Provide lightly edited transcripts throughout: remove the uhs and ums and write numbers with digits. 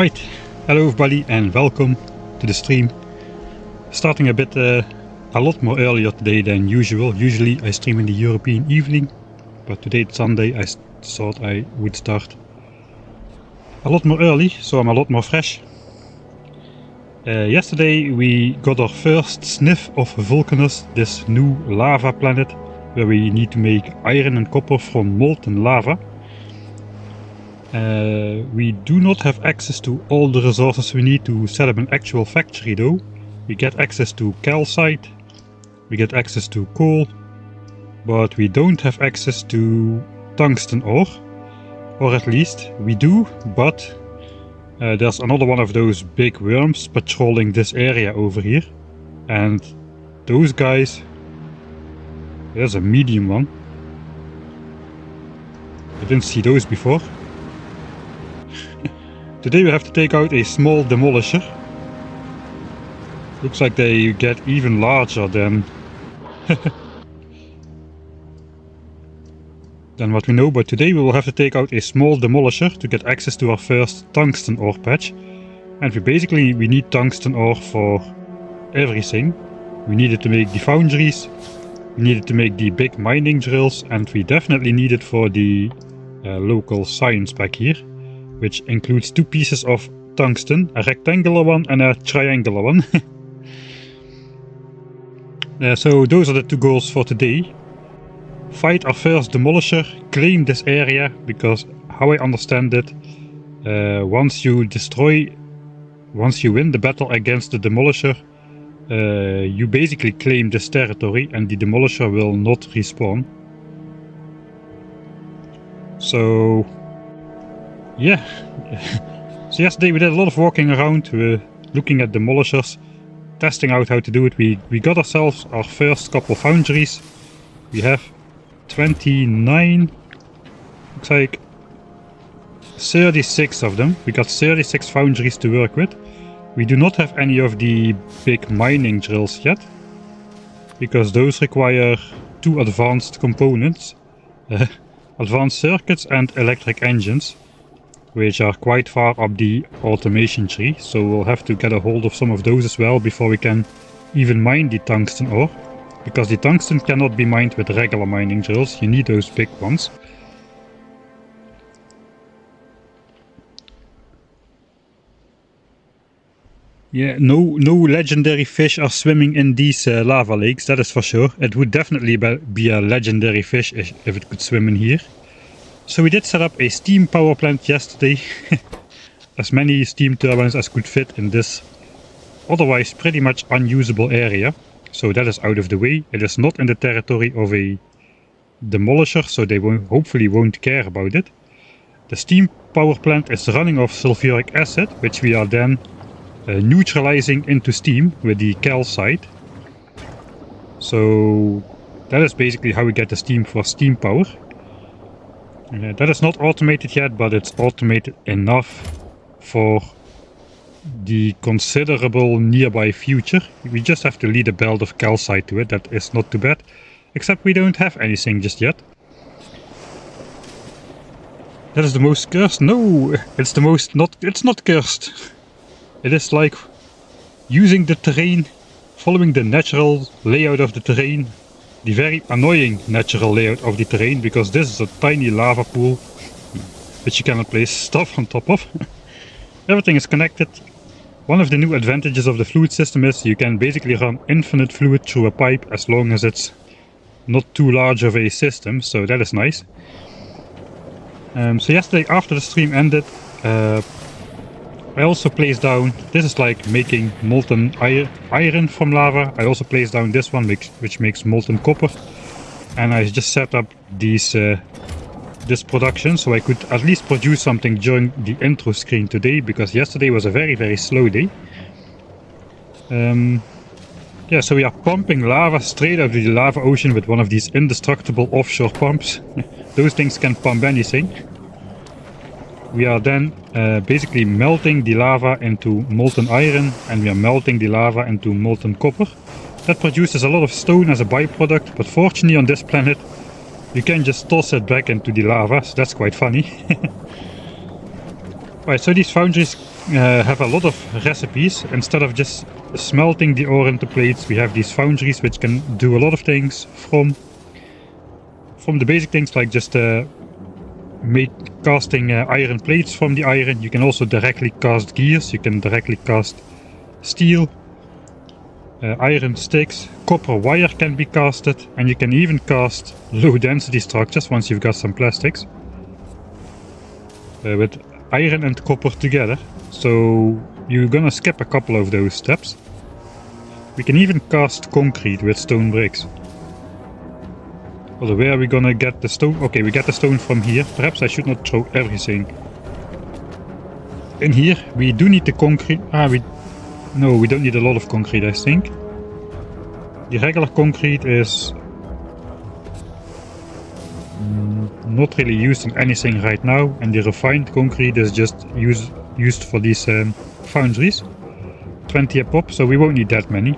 Right, hello everybody and welcome to the stream. Starting a lot more earlier today than usual. Usually I stream in the European evening, but today it's Sunday. I thought I would start a lot more early, so I'm a lot more fresh. Yesterday we got our first sniff of Vulcanus, this new lava planet where we need to make iron and copper from molten lava. We do not have access to all the resources we need to set up an actual factory though. We get access to calcite, we get access to coal, but we don't have access to tungsten ore. Or at least we do, but there's another one of those big worms patrolling this area over here. And those guys... There's a medium one. I didn't see those before. Today we have to take out a small demolisher. Looks like they get even larger than than what we know, but today we will have to take out a small demolisher to get access to our first tungsten ore patch. And we need tungsten ore for everything. We need it to make the foundries, we need it to make the big mining drills, and we definitely need it for the local science pack here, which includes two pieces of tungsten, a rectangular one and a triangular one. So those are the two goals for today. Fight our first demolisher, claim this area, because how I understand it, once you win the battle against the demolisher, you basically claim this territory and the demolisher will not respawn. So yeah, so yesterday we did a lot of walking around, looking at demolishers, testing out how to do it. We got ourselves our first couple foundries. We have 29, looks like 36 of them. We got 36 foundries to work with. We do not have any of the big mining drills yet, because those require two advanced components, advanced circuits and electric engines, which are quite far up the automation tree, so we'll have to get a hold of some of those as well before we can even mine the tungsten ore, because the tungsten cannot be mined with regular mining drills. You need those big ones. Yeah, no legendary fish are swimming in these lava lakes, that is for sure. It would definitely be a legendary fish if it could swim in here. So we did set up a steam power plant yesterday. As many steam turbines as could fit in this otherwise pretty much unusable area. So that is out of the way. It is not in the territory of a demolisher, so they hopefully won't care about it. The steam power plant is running off sulfuric acid, which we are then neutralizing into steam with the calcite. So that is basically how we get the steam for steam power. That is not automated yet, but it's automated enough for the considerable nearby future. We just have to lead a belt of calcite to it. That is not too bad, except we don't have anything just yet. That is the most cursed? No, it's the most not, it's not cursed. It is like using the terrain, following the natural layout of the terrain. The very annoying natural layout of the terrain, because this is a tiny lava pool which you cannot place stuff on top of. Everything is connected. One of the new advantages of the fluid system is you can basically run infinite fluid through a pipe as long as it's not too large of a system, so that is nice. So yesterday after the stream ended, I also placed down, this is like making molten iron from lava. I also placed down this one which makes molten copper, and I just set up this production so I could at least produce something during the intro screen today, because yesterday was a very slow day. Yeah, so we are pumping lava straight out of the lava ocean with one of these indestructible offshore pumps. Those things can pump anything. We are then basically melting the lava into molten iron, and we are melting the lava into molten copper. That produces a lot of stone as a byproduct, but fortunately on this planet you can just toss it back into the lava, so that's quite funny. Right, so these foundries have a lot of recipes. Instead of just smelting the ore into plates, we have these foundries which can do a lot of things, from the basic things like just casting iron plates from the iron. You can also directly cast gears, you can directly cast steel, iron sticks, copper wire can be casted, and you can even cast low density structures once you've got some plastics with iron and copper together. So you're gonna skip a couple of those steps. We can even cast concrete with stone bricks. Although where are we gonna get the stone? Okay, we get the stone from here. Perhaps I should not throw everything in here. We do need the concrete. No, we don't need a lot of concrete, I think. The regular concrete is not really used on anything right now, and the refined concrete is just used for these foundries. 20 a pop, so we won't need that many.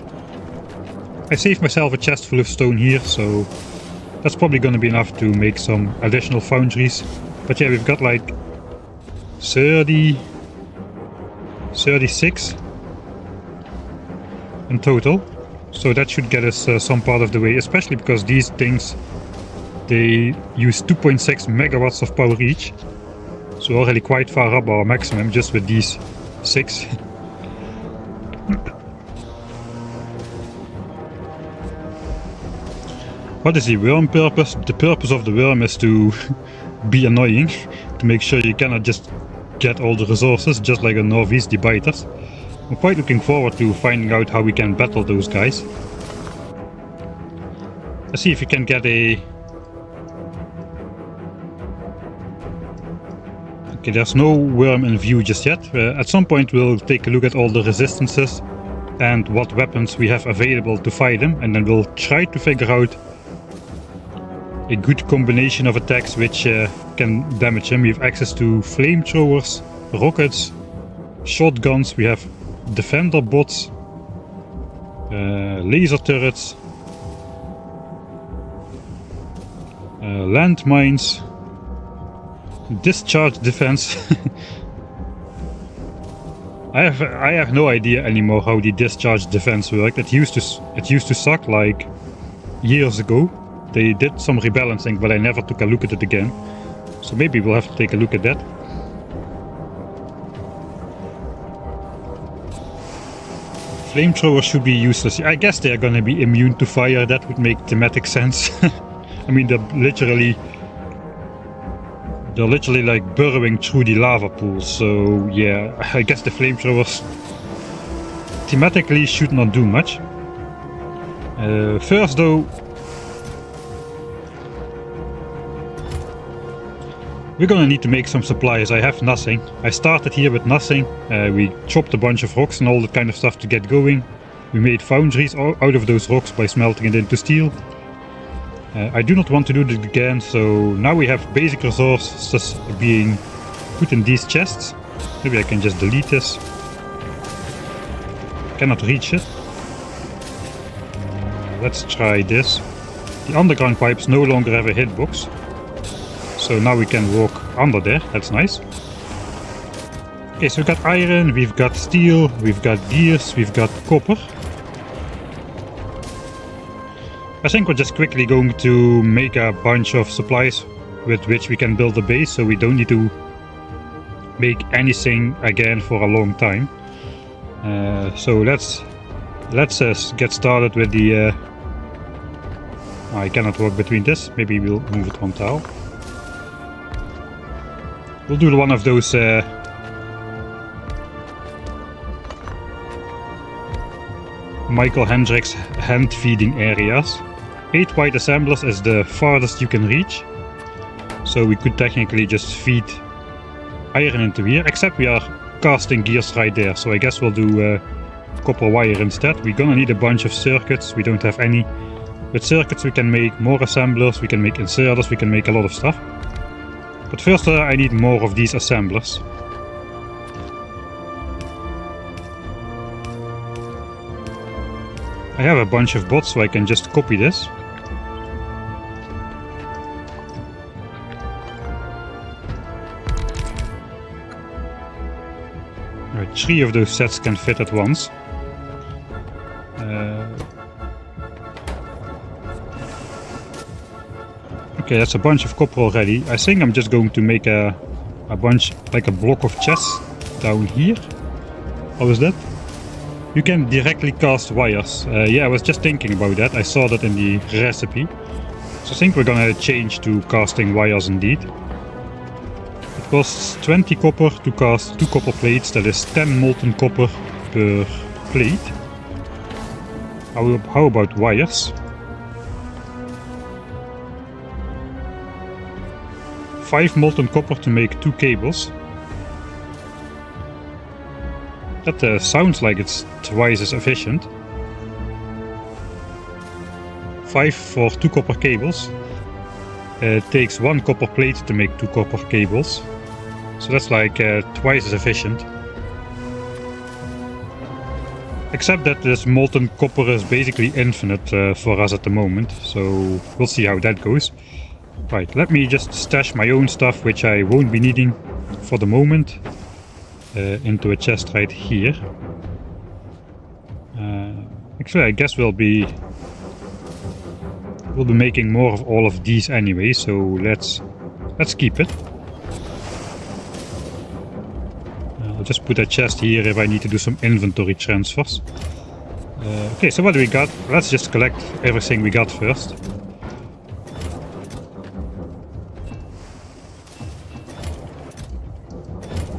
I saved myself a chest full of stone here, so that's probably going to be enough to make some additional foundries. But yeah, we've got like 36 in total, so that should get us some part of the way, especially because these things, they use 2.6 megawatts of power each, so already quite far up our maximum just with these 6. What is the worm purpose? The purpose of the worm is to be annoying, to make sure you cannot just get all the resources, just like a Northeast biters. I'm quite looking forward to finding out how we can battle those guys. Let's see if we can get a... Okay, there's no worm in view just yet. At some point we'll take a look at all the resistances and what weapons we have available to fight them, and then we'll try to figure out a good combination of attacks which can damage him. We have access to flamethrowers, rockets, shotguns, we have defender bots, laser turrets, landmines, discharge defense. I have no idea anymore how the discharge defense worked. It used to suck like years ago. They did some rebalancing, but I never took a look at it again. So maybe we'll have to take a look at that. Flamethrowers should be useless. I guess they are going to be immune to fire. That would make thematic sense. I mean, they're literally like burrowing through the lava pools. So yeah, I guess the flamethrowers thematically should not do much. First though, we're gonna need to make some supplies. I have nothing. I started here with nothing. We chopped a bunch of rocks and all that kind of stuff to get going. We made foundries out of those rocks by smelting it into steel. I do not want to do this again, so now we have basic resources being put in these chests. Maybe I can just delete this. Cannot reach it. Let's try this. The underground pipes no longer have a hitbox. So now we can walk under there, that's nice. Okay, so we've got iron, we've got steel, we've got gears, we've got copper. I think we're just quickly going to make a bunch of supplies with which we can build a base, so we don't need to make anything again for a long time. So let's get started with the... I cannot walk between this, maybe we'll move it one tile. We'll do one of those Michael Hendricks hand feeding areas. 8 white assemblers is the farthest you can reach. So we could technically just feed iron into here, except we are casting gears right there. So I guess we'll do copper wire instead. We're gonna need a bunch of circuits, we don't have any. With circuits we can make more assemblers, we can make inserters, we can make a lot of stuff. But first I need more of these assemblers. I have a bunch of bots, so I can just copy this. Right, 3 of those sets can fit at once. Okay, that's a bunch of copper already. I think I'm just going to make a bunch, like a block of chests down here. How is that? You can directly cast wires. Yeah, I was just thinking about that. I saw that in the recipe. So I think we're gonna change to casting wires indeed. It costs 20 copper to cast 2 copper plates. That is 10 molten copper per plate. How about wires? 5 molten copper to make 2 cables. That sounds like it's twice as efficient. 5 for 2 copper cables. It takes 1 copper plate to make 2 copper cables. So that's like twice as efficient. Except that this molten copper is basically infinite for us at the moment. So we'll see how that goes. Right, let me just stash my own stuff, which I won't be needing for the moment, into a chest right here. Actually, I guess we'll be making more of all of these anyway, so let's keep it. I'll just put a chest here if I need to do some inventory transfers. Okay, so what do we got? Let's just collect everything we got first.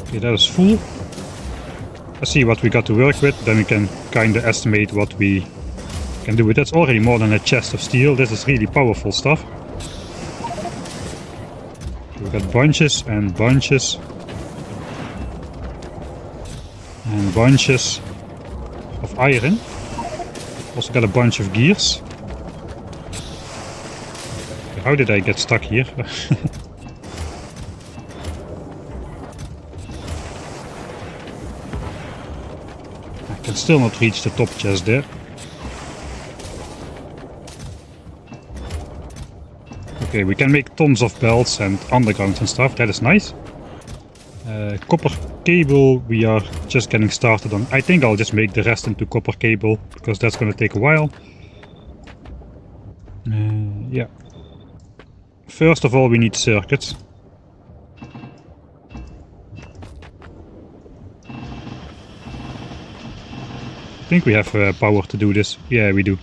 Okay, that is full. Let's see what we got to work with, then we can kinda estimate what we can do with it. That's already more than a chest of steel. This is really powerful stuff. We got bunches and bunches. And bunches of iron. Also got a bunch of gears. How did I get stuck here? I can still not reach the top chest there. Okay, we can make tons of belts and undergrounds and stuff. That is nice. Copper cable, we are just getting started on. I think I'll just make the rest into copper cable, because that's going to take a while. Yeah. First of all, we need circuits. I think we have power to do this. Yeah, we do.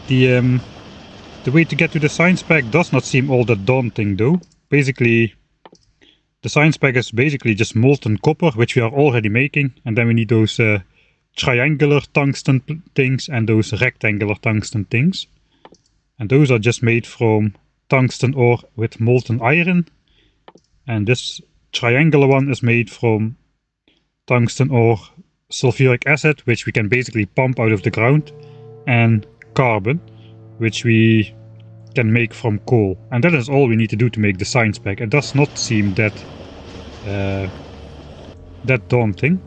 The way to get to the science pack does not seem all that daunting though. Basically, the science pack is basically just molten copper, which we are already making, and then we need those triangular tungsten things and those rectangular tungsten things. And those are just made from tungsten ore with molten iron. And this triangular one is made from tungsten ore, sulfuric acid, which we can basically pump out of the ground, and carbon, which we can make from coal. And that is all we need to do to make the science pack. It does not seem that daunting.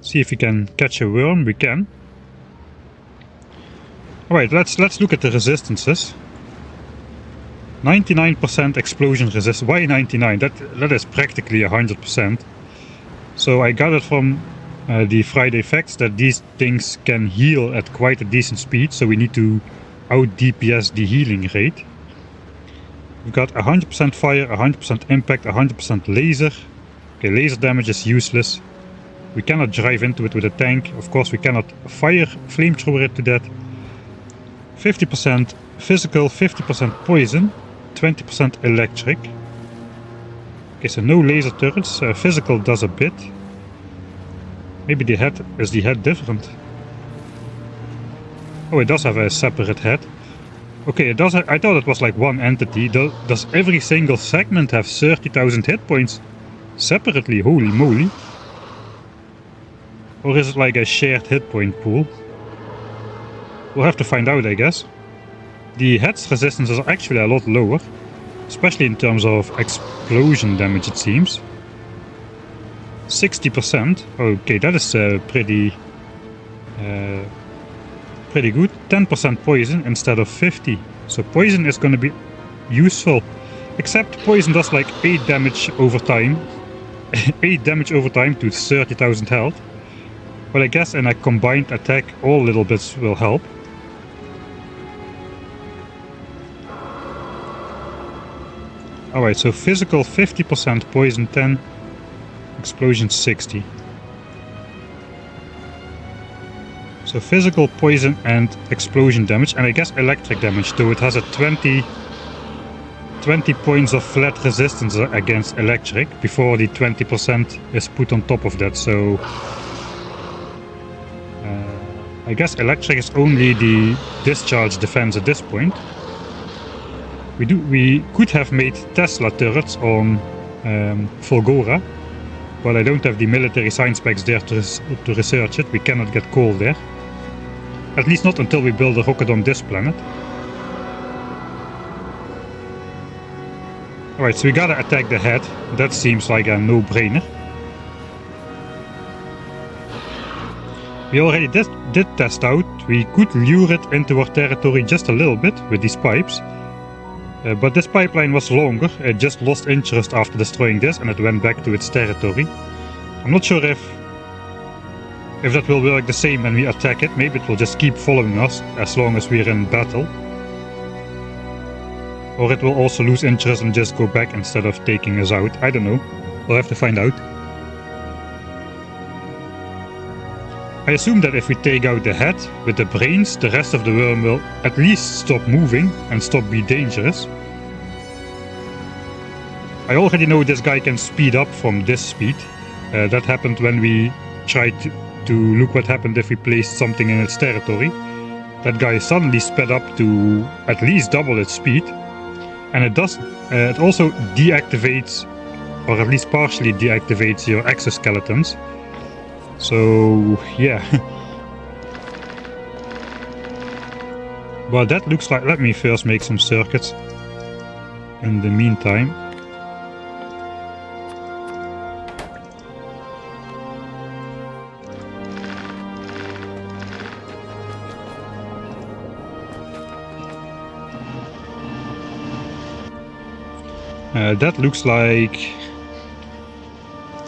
See if we can catch a worm. We can. Alright, let's look at the resistances. 99% explosion resist. Why 99? That is practically 100%. So I got it from the Friday facts that these things can heal at quite a decent speed, so we need to out DPS the healing rate. We've got 100% fire, 100% impact, 100% laser. Okay, laser damage is useless. We cannot drive into it with a tank. Of course, we cannot fire flamethrower it to that. 50% physical, 50% poison, 20% electric. Okay, so no laser turrets. Physical does a bit. Maybe the head, is the head different? Oh, it does have a separate head. Okay, it does. I thought it was like one entity. Does every single segment have 30,000 hit points separately? Holy moly. Or is it like a shared hit point pool? We'll have to find out, I guess. The head's resistances are actually a lot lower, especially in terms of explosion damage, it seems. 60%. Okay, that is pretty good. 10% poison instead of 50. So poison is going to be useful. Except poison does like 8 damage over time. 8 damage over time to 30,000 health. But I guess in a combined attack all little bits will help. Alright, so physical 50%, poison 10, explosion 60. So physical, poison and explosion damage, and I guess electric damage too. It has a 20 points of flat resistance against electric before the 20% is put on top of that, so I guess electric is only the discharge defense at this point. We could have made Tesla turrets on Volgora, but I don't have the military science specs there to research it. We cannot get coal there. At least not until we build a rocket on this planet. Alright, so we gotta attack the head. That seems like a no-brainer. We already did test out. We could lure it into our territory just a little bit with these pipes. But this pipeline was longer. It just lost interest after destroying this and it went back to its territory. I'm not sure if that will work the same when we attack it. Maybe it will just keep following us as long as we're in battle. Or it will also lose interest and just go back instead of taking us out. I don't know. We'll have to find out. I assume that if we take out the head with the brains, the rest of the worm will at least stop moving and stop being dangerous. I already know this guy can speed up from this speed. That happened when we tried to look what happened if we placed something in its territory. That guy suddenly sped up to at least double its speed. And it also deactivates, or at least partially deactivates, your exoskeletons. So, yeah. Well, that looks like... Let me first make some circuits in the meantime. That looks like...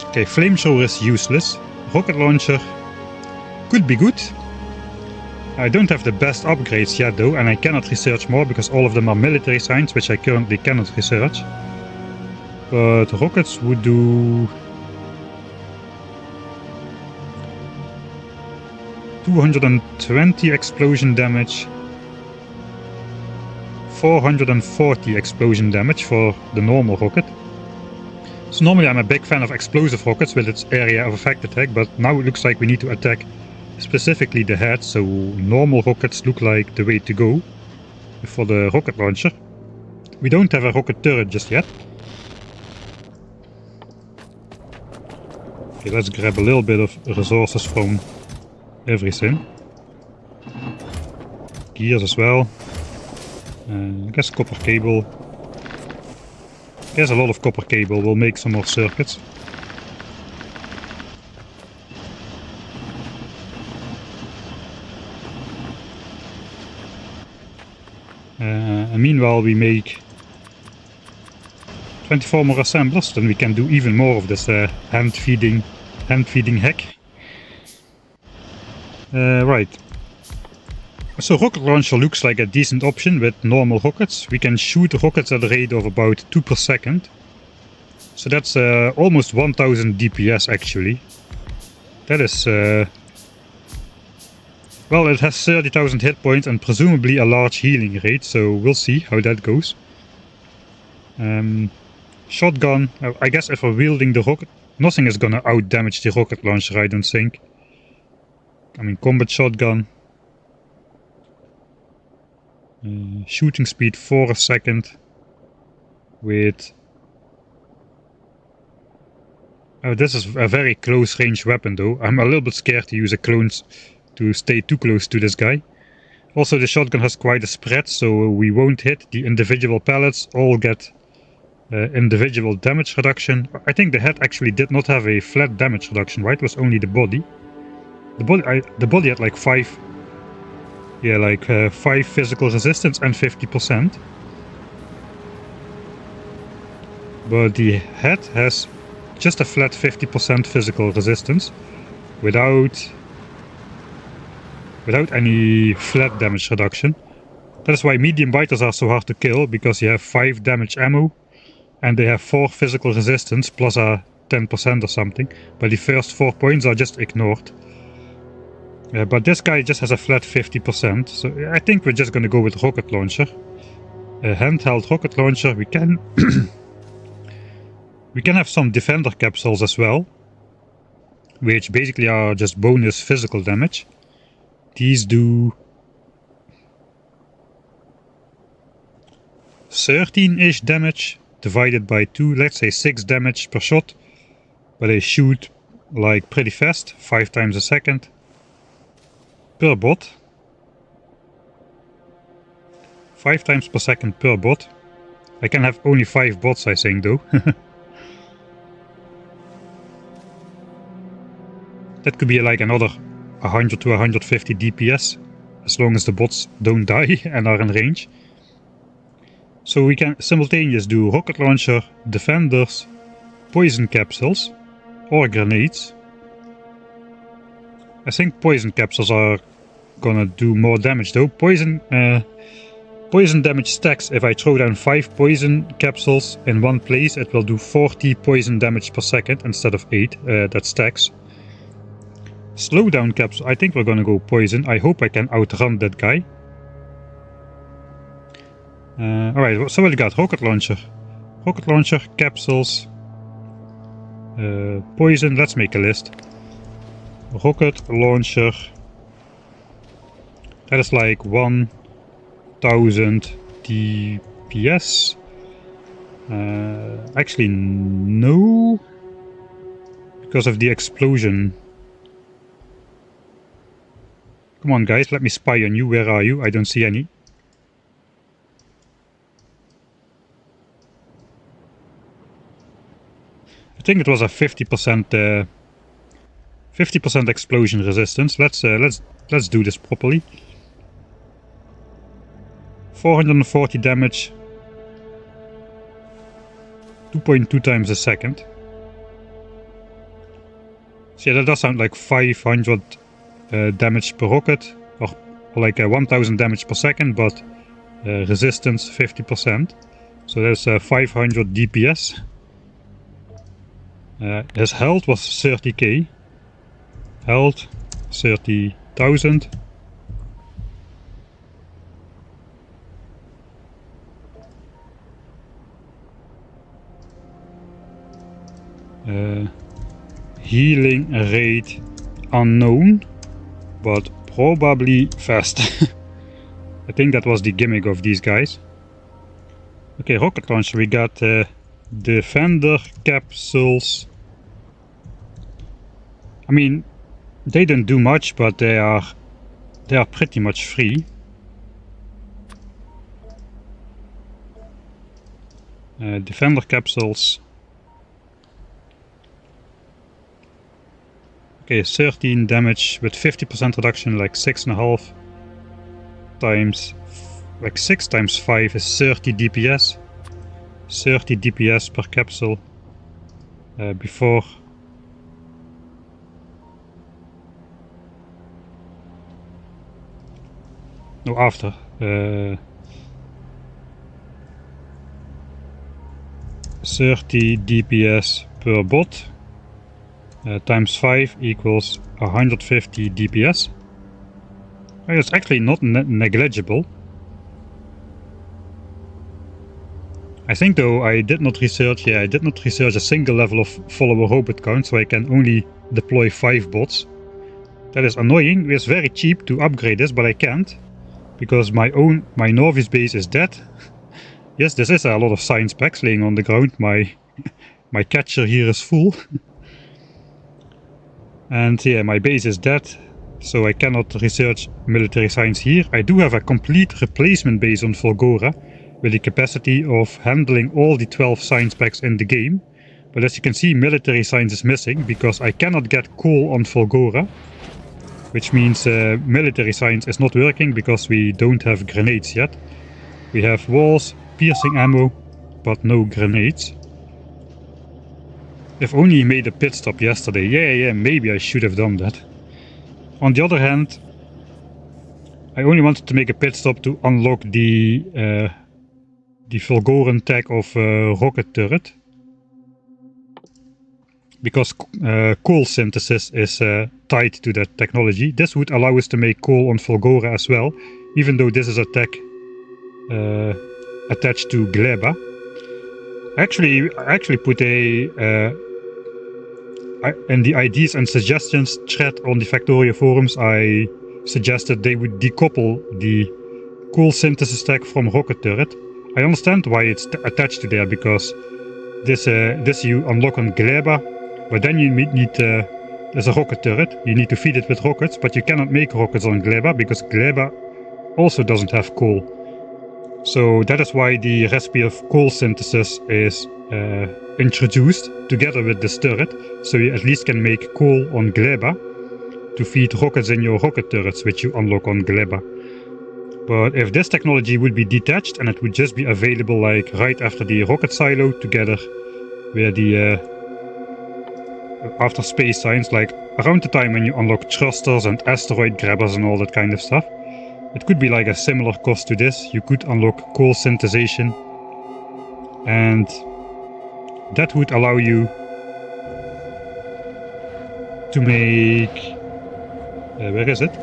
Okay, flamethrower is useless. Rocket launcher could be good. I don't have the best upgrades yet though, and I cannot research more because all of them are military science, which I currently cannot research. But rockets would do 220 explosion damage, 440 explosion damage for the normal rocket. So normally I'm a big fan of explosive rockets with its area of effect attack, but now it looks like we need to attack specifically the head, so normal rockets look like the way to go for the rocket launcher. We don't have a rocket turret just yet. Okay, let's grab a little bit of resources from everything. Gears as well. I guess copper cable. There's a lot of copper cable, we'll make some more circuits. And meanwhile we make 24 more assemblers, then we can do even more of this hand feeding hack. Right. So rocket launcher looks like a decent option with normal rockets. We can shoot rockets at a rate of about 2 per second. So that's almost 1000 DPS actually. That is... well, it has 30,000 hit points and presumably a large healing rate, so we'll see how that goes. Shotgun, I guess if we're wielding the rocket, nothing is gonna out damage the rocket launcher, I don't think. I mean, combat shotgun. Shooting speed 4 a second with... Oh, this is a very close range weapon though. I'm a little bit scared to use a clone to stay too close to this guy. Also the shotgun has quite a spread, so we won't hit the individual pellets, all get individual damage reduction. I think the head actually did not have a flat damage reduction, right? It was only the body. The body had like 5... Yeah, like 5 physical resistance and 50%. but the head has just a flat 50% physical resistance without any flat damage reduction. That is why medium biters are so hard to kill, because you have 5 damage ammo and they have 4 physical resistance plus a 10% or something, but the first 4 points are just ignored. But this guy just has a flat 50%, so I think we're just gonna go with rocket launcher. A handheld rocket launcher. We can we can have some defender capsules as well, which basically are just bonus physical damage. These do 13-ish damage divided by 2, let's say 6 damage per shot, but they shoot like pretty fast, 5 times a second per bot. 5 times per second per bot. I can have only 5 bots, I think, though. That could be like another 100 to 150 DPS, as long as the bots don't die and are in range. So we can simultaneously do rocket launcher, defenders, poison capsules, or grenades. I think poison capsules are gonna do more damage though. Poison damage stacks. If I throw down 5 poison capsules in one place, it will do 40 poison damage per second instead of 8. That stacks. Slowdown capsule. I think we're gonna go poison. I hope I can outrun that guy. Alright, so what we got? Rocket launcher. Rocket launcher, capsules, poison. Let's make a list. Rocket launcher. That is like 1000 DPS. Actually, no. Because of the explosion. Come on, guys, let me spy on you. Where are you? I don't see any. I think it was a 50% explosion resistance. Let's do this properly. 440 damage. 2.2 times a second. So yeah, that does sound like 500 damage per rocket, or like 1000 damage per second, but resistance 50%. So that's 500 DPS. His health was 30k. Health 30,000. Healing rate unknown, but probably fast. I think that was the gimmick of these guys. Okay, rocket launcher. We got defender capsules. I mean, they don't do much, but they are pretty much free. Defender capsules. Okay, 13 damage with 50% reduction, like 6.5 times, like 6 times 5 is 30 DPS. 30 DPS per capsule before. No, after. 30 DPS per bot. Times 5 equals 150 DPS. It's actually not negligible. I think though I did not research a single level of follower robot count, so I can only deploy 5 bots. That is annoying. It's very cheap to upgrade this, but I can't, because my novice base is dead. Yes, this is a lot of science packs laying on the ground. My catcher here is full. And yeah, my base is dead, so I cannot research military science here. I do have a complete replacement base on Volgora, with the capacity of handling all the 12 science packs in the game. But as you can see, military science is missing, because I cannot get coal on Volgora. Which means military science is not working, because we don't have grenades yet. We have walls, piercing ammo, but no grenades. If only he made a pit stop yesterday. Yeah, maybe I should have done that. On the other hand, I only wanted to make a pit stop to unlock the Fulgoran tag of rocket turret. Because coal synthesis is tied to that technology. This would allow us to make coal on Fulgora as well, even though this is a tech attached to Gleba. I actually put in the ideas and suggestions thread on the Factorio forums, I suggested they would decouple the coal synthesis tech from rocket turret. I understand why it's attached to there, because this you unlock on Gleba, but then you need there's a rocket turret. You need to feed it with rockets, but you cannot make rockets on Gleba because Gleba also doesn't have coal. So that is why the recipe of coal synthesis is introduced together with this turret, so you at least can make coal on Gleba to feed rockets in your rocket turrets, which you unlock on Gleba. But if this technology would be detached and it would just be available like right after the rocket silo together with the after space science, like around the time when you unlock thrusters and asteroid grabbers and all that kind of stuff, it could be like a similar cost to this. You could unlock coal synthesization, and that would allow you to make where is it?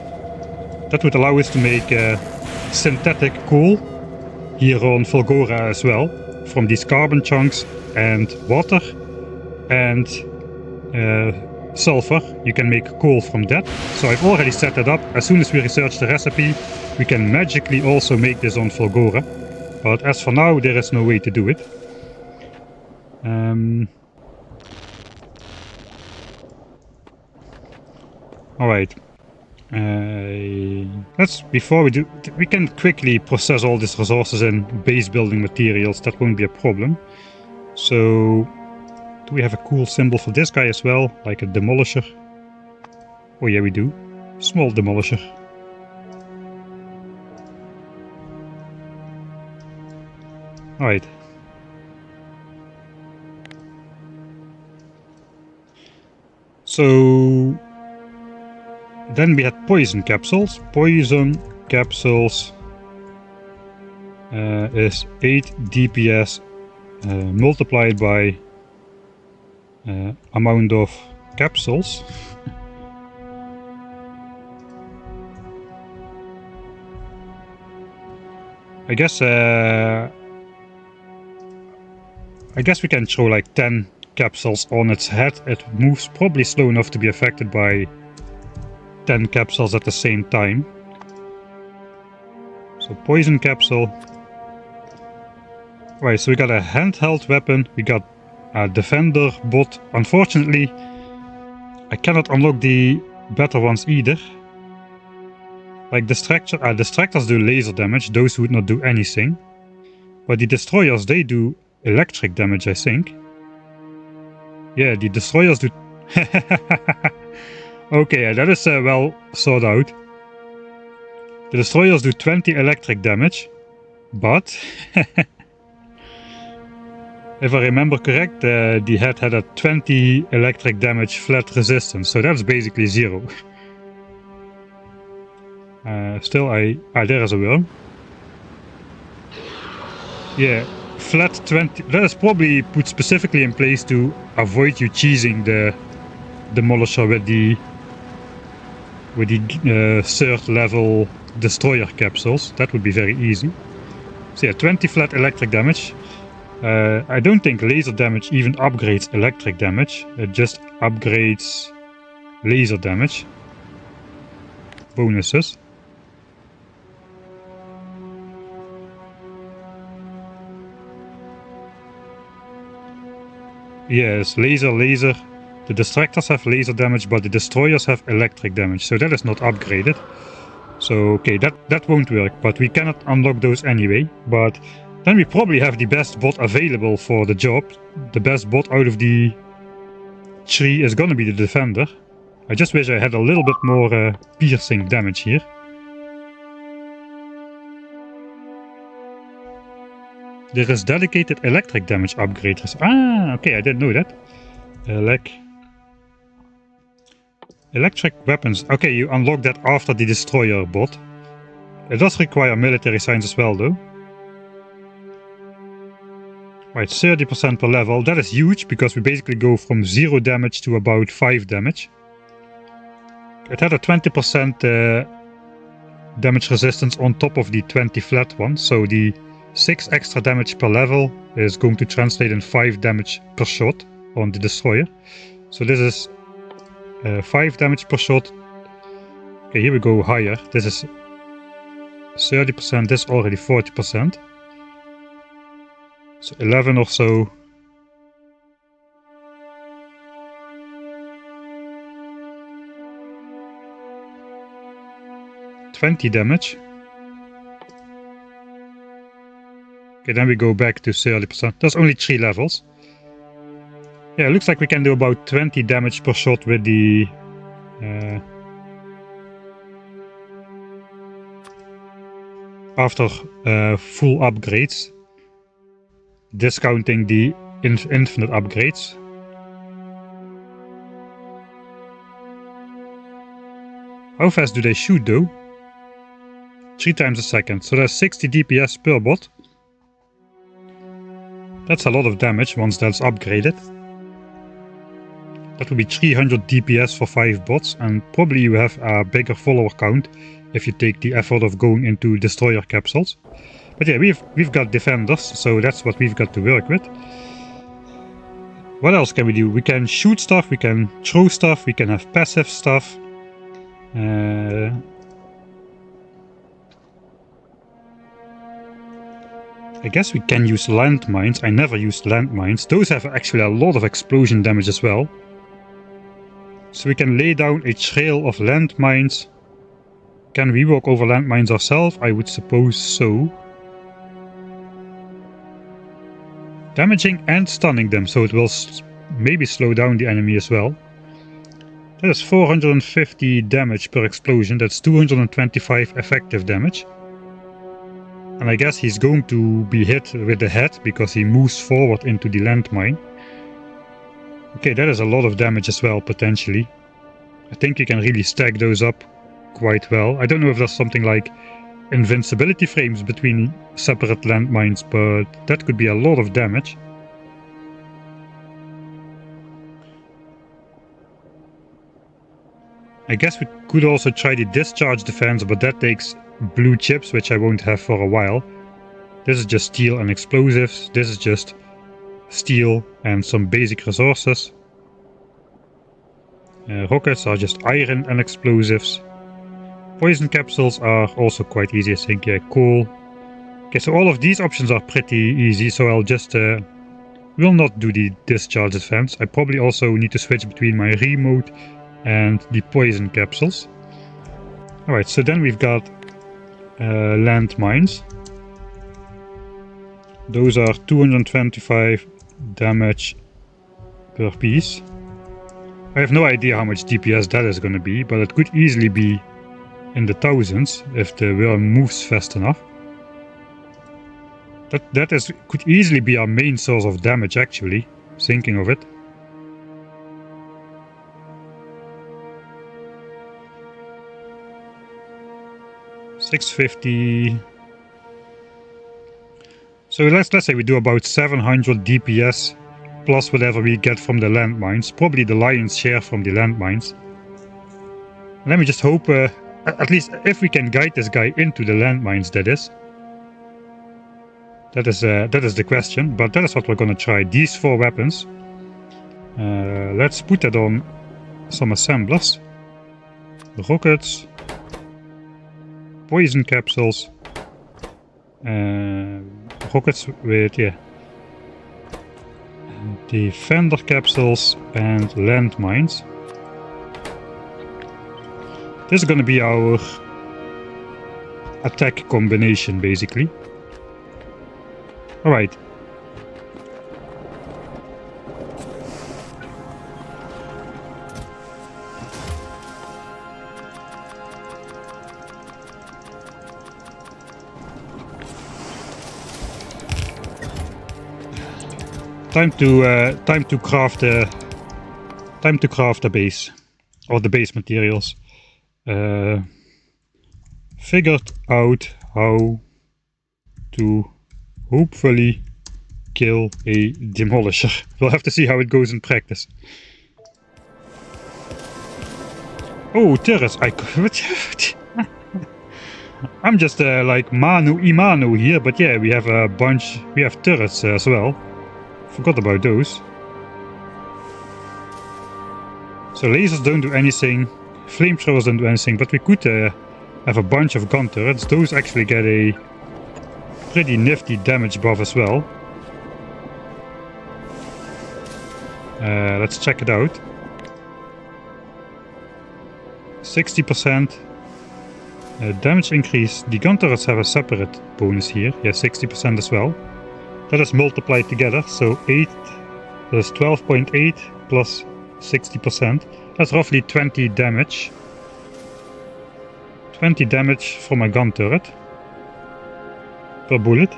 That would allow us to make synthetic coal here on Fulgora as well, from these carbon chunks and water and sulfur. You can make coal from that. So I've already set that up. As soon as we research the recipe, we can magically also make this on Fulgora. But as for now, there is no way to do it. Alright. Before we do, we can quickly process all these resources in base building materials. That won't be a problem. So, do we have a cool symbol for this guy as well, like a demolisher? Oh yeah, we do. Small demolisher. Alright. So then we had poison capsules. Poison capsules is 8 DPS multiplied by amount of capsules. I guess we can throw like 10 capsules on its head. It moves probably slow enough to be affected by 10 capsules at the same time. So poison capsule. Right, so we got a handheld weapon, we got a defender bot. Unfortunately, I cannot unlock the better ones either. Like distractors do laser damage, those would not do anything. But the destroyers, they do electric damage, I think. Yeah, the destroyers do... Okay, that is well sorted out. The destroyers do 20 electric damage, but... if I remember correct, the head had a 20 electric damage flat resistance, so that's basically 0. Still, there is a worm. Yeah, flat 20. That is probably put specifically in place to avoid you cheesing the demolisher with the third level destroyer capsules. That would be very easy. So yeah, 20 flat electric damage. I don't think laser damage even upgrades electric damage. It just upgrades laser damage. Bonuses. Yes, laser. The distractors have laser damage, but the destroyers have electric damage, so that is not upgraded. So okay, that won't work, but we cannot unlock those anyway. But then we probably have the best bot available for the job. The best bot out of the 3 is gonna be the defender. I just wish I had a little bit more piercing damage here. There is dedicated electric damage upgraders. Ah, okay, I didn't know that. Electric weapons. Okay, you unlock that after the destroyer bot. It does require military science as well, though. Right, 30% per level. That is huge, because we basically go from 0 damage to about 5 damage. It had a 20% damage resistance on top of the 20 flat one, so the 6 extra damage per level is going to translate in 5 damage per shot on the destroyer. So this is 5 damage per shot. Okay, here we go higher. This is 30%, this already 40%. So 11 or so. $20 damage. Okay, then we go back to 30%. That's only 3 levels. Yeah, it looks like we can do about 20 damage per shot with the after full upgrades, discounting the infinite upgrades. How fast do they shoot though? 3 times a second, so that's 60 DPS per bot. That's a lot of damage once that's upgraded. That will be 300 DPS for 5 bots, and probably you have a bigger follower count if you take the effort of going into destroyer capsules. But yeah, we've got defenders, so that's what we've got to work with. What else can we do? We can shoot stuff, we can throw stuff, we can have passive stuff. I guess we can use landmines. I never used landmines. Those have actually a lot of explosion damage as well. So we can lay down a trail of landmines. Can we walk over landmines ourselves? I would suppose so. Damaging and stunning them, so it will maybe slow down the enemy as well. That is 450 damage per explosion. That's 225 effective damage. And I guess he's going to be hit with the head because he moves forward into the landmine. Okay, that is a lot of damage as well, potentially. I think you can really stack those up quite well. I don't know if there's something like invincibility frames between separate landmines, but that could be a lot of damage. I guess we could also try the discharge defense, but that takes blue chips, which I won't have for a while. This is just steel and explosives. This is just steel and some basic resources. Rockets are just iron and explosives. Poison capsules are also quite easy, I think. Yeah, coal. Okay, so all of these options are pretty easy, so I'll just will not do the discharge defense. I probably also need to switch between my remote and the poison capsules. Alright, so then we've got landmines. Those are 225 damage per piece. I have no idea how much DPS that is going to be, but it could easily be in the thousands if the worm moves fast enough. That could easily be our main source of damage, actually, thinking of it. $650. So let's say we do about 700 DPS plus whatever we get from the landmines, probably the lion's share from the landmines. Let me just hope, at least if we can guide this guy into the landmines, that is. That is the question, but that is what we're gonna try. These 4 weapons. Let's put that on some assemblers. Rockets. Poison capsules. Rockets with, yeah. Defender capsules and landmines. This is gonna be our attack combination, basically. Alright. Time to craft the Time to craft a base. Or the base materials. Figured out how to hopefully kill a demolisher. We'll have to see how it goes in practice. Oh, turrets! I'm just like manu imanu here, but yeah, we have a bunch. We have turrets as well. Forgot about those. So lasers don't do anything, flamethrowers don't do anything, but we could have a bunch of gun turrets. Those actually get a pretty nifty damage buff as well. Let's check it out. 60% damage increase. The gun turrets have a separate bonus here. Yeah, 60% as well. That is multiplied together, so 8, that is 12.8 plus 60%. That's roughly 20 damage. 20 damage from a gun turret per bullet.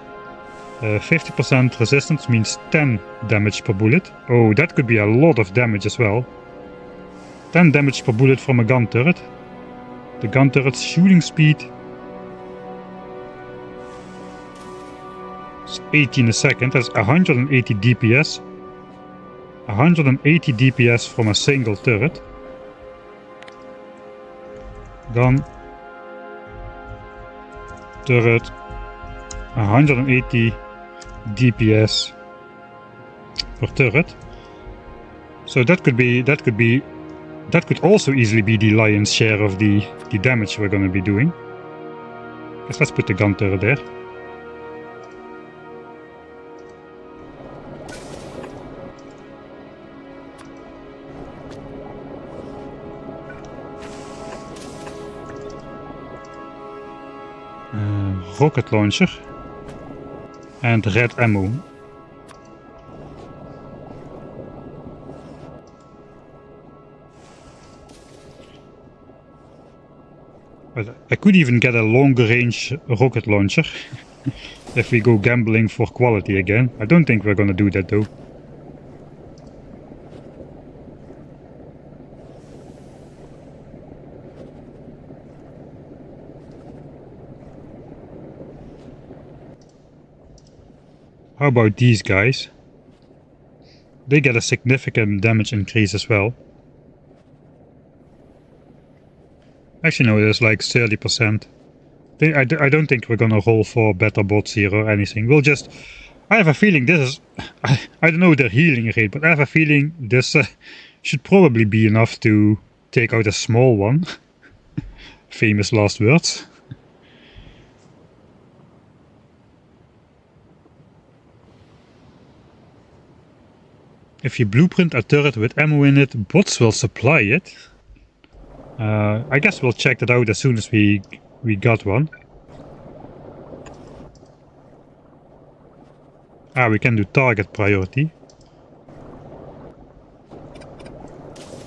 50% resistance means 10 damage per bullet. Oh, that could be a lot of damage as well. 10 damage per bullet from a gun turret. The gun turret's shooting speed is 18 a second. That's 180 DPS. 180 DPS from a single turret. Gun turret 180 DPS per turret. So that could also easily be the lion's share of the damage we're gonna be doing. Guess let's put the gun turret there. Rocket launcher and red ammo. But I could even get a longer range rocket launcher if we go gambling for quality again. I don't think we're gonna do that though. How about these guys? They get a significant damage increase as well. Actually no, there's like 30%. I don't think we're gonna roll for better bots here or anything. We'll just... I have a feeling this is... I don't know their healing rate, but I have a feeling this should probably be enough to take out a small one. Famous last words. If you blueprint a turret with ammo in it, bots will supply it. I guess we'll check that out as soon as we got one. Ah, we can do target priority.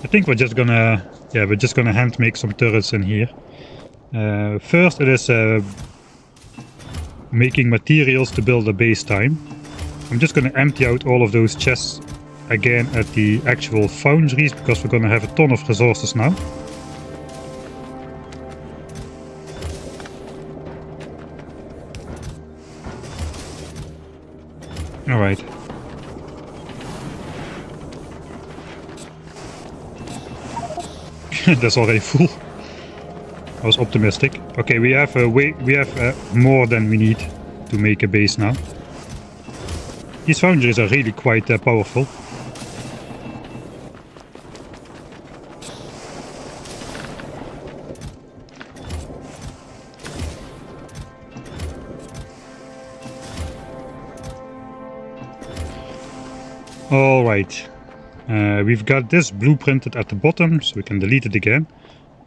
I think we're just gonna hand make some turrets in here. First it is making materials to build a base time. I'm just gonna empty out all of those chests again at the actual foundries because we're gonna have a ton of resources now. Alright. That's already full. I was optimistic. Okay, we have more than we need to make a base now. These foundries are really quite powerful. Alright, we've got this blueprinted at the bottom, so we can delete it again.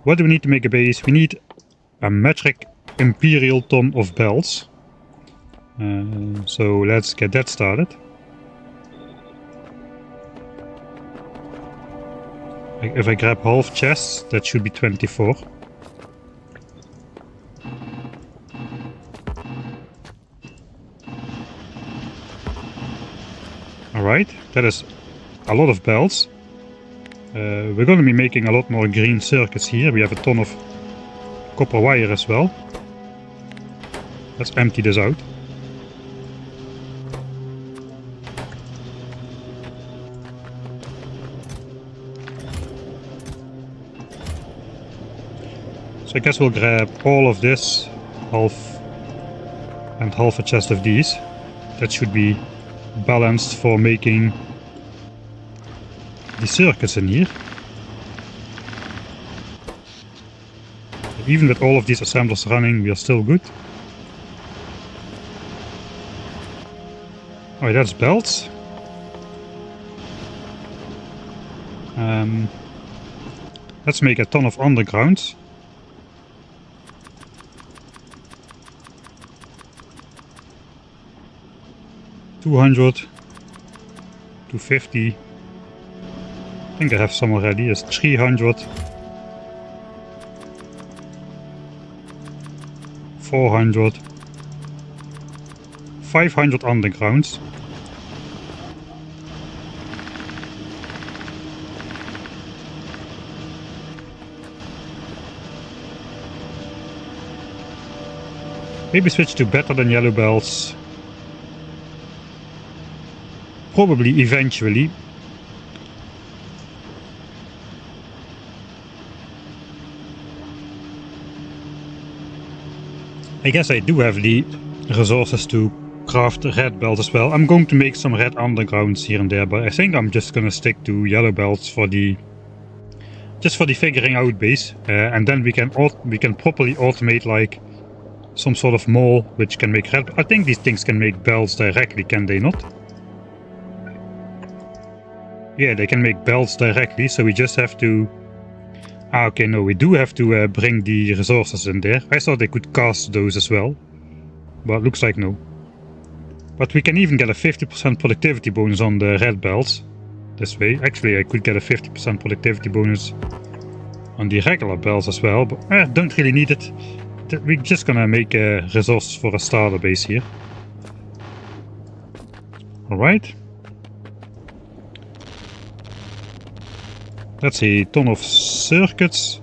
What do we need to make a base? We need a metric imperial ton of bells. So let's get that started. If I grab half chests, that should be 24. Alright, that is a lot of bells. We're going to be making a lot more green circuits here. We have a ton of copper wire as well. Let's empty this out. So I guess we'll grab all of this, half and half a chest of these. That should be balanced for making the circuits in here. Even with all of these assemblers running, we are still good. Alright, that's belts. Let's make a ton of undergrounds. $200, $250. I think I have some already. It's 300, 400, 500 undergrounds. Maybe switch to better than yellow belts. Probably eventually. I guess I do have the resources to craft red belt as well. I'm going to make some red undergrounds here and there, but I think I'm just gonna stick to yellow belts for the figuring out base, and then we can properly automate like some sort of mole which can make red. I think these things can make belts directly, can they not? Yeah, they can make belts directly, so we just have to... Ah, okay, no, we do have to bring the resources in there. I thought they could cast those as well, but looks like no. But we can even get a 50% productivity bonus on the red belts this way. Actually, I could get a 50% productivity bonus on the regular belts as well, but don't really need it. We're just gonna make resources for a starter base here. Alright. That's a ton of circuits.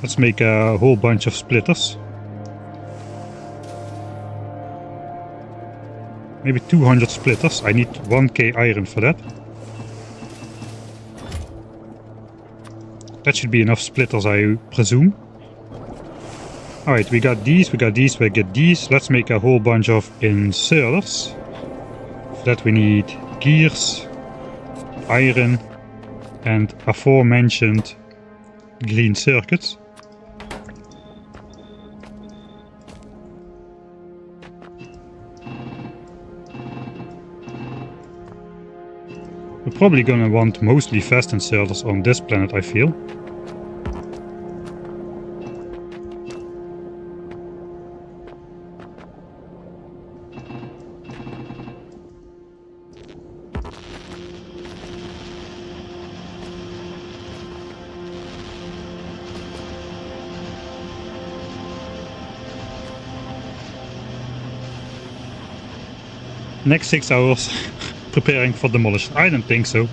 Let's make a whole bunch of splitters. Maybe 200 splitters. I need 1k iron for that. That should be enough splitters, I presume. Alright, we got these, we get these. Let's make a whole bunch of inserters. For that we need gears, iron, and aforementioned green circuits. We're probably gonna want mostly fast inserters on this planet, I feel. Next 6 hours preparing for demolition. I don't think so.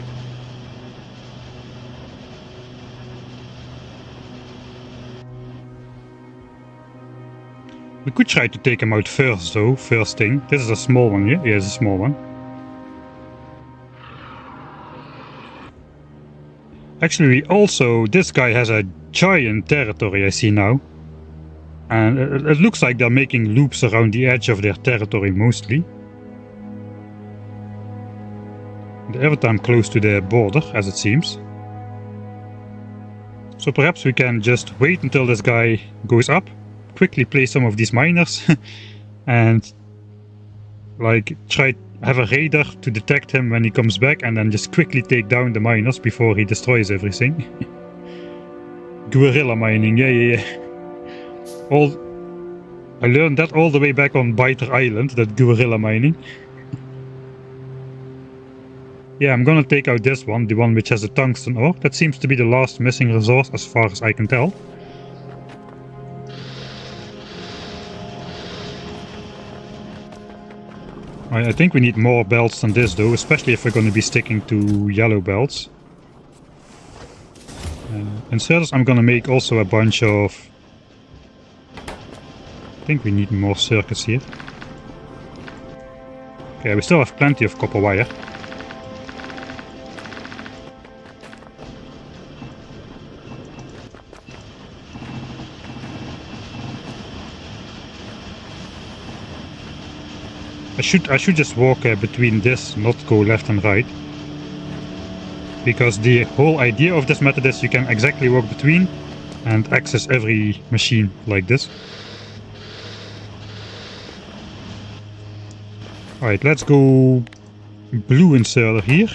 We could try to take him out first though, first thing. This is a small one, yeah? Yeah, it's a small one. Actually, also, this guy has a giant territory I see now. And it looks like they're making loops around the edge of their territory mostly. Every time close to the border, as it seems. So perhaps we can just wait until this guy goes up, quickly place some of these miners, and like try have a radar to detect him when he comes back, and then just quickly take down the miners before he destroys everything. Guerrilla mining, yeah. I learned that all the way back on Biter Island, that guerrilla mining. Yeah, I'm gonna take out this one, the one which has a tungsten ore. That seems to be the last missing resource as far as I can tell. I think we need more belts than this though, especially if we're gonna be sticking to yellow belts. inserters. I'm gonna make also a bunch of... I think we need more circuits here. Okay, we still have plenty of copper wire. I should just walk between this, not go left and right. Because the whole idea of this method is you can exactly walk between and access every machine like this. Alright, let's go blue inserter here.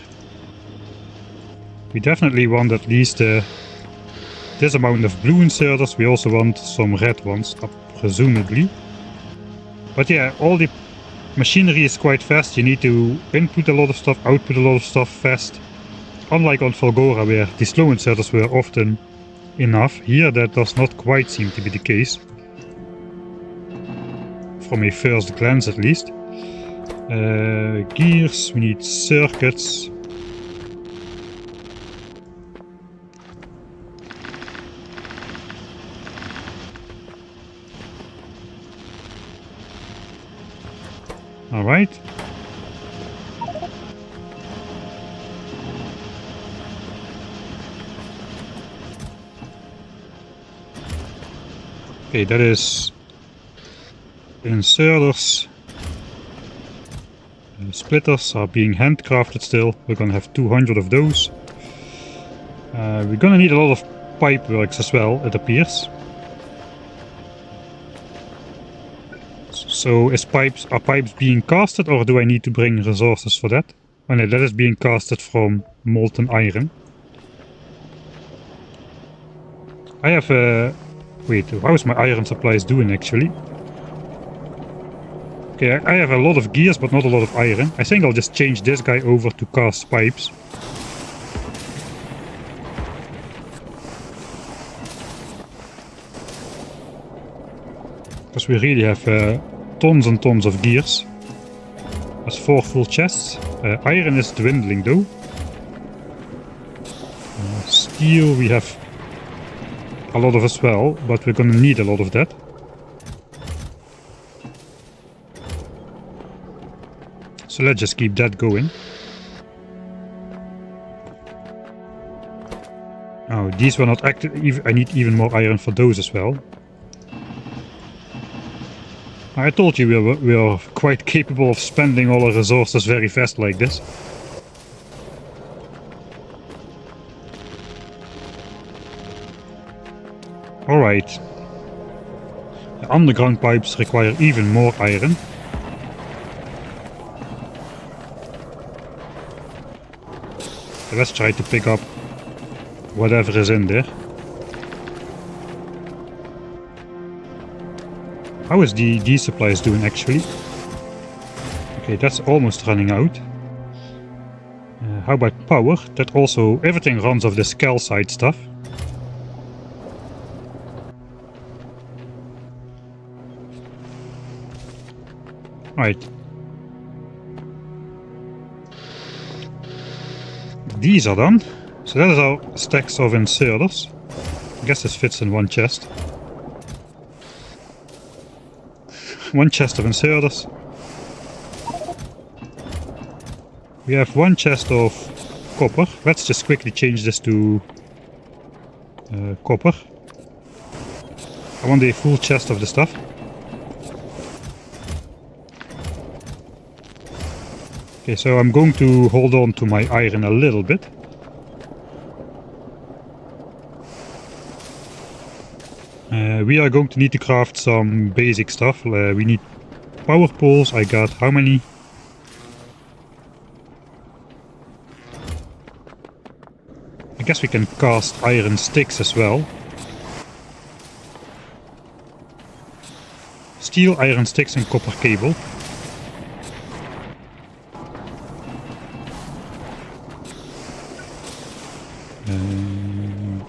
We definitely want at least this amount of blue inserters. We also want some red ones, presumably. But yeah, all the machinery is quite fast. You need to input a lot of stuff, output a lot of stuff fast. Unlike on Fulgora, where the slow inserters were often enough, here that does not quite seem to be the case. From a first glance at least. Gears, we need circuits. Alright. Okay, that is inserters. Splitters are being handcrafted still. We're gonna have 200 of those. We're gonna need a lot of pipe works as well, it appears. So are pipes being casted, or do I need to bring resources for that? Oh no, that is being casted from molten iron. I have wait, how is my iron supplies doing actually? Okay, I have a lot of gears, but not a lot of iron. I think I'll just change this guy over to cast pipes. Because we really have tons and tons of gears. That's 4 full chests. Iron is dwindling though. Steel we have a lot of as well, but we're gonna need a lot of that. So let's just keep that going. Oh, these were not active. I need even more iron for those as well. I told you we are quite capable of spending all our resources very fast like this. Alright. The underground pipes require even more iron. So let's try to pick up whatever is in there. How is these supplies doing actually? Okay, that's almost running out. How about power? That also, everything runs off this calcite stuff. Right. These are done. So that is our stacks of inserters. I guess this fits in one chest. One chest of inserters. We have one chest of copper. Let's just quickly change this to copper. I want a full chest of the stuff. Okay, so I'm going to hold on to my iron a little bit. We are going to need to craft some basic stuff. We need power poles. I got how many? I guess we can cast iron sticks as well. Steel, iron sticks and copper cable.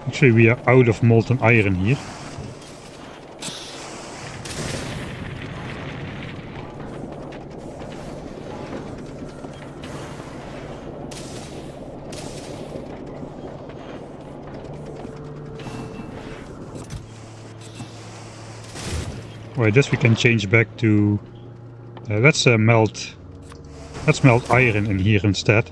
Actually we are out of molten iron here. Alright, this we can change back to... let's melt iron in here instead.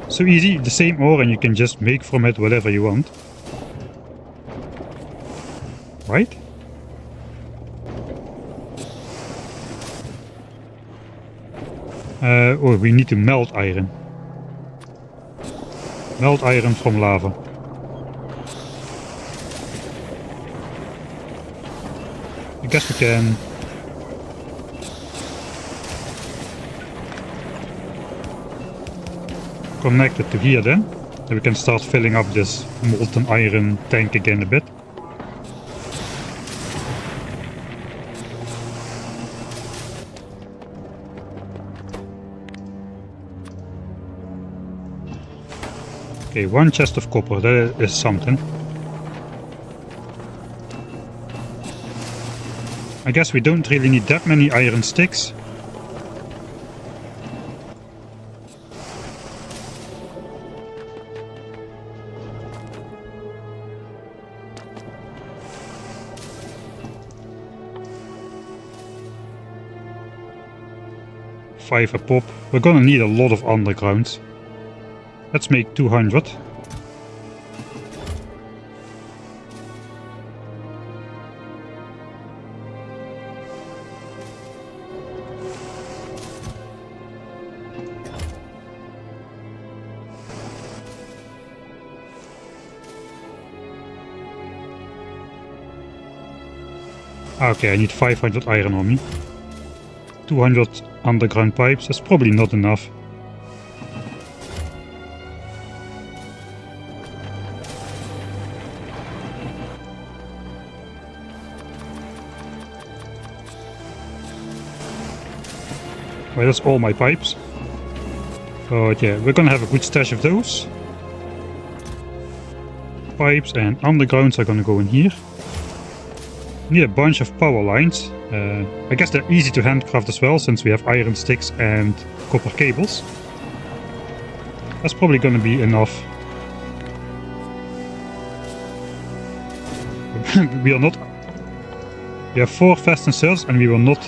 So easy, the same ore, and you can just make from it whatever you want. Right? Oh, we need to melt iron. Melt iron from lava. I guess we can... connect it to here then. Then we can start filling up this molten iron tank again a bit. Okay, 1 chest of copper, that is something. I guess we don't really need that many iron sticks. $5 a pop. We're gonna need a lot of undergrounds. Let's make 200. Okay, I need 500 iron on me. 200 underground pipes, that's probably not enough. Well, that's all my pipes. But yeah, we're gonna have a good stash of those. Pipes and undergrounds are gonna go in here. Need a bunch of power lines. I guess they're easy to handcraft as well, since we have iron sticks and copper cables. That's probably gonna be enough. We are not... We have 4 fast inserts and we will not...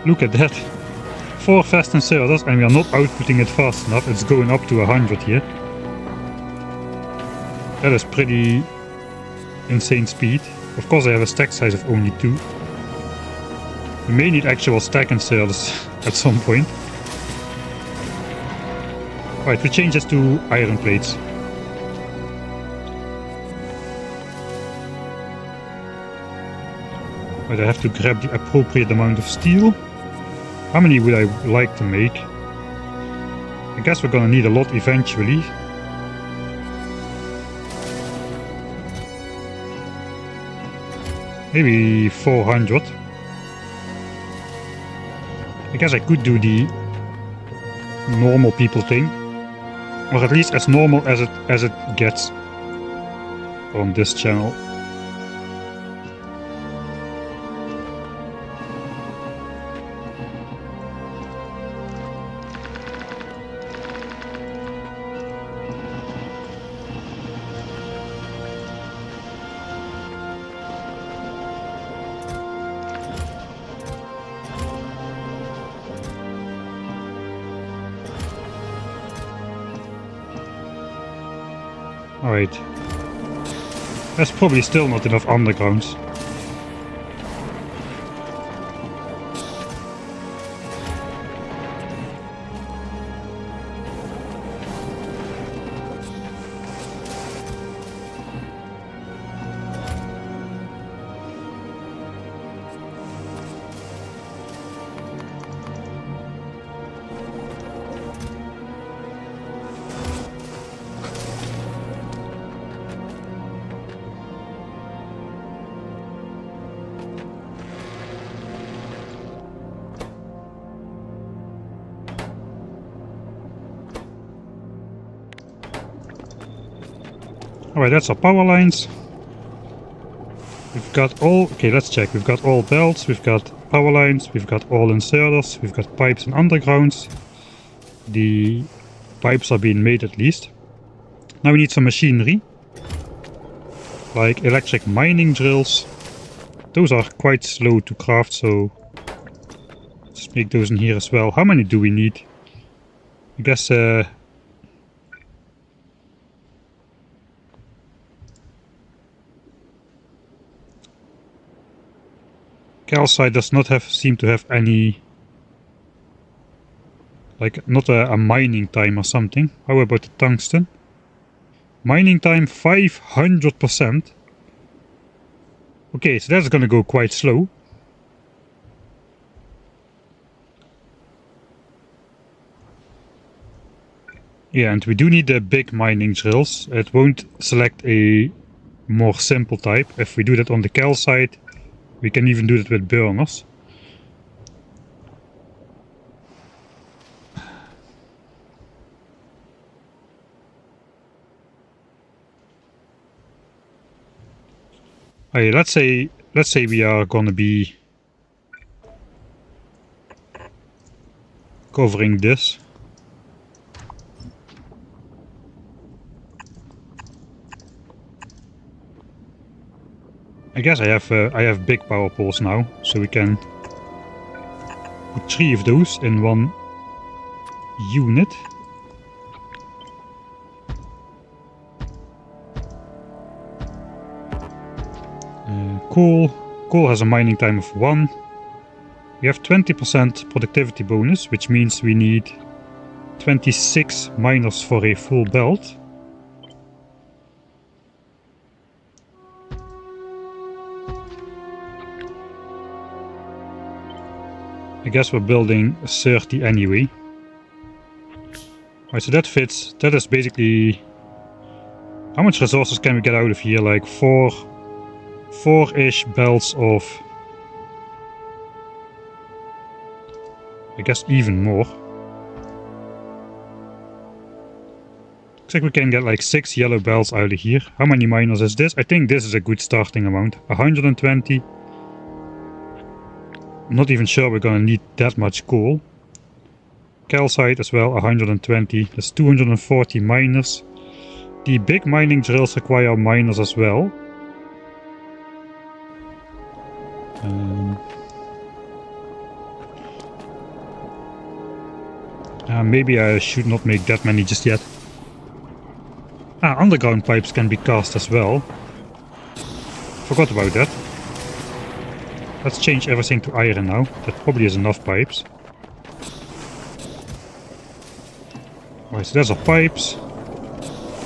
Look at that. 4 fast inserters and we are not outputting it fast enough. It's going up to 100 here. That is pretty insane speed. Of course I have a stack size of only 2. We may need actual stack inserters at some point. Alright, we change this to iron plates. Right, I have to grab the appropriate amount of steel. How many would I like to make? I guess we're gonna need a lot eventually. Maybe 400. I guess I could do the normal people thing, or at least as normal as it gets on this channel. Alright. That's probably still not enough undergrounds. Alright, that's our power lines. We've got all... Okay, let's check. We've got all belts, we've got power lines, we've got all inserters, we've got pipes and undergrounds. The pipes are being made at least. Now we need some machinery. like electric mining drills. Those are quite slow to craft, so let's make those in here as well. How many do we need? I guess calcite does not seem to have any, like, not a mining time or something. How about the tungsten? Mining time 500%. Okay, so that's gonna go quite slow. Yeah, and we do need the big mining drills. It won't select a more simple type. If we do that on the calcite, we can even do that with burners. Hey, let's say we are gonna be covering this. I guess I have big power poles now, so we can put 3 of those in one unit. Coal has a mining time of 1. We have 20% productivity bonus, which means we need 26 miners for a full belt. I guess we're building 30 anyway. Alright, so that fits. That is basically... How much resources can we get out of here? Like 4-ish belts of... I guess even more. Looks like we can get like 6 yellow belts out of here. How many miners is this? I think this is a good starting amount. 120. I'm not even sure we're gonna need that much coal. Calcite as well, 120. That's 240 miners. The big mining drills require miners as well. Maybe I should not make that many just yet. Underground pipes can be cast as well. Forgot about that. Let's change everything to iron now. That probably is enough pipes. Alright, so there's our pipes.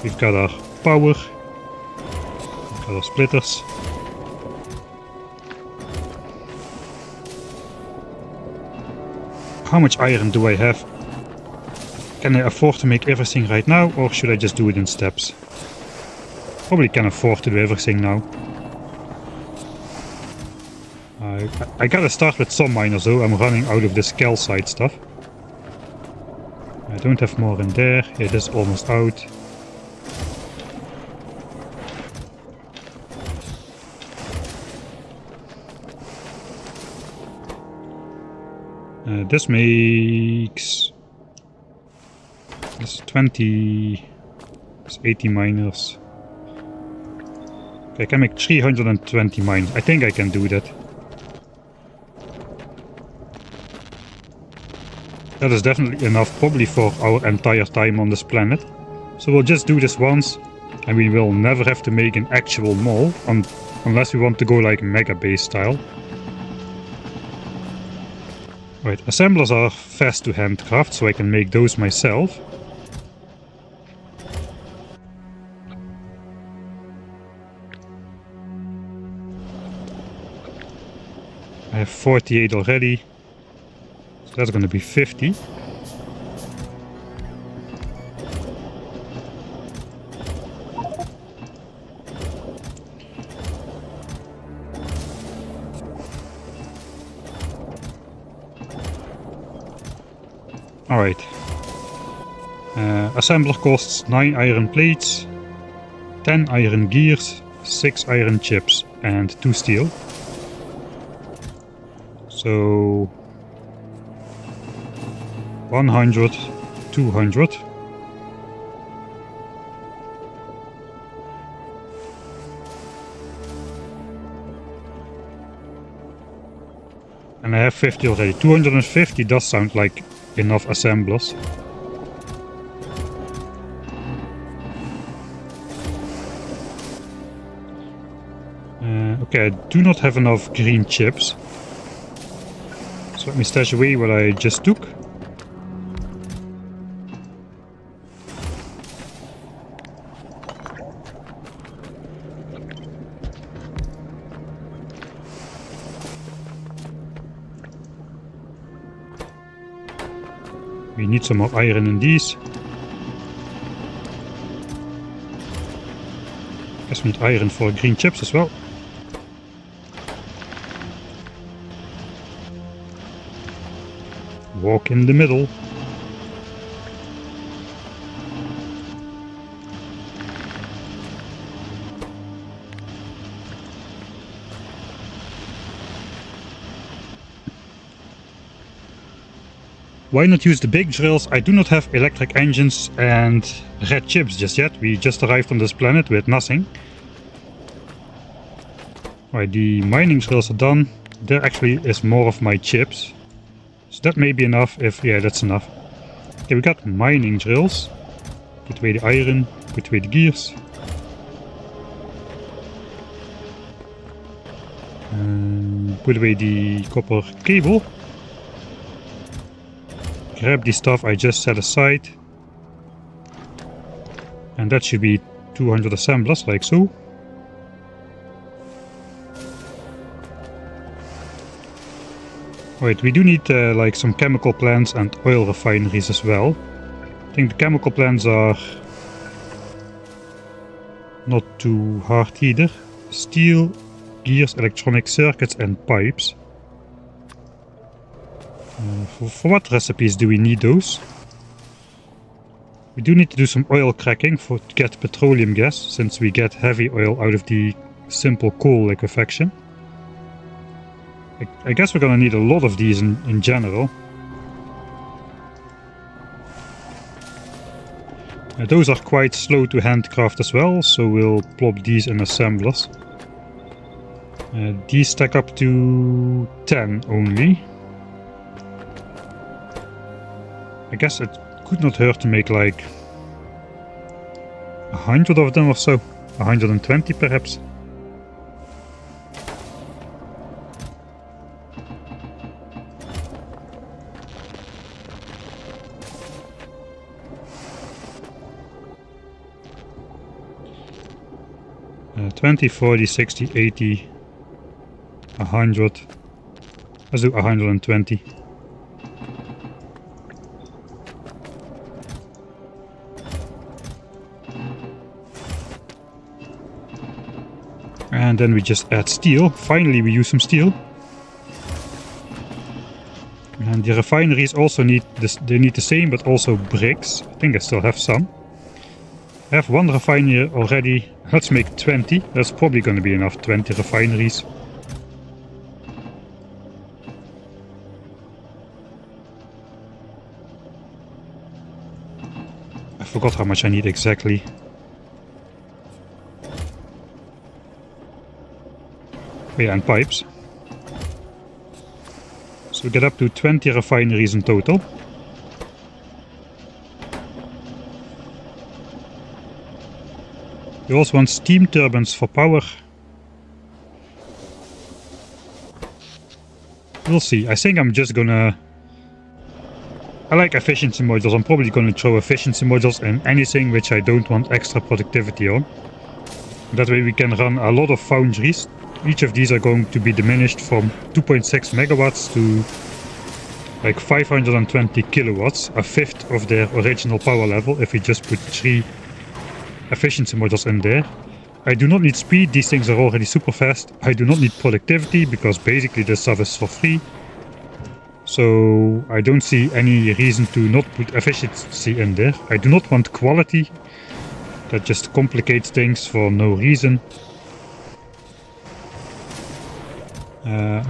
We've got our power. We've got our splitters. How much iron do I have? Can I afford to make everything right now, or should I just do it in steps? Probably can afford to do everything now. I gotta start with some miners though, I'm running out of this calcite stuff. I don't have more in there, it is almost out. This makes... This 20... It's 80 miners. Okay, I can make 320 miners. I think I can do that. That is definitely enough, probably for our entire time on this planet. So we'll just do this once, and we will never have to make an actual mall, unless we want to go like Mega Base style. Right, assemblers are fast to handcraft, so I can make those myself. I have 48 already. So that's going to be 50. Alright. Assembler costs 9 iron plates, 10 iron gears, 6 iron chips, and 2 steel. So 100, 200. And I have 50 already. 250 does sound like enough assemblers. Okay, I do not have enough green chips. So let me stash away what I just took. We need some more iron in these. Guess we need iron for green chips as well. Walk in the middle. Why not use the big drills? I do not have electric engines and red chips just yet. We just arrived on this planet with nothing. Right, the mining drills are done. There actually is more of my chips. So that may be enough if... yeah, that's enough. Okay, we got mining drills. Put away the iron, put away the gears. Put away the copper cable. Grab the stuff I just set aside. And that should be 200 assemblers, like so. Right, we do need like some chemical plants and oil refineries as well. I think the chemical plants are not too hard either. Steel, gears, electronic circuits and pipes. For what recipes do we need those? We do need to do some oil cracking to get petroleum gas, since we get heavy oil out of the simple coal liquefaction. I guess we're gonna need a lot of these in general. Those are quite slow to handcraft as well, so we'll plop these in assemblers. These stack up to 10 only. I guess it could not hurt to make like 100 of them or so. 120 perhaps. Uh, 20, 40, 60, 80, 100. Let's do 120. And then we just add steel. Finally we use some steel. And the refineries also need this, they need the same, but also bricks. I think I still have some. I have one refinery already. Let's make 20. That's probably going to be enough, 20 refineries. I forgot how much I need exactly. Oh yeah, and pipes. So we get up to 20 refineries in total. We also want steam turbines for power. We'll see. I think I'm just gonna... I like efficiency modules. I'm probably gonna throw efficiency modules in anything which I don't want extra productivity on. That way we can run a lot of foundries. Each of these are going to be diminished from 2.6 megawatts to like 520 kilowatts, a fifth of their original power level if we just put 3 efficiency modules in there. I do not need speed, these things are already super fast. I do not need productivity because basically this stuff is for free. So I don't see any reason to not put efficiency in there. I do not want quality. That just complicates things for no reason.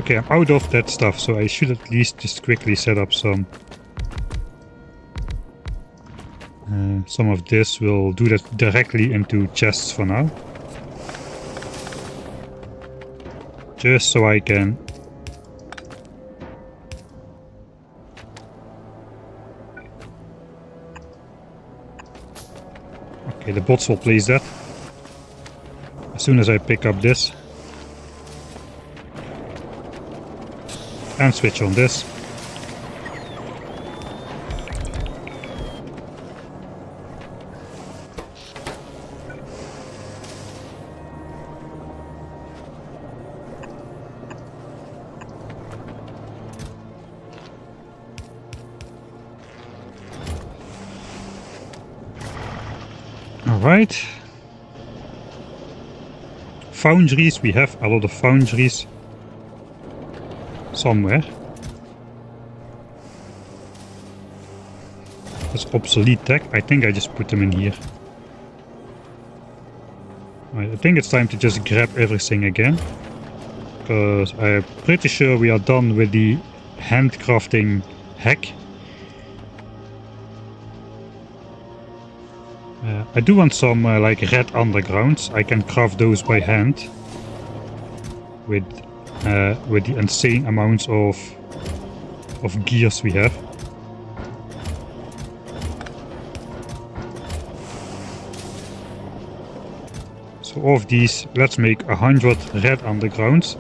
Okay, I'm out of that stuff, so I should at least just quickly set up some of this. We'll do that directly into chests for now. Just so I can Okay, the bots will place that as soon as I pick up this. And switch on this. Alright. Foundries, we have a lot of foundries somewhere. That's obsolete tech. I think I just put them in here. Right, I think it's time to just grab everything again. Because I'm pretty sure we are done with the handcrafting hack. I do want some like red undergrounds. I can craft those by hand with the insane amounts of gears we have. So of these, let's make 100 red undergrounds.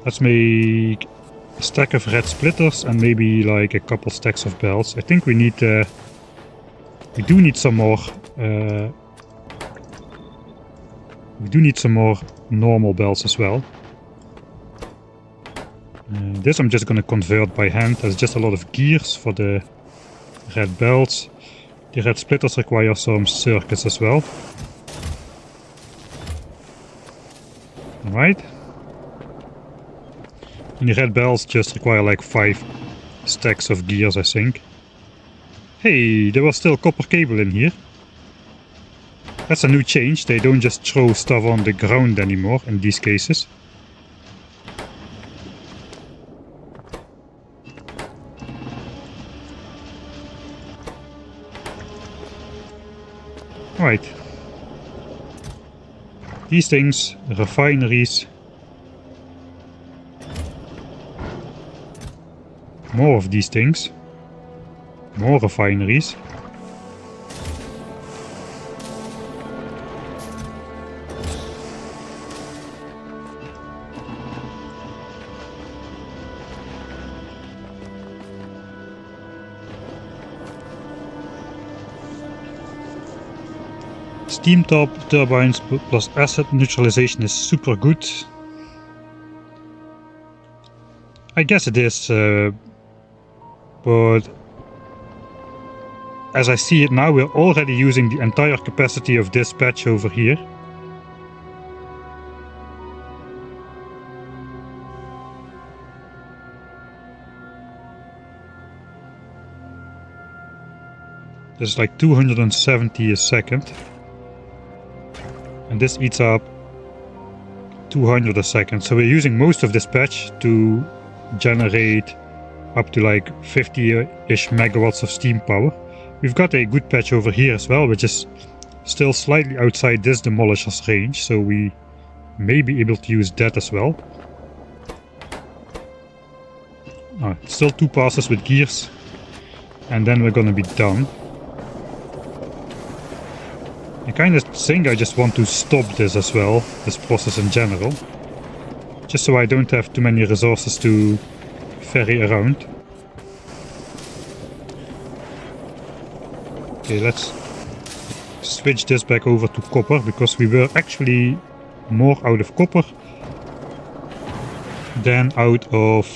Let's make a stack of red splitters and maybe like a couple stacks of bells. I think we need we do need some more. We do need some more normal bells as well. This I'm just gonna convert by hand. There's just a lot of gears for the red bells. The red splitters require some circuits as well. Alright. And the red bells just require like 5 stacks of gears, I think. Hey, there was still copper cable in here. That's a new change. They don't just throw stuff on the ground anymore in these cases. Right. These things, refineries. More of these things. More refineries. Steam turbines plus acid neutralization is super good. I guess it is, but as I see it now, we're already using the entire capacity of this patch over here. There's like 270 a second. And this eats up 200 a second. So we're using most of this patch to generate up to like 50-ish megawatts of steam power. We've got a good patch over here as well, which is still slightly outside this demolisher's range, so we may be able to use that as well. Still 2 passes with gears, and then we're gonna be done. I kind of think I just want to stop this as well, this process in general. Just so I don't have too many resources to ferry around. Okay, let's switch this back over to copper, because we were actually more out of copper than out of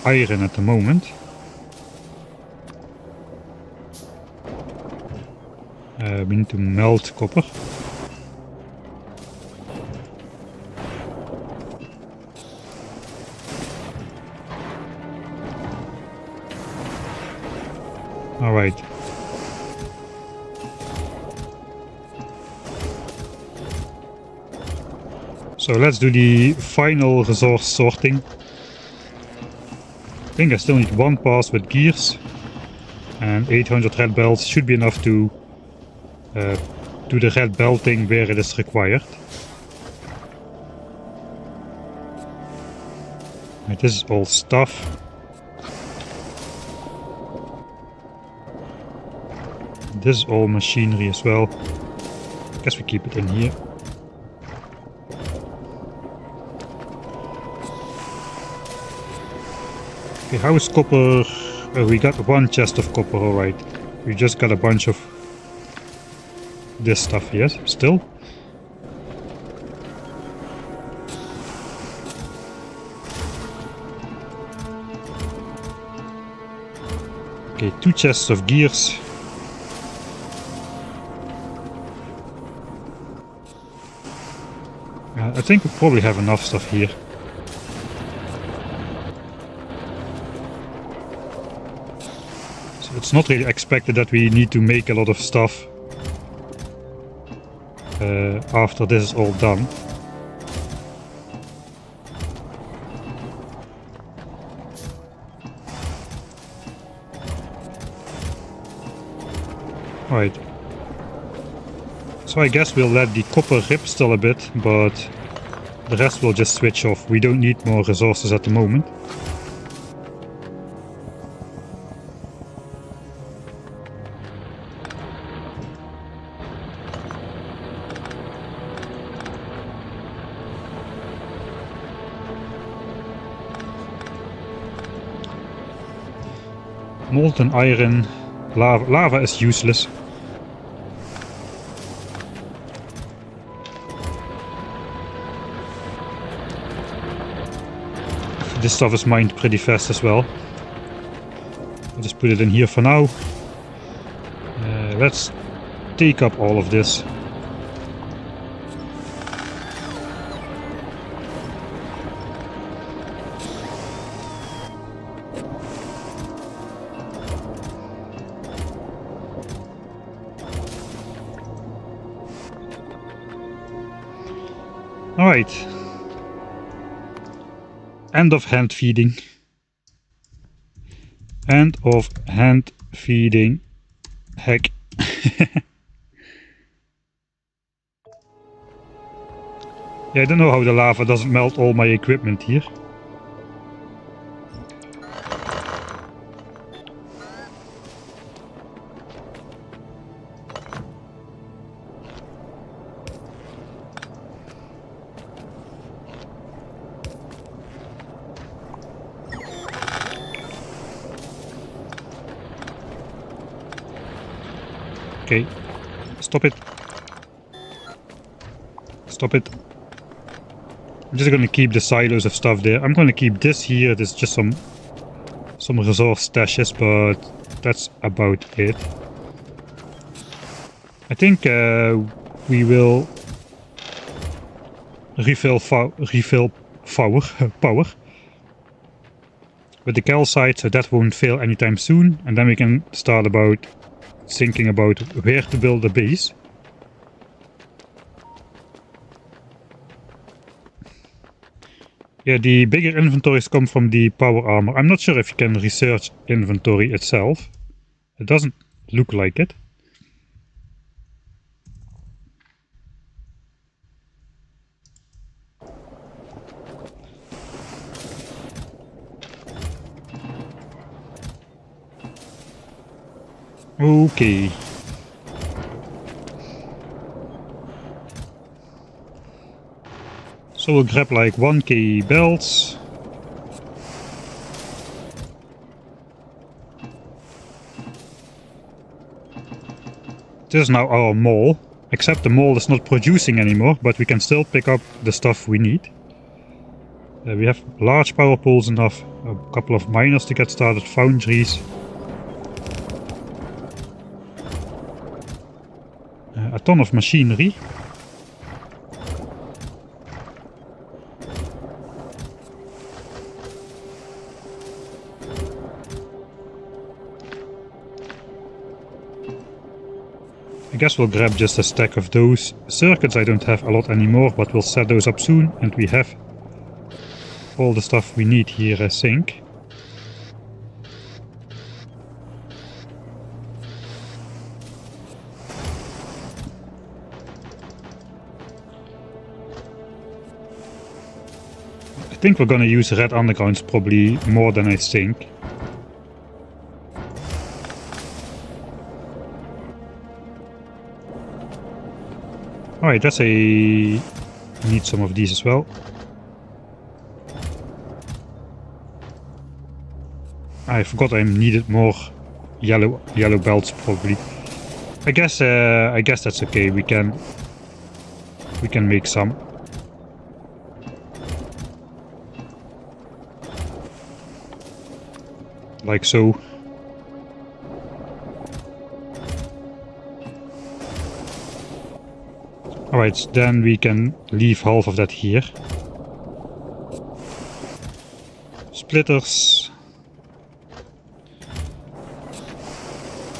iron at the moment. We need to melt copper. All right. So let's do the final resource sorting. I think I still need 1 pass with gears, and 800 red belts should be enough to do the red belting where it is required. Right, this is all stuff. This is all machinery as well. Guess we keep it in here. Okay, how is copper? We got one chest of copper, alright. We just got a bunch of this stuff here, still. Okay, 2 chests of gears. I think we probably have enough stuff here. So it's not really expected that we need to make a lot of stuff after this is all done. Right. So I guess we'll let the copper rip still a bit, but the rest will just switch off. We don't need more resources at the moment. Molten iron. Lava is useless. This stuff is mined pretty fast as well. I'll just put it in here for now. Let's take up all of this. Alright. End of hand feeding. End of hand feeding. Heck. Yeah, I don't know how the lava doesn't melt all my equipment here. Okay, stop it. Stop it. I'm just gonna keep the silos of stuff there. I'm gonna keep this here. There's just some resource stashes, but that's about it. I think we will refill power with the calcite, so that won't fail anytime soon, and then we can start thinking about where to build a base. Yeah, the bigger inventories come from the power armor. I'm not sure if you can research inventory itself. It doesn't look like it. Okay. So we'll grab like 1k belts. This is now our mall, except the mall is not producing anymore, but we can still pick up the stuff we need. We have large power poles enough, a couple of miners to get started, foundries. A ton of machinery. I guess we'll grab just a stack of those. Circuits I don't have a lot anymore, but we'll set those up soon, and we have all the stuff we need here, I think. I think we're gonna use red undergrounds probably more than I think. Alright, that's a... need some of these as well. I forgot I needed more yellow belts probably. I guess that's okay. We can make some. Like so. Alright, then we can leave half of that here. Splitters.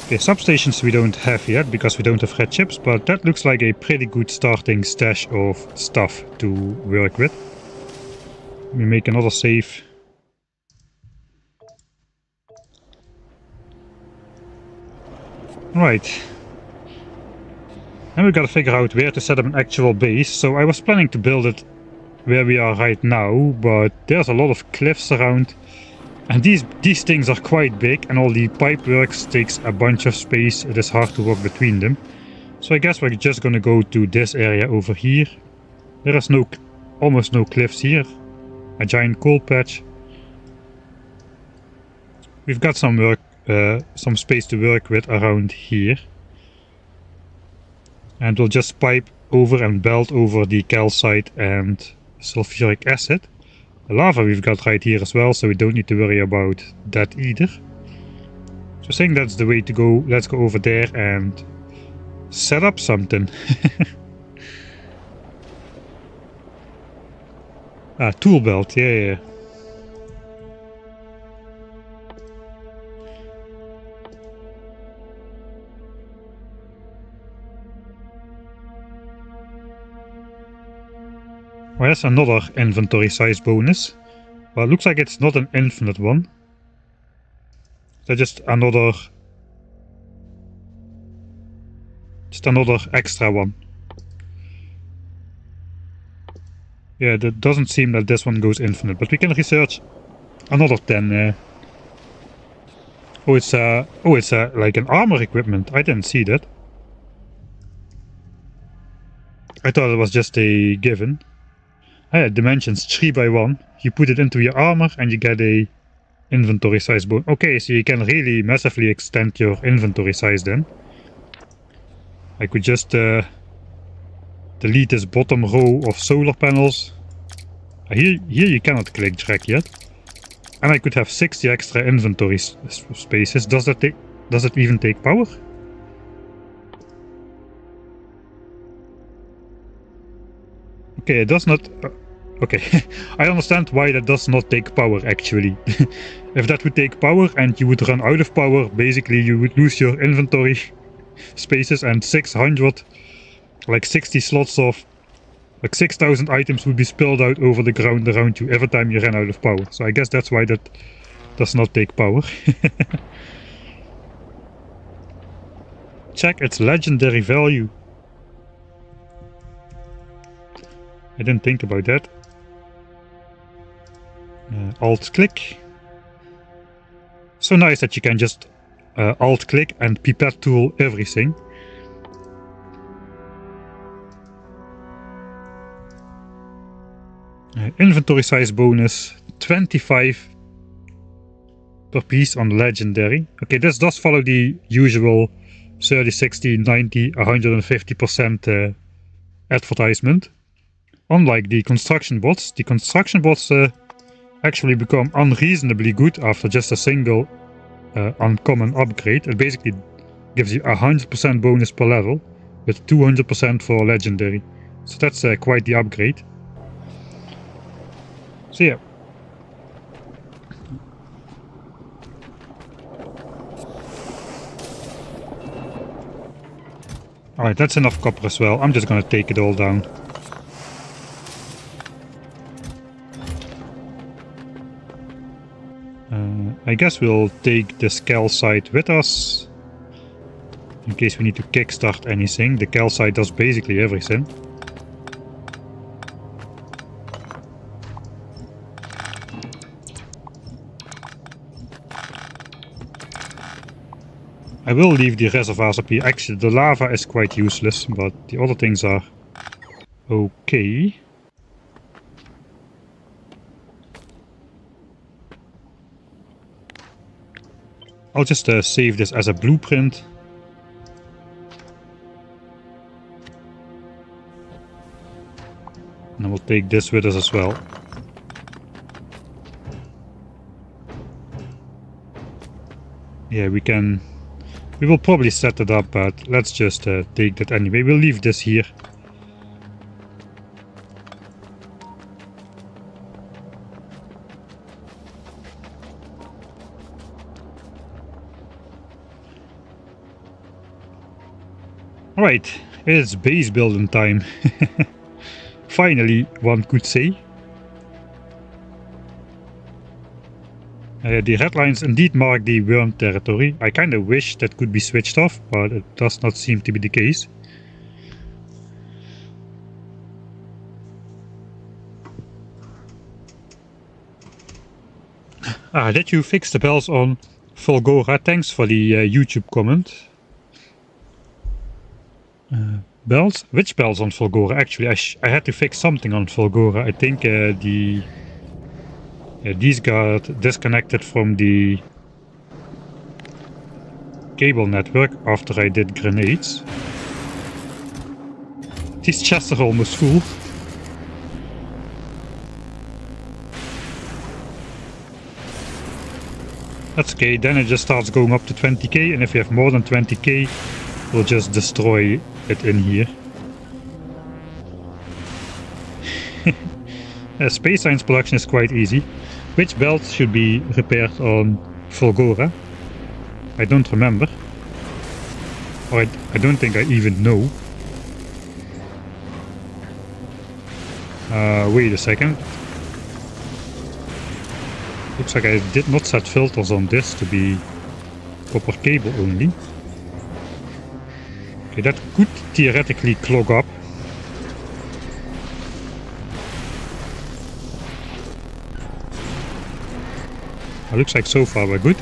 Okay, substations we don't have yet because we don't have red chips, but that looks like a pretty good starting stash of stuff to work with. We make another save. Right. And we gotta figure out where to set up an actual base. So I was planning to build it where we are right now, but there's a lot of cliffs around. And these things are quite big, and all the pipe works takes a bunch of space. It is hard to walk between them. So I guess we're just gonna go to this area over here. There is almost no cliffs here. A giant coal patch. We've got some space to work with around here. And we'll just pipe over and belt over the calcite and sulfuric acid. The lava we've got right here as well, so we don't need to worry about that either. So I think that's the way to go. Let's go over there and set up something. Tool belt, yeah. Well, that's another inventory size bonus. Well, it looks like it's not an infinite one. That's just another extra one. Yeah, that doesn't seem that this one goes infinite, but we can research another 10. Oh, it's like an armor equipment. I didn't see that. I thought it was just a given. Dimensions 3x1. You put it into your armor and you get a inventory size bonus. Okay, so you can really massively extend your inventory size then. I could just delete this bottom row of solar panels. Here you cannot click drag yet. And I could have 60 extra inventory spaces. Does it even take power? Okay, it does not... okay, I understand why that does not take power actually. If that would take power and you would run out of power, basically you would lose your inventory spaces and 600, like 60 slots of, like 6,000 items would be spilled out over the ground around you every time you ran out of power. So I guess that's why that does not take power. Check its legendary value. I didn't think about that. Alt click. So nice that you can just alt click and pipette tool everything. Inventory size bonus 25 per piece on legendary. Okay, this does follow the usual 30, 60, 90, 150% advertisement. Unlike the construction bots actually become unreasonably good after just a single uncommon upgrade. It basically gives you 100% bonus per level with 200% for legendary. So that's quite the upgrade. So yeah. Alright, that's enough copper as well. I'm just gonna take it all down. I guess we'll take this calcite with us. In case we need to kickstart anything. The calcite does basically everything. I will leave the reservoirs up here. Actually, the lava is quite useless, but the other things are Okay. I'll just save this as a blueprint. And we'll take this with us as well. Yeah, we will probably set it up, but let's just take that anyway. We'll leave this here. Alright, it's base building time. Finally, one could say. The red lines indeed mark the worm territory. I kinda wish that could be switched off, but it does not seem to be the case. Did you fix the bells on Fulgora? Thanks for the YouTube comment. Bells? Which bells on Fulgora? Actually, I had to fix something on Fulgora. I think these got disconnected from the cable network after I did grenades. These chests are almost full. That's okay, then it just starts going up to 20k, and if you have more than 20k, we'll just destroy it in here. Space science production is quite easy. Which belt should be repaired on Fulgora? I don't remember. Or I don't think I even know. Wait a second. Looks like I did not set filters on this to be copper cable only. Okay, that could theoretically clog up. Looks like so far we're good.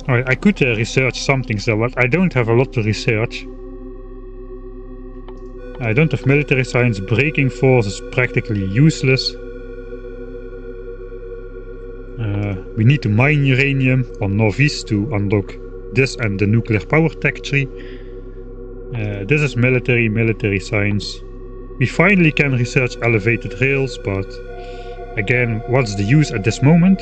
Alright, I could research something still, but I don't have a lot to research. I don't have military science. Braking force is practically useless. We need to mine uranium on Northeast to unlock this and the nuclear power tech tree. This is military science. We finally can research elevated rails, but again, what's the use at this moment?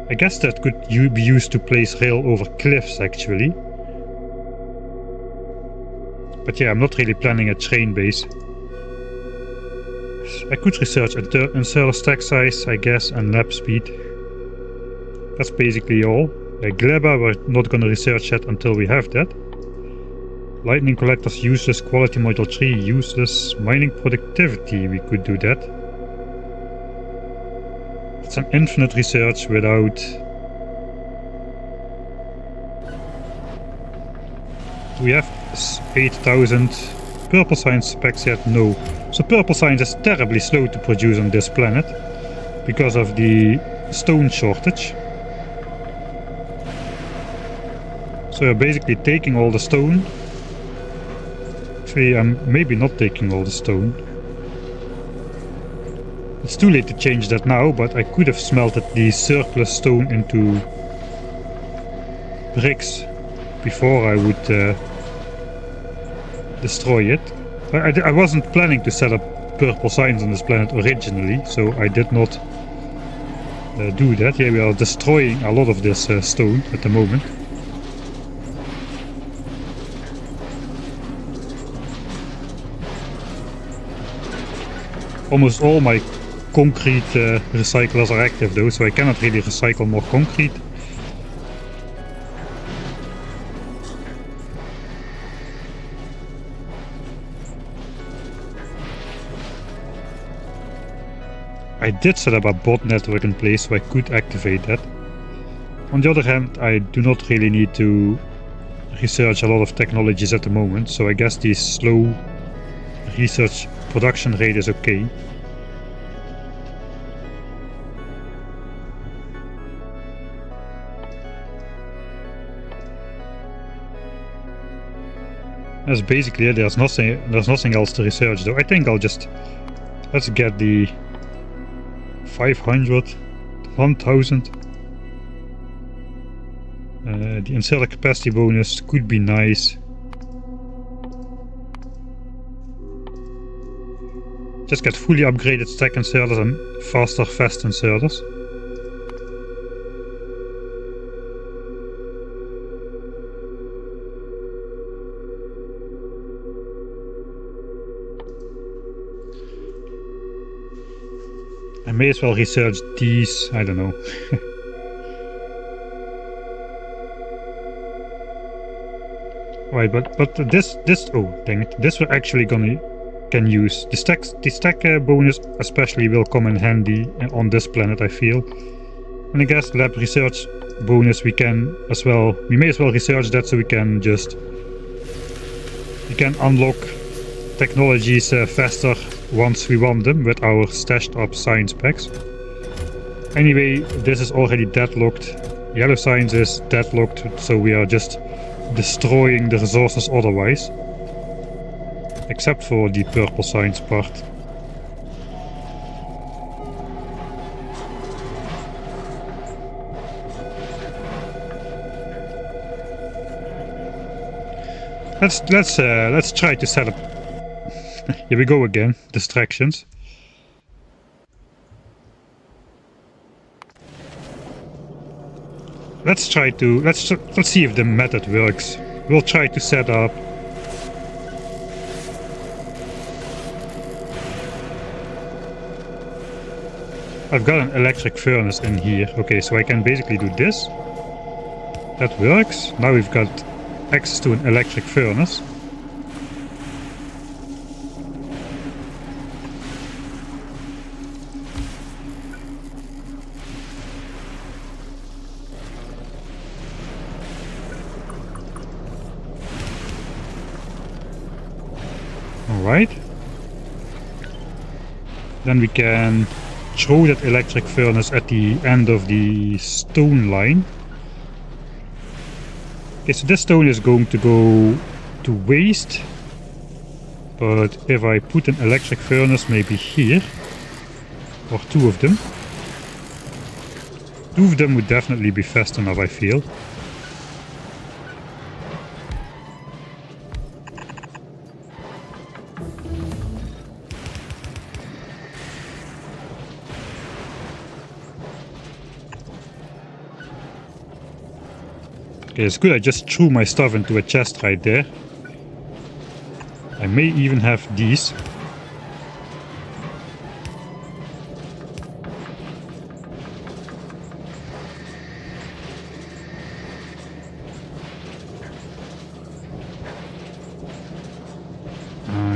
I guess that could be used to place rail over cliffs actually. But yeah, I'm not really planning a train base. I could research internal stack size, I guess, and lap speed. That's basically all. Gleba, we're not gonna research that until we have that. Lightning collectors useless, quality module 3 useless, mining productivity, we could do that. It's an infinite research without... Do we have 8,000 purple science specs yet? No. So purple science is terribly slow to produce on this planet because of the stone shortage. So we're basically taking all the stone. Actually, I'm maybe not taking all the stone. It's too late to change that now, but I could have smelted the surplus stone into bricks before I would destroy it. I wasn't planning to set up purple science on this planet originally, so I did not do that. Yeah, we are destroying a lot of this stone at the moment. Almost all my concrete recyclers are active though, so I cannot really recycle more concrete. I did set up a bot network in place, so I could activate that. On the other hand, I do not really need to research a lot of technologies at the moment, so I guess the slow research production rate is okay. That's basically it. There's nothing else to research though. I think I'll just... Let's get the 500, 1000. The inserter capacity bonus could be nice. Just get fully upgraded stack inserters and faster fast inserters. I may as well research these, I don't know. Right, but this oh dang it, this we're actually can use. The stack bonus especially will come in handy on this planet, I feel. And I guess lab research bonus we may as well research that, so we can unlock technologies faster once we want them with our stashed up science packs. Anyway, this is already deadlocked. Yellow science is deadlocked, so we are just destroying the resources otherwise. Except for the purple science part. Let's try to set up. Here we go again. Distractions. Let's see if the method works. We'll try to set up. I've got an electric furnace in here. Okay, so I can basically do this. That works. Now we've got access to an electric furnace. Alright. Then we can throw that electric furnace at the end of the stone line. Okay, so this stone is going to go to waste. But if I put an electric furnace maybe here, or two of them would definitely be fast enough, I feel. Okay, it's good I just threw my stuff into a chest right there. I may even have these.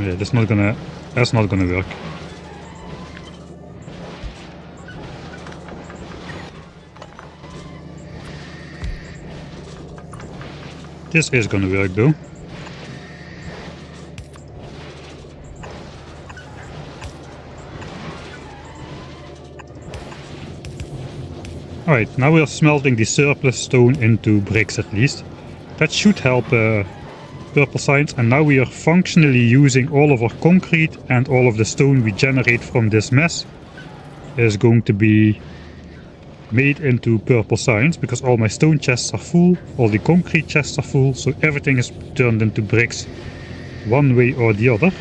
Yeah, that's not gonna work. This is gonna work though. Alright, now we are smelting the surplus stone into bricks at least. That should help purple science, and now we are functionally using all of our concrete, and all of the stone we generate from this mess is going to be made into purple science, because all my stone chests are full, all the concrete chests are full, so everything is turned into bricks one way or the other.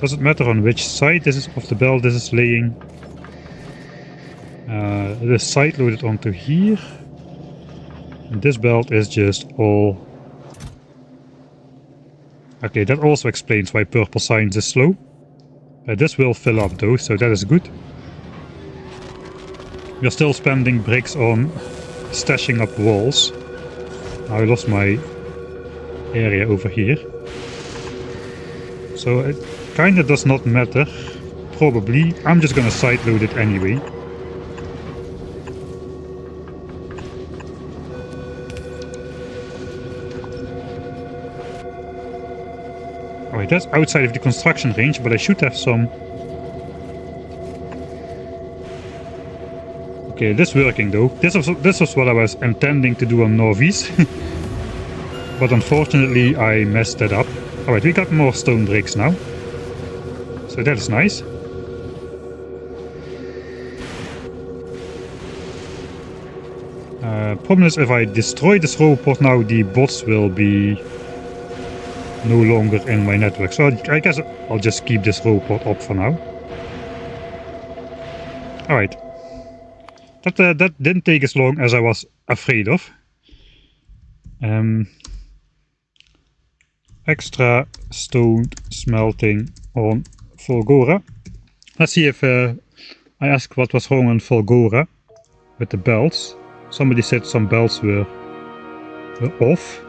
Doesn't matter on which side this is of the belt this is laying. This side loaded onto here, and this belt is just all... Okay, that also explains why purple science is slow. This will fill up though, so that is good. We're still spending bricks on stashing up walls. Now I lost my area over here. So it kinda does not matter. Probably. I'm just gonna side load it anyway. Alright, that's outside of the construction range, but I should have some... Okay, this is working though. This was what I was intending to do on Norvis. but unfortunately I messed that up. Alright, we got more stone bricks now. So that is nice. Problem is, if I destroy this robot now, the bots will be no longer in my network. So I guess I'll just keep this robot up for now. Alright. That didn't take as long as I was afraid of. Extra stone smelting on Fulgora. Let's see if I asked what was wrong on Fulgora with the belts. Somebody said some belts were off.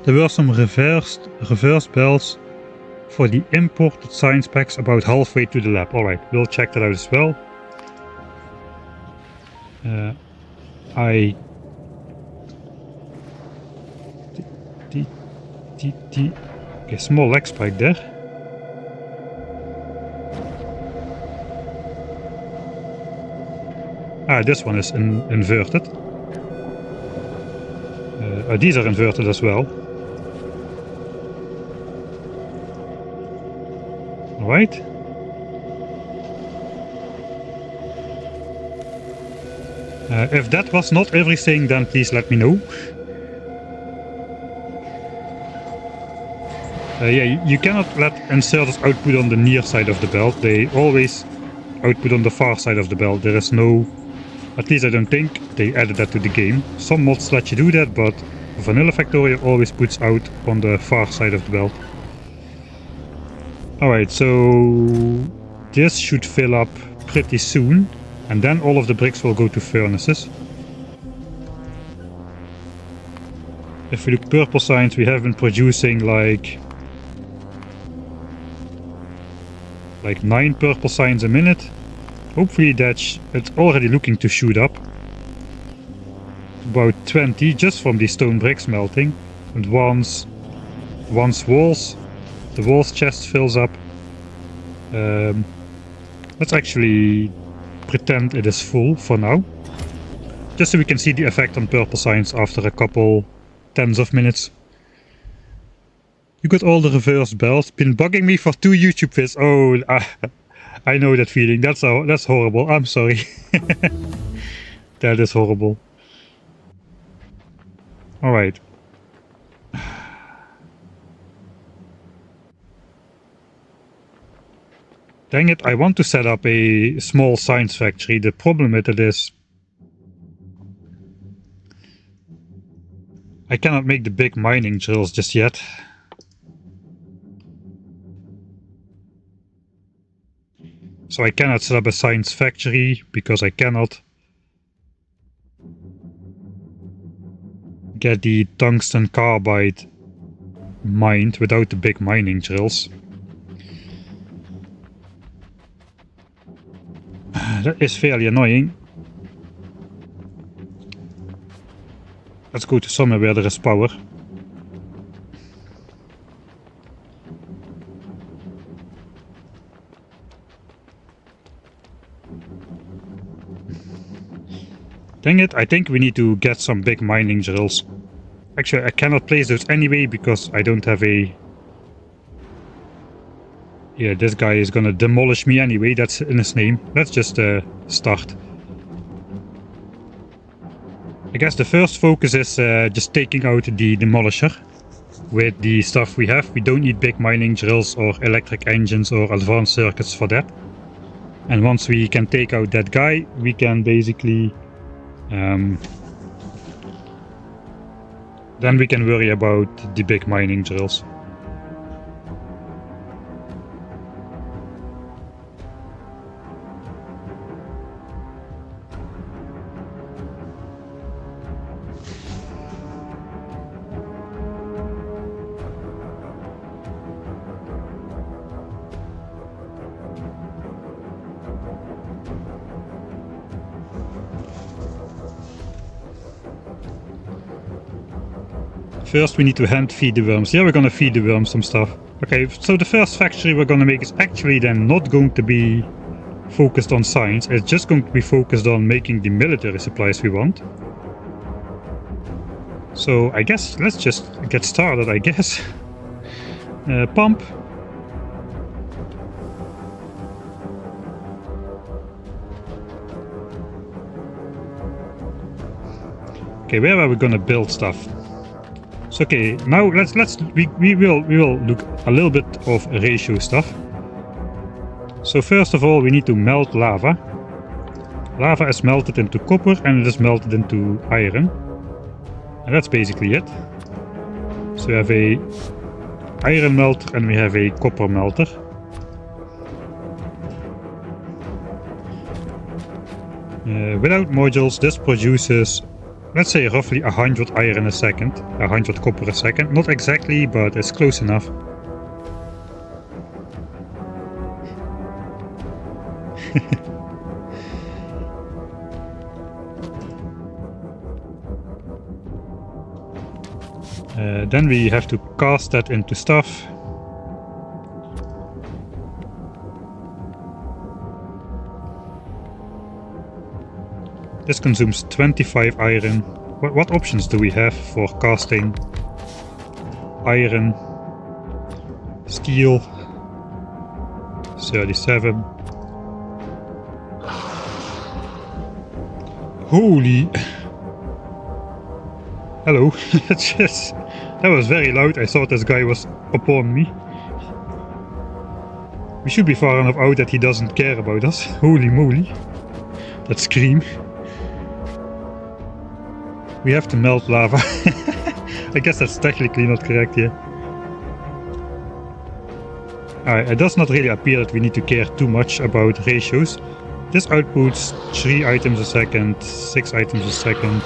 There were some reverse belts for the imported science packs about halfway to the lab. Alright, we'll check that out as well. Okay, small leg spike there. Ah, this one is inverted. These are inverted as well. Alright. If that was not everything, then please let me know. Yeah, you cannot let inserters output on the near side of the belt. They always output on the far side of the belt. There is no... At least I don't think they added that to the game. Some mods let you do that, but Vanilla Factorio always puts out on the far side of the belt. Alright, so this should fill up pretty soon, and then all of the bricks will go to furnaces. If we look purple signs, we have been producing like 9 purple signs a minute. Hopefully it's already looking to shoot up. About 20 just from the stone bricks melting. And once the walls chest fills up, let's actually pretend it is full for now. Just so we can see the effect on purple signs after a couple tens of minutes. You got all the reverse belts. Been bugging me for 2 YouTube vids. Oh, I know that feeling. That's horrible. I'm sorry. That is horrible. Alright. Dang it, I want to set up a small science factory. The problem with it is I cannot make the big mining drills just yet. So I cannot set up a science factory because I cannot get the tungsten carbide mined without the big mining drills. That is fairly annoying. Let's go to somewhere where there is power. Dang it, I think we need to get some big mining drills. Actually, I cannot place those anyway because I don't have a... Yeah, this guy is gonna demolish me anyway, that's in his name. Let's just start. I guess the first focus is just taking out the demolisher. With the stuff we have, we don't need big mining drills or electric engines or advanced circuits for that. And once we can take out that guy, we can basically... then we can worry about the big mining drills. First we need to hand feed the worms. Yeah, we're gonna feed the worms some stuff. Okay, so the first factory we're gonna make is actually then not going to be focused on science. It's just going to be focused on making the military supplies we want. So I guess let's just get started, I guess. Pump. Okay, where are we gonna build stuff? So okay, now we will look a little bit of ratio stuff. So first of all, we need to melt lava. Lava is melted into copper and it is melted into iron. And that's basically it. So we have a iron melter and we have a copper melter. Without modules, this produces, let's say, roughly 100 iron a second, 100 copper a second. Not exactly, but it's close enough. Then we have to cast that into stuff. This consumes 25 iron. What options do we have for casting? Iron, steel, 37. Holy! Hello. Just, that was very loud. I thought this guy was upon me. We should be far enough out that he doesn't care about us. Holy moly. That scream. We have to melt lava. I guess that's technically not correct here. Alright, it does not really appear that we need to care too much about ratios. This outputs 3 items a second, 6 items a second.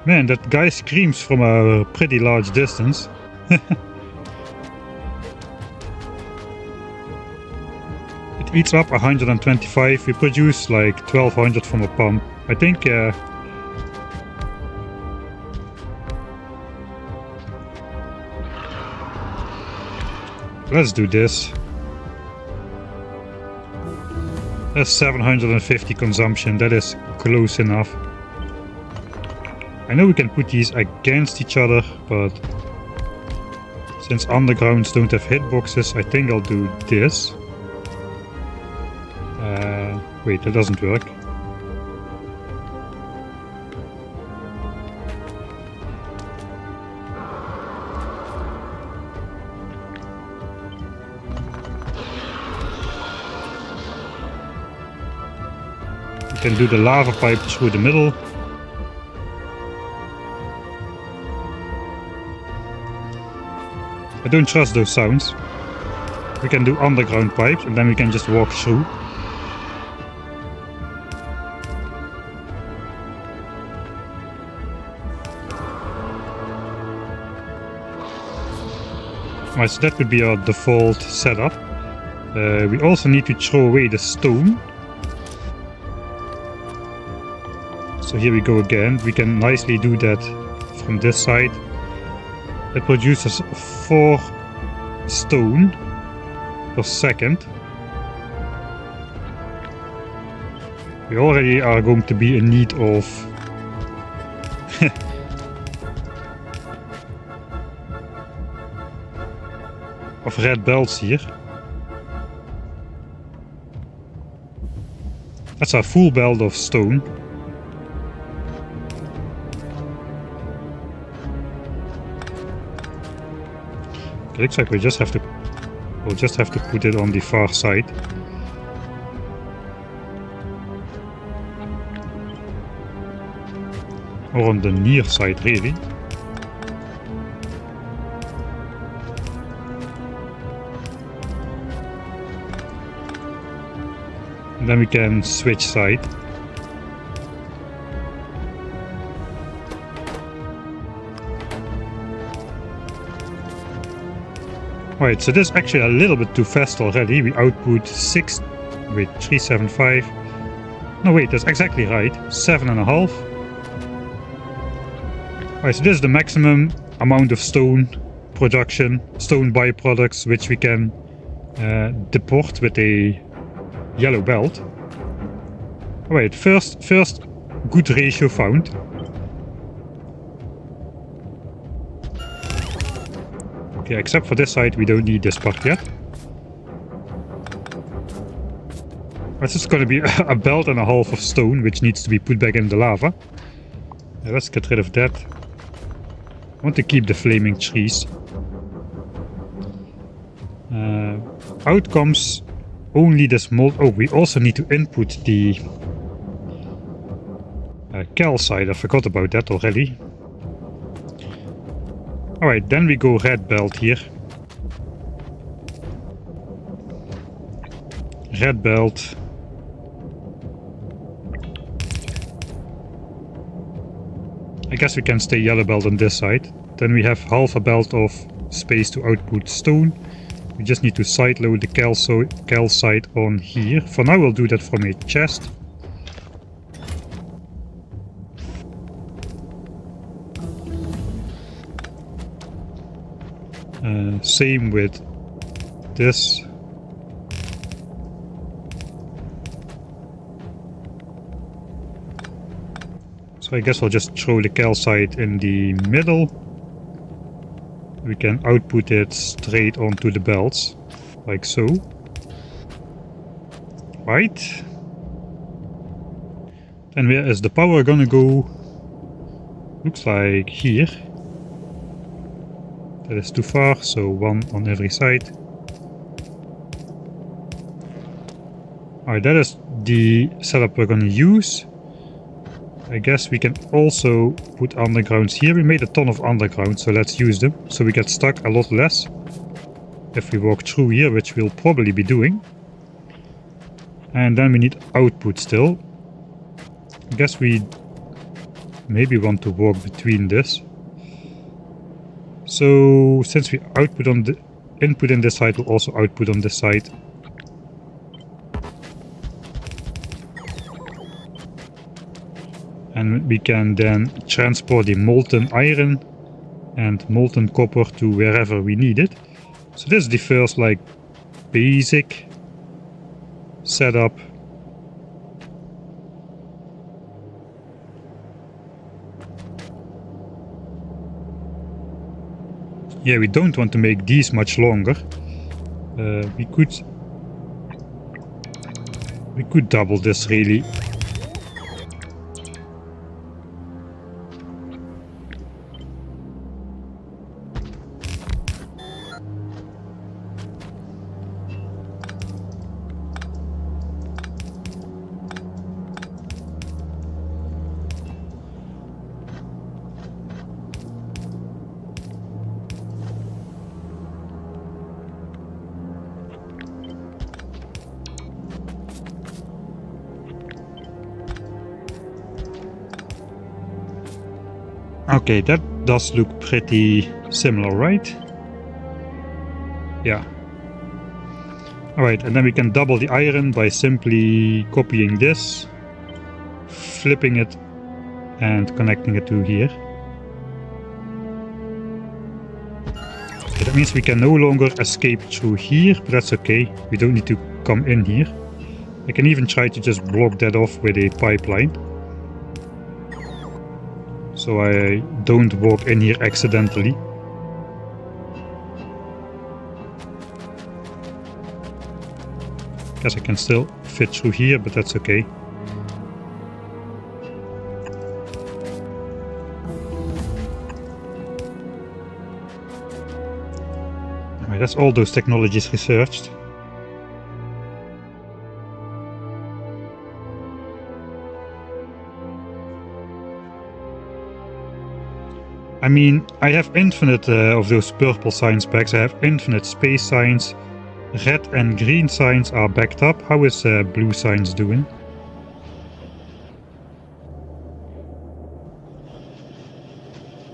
Man, that guy screams from a pretty large distance. It eats up 125. We produce like 1200 from a pump. I think let's do this. That's 750 consumption. That is close enough. I know we can put these against each other, but since undergrounds don't have hitboxes, I think I'll do this. Wait, that doesn't work. We can do the lava pipe through the middle. I don't trust those sounds. We can do underground pipes and then we can just walk through. Right, so that would be our default setup. We also need to throw away the stone. So here we go again. We can nicely do that from this side. It produces 4 stone per second. We already are going to be in need of of red belts here. That's a full belt of stone. It looks like we'll just have to put it on the far side. Or on the near side, really. And then we can switch side. Right, so this is actually a little bit too fast already. We output 375. No wait, that's exactly right. 7.5. Alright, so this is the maximum amount of stone production, stone byproducts, which we can deport with a yellow belt. Alright, first good ratio found. Okay, except for this side, we don't need this part yet. It's just gonna be a belt and a half of stone, which needs to be put back in the lava. Let's get rid of that. I want to keep the flaming trees. Out comes only this mold. Oh, we also need to input the calcite. I forgot about that already. Alright, then we go red belt here. Red belt. I guess we can stay yellow belt on this side. Then we have half a belt of space to output stone. We just need to side load the calcite on here. For now we'll do that from a chest. Same with this. So I guess I'll just throw the calcite in the middle. We can output it straight onto the belts, like so. Right. Then where is the power gonna go? Looks like here. That is too far, so one on every side. Alright, that is the setup we're gonna use. I guess we can also put undergrounds here. We made a ton of undergrounds, so let's use them. So we get stuck a lot less if we walk through here, which we'll probably be doing. And then we need output still. I guess we maybe want to walk between this. So since we output on the input in this side, we'll also output on this side. And we can then transport the molten iron and molten copper to wherever we need it. So this is the first like basic setup. Yeah, we don't want to make these much longer. We could double this really. Okay, that does look pretty similar, right? Yeah. Alright, and then we can double the iron by simply copying this, flipping it, and connecting it to here. Okay, that means we can no longer escape through here, but that's okay. We don't need to come in here. I can even try to just block that off with a pipeline. So I don't walk in here accidentally. Guess I can still fit through here, but that's okay. Alright, that's all those technologies researched. I mean, I have infinite of those purple science packs. I have infinite space science. Red and green science are backed up. How is blue science doing?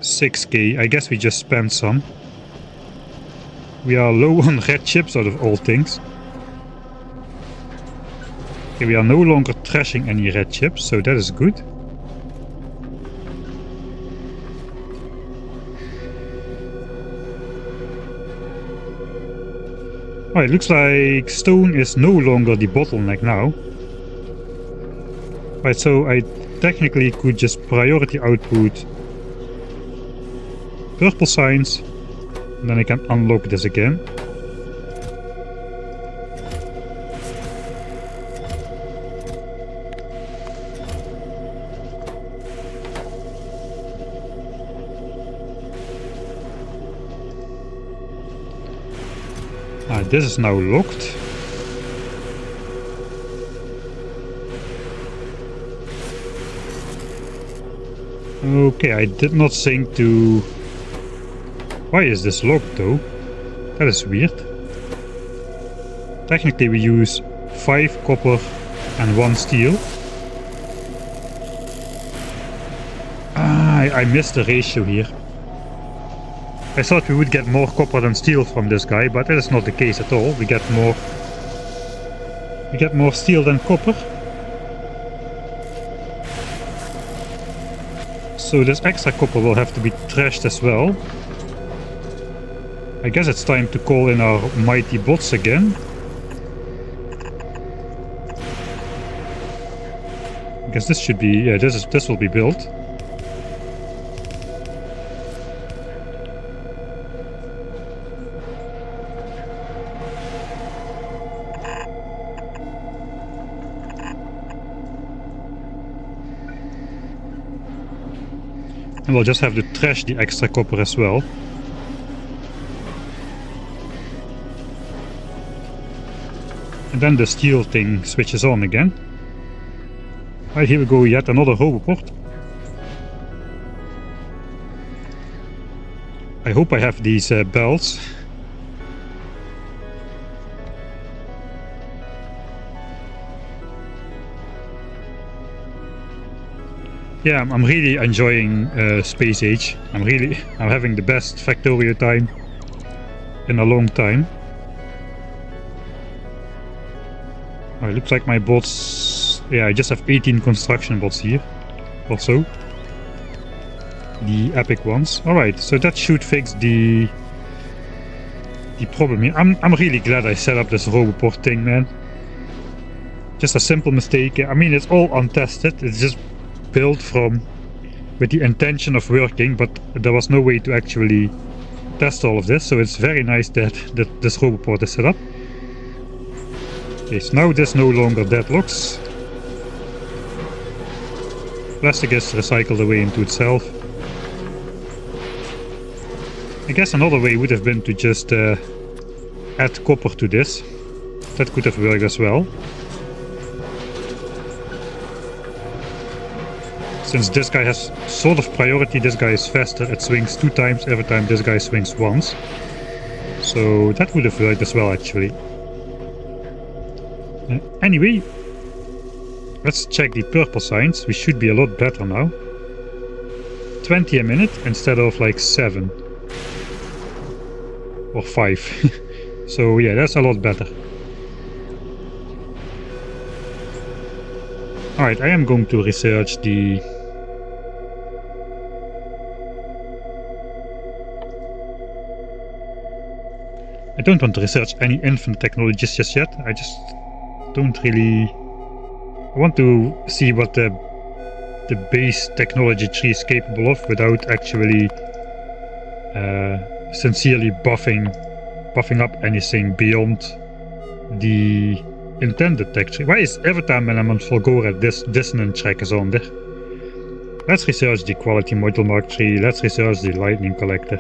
$6K. I guess we just spent some. We are low on red chips out of all things. Okay, we are no longer trashing any red chips, so that is good. Alright, looks like stone is no longer the bottleneck now. Right, so I technically could just priority output purple signs, and then I can unlock this again. This is now locked. Okay, I did not think to... Why is this locked though? That is weird. Technically we use 5 copper and 1 steel. I missed the ratio here. I thought we would get more copper than steel from this guy, but that is not the case at all. We get more steel than copper. So this extra copper will have to be trashed as well. I guess it's time to call in our mighty bots again. I guess this should be, yeah, this will be built. And we'll just have to trash the extra copper as well. And then the steel thing switches on again. Right, here we go, yet another roboport. I hope I have these belts. Yeah, I'm really enjoying Space Age. I'm having the best Factorio time in a long time. Oh, it looks like my bots... Yeah, I just have 18 construction bots here. Also. The epic ones. Alright, so that should fix the problem here. I'm really glad I set up this roboport thing, man. Just a simple mistake. I mean, it's all untested. It's just built with the intention of working, but there was no way to actually test all of this, so it's very nice that this roboport is set up. Okay, so now this no longer deadlocks. Plastic is recycled away into itself. I guess another way would have been to just add copper to this. That could have worked as well. Since this guy has sort of priority, this guy is faster, it swings 2 times every time this guy swings once. So that would have worked as well, actually. Anyway, let's check the purple signs. We should be a lot better now. 20 a minute instead of like 7. Or 5. So yeah, that's a lot better. Alright, I am going to research the... I don't want to research any infinite technologies just yet. I just don't really... I want to see what the base technology tree is capable of without actually sincerely buffing up anything beyond the intended tech tree. Why is every time when I'm on Fulgora this dissonant track is on there? Let's research the quality module mark tree. Let's research the lightning collector.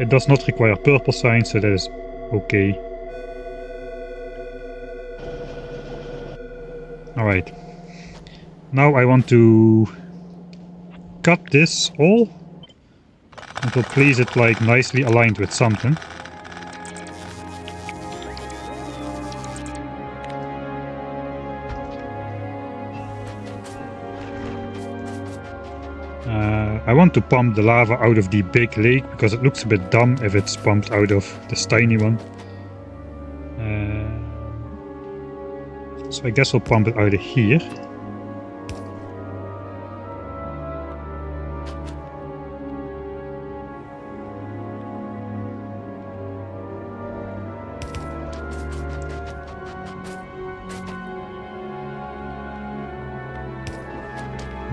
It does not require purple signs, so that is okay. Alright. Now I want to cut this all and we'll place it like nicely aligned with something. I want to pump the lava out of the big lake because it looks a bit dumb if it's pumped out of this tiny one. So I guess we'll pump it out of here.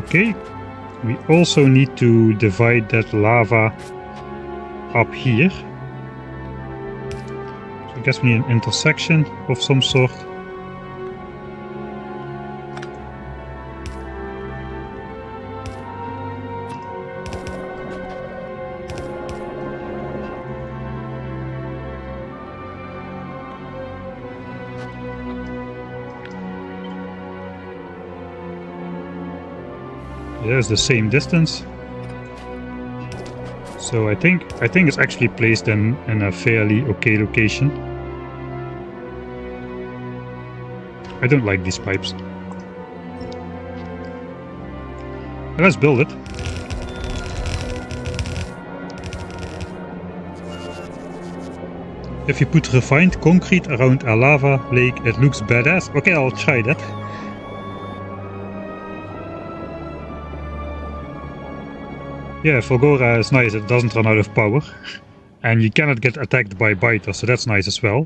Okay, we also need to divide that lava up here. So I guess we need an intersection of some sort. There's the same distance. So I think it's actually placed in a fairly okay location. I don't like these pipes. Let's build it. If you put refined concrete around a lava lake, it looks badass. Okay, I'll try that. Yeah, Fulgora is nice, it doesn't run out of power. And you cannot get attacked by biters, so that's nice as well.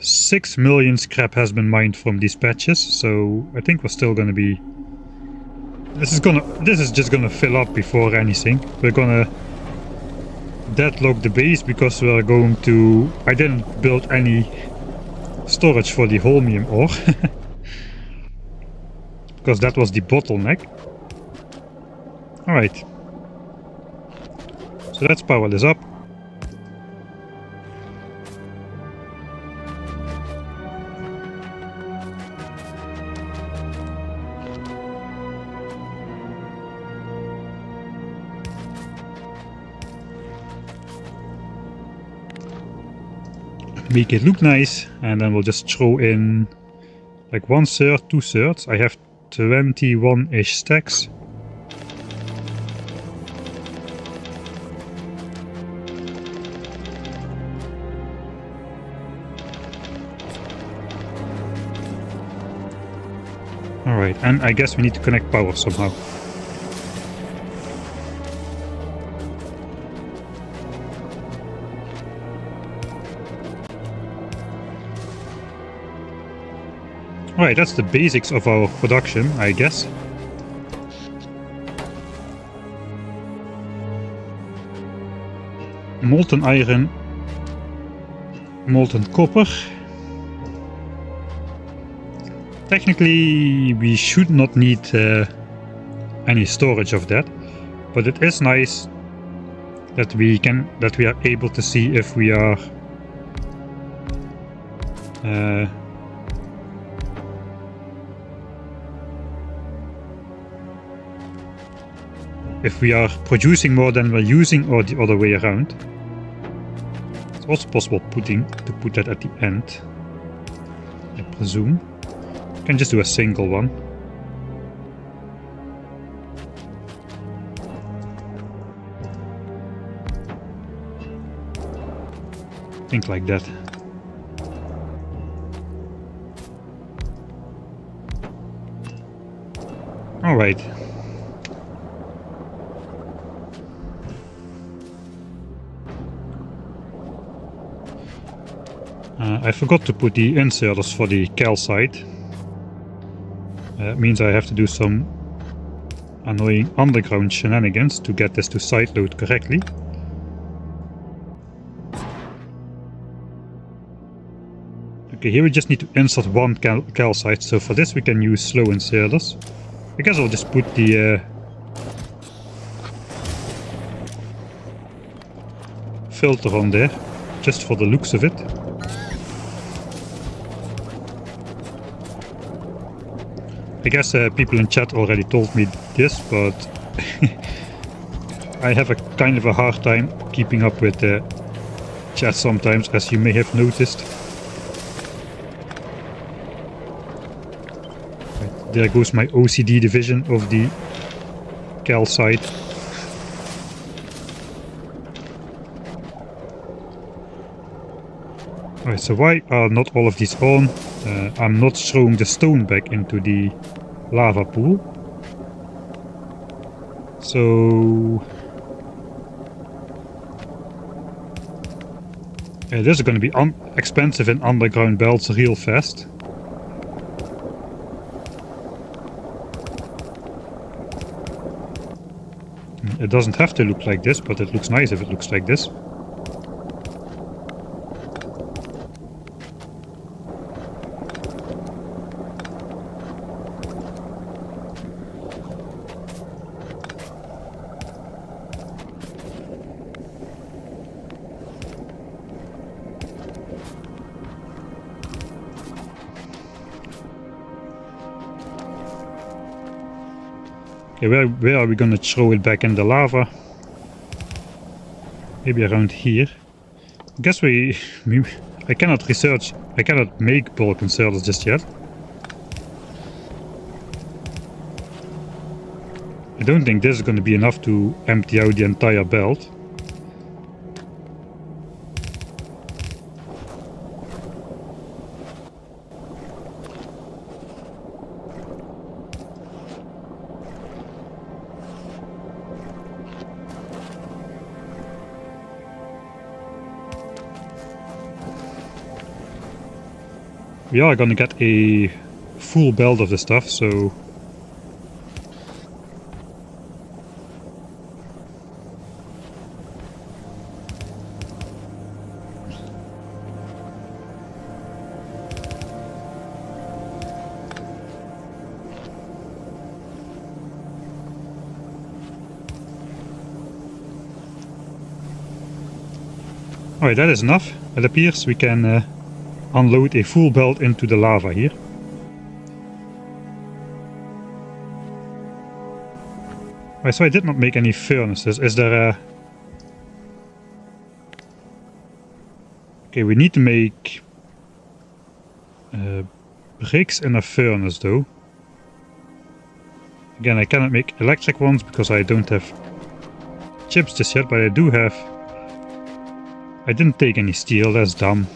6 million scrap has been mined from these patches, so I think we're still gonna be... This is just gonna fill up before anything. We're gonna deadlock the base because we're going to... I didn't build any storage for the holmium ore. Because that was the bottleneck. Alright. So let's power this up. Make it look nice, and then we'll just throw in like 1/3, 2/3. I have 21-ish stacks. Alright, and I guess we need to connect power somehow. Alright, that's the basics of our production, I guess. Molten iron, molten copper. Technically, we should not need any storage of that, but it is nice that we are able to see if we are producing more than we're using, or the other way around. It's also possible to put that at the end, I presume. You can just do a single one. Think like that. All right. I forgot to put the inserters for the calcite. It means I have to do some annoying underground shenanigans to get this to side load correctly. Okay, here we just need to insert one calcite, so for this we can use slow inserters. I guess I'll just put the filter on there, just for the looks of it. I guess people in chat already told me this, but I have a kind of a hard time keeping up with chat sometimes, as you may have noticed. Right, there goes my OCD division of the calcite. Alright, so why are not all of these on? I'm not throwing the stone back into the lava pool. So this is going to be expensive in underground belts real fast. It doesn't have to look like this, but it looks nice if it looks like this. Okay, where are we gonna throw it back in the lava? Maybe around here. I guess I cannot make bulk inserters just yet. I don't think this is gonna be enough to empty out the entire belt. We are gonna get a full belt of the stuff, so... Alright, that is enough. It appears we can unload a full belt into the lava here. Right, so I did not make any furnaces. Is there a... Okay, we need to make bricks in a furnace though. Again, I cannot make electric ones because I don't have chips just yet, but I do have... I didn't take any steel, that's dumb.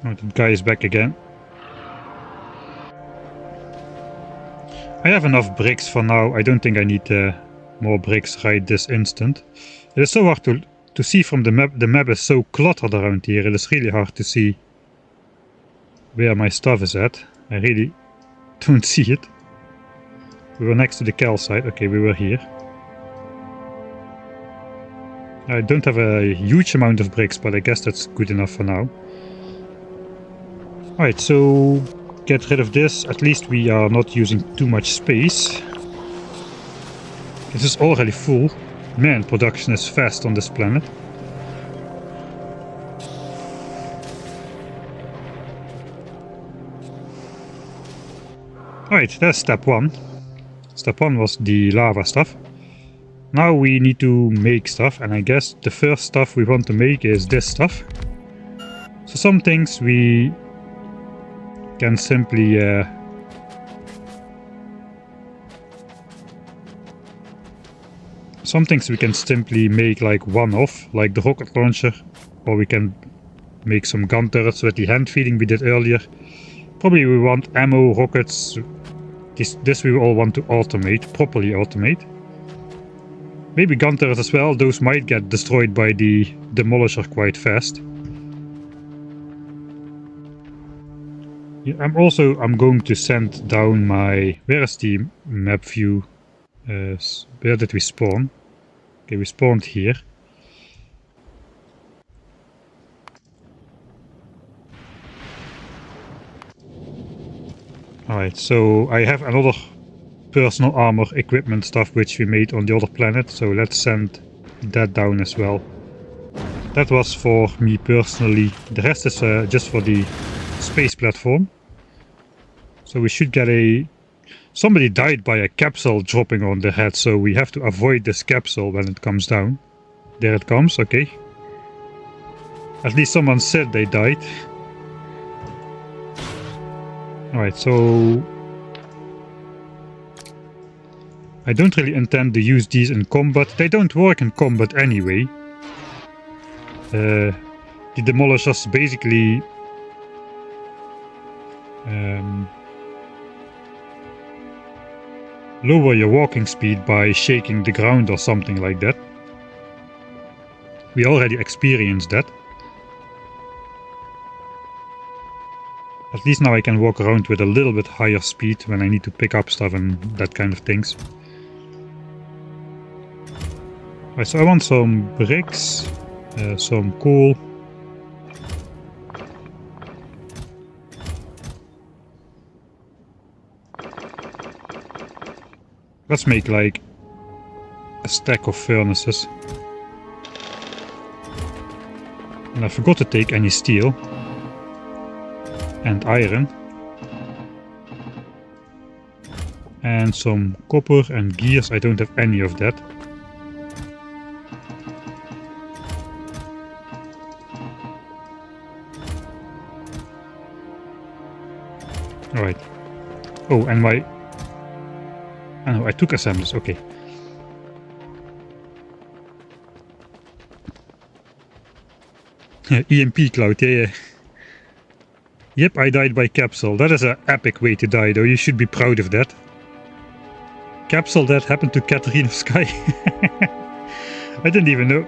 Oh, that guy is back again. I have enough bricks for now. I don't think I need more bricks right this instant. It is so hard to see from the map. The map is so cluttered around here. It is really hard to see where my stuff is at. I really don't see it. We were next to the calcite. Okay, we were here. I don't have a huge amount of bricks, but I guess that's good enough for now. Alright, so get rid of this. At least we are not using too much space. This is already full. Man, production is fast on this planet. Alright, that's step one. Step one was the lava stuff. Now we need to make stuff, and I guess the first stuff we want to make is this stuff. So some things we can simply make like one-off, like the rocket launcher, or we can make some gun turrets with the hand feeding we did earlier. Probably we want ammo, rockets. This we all want to automate, properly automate. Maybe gun turrets as well. Those might get destroyed by the demolisher quite fast. Yeah, I'm going to send down my... Where is the map view? Where did we spawn? Okay, we spawned here. Alright, so I have another personal armor equipment stuff which we made on the other planet, so let's send that down as well. That was for me personally. The rest is just for the space platform. So we should get a... Somebody died by a capsule dropping on their head, so we have to avoid this capsule when it comes down. There it comes, okay. At least someone said they died. Alright, so... I don't really intend to use these in combat. They don't work in combat anyway. The demolishers basically... lower your walking speed by shaking the ground or something like that. We already experienced that. At least now I can walk around with a little bit higher speed when I need to pick up stuff and that kind of things. Right, so I want some bricks, some coal. Let's make like a stack of furnaces. And I forgot to take any steel and iron. And some copper and gears. I don't have any of that. Alright. Oh, and my... I know, I took assemblies, okay. EMP cloud, yeah. Yep, I died by capsule. That is an epic way to die, though. You should be proud of that. Capsule that happened to Catherine of Sky. I didn't even know.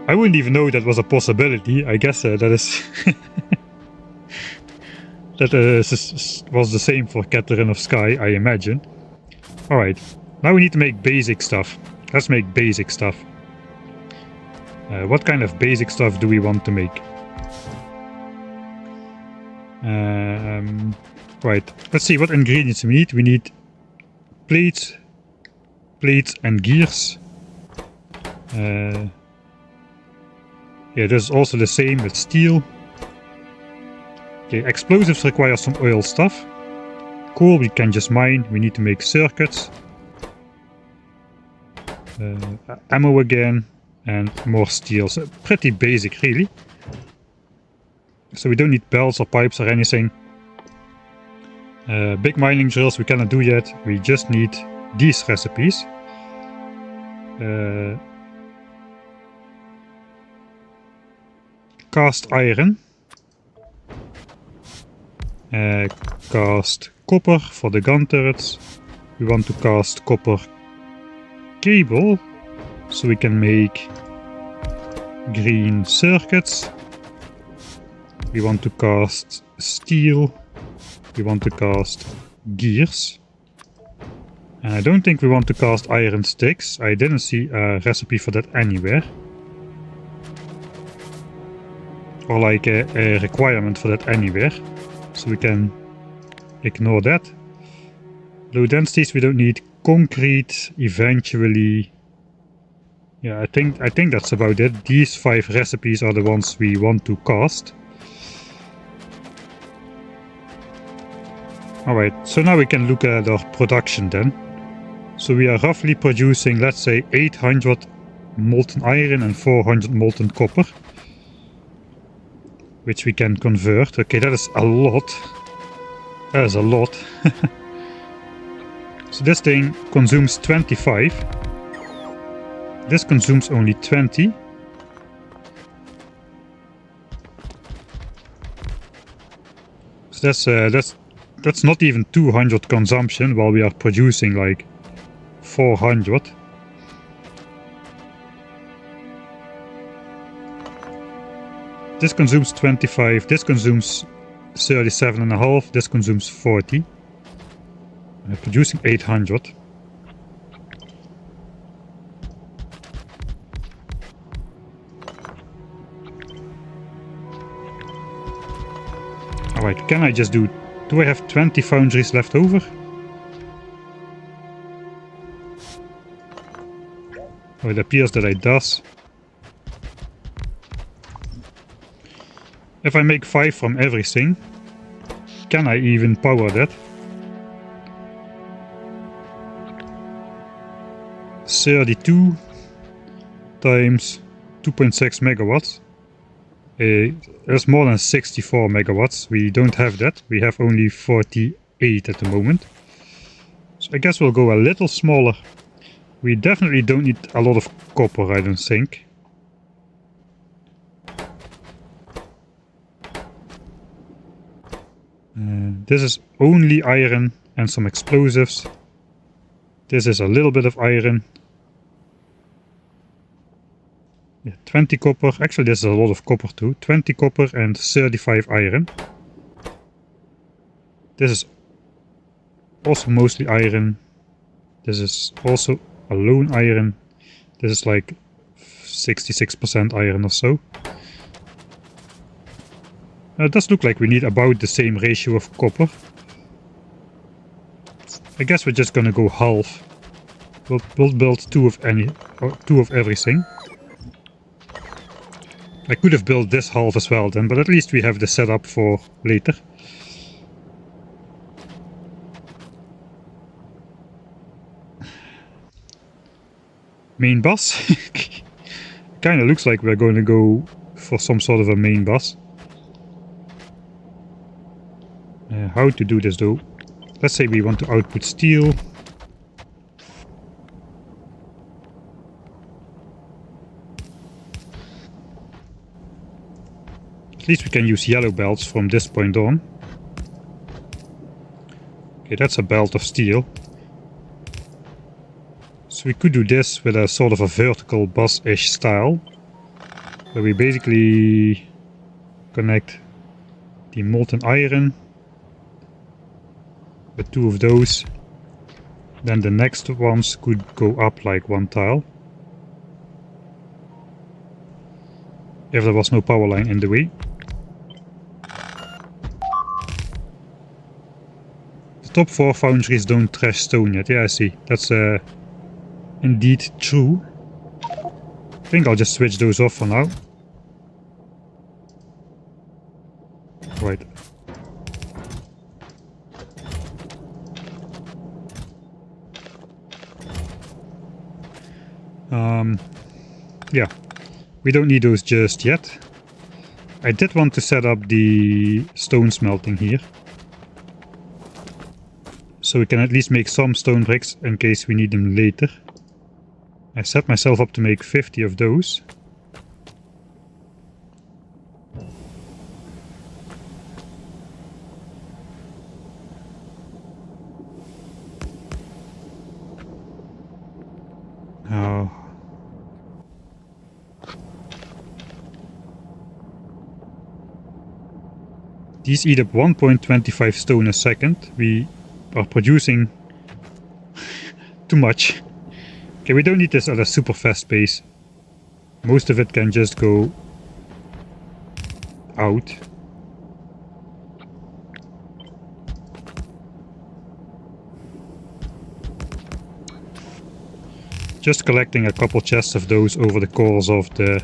I wouldn't even know that was a possibility. I guess that is... that was the same for Catherine of Sky, I imagine. Alright, now we need to make basic stuff. Let's make basic stuff. What kind of basic stuff do we want to make? Right, let's see what ingredients we need. We need plates and gears. Yeah, this is also the same with steel. Okay, explosives require some oil stuff. Coal we can just mine. We need to make circuits. Ammo again. And more steel. So pretty basic, really. So we don't need belts or pipes or anything. Big mining drills we cannot do yet. We just need these recipes. Cast iron. Cast copper for the gun turrets. We want to cast copper cable. So we can make green circuits. We want to cast steel. We want to cast gears. And I don't think we want to cast iron sticks. I didn't see a recipe for that anywhere. Or like a requirement for that anywhere. So we can ignore that. Low densities we don't need. Concrete eventually. Yeah, I think that's about it. These 5 recipes are the ones we want to cast. Alright, so now we can look at our production then. So we are roughly producing, let's say, 800 molten iron and 400 molten copper. Which we can convert. Okay, that is a lot. That is a lot. So this thing consumes 25. This consumes only 20. So that's not even 200 consumption while we are producing like 400. This consumes 25. This consumes 37.5. This consumes 40. We're producing 800. Alright, can I just do I have 20 foundries left over? Oh, it appears that it does. If I make 5 from everything, can I even power that? 32 times 2.6 megawatts. That's more than 64 megawatts. We don't have that. We have only 48 at the moment. So I guess we'll go a little smaller. We definitely don't need a lot of copper, I don't think. This is only iron and some explosives. This is a little bit of iron. Yeah, 20 copper. Actually, this is a lot of copper too. 20 copper and 35 iron. This is also mostly iron. This is also a lone iron. This is like 66% iron or so. It does look like we need about the same ratio of copper. I guess we're just gonna go half. We'll build two of everything. I could have built this half as well then, but at least we have the setup for later. Main bus. Kinda looks like we're going to go for some sort of a main bus. How to do this though? Let's say we want to output steel. At least we can use yellow belts from this point on. Okay, that's a belt of steel. So we could do this with a sort of a vertical bus-ish style, where we basically connect the molten iron with two of those. Then the next ones could go up like one tile, if there was no power line in the way. The top 4 foundries don't trash stone yet. Yeah, I see. That's indeed true. I think I'll just switch those off for now. Right. Yeah, we don't need those just yet. I did want to set up the stone smelting here, so we can at least make some stone bricks in case we need them later. I set myself up to make 50 of those. These eat up 1.25 stone a second. We are producing too much. Okay, we don't need this at a super fast pace. Most of it can just go out. Just collecting a couple chests of those over the course of the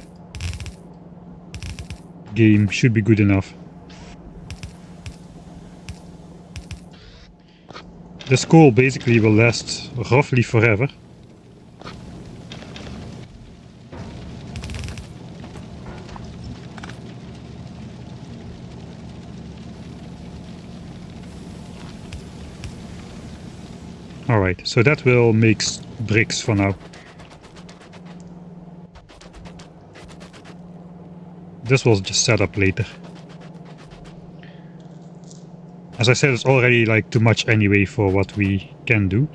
game should be good enough. This coal basically will last roughly forever. Alright, so that will make bricks for now. This will just set up later. As I said, it's already like too much anyway for what we can do.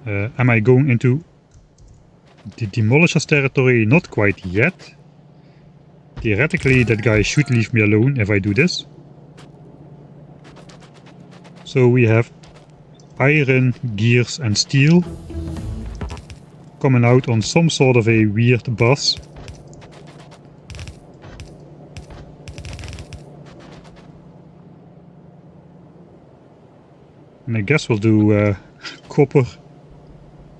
Am I going into the Demolisher's territory? Not quite yet. Theoretically, that guy should leave me alone if I do this. So we have iron, gears and steel coming out on some sort of a weird bus. And I guess we'll do copper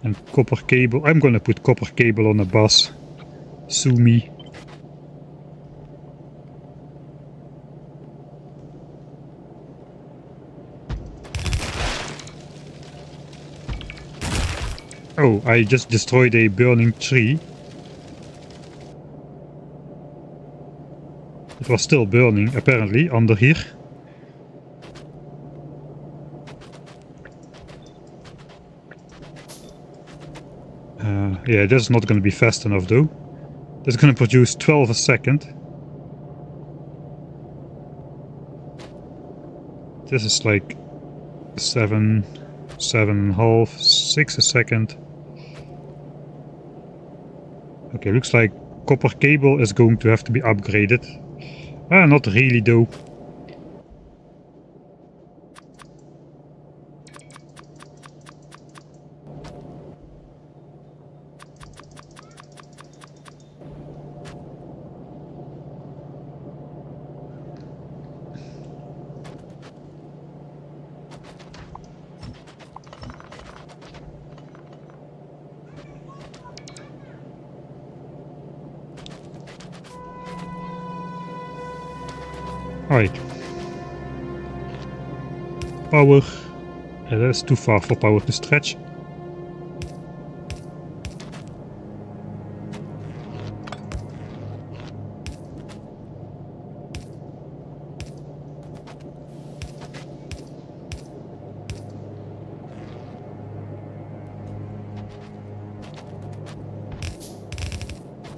and copper cable. I'm gonna put copper cable on a bus. Sue me. Oh, I just destroyed a burning tree. It was still burning, apparently, under here. Yeah, this is not going to be fast enough though. This is going to produce 12 a second. This is like 7.5, 6 a second. Okay, looks like copper cable is going to have to be upgraded. Not really though. Alright. Power. That's too far for power to stretch.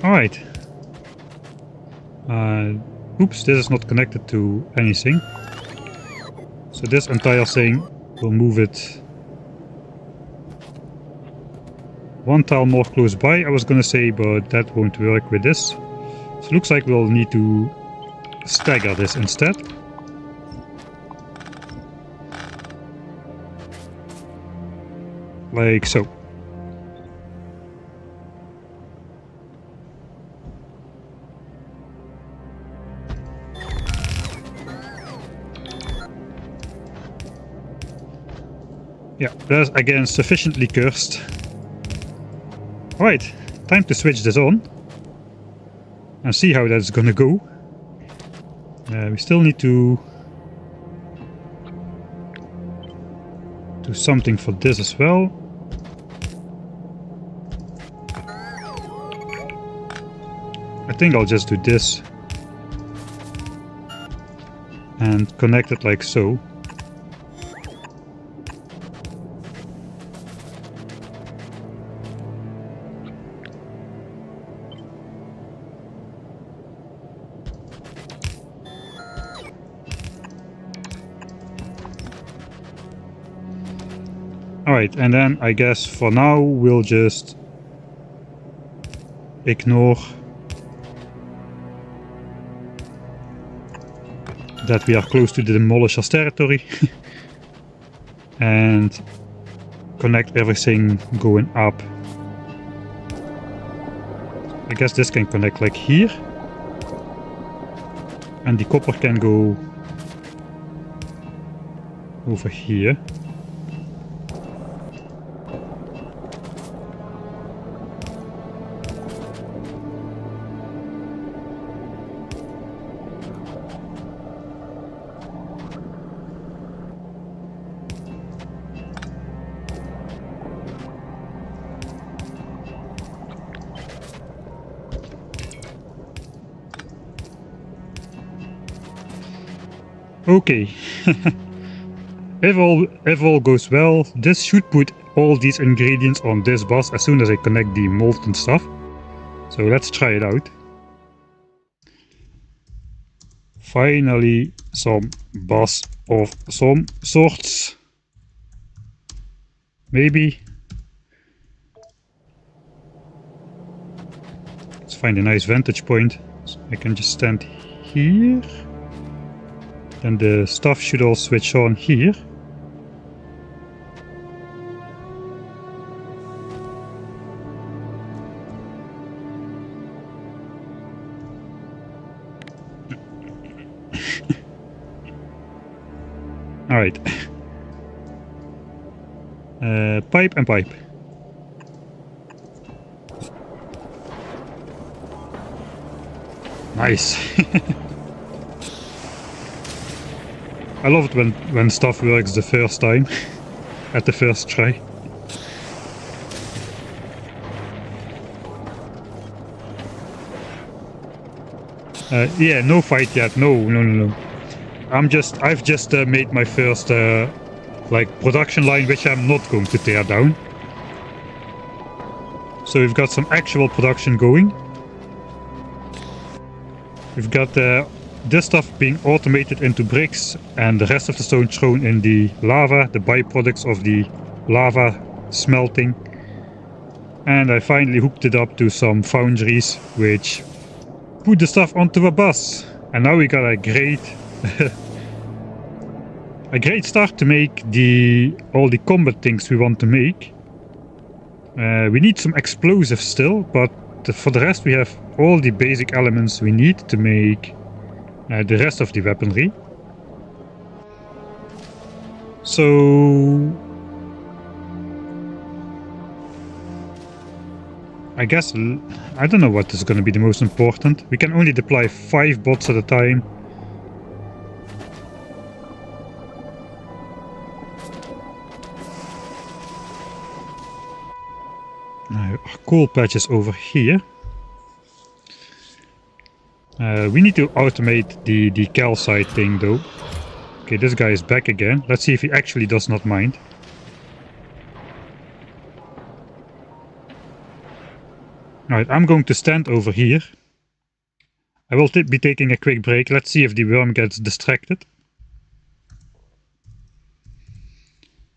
Alright. Oops, this is not connected to anything. So this entire thing, we'll move it one tile more close by, I was gonna say, but that won't work with this. So it looks like we'll need to stagger this instead. Like so. Yeah, that's again sufficiently cursed. Alright, time to switch this on and see how that's gonna go. We still need to do something for this as well. I think I'll just do this and connect it like so. Alright, and then I guess for now we'll just ignore that we are close to the Demolisher's territory and connect everything going up. I guess this can connect like here, and the copper can go over here. Okay, if all goes well, this should put all these ingredients on this bus as soon as I connect the molten stuff. So let's try it out. Finally, some bus of some sorts. Maybe. Let's find a nice vantage point. So I can just stand here. Then the stuff should all switch on here. Alright. Pipe and pipe. Nice. I love it when stuff works the first time, at the first try. Yeah, no fight yet. No. I've just made my first like production line, which I'm not going to tear down. So we've got some actual production going. We've got this stuff being automated into bricks, and the rest of the stone thrown in the lava, the byproducts of the lava smelting. And I finally hooked it up to some foundries, which put the stuff onto a bus. And now we got a great a great start to make all the combat things we want to make. We need some explosives still, but for the rest we have all the basic elements we need to make the rest of the weaponry. So I guess, I don't know what is going to be the most important. We can only deploy 5 bots at a time. Our coal patch is over here. We need to automate the calcite thing though. Okay, this guy is back again. Let's see if he actually does not mind. Alright, I'm going to stand over here. I will be taking a quick break. Let's see if the worm gets distracted.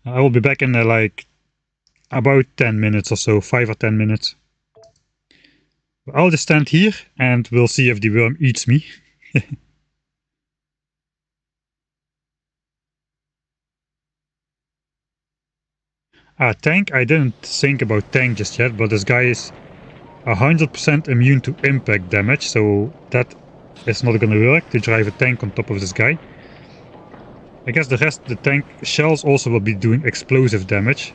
I will be back in like about 10 minutes or so, 5 or 10 minutes. I'll just stand here and we'll see if the worm eats me. Tank, I didn't think about tank just yet, but this guy is 100% immune to impact damage, so that is not gonna work to drive a tank on top of this guy. I guess the rest, the tank shells also will be doing explosive damage,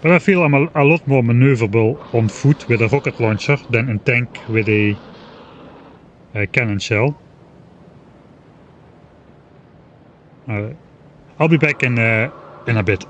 but I feel I'm a lot more maneuverable on foot with a rocket launcher than in tank with a cannon shell. I'll be back in a bit.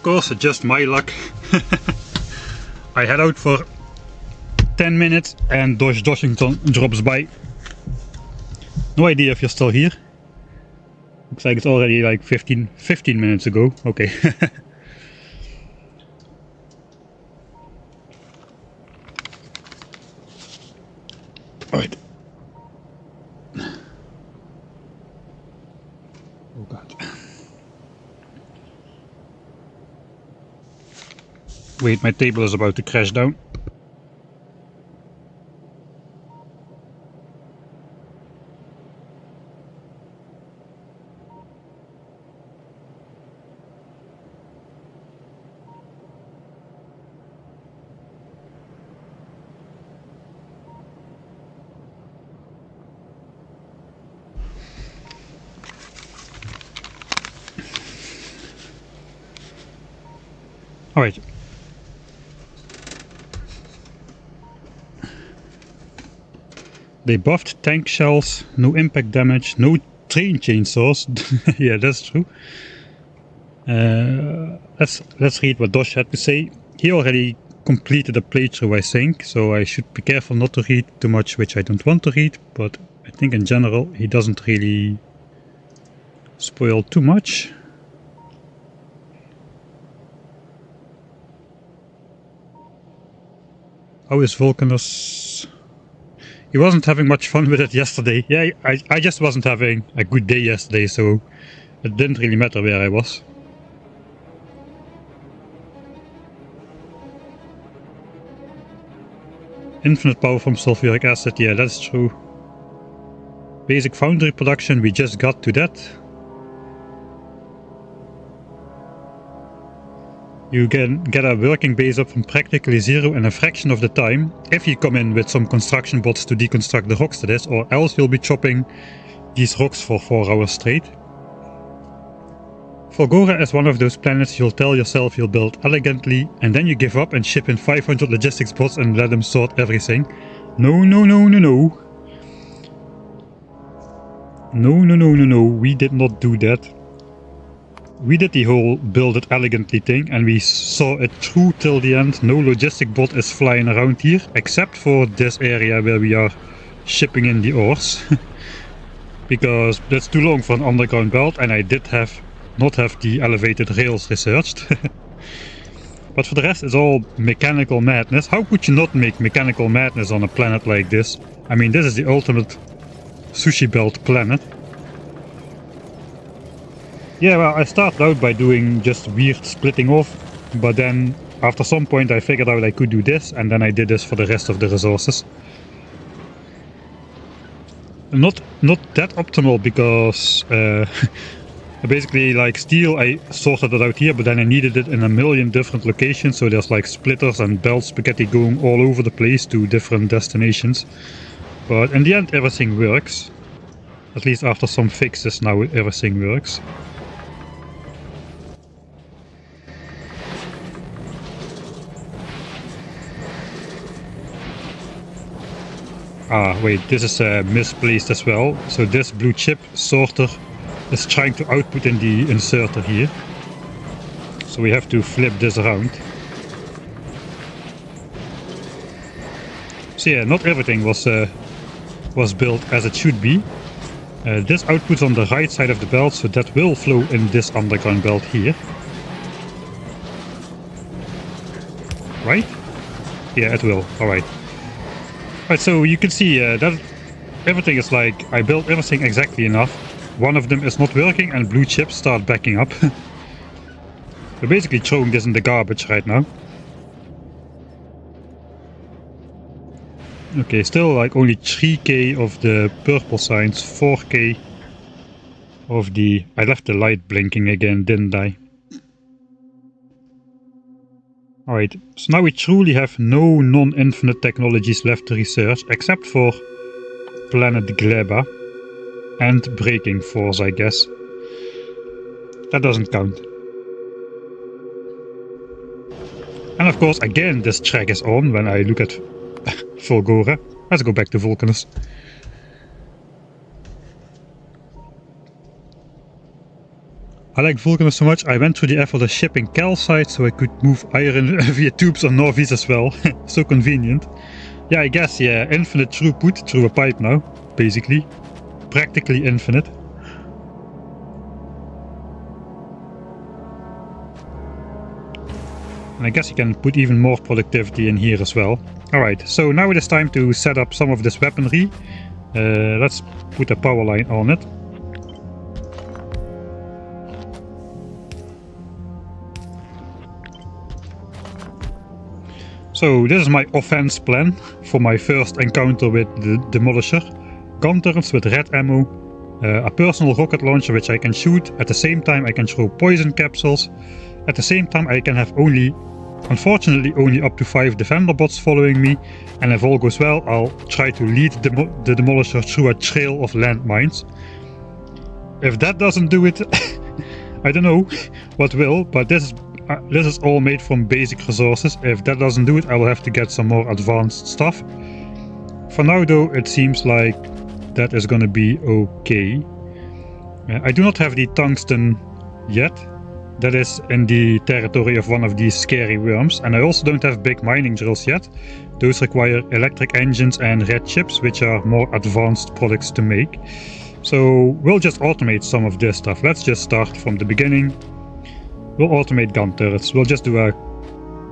course, just my luck. I head out for 10 minutes and Dodge Washington drops by. No idea if you're still here. Looks like it's already like 15 minutes ago. Okay. Alright. Oh god. Wait, my table is about to crash down. Alright. They buffed tank shells, no impact damage, no train chainsaws. Yeah, that's true. Let's read what Dosh had to say. He already completed a playthrough, I think, so I should be careful not to read too much which I don't want to read, but I think in general he doesn't really spoil too much. How is VULCANUS? He wasn't having much fun with it yesterday. Yeah, I just wasn't having a good day yesterday, so it didn't really matter where I was. Infinite power from sulfuric acid, yeah, that's true. Basic Foundry production, we just got to that. You can get a working base up from practically zero in a fraction of the time if you come in with some construction bots to deconstruct the rocks to this, or else you'll be chopping these rocks for 4 hours straight. Volgora is one of those planets you'll tell yourself you'll build elegantly and then you give up and ship in 500 logistics bots and let them sort everything. No, no, no, no, no. No, no, no, no, no, we did not do that. We did the whole build it elegantly thing and we saw it through till the end. No logistic bot is flying around here, except for this area where we are shipping in the ores. Because that's too long for an underground belt and I did not have the elevated rails researched. But for the rest it's all mechanical madness. How could you not make mechanical madness on a planet like this? I mean, this is the ultimate sushi belt planet. Yeah, well, I started out by doing just weird splitting off, but then after some point I figured out I could do this, and then I did this for the rest of the resources. Not that optimal, because basically like steel I sorted it out here, but then I needed it in a million different locations, so there's like splitters and belt spaghetti going all over the place to different destinations. But in the end everything works. At least after some fixes now everything works. Ah, wait, this is misplaced as well. So this blue chip sorter is trying to output in the inserter here. So we have to flip this around. So yeah, not everything was built as it should be. This outputs on the right side of the belt, so that will flow in this underground belt here. Right? Yeah, it will. Alright. Right, so you can see that everything is like, I built everything exactly enough. One of them is not working and blue chips start backing up. We're basically throwing this in the garbage right now. Okay, still like only 3k of the purple signs, 4k of the... I left the light blinking again, didn't I? Alright, so now we truly have no non-infinite technologies left to research, except for Planet Gleba and Braking Force, I guess. That doesn't count. And of course, again, this track is on when I look at Volgora. Let's go back to VULCANUS. I like Vulcanus so much, I went through the effort of shipping calcite so I could move iron via tubes or Norvies as well. So convenient. Yeah, I guess, yeah, infinite throughput through a pipe now, basically. Practically infinite. And I guess you can put even more productivity in here as well. Alright, so now it is time to set up some of this weaponry. Let's put a power line on it. So this is my offense plan for my first encounter with the Demolisher. Gun turrets with red ammo, a personal rocket launcher which I can shoot, at the same time I can throw poison capsules, at the same time I can have unfortunately only up to 5 defender bots following me, and if all goes well I'll try to lead the Demolisher through a trail of landmines. If that doesn't do it, I don't know what will, but this is all made from basic resources. If that doesn't do it, I will have to get some more advanced stuff. For now though, it seems like that is gonna be okay. I do not have the tungsten yet. That is in the territory of one of these scary worms. And I also don't have big mining drills yet. Those require electric engines and red chips, which are more advanced products to make. So we'll just automate some of this stuff. Let's just start from the beginning. We'll automate gun turrets. We'll just do a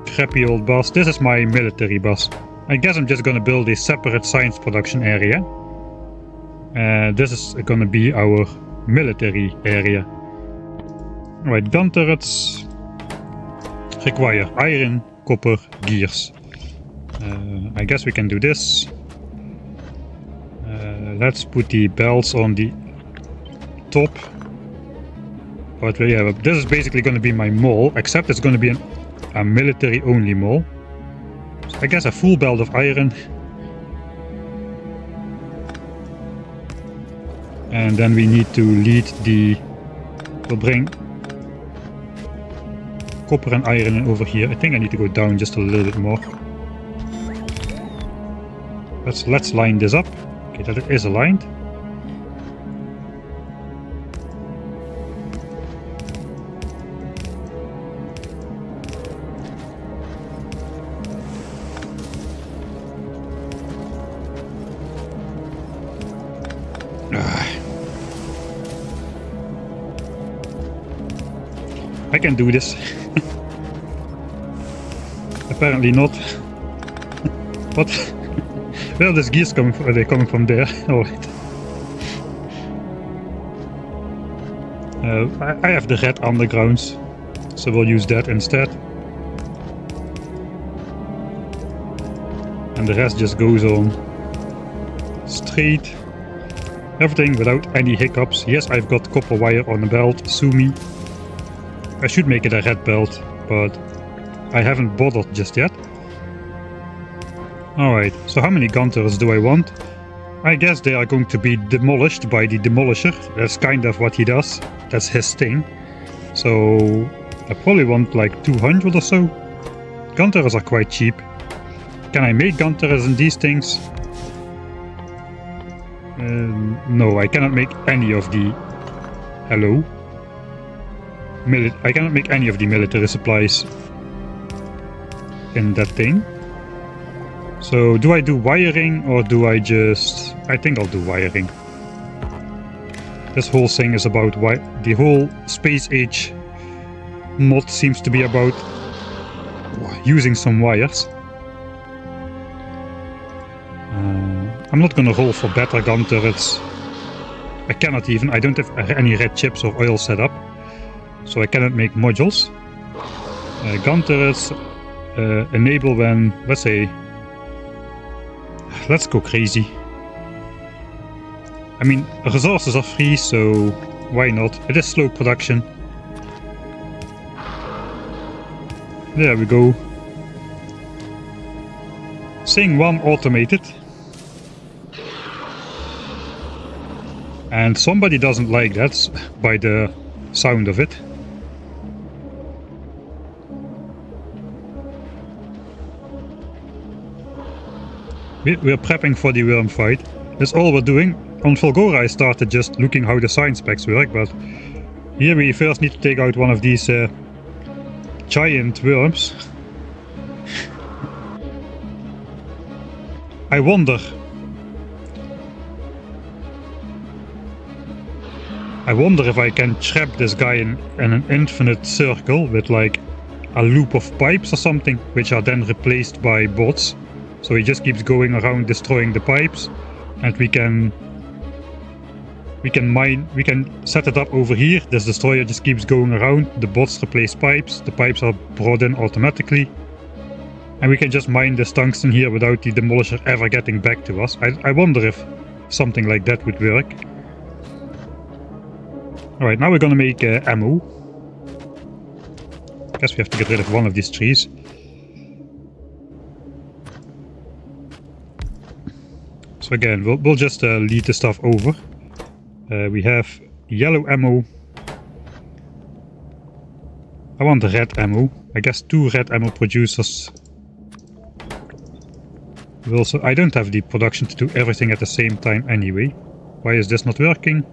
crappy old bus. This is my military bus. I guess I'm just gonna build a separate science production area. This is gonna be our military area. Alright, gun turrets require iron, copper, gears. I guess we can do this. Let's put the belts on the top. But yeah, this is basically going to be my mall, except it's going to be a military-only mall. So I guess a full belt of iron. And then we need to lead we'll bring copper and iron in over here. I think I need to go down just a little bit more. Let's line this up. Okay, that it is aligned. I can do this. Apparently not. What? Where are these gears coming from? Are they coming from there? Alright. I have the red undergrounds, so we'll use that instead. And the rest just goes on straight. Everything without any hiccups. Yes, I've got copper wire on the belt, sue me. I should make it a red belt, but I haven't bothered just yet. Alright, so how many gun turrets do I want? I guess they are going to be demolished by the Demolisher. That's kind of what he does. That's his thing. So I probably want like 200 or so. Gun turrets are quite cheap. Can I make gun turrets in these things? No, I cannot make any of the... Hello? I cannot make any of the military supplies in that thing. So do I do wiring or do I just... I think I'll do wiring. This whole thing is about the whole Space Age mod seems to be about using some wires. I'm not gonna roll for better gun turrets. I cannot even. I don't have any red chips or oil set up. So I cannot make modules. Gun turrets enable when, let's say, let's go crazy. I mean, resources are free, so why not? It is slow production. There we go. Thing 1 automated. And somebody doesn't like that by the sound of it. We're prepping for the worm fight. That's all we're doing. On Fulgora I started just looking how the science specs work, but Here we first need to take out one of these giant worms. I wonder if I can trap this guy in an infinite circle with like a loop of pipes or something, which are then replaced by bots. So he just keeps going around destroying the pipes, and we can set it up over here. This destroyer just keeps going around, the bots replace pipes, the pipes are brought in automatically, and we can just mine this tungsten here without the demolisher ever getting back to us. I wonder if something like that would work. Alright, now we're gonna make ammo. Guess we have to get rid of one of these trees. So again, we'll just lead the stuff over. We have yellow ammo. I want the red ammo. I guess 2 red ammo producers. I don't have the production to do everything at the same time anyway. Why is this not working?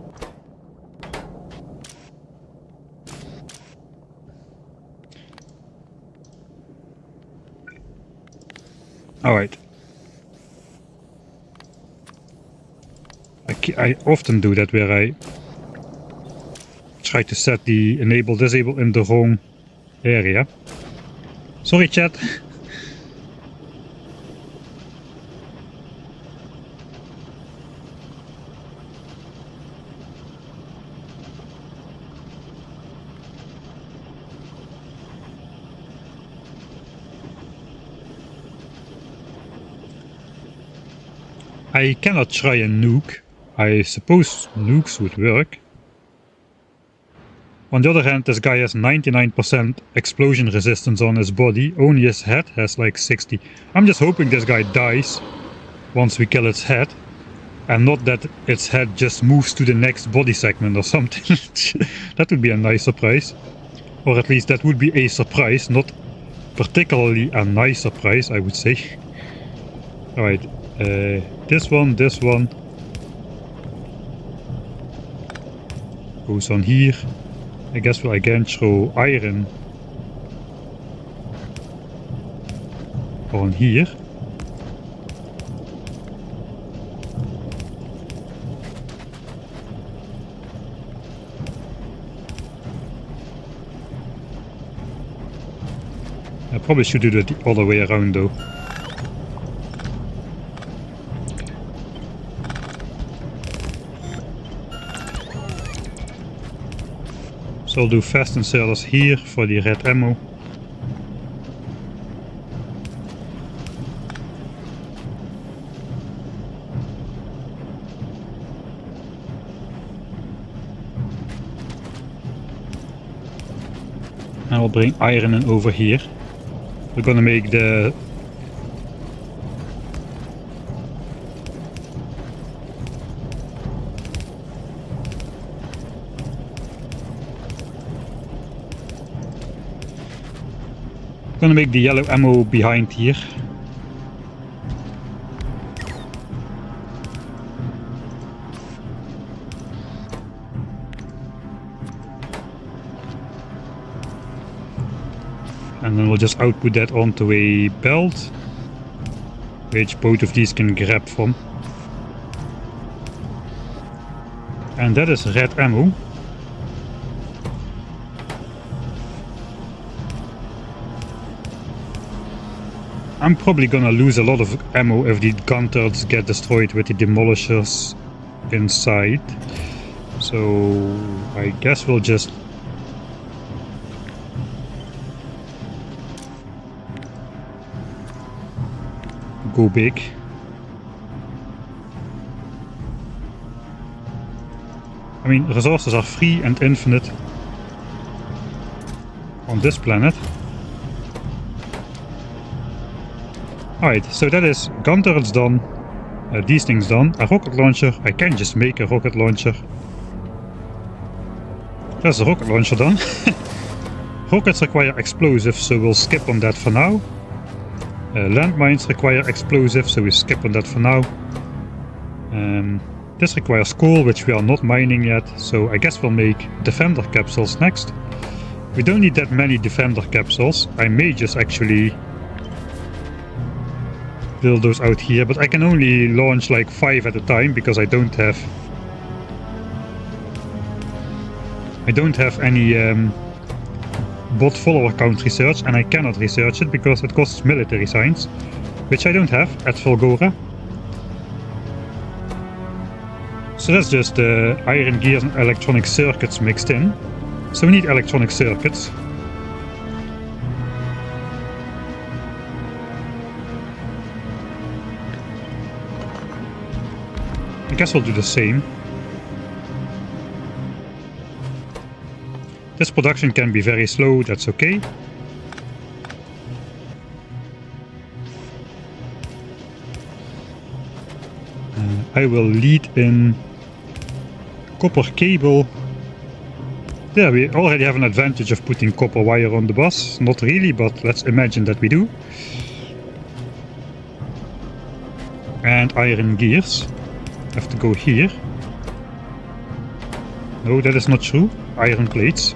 Alright. I often do that where I try to set the enable disable in the wrong area. Sorry chat. I cannot try a nuke. I suppose nukes would work. On the other hand, this guy has 99% explosion resistance on his body. Only his head has like 60. I'm just hoping this guy dies once we kill its head. And not that its head just moves to the next body segment or something. That would be a nice surprise. Or at least that would be a surprise, not particularly a nice surprise, I would say. Alright, this one goes on here. I guess we'll again throw iron on here. I probably should do that the other way around though. So I'll do fast inserters here for the red ammo. And I'll bring iron in over here. We're gonna make the yellow ammo behind here. And then we'll just output that onto a belt, which both of these can grab from. And that is red ammo. I'm probably gonna lose a lot of ammo if the gun turrets get destroyed with the demolishers inside. So I guess we'll just go big. I mean, resources are free and infinite on this planet. Alright, so that is gun turrets done, these things done, a rocket launcher. I can just make a rocket launcher. That's the rocket launcher done. Rockets require explosives, so we'll skip on that for now. Landmines require explosives, so we skip on that for now. This requires coal, which we are not mining yet, so I guess we'll make defender capsules next. We don't need that many defender capsules. I may just actually build those out here, but I can only launch like 5 at a time because I don't have any bot follower count research, and I cannot research it because it costs military science, which I don't have at Volgora. So that's just iron gears and electronic circuits mixed in. So we need electronic circuits. I guess we'll do the same. This production can be very slow, that's okay. I will lead in copper cable. There, we already have an advantage of putting copper wire on the bus. Not really, but let's imagine that we do. And iron gears have to go here. No, that is not true. Iron plates.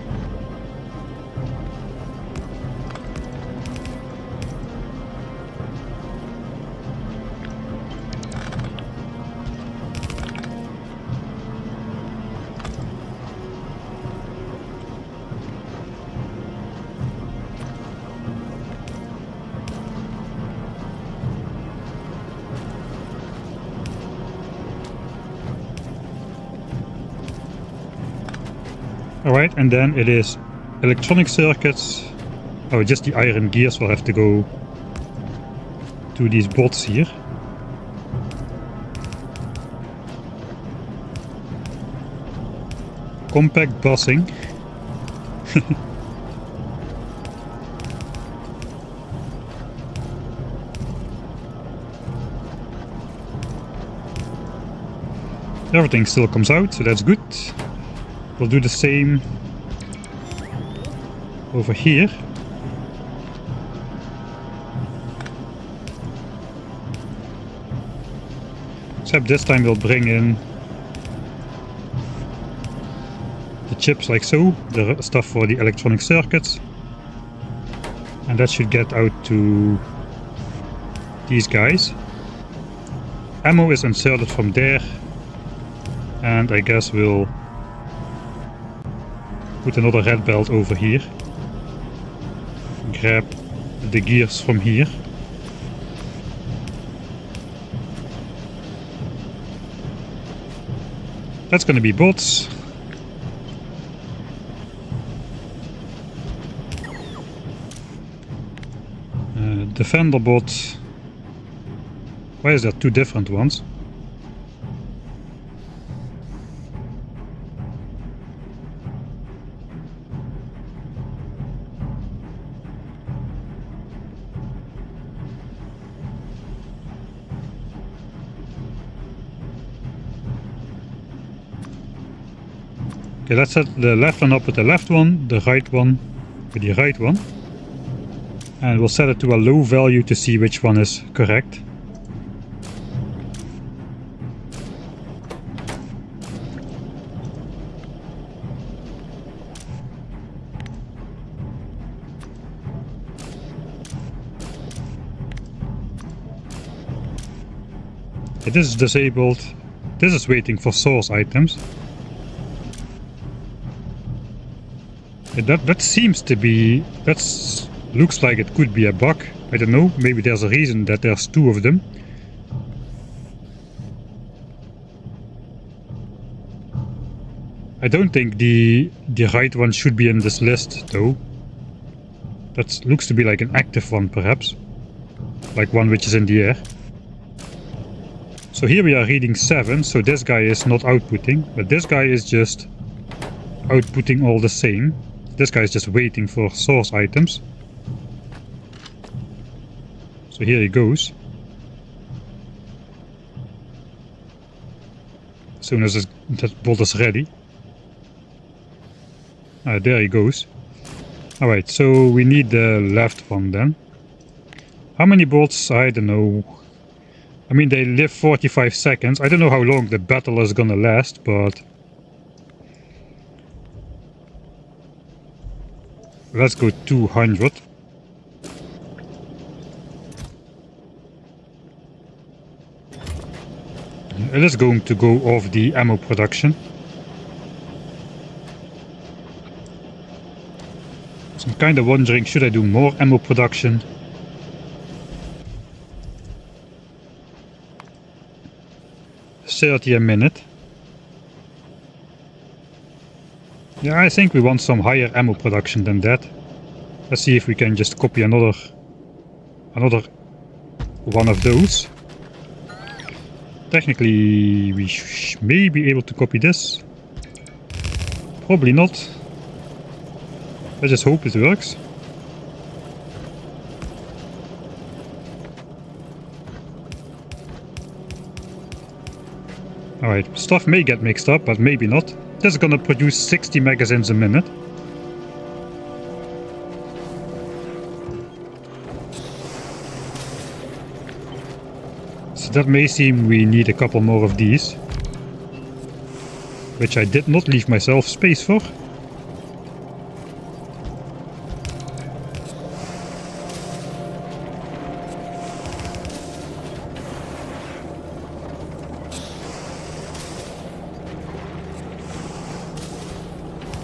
Alright, and then it is electronic circuits. Oh, just the iron gears will have to go to these bots here. Compact busing. Everything still comes out, so that's good. We'll do the same over here. Except this time we'll bring in the chips like so, the stuff for the electronic circuits. And that should get out to these guys. Ammo is inserted from there. And I guess we'll put another red belt over here. Grab the gears from here. That's gonna be bots. Defender bot. Why is there two different ones? Okay, let's set the left one up with the left one, the right one with the right one. And we'll set it to a low value to see which one is correct. Okay, this is disabled. This is waiting for source items. That seems to be, looks like it could be a bug. I don't know, maybe there's a reason that there's two of them. I don't think the right one should be in this list though. That looks to be like an active one perhaps. Like one which is in the air. So here we are reading 7, so this guy is not outputting, but this guy is just outputting all the same. This guy is just waiting for source items. So here he goes. As soon as that bolt is ready. There he goes. Alright, so we need the left one then. How many bolts? I don't know. I mean, they live 45 seconds. I don't know how long the battle is gonna last, but... let's go 200. It is going to go off the ammo production. So I'm kind of wondering, should I do more ammo production? $30 a minute. Yeah, I think we want some higher ammo production than that. Let's see if we can just copy another one of those. Technically, we may be able to copy this. Probably not. Let's just hope it works. Alright, stuff may get mixed up, but maybe not. This is gonna produce 60 magazines a minute. So that may seem we need a couple more of these. Which I did not leave myself space for.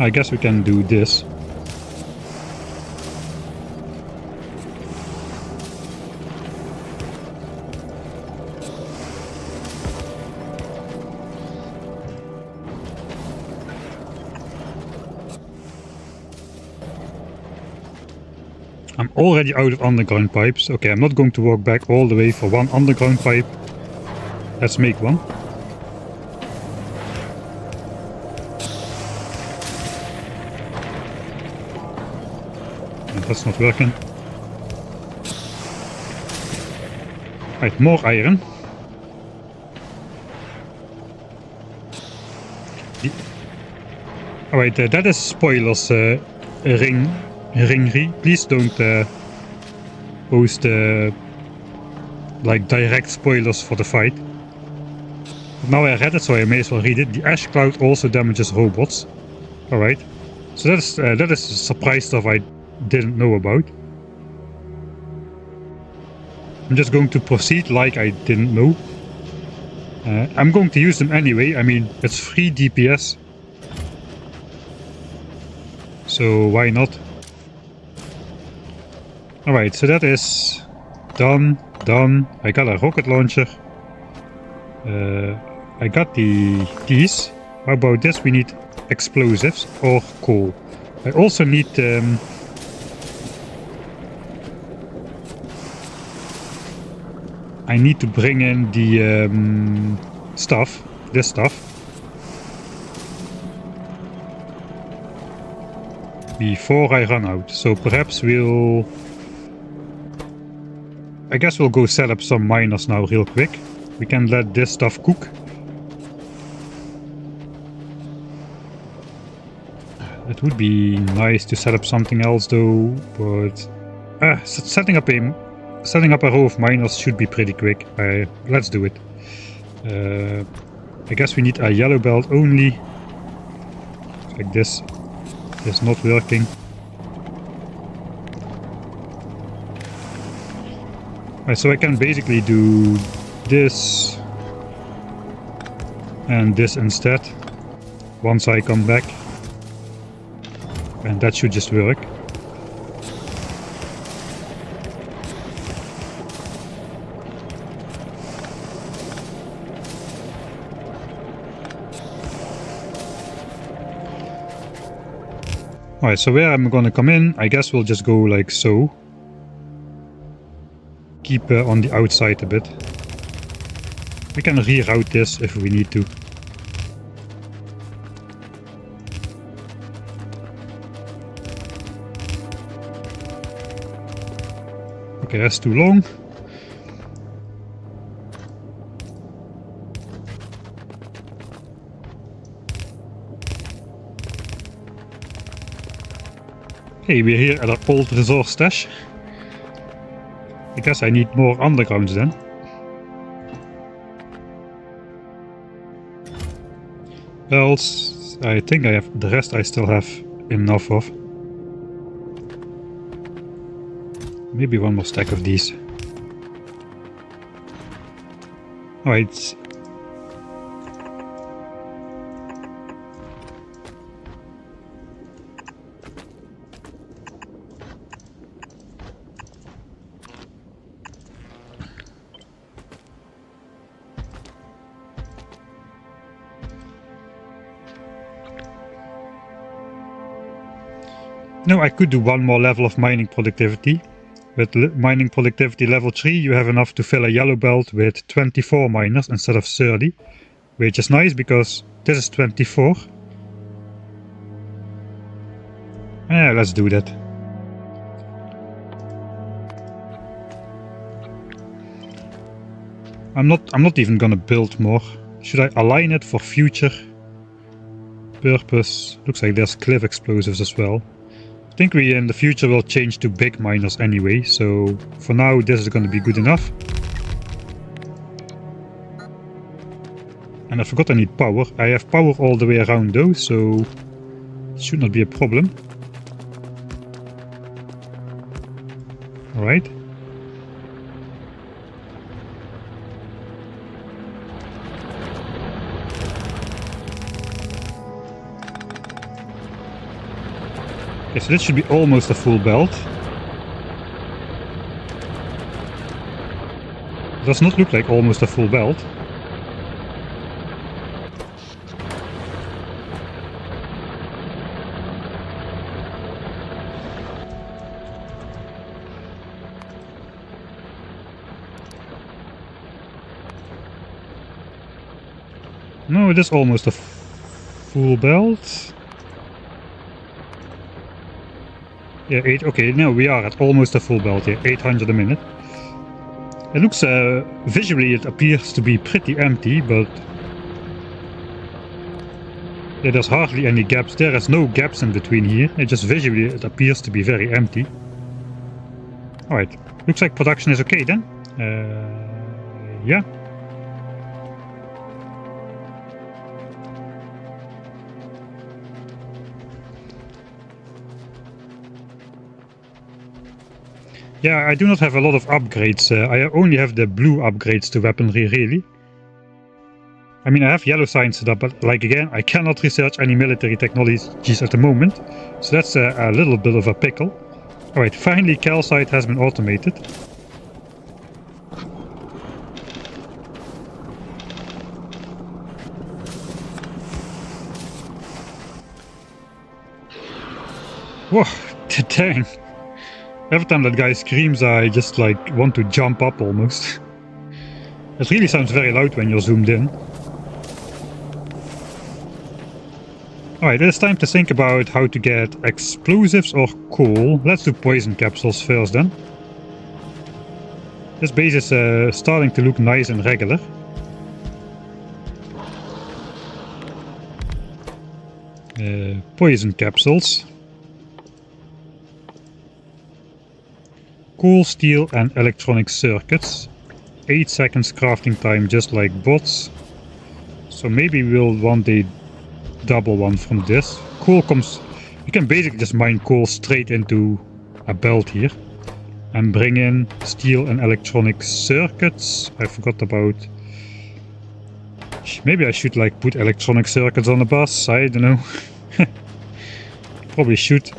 I guess we can do this. I'm already out of underground pipes. Okay, I'm not going to walk back all the way for one underground pipe. Let's make one. That's not working. Right, more iron. Alright, that is spoilers, Ringri. Please don't post like direct spoilers for the fight. But now I read it, so I may as well read it. The ash cloud also damages robots. Alright. So that is surprise stuff I didn't know about. I'm just going to proceed like I didn't know. I'm going to use them anyway. I mean, it's free DPS. So why not? Alright, so that is done. I got a rocket launcher. I got these. How about this? We need explosives or coal. I also need I need to bring in the stuff, this stuff, before I run out. So perhaps I guess we'll go set up some miners now real quick. We can let this stuff cook. It would be nice to set up something else though, but setting up a row of miners should be pretty quick. Let's do it. I guess we need a yellow belt only. Like this. It's not working. So I can basically do this and this instead once I come back. And that should just work. Alright, so where I'm gonna come in, I guess we'll just go like so. Keep on the outside a bit. We can reroute this if we need to. Okay, that's too long. Okay, we're here at our old resource stash. I guess I need more undergrounds then. else I think I have the rest I still have enough of. Maybe one more stack of these. Alright. No, I could do one more level of mining productivity. With mining productivity level 3, you have enough to fill a yellow belt with 24 miners instead of 30. Which is nice because this is 24. Yeah, let's do that. I'm not even gonna build more. Should I align it for future purpose? Looks like there's cliff explosives as well. I think we in the future will change to big miners anyway, so for now this is going to be good enough. And I forgot I need power. I have power all the way around though, so it should not be a problem. Alright. Okay, so this should be almost a full belt. It does not look like almost a full belt. No, it is almost a full belt. Yeah, okay, no, we are at almost a full belt here, 800 a minute. It looks, visually it appears to be pretty empty, but yeah, there's hardly any gaps. There is no gaps in between here. It just visually it appears to be very empty. Alright, looks like production is okay then. Yeah. Yeah, I do not have a lot of upgrades. I only have the blue upgrades to weaponry, really. I mean, I have yellow signs set up, but like again, I cannot research any military technologies at the moment. So that's a little bit of a pickle. Alright, finally calcite has been automated. Whoa, dang. Every time that guy screams, I just like want to jump up almost. It really sounds very loud when you're zoomed in. Alright, it's time to think about how to get explosives or coal. Let's do poison capsules first then. This base is starting to look nice and regular. Poison capsules. Coal, steel and electronic circuits. 8 seconds crafting time just like bots. So maybe we'll want a double one from this. Coal comes... You can basically just mine coal straight into a belt here. And bring in steel and electronic circuits. I forgot about... Maybe I should like put electronic circuits on the bus. I don't know. Probably should.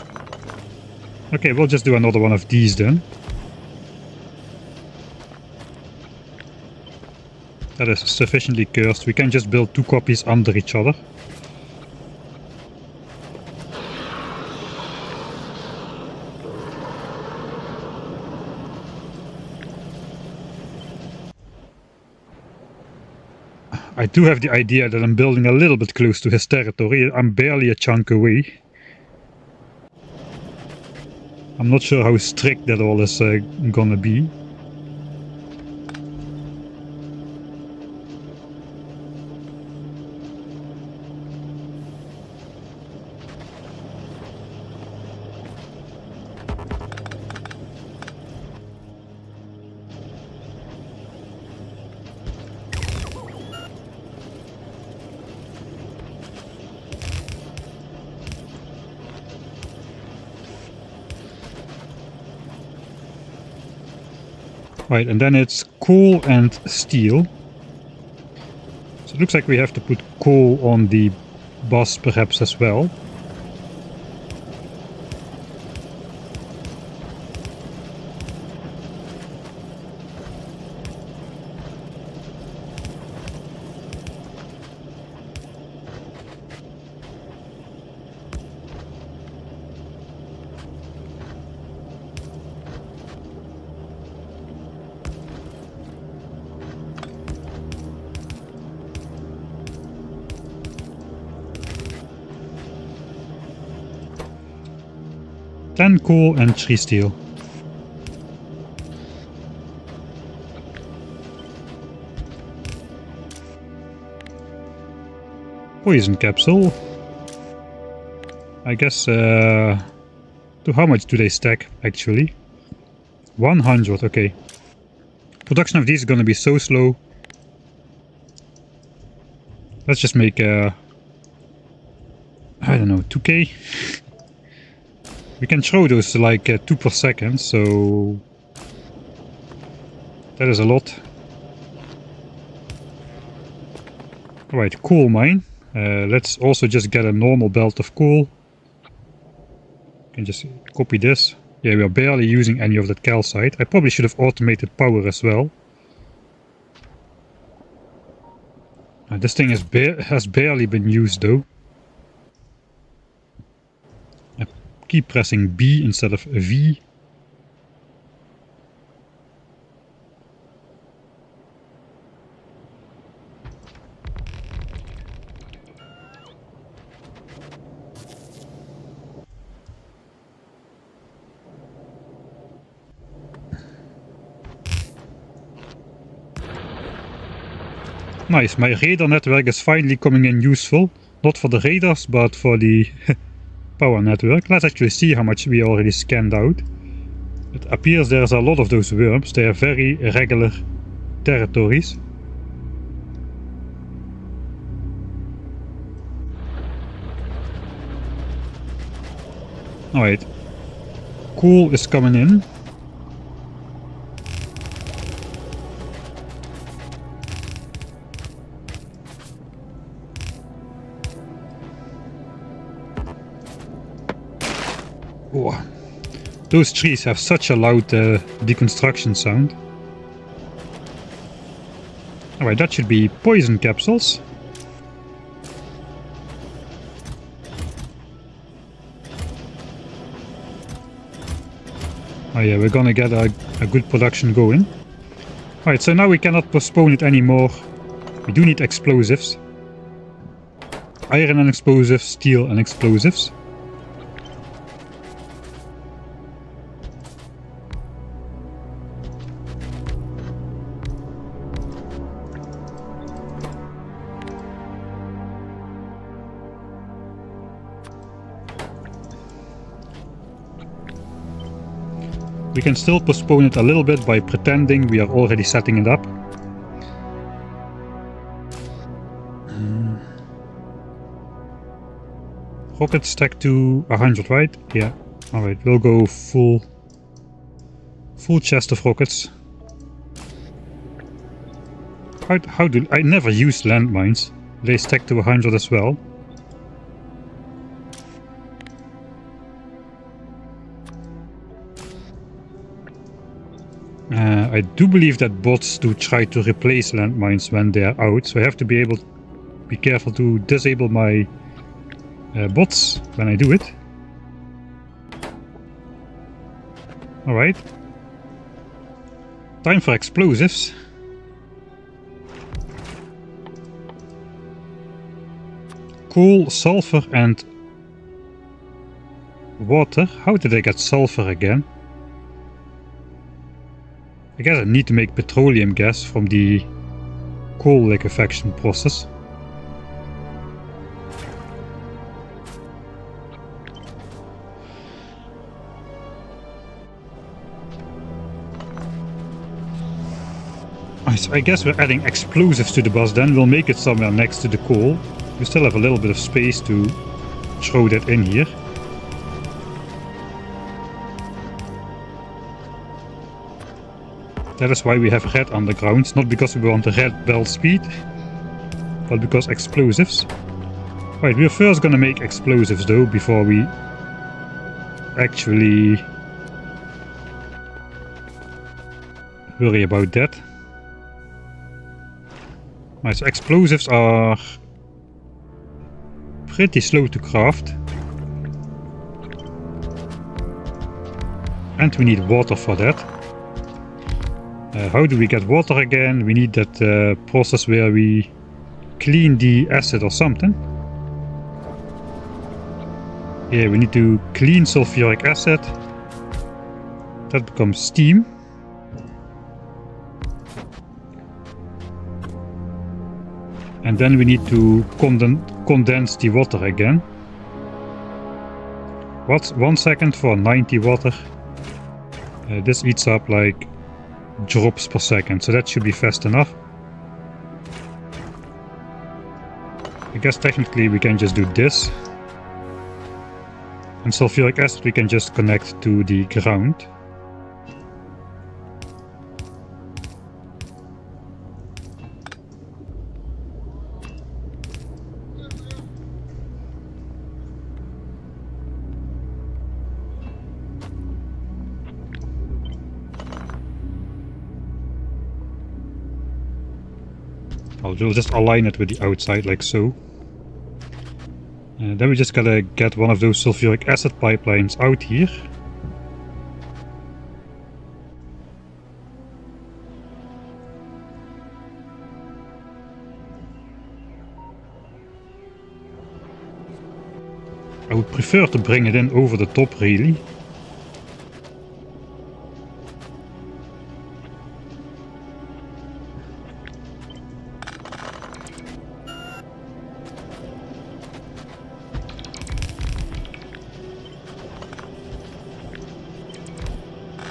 Okay, we'll just do another one of these then. That is sufficiently cursed. We can just build 2 copies under each other. I do have the idea that I'm building a little bit close to his territory. I'm barely a chunk away. I'm not sure how strict that all is gonna be. Right, and then it's coal and steel. So it looks like we have to put coal on the bus perhaps as well. Coal and 3 steel. Poison capsule. I guess, to how much do they stack actually? 100, okay. Production of these is gonna be so slow. Let's just make, I don't know, 2k? We can throw those like 2 per second, so that is a lot. Right, coal mine. Let's also just get a normal belt of coal. Can just copy this. Yeah, we are barely using any of that calcite. I probably should have automated power as well. This thing has barely been used though. Keep pressing B instead of V. Nice, my radar network is finally coming in useful. Not for the radars, but for the power network. Let's actually see how much we already scanned out. It appears there's a lot of those worms. They are very irregular territories. Alright. Coal is coming in. Oh, those trees have such a loud deconstruction sound. Alright, that should be poison capsules. Oh yeah, we're gonna get a good production going. Alright, so now we cannot postpone it anymore. We do need explosives. Iron and explosives, steel and explosives. We can still postpone it a little bit by pretending we are already setting it up. Rocket stack to 100, right? Yeah. Alright, we'll go full chest of rockets. How do I never use landmines? They stack to 100 as well. I do believe that bots do try to replace landmines when they are out, so I have to be careful to disable my bots when I do it. Alright. Time for explosives. Coal, sulfur and water. How did I get sulfur again? I guess I need to make petroleum gas from the coal liquefaction process. So I guess we're adding explosives to the bus then. We'll make it somewhere next to the coal. We still have a little bit of space to throw that in here. That is why we have red undergrounds, not because we want the red belt speed, but because explosives. Right, we're first gonna make explosives though, before we actually worry about that. Right, so explosives are pretty slow to craft. And we need water for that. How do we get water again? We need that process where we clean the acid or something. Yeah, we need to clean sulfuric acid. That becomes steam. And then we need to condense the water again. What's 1 second for 90 water? This eats up like drops per second, so that should be fast enough. I guess technically we can just do this. And sulfuric acid we can just connect to the ground. We'll just align it with the outside like so. Then we just gotta get one of those sulfuric acid pipelines out here. I would prefer to bring it in over the top really.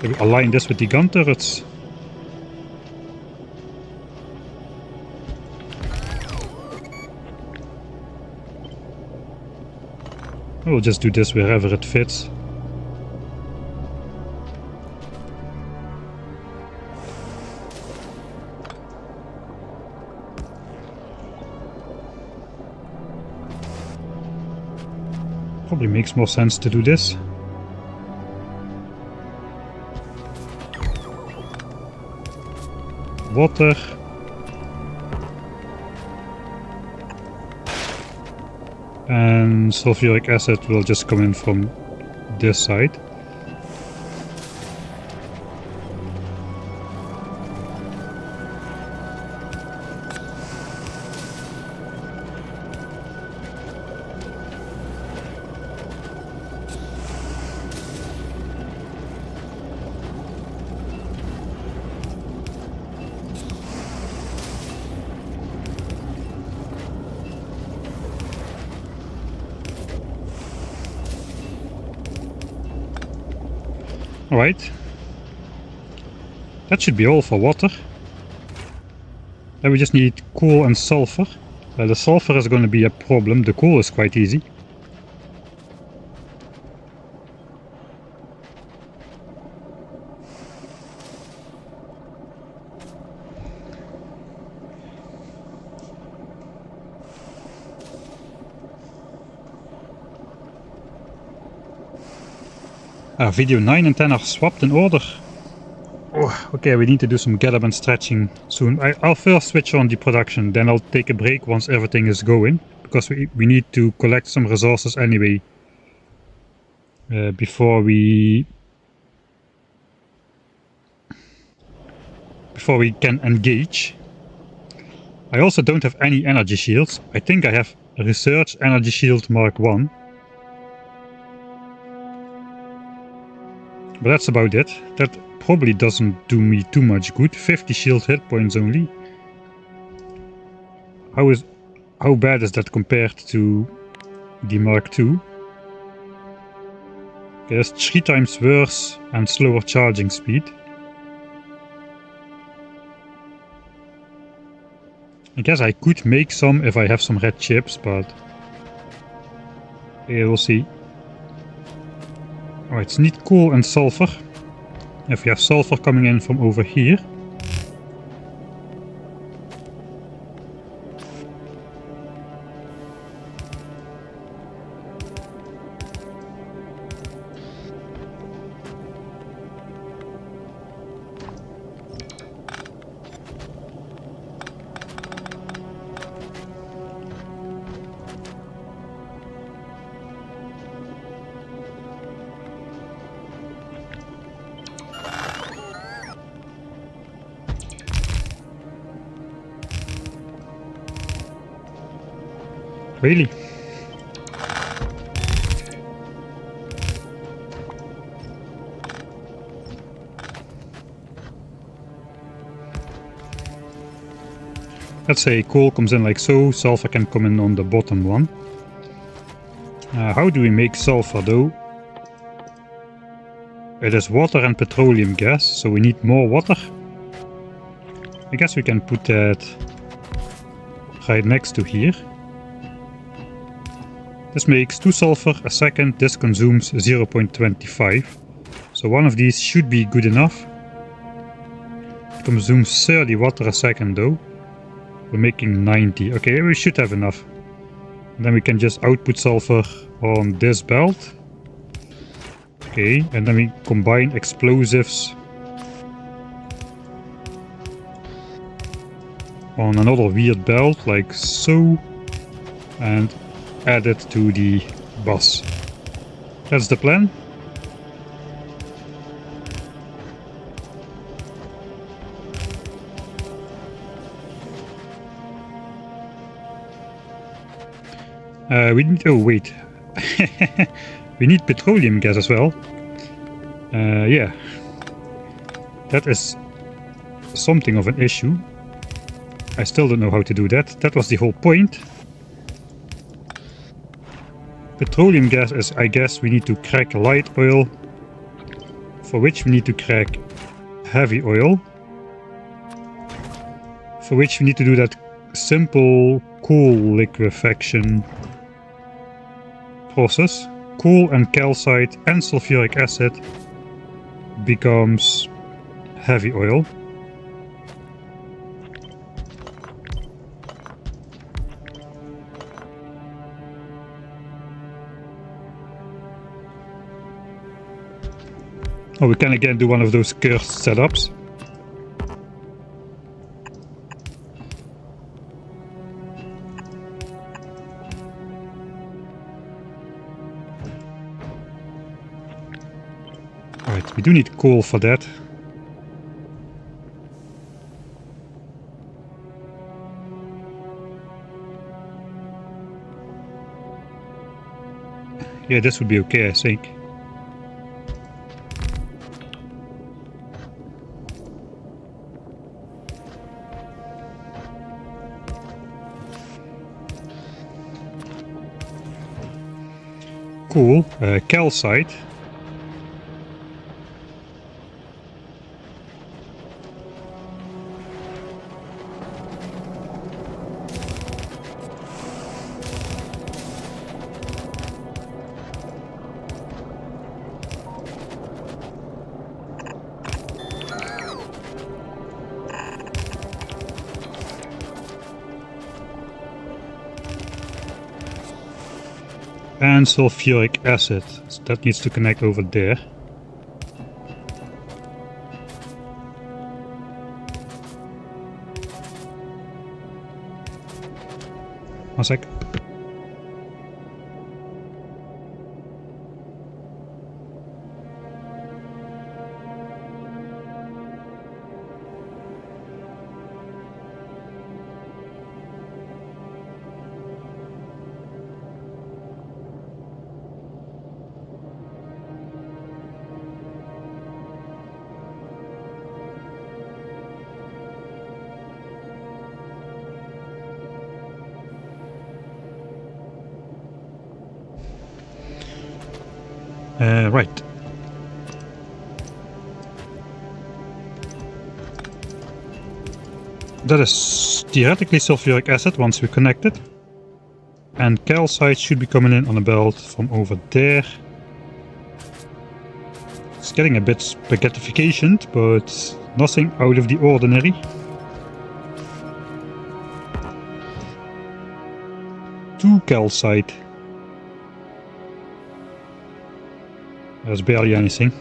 We align this with the gun turrets. We'll just do this wherever it fits. Probably makes more sense to do this. Water. And sulfuric acid will just come in from this side. Alright. That should be all for water. Then we just need coal and sulfur. The sulfur is going to be a problem, the coal is quite easy. Video 9 and 10 are swapped in order. Oh, okay, we need to do some get-up and stretching soon. I'll first switch on the production, then I'll take a break once everything is going. Because we need to collect some resources anyway. Before we can engage. I also don't have any energy shields. I think I have a Research Energy Shield Mark 1. But that's about it. That probably doesn't do me too much good. 50 shield hit points only. How bad is that compared to the Mark II? Okay, that's 3 times worse and slower charging speed. I guess I could make some if I have some red chips, but yeah, we'll see. Alright, so need coal and sulfur. If we have sulfur coming in from over here. Really? Let's say coal comes in like so, sulfur can come in on the bottom one. How do we make sulfur though? It is water and petroleum gas, so we need more water. I guess we can put that right next to here. This makes 2 sulfur a second, this consumes 0.25. So one of these should be good enough. It consumes 30 water a second though. We're making 90. Okay, we should have enough. And then we can just output sulfur on this belt. Okay, and then we combine explosives on another weird belt like so. And add it to the bus. That's the plan. We need, oh wait, we need petroleum gas as well. Yeah, that is something of an issue. I still don't know how to do that. That was the whole point. Petroleum gas is, I guess, we need to crack light oil, for which we need to crack heavy oil, for which we need to do that simple coal liquefaction process. Coal and calcite and sulfuric acid becomes heavy oil. Oh, we can again do one of those cursed setups. Right, we do need coal for that. Yeah, this would be okay, I think. Cool, calcite. And sulfuric acid, so that needs to connect over there. One sec. Right. That is theoretically sulfuric acid once we connect it. And calcite should be coming in on a belt from over there. It's getting a bit spaghettificationed, but nothing out of the ordinary. Two calcite. There's barely anything.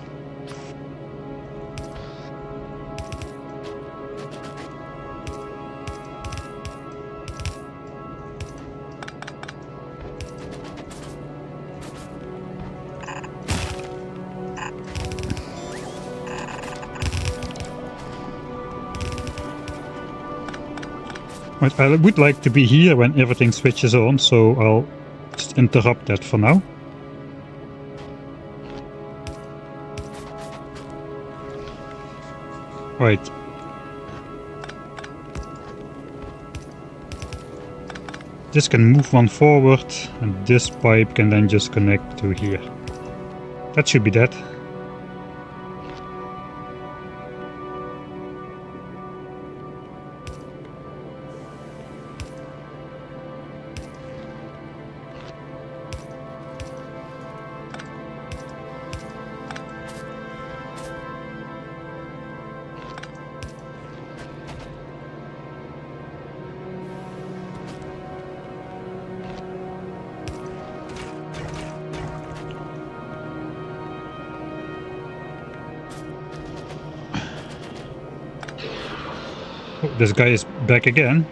Right, I would like to be here when everything switches on, so I'll just interrupt that for now. Right. This can move one forward, and this pipe can then just connect to here. That should be that. Oh, this guy is back again.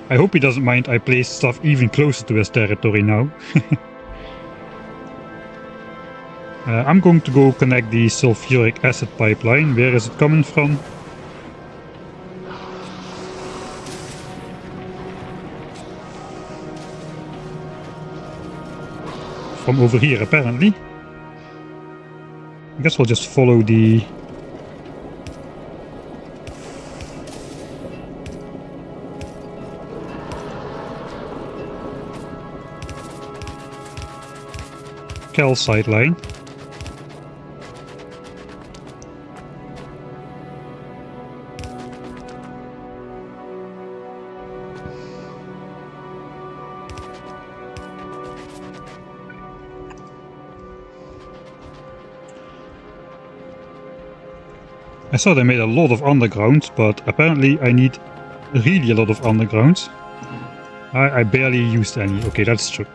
I hope he doesn't mind I place stuff even closer to his territory now. I'm going to go connect the sulfuric acid pipeline. Where is it coming from? From over here, apparently. I guess we'll just follow the... calcite line. I saw they made a lot of undergrounds, but apparently I need really a lot of undergrounds. I barely used any. Okay, that's true.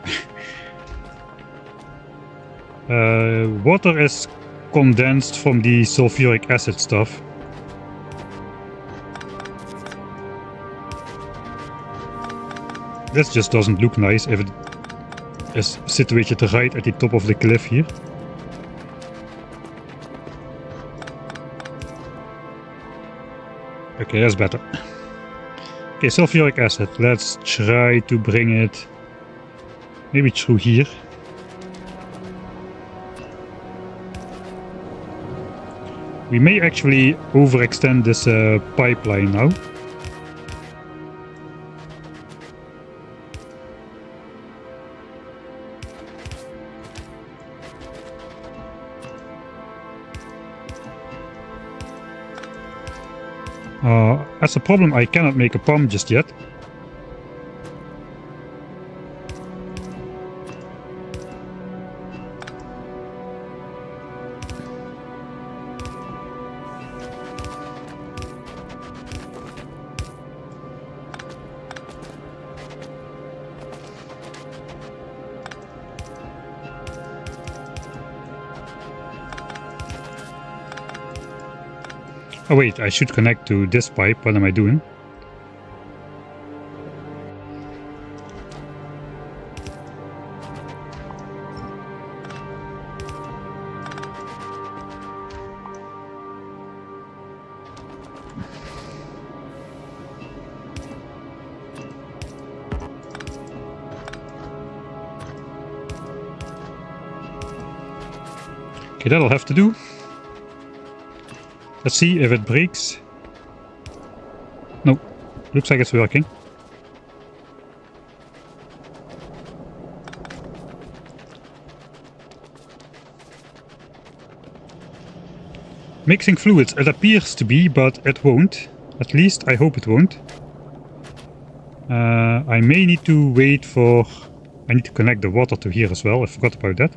Water is condensed from the sulfuric acid stuff. This just doesn't look nice if it is situated right at the top of the cliff here. Okay, that's better. Okay, sulfuric acid. Let's try to bring it maybe through here. We may actually overextend this pipeline now. That's a problem, I cannot make a pump just yet. Oh wait, I should connect to this pipe. What am I doing? Okay, that'll have to do. Let's see if it breaks. No, looks like it's working. Mixing fluids, it appears to be, but it won't. At least I hope it won't. I may need to wait for... I need to connect the water to here as well, I forgot about that.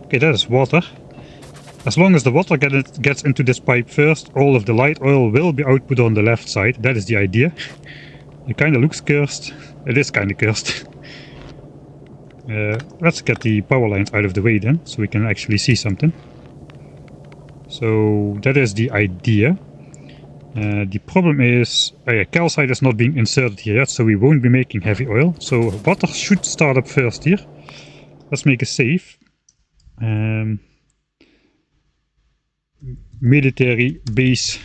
Okay, that is water. As long as the water gets into this pipe first, all of the light oil will be output on the left side. That is the idea. It kind of looks cursed. It is kind of cursed. Let's get the power lines out of the way then, so we can actually see something. So that is the idea. The problem is, calcite is not being inserted here yet, so we won't be making heavy oil. So water should start up first here. Let's make a save. Military base.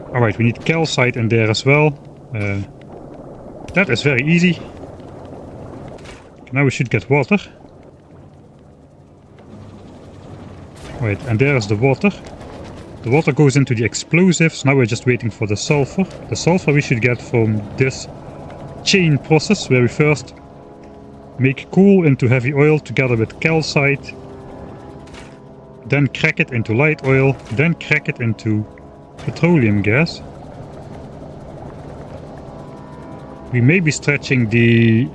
Alright, we need calcite in there as well. That is very easy. Now we should get water. Right, and there is the water. The water goes into the explosives. Now we're just waiting for the sulfur. The sulfur we should get from this chain process, where we first make coal into heavy oil together with calcite. Then crack it into light oil. Then crack it into petroleum gas. We may be stretching the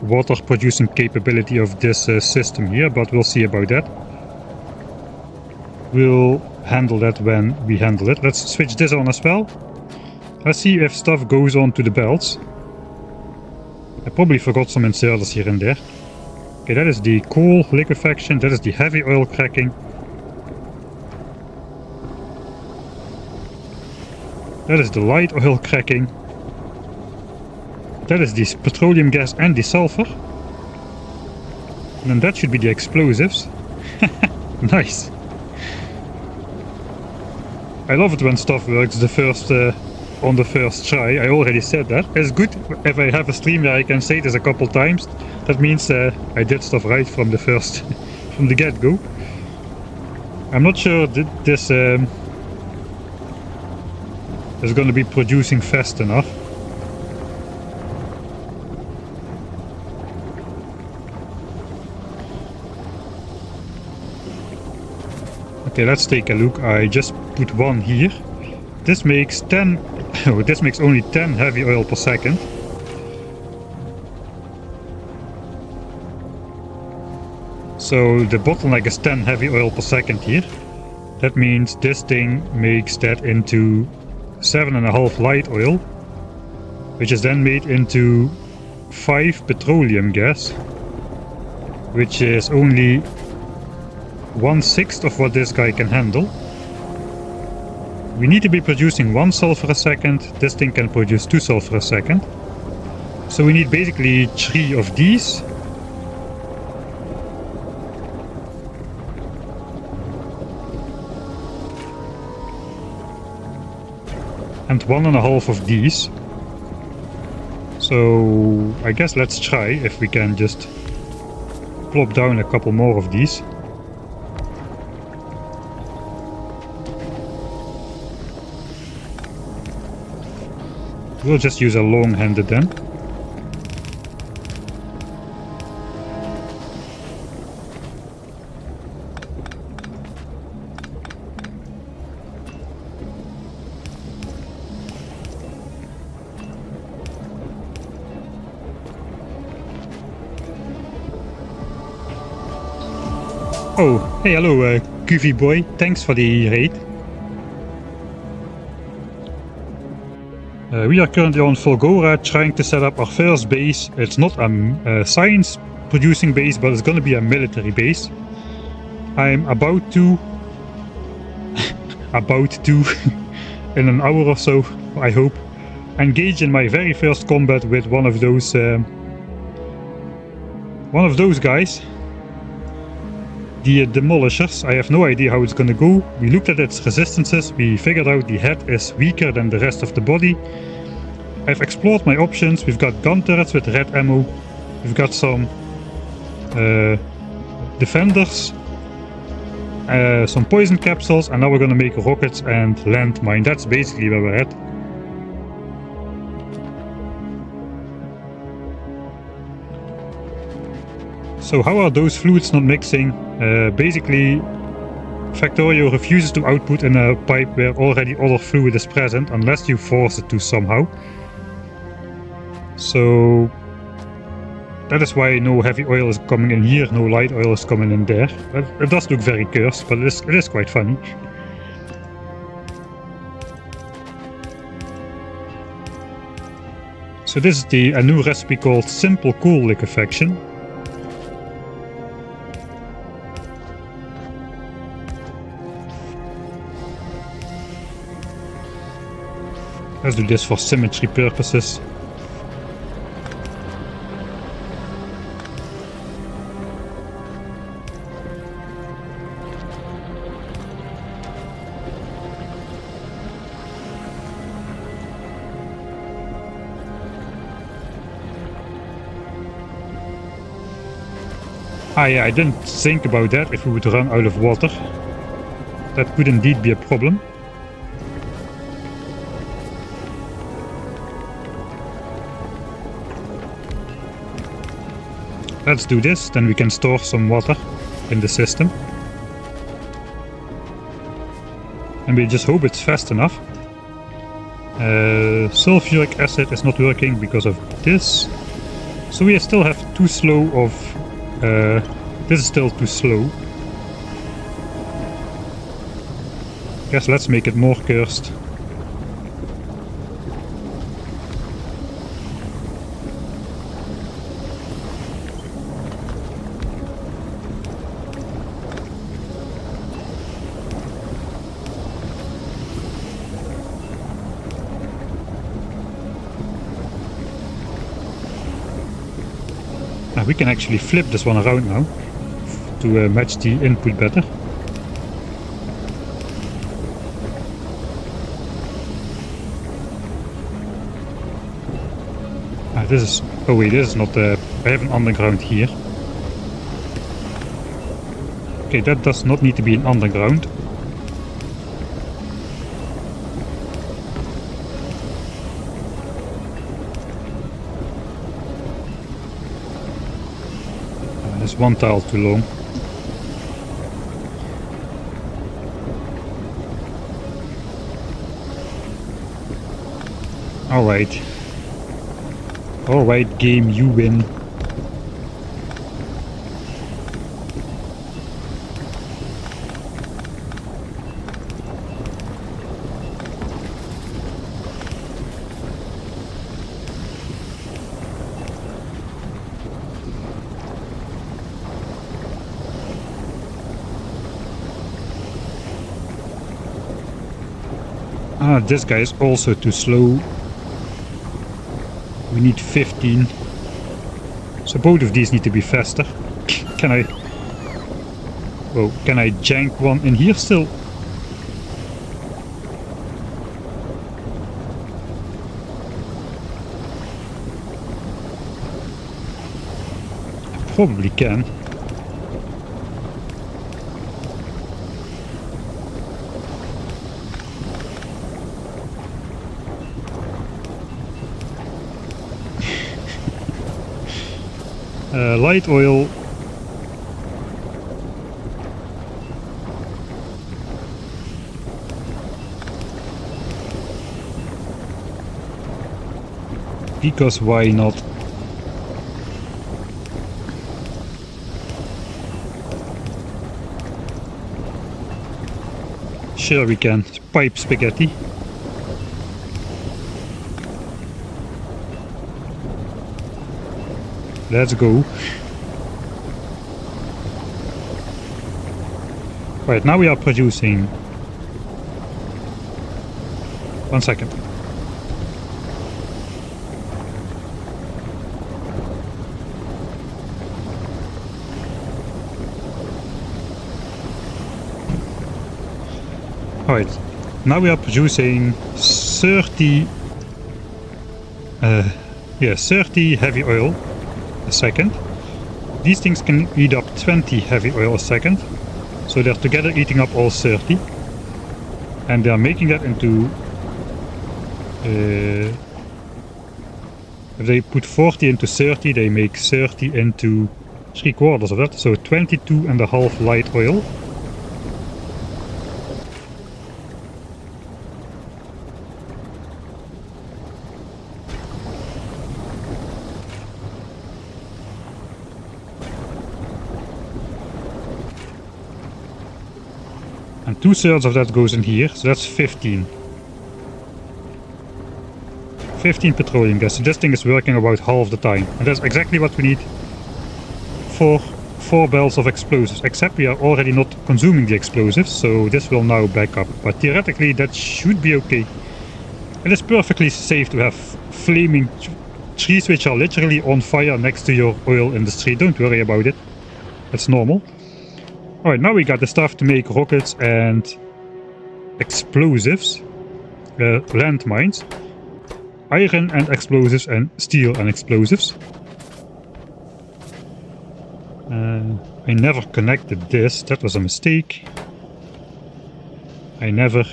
water producing capability of this system here, but we'll see about that. We'll handle that when we handle it. Let's switch this on as well. Let's see if stuff goes on to the belts. I probably forgot some inserters here and there. Okay, that is the coal liquefaction, that is the heavy oil cracking. That is the light oil cracking. That is the petroleum gas and the sulfur. And then that should be the explosives. Nice. I love it when stuff works on the first try. I already said that. It's good if I have a stream where I can say this a couple times. That means I did stuff right from the from the get-go. I'm not sure that this is going to be producing fast enough. Okay, let's take a look. I just put one here. This makes 10. Oh, this makes only 10 heavy oil per second. So the bottleneck is 10 heavy oil per second here. That means this thing makes that into 7.5 light oil, which is then made into 5 petroleum gas, which is only 1/6 of what this guy can handle. We need to be producing 1 sulfur a second. This thing can produce 2 sulfur a second. So we need basically 3 of these. And 1.5 of these. So I guess let's try if we can just plop down a couple more of these. We'll just use a long-handed then. Oh, hey, hello, Goofy boy. Thanks for the raid. We are currently on Fulgora trying to set up our first base. It's not a science producing base, but it's going to be a military base. I'm about to in an hour or so, I hope, engage in my very first combat with one of those guys. The demolishers. I have no idea how it's gonna go. We looked at its resistances, we figured out the head is weaker than the rest of the body. I've explored my options. We've got gun turrets with red ammo. We've got some defenders, some poison capsules, and now we're gonna make rockets and landmine. That's basically where we're at. So how are those fluids not mixing? Basically, Factorio refuses to output in a pipe where already other fluid is present unless you force it to somehow. So that is why no heavy oil is coming in here, no light oil is coming in there. It does look very cursed, but it is quite funny. So this is a new recipe called Simple Cool Liquefaction. Let's do this for symmetry purposes. Ah yeah, I didn't think about that if we would run out of water. That could indeed be a problem. Let's do this, then we can store some water in the system. And we just hope it's fast enough. Sulfuric acid is not working because of this. So we still have too slow of... this is still too slow. Guess let's make it more cursed. We can actually flip this one around now to match the input better. This is... oh wait, this is not the... I have an underground here. Okay, that does not need to be an underground. There's one tile too long. Alright. Alright, game, you win. Ah, this guy is also too slow. We need 15. So both of these need to be faster. Can I... whoa, can I jank one in here still? I probably can. Light oil. Because why not? Sure we can. Pipe spaghetti. Let's go. Right, now we are producing. 1 second. Alright, now we are producing 30 30 heavy oil a second. These things can eat up 20 heavy oil a second. So they're together eating up all 30. And they are making that into... if they put 40 into 30, they make 30 into 3/4 of that. So 22.5 light oil. And 2/3 of that goes in here, so that's 15. 15 petroleum gas. So this thing is working about half the time. And that's exactly what we need for 4 barrels of explosives. Except we are already not consuming the explosives, so this will now back up. But theoretically that should be okay. It is perfectly safe to have flaming trees which are literally on fire next to your oil industry. Don't worry about it. That's normal. Alright, now we got the stuff to make rockets and explosives. Landmines. Iron and explosives and steel and explosives. I never connected this. That was a mistake. I never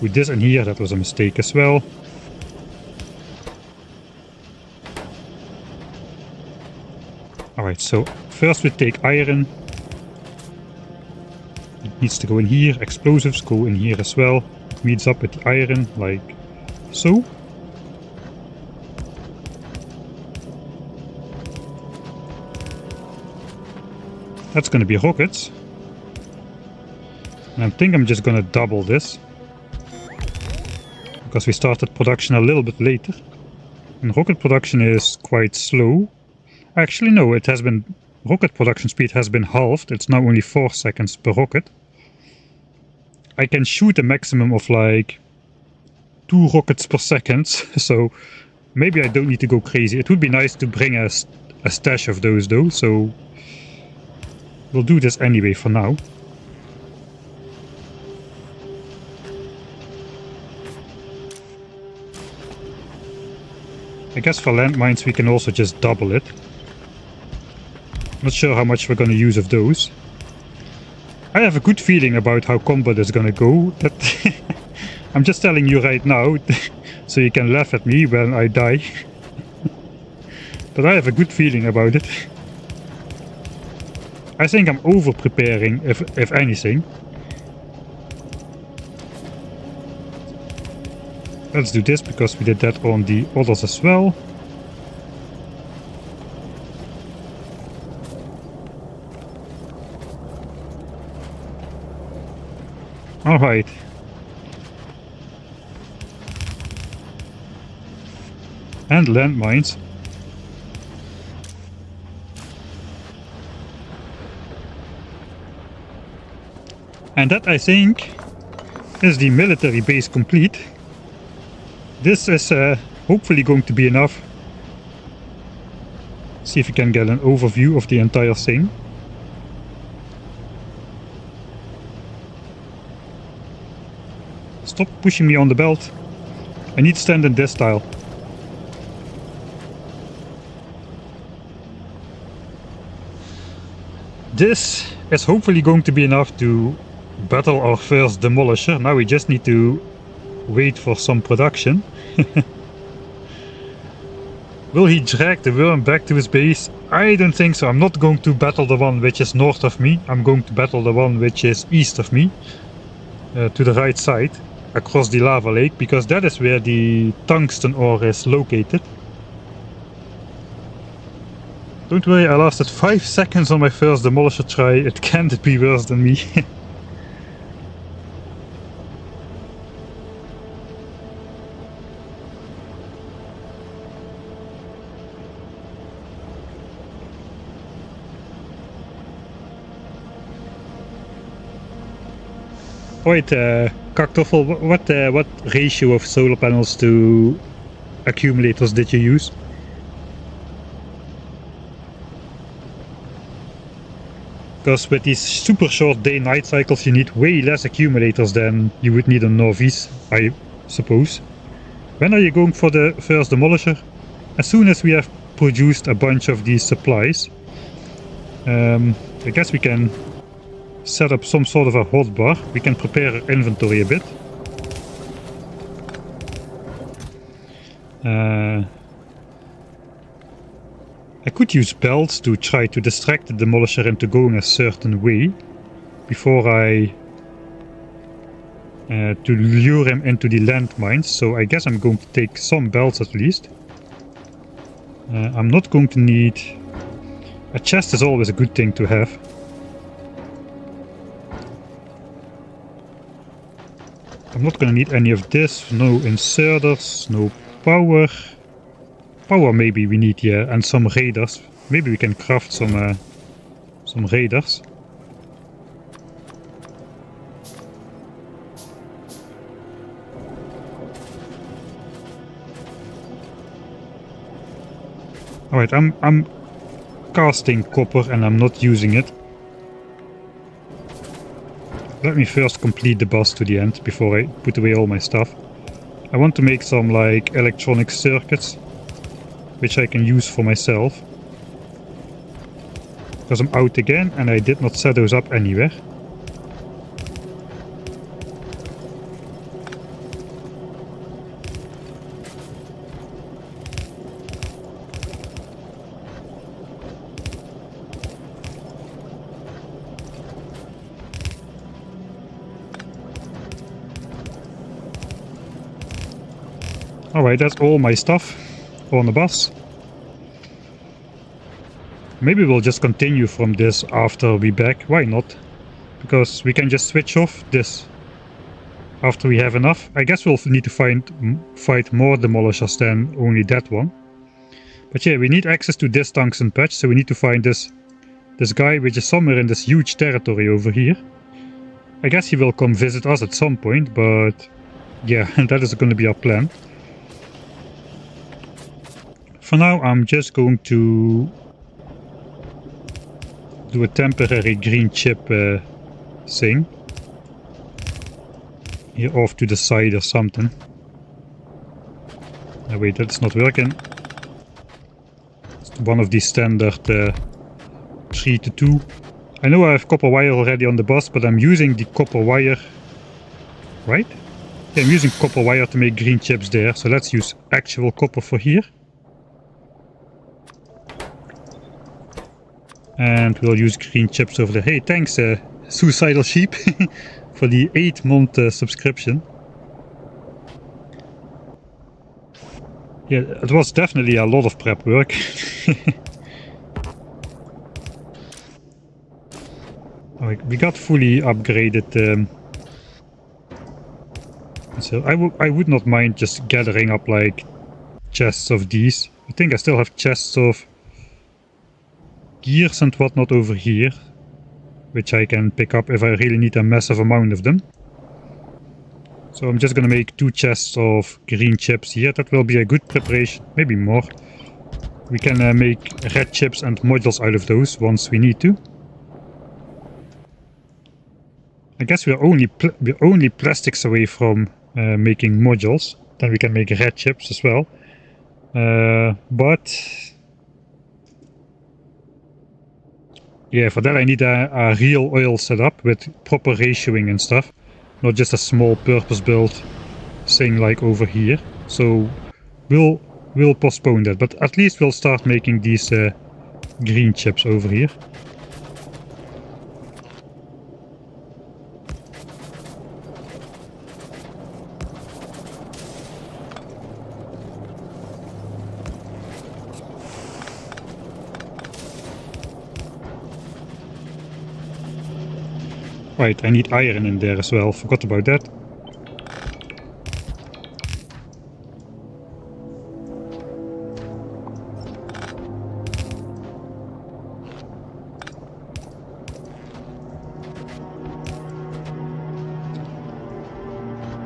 put this in here. That was a mistake as well. Alright, so first we take iron. It needs to go in here. Explosives go in here as well. It meets up with the iron, like so. That's gonna be rockets. And I think I'm just gonna double this. Because we started production a little bit later. And rocket production is quite slow. Actually no, it has been... rocket production speed has been halved. It's now only 4 seconds per rocket. I can shoot a maximum of like 2 rockets per second. So maybe I don't need to go crazy. It would be nice to bring a stash of those though. So we'll do this anyway for now. I guess for landmines we can also just double it. Not sure how much we're gonna use of those. I have a good feeling about how combat is gonna go. That I'm just telling you right now, so you can laugh at me when I die. But I have a good feeling about it. I think I'm over preparing, if anything. Let's do this because we did that on the others as well. Alright. And landmines. And that, I think, is the military base complete. This is hopefully going to be enough. See if we can get an overview of the entire thing. Stop pushing me on the belt. I need to stand in this style. This is hopefully going to be enough to battle our first demolisher. Now we just need to wait for some production. Will he drag the worm back to his base? I don't think so. I'm not going to battle the one which is north of me. I'm going to battle the one which is east of me. To the right side. Across the lava lake. Because that is where the tungsten ore is located. Don't worry, I lasted 5 seconds on my first demolisher try. It can't be worse than me. Wait, Kaktoffel, what ratio of solar panels to accumulators did you use? Because with these super short day-night cycles you need way less accumulators than you would need on Novice, I suppose. When are you going for the first demolisher? As soon as we have produced a bunch of these supplies. I guess we can set up some sort of a hotbar. We can prepare our inventory a bit. I could use belts to try to distract the demolisher into going a certain way before I to lure him into the landmines. So I guess I'm going to take some belts at least. I'm not going to need... A chest is always a good thing to have. I'm not gonna need any of this. No inserters, no power. Power maybe we need, yeah, and some radars. Maybe we can craft some radars. Alright, I'm casting copper and I'm not using it. Let me first complete the boss to the end before I put away all my stuff. I want to make some like electronic circuits, which I can use for myself. Because I'm out again and I did not set those up anywhere. Alright, that's all my stuff on the bus. Maybe we'll just continue from this after we're back. Why not? Because we can just switch off this after we have enough. I guess we'll need to fight more demolishers than only that one. But yeah, we need access to this tungsten patch, so we need to find this guy which is somewhere in this huge territory over here. I guess he will come visit us at some point, but yeah, that is going to be our plan. For now, I'm just going to do a temporary green chip thing. Here off to the side or something. Oh, wait, that's not working. It's one of these standard 3 to 2. I know I have copper wire already on the bus, but I'm using the copper wire. Right? Yeah, I'm using copper wire to make green chips there, so let's use actual copper for here. And we'll use green chips over there. Hey, thanks Suicidal Sheep for the 8-month subscription. Yeah, it was definitely a lot of prep work. Alright, we got fully upgraded. So I would not mind just gathering up like chests of these. I think I still have chests of gears and whatnot over here, which I can pick up if I really need a massive amount of them. So I'm just gonna make 2 chests of green chips here. That will be a good preparation, maybe more. We can make red chips and modules out of those once we need to. I guess we're only plastics away from making modules. Then we can make red chips as well. But yeah, for that I need a real oil setup with proper ratioing and stuff. Not just a small purpose-built thing like over here. So we'll postpone that, but at least we'll start making these green chips over here. Right, I need iron in there as well, forgot about that.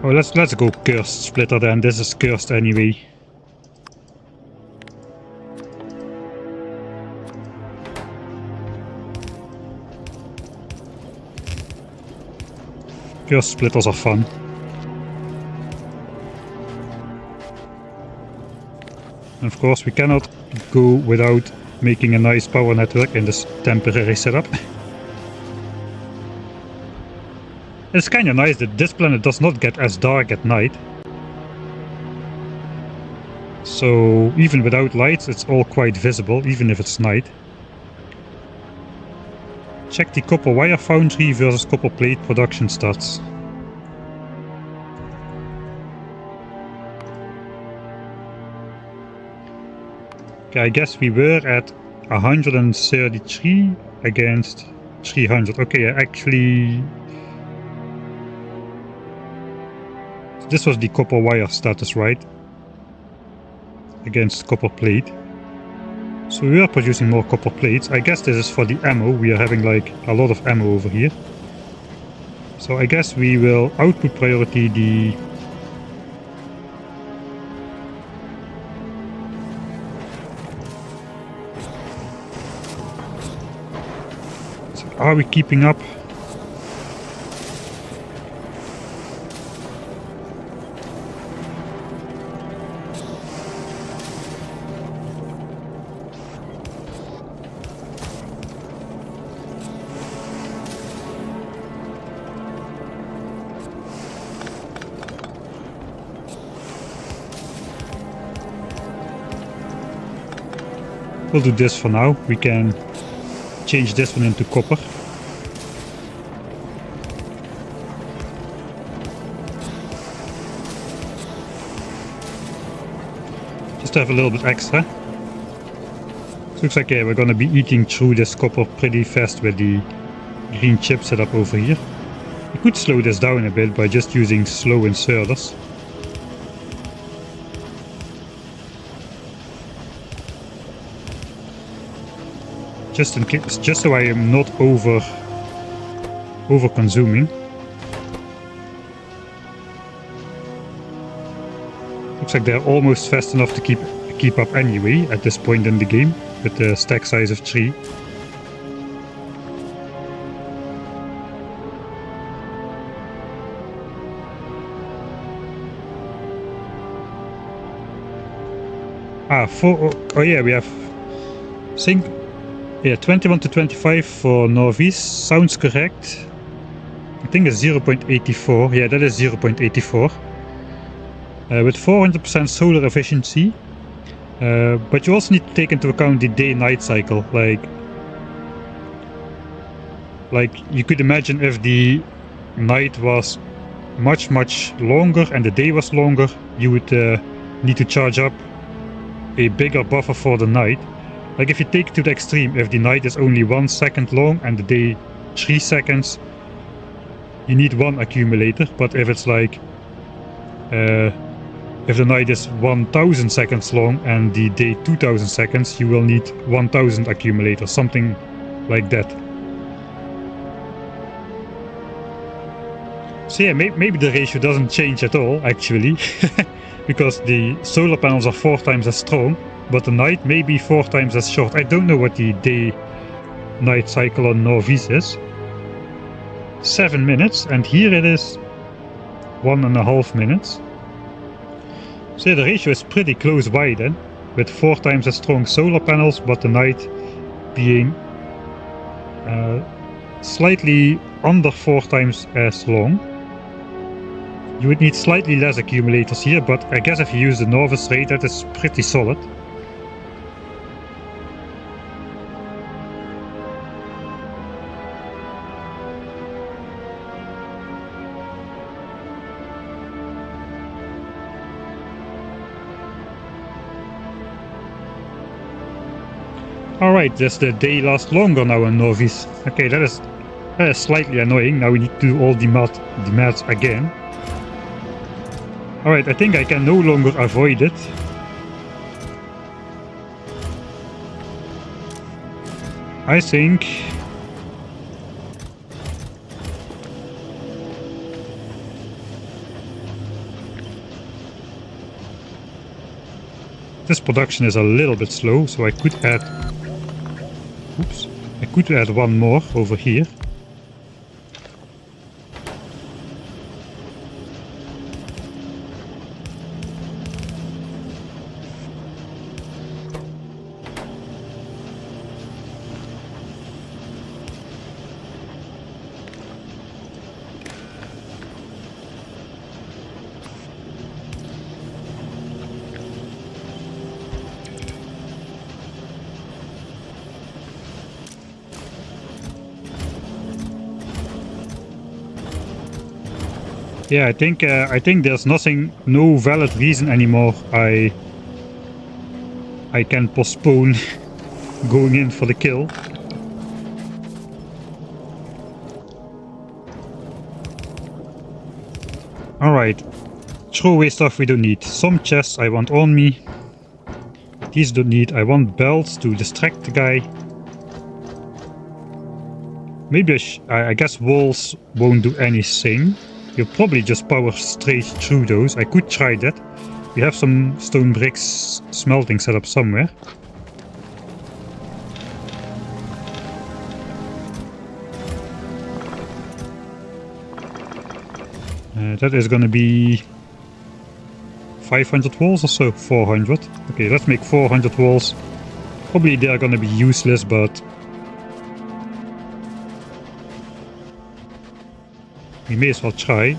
Oh, let's go cursed splitter then, this is cursed anyway. Cursed splitters are fun. And of course we cannot go without making a nice power network in this temporary setup. It's kinda nice that this planet does not get as dark at night. So even without lights it's all quite visible, even if it's night. Check the copper wire foundry versus copper plate production stats. Okay, I guess we were at 133 against 300. Okay, actually this was the copper wire status, right? Against copper plate. So we are producing more copper plates. I guess this is for the ammo. We are having like a lot of ammo over here. So I guess we will output priority the... So are we keeping up? We'll do this for now. We can change this one into copper. Just to have a little bit extra. So looks like we're gonna be eating through this copper pretty fast with the green chip setup over here. We could slow this down a bit by just using slow inserters. Just in case, just so I am not over consuming. Looks like they're almost fast enough to keep up anyway at this point in the game with the stack size of 3. Oh yeah, we have sync. Yeah, 21 to 25 for Norvis, sounds correct. I think it's 0.84, yeah, that is 0.84. With 400% solar efficiency. But you also need to take into account the day-night cycle. Like you could imagine if the night was much longer and the day was longer, you would need to charge up a bigger buffer for the night. Like if you take it to the extreme, if the night is only 1 second long and the day 3 seconds, you need 1 accumulator. But if it's like, if the night is 1000 seconds long and the day 2000 seconds, you will need 1000 accumulators, something like that. So yeah, maybe the ratio doesn't change at all actually, because the solar panels are 4 times as strong. But the night may be 4 times as short. I don't know what the day-night cycle on Norvis is. 7 minutes, and here it is 1.5 minutes. So yeah, the ratio is pretty close by then, with 4 times as strong solar panels, but the night being slightly under 4 times as long. You would need slightly less accumulators here, but I guess if you use the Norvis rate, that is pretty solid. Alright, does the day last longer now on Norvis? Okay, that is slightly annoying. Now we need to do all the maths again. Alright, I think I can no longer avoid it. I think... this production is a little bit slow, so I could add... oops. I could add 1 more over here. Yeah, I think there's no valid reason anymore I can postpone going in for the kill. Alright, throw away stuff we don't need. Some chests I want on me. These don't need. I want belts to distract the guy. Maybe I guess walls won't do anything. You'll probably just power straight through those. I could try that. We have some stone bricks smelting set up somewhere. That is gonna be 500 walls or so, 400. Okay, let's make 400 walls. Probably they are gonna be useless, but we may as well try.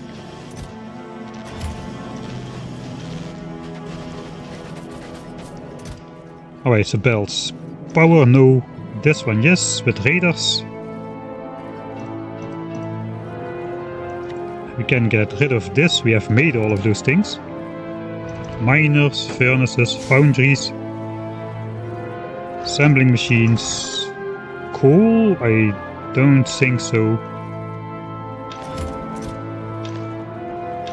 Alright, so bells. Power, no. This one, yes, with raiders. We can get rid of this. We have made all of those things. Miners, furnaces, foundries, assembling machines. Coal? I don't think so.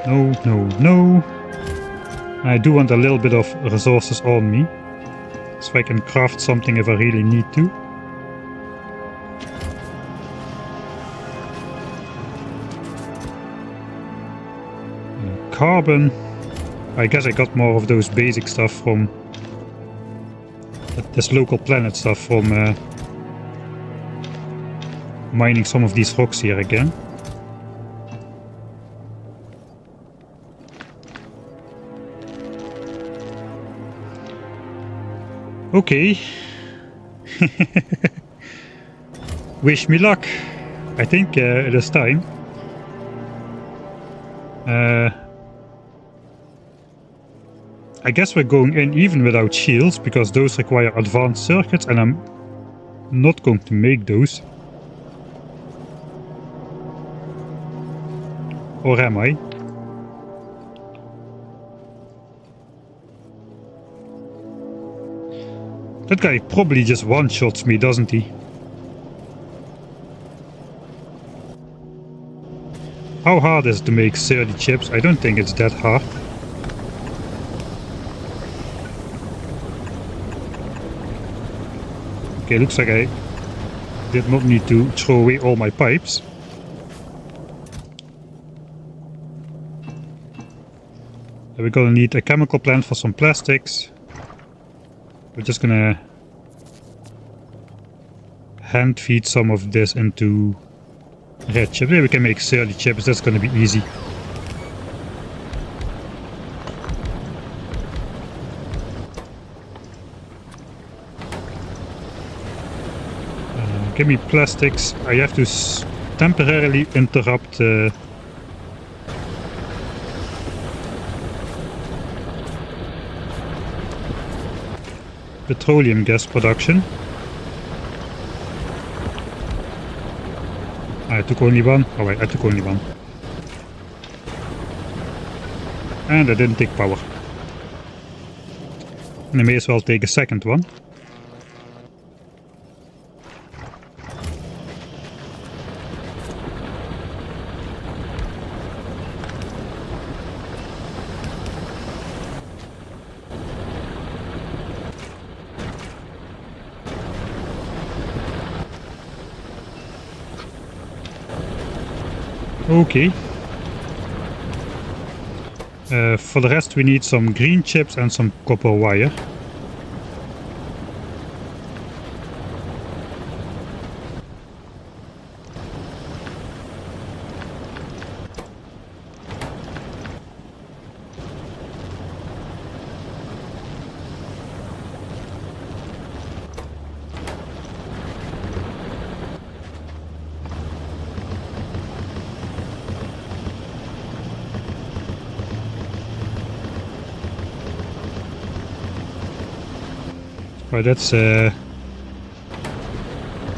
No, no, no. I do want a little bit of resources on me, so I can craft something if I really need to. Carbon. I guess I got more of those basic stuff from this local planet stuff from mining some of these rocks here again. Okay. Wish me luck. I think it is time. I guess we're going in even without shields, because those require advanced circuits and I'm not going to make those. Or am I? That guy probably just one-shots me, doesn't he? How hard is it to make 30 chips? I don't think it's that hard. Okay, looks like I did not need to throw away all my pipes. We're gonna need a chemical plant for some plastics. We're just gonna hand feed some of this into red chips. Yeah, we can make 30 chips, that's gonna be easy. Give me plastics. I have to temporarily interrupt petroleum gas production. I took only one. Alright, I took only one. And I didn't take power. And I may as well take a second one. Okay. For the rest we need some green chips and some copper wire. Right, that's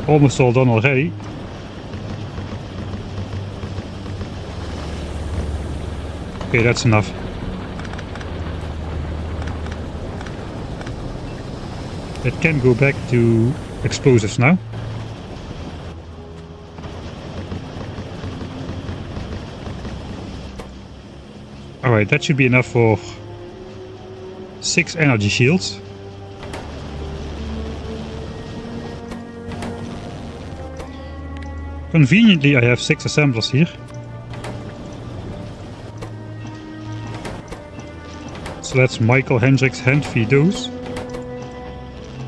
almost all done already. Okay, that's enough. It can go back to explosives now. Alright, that should be enough for 6 energy shields. Conveniently, I have 6 assemblers here. So let's Michael Hendricks hand feed those.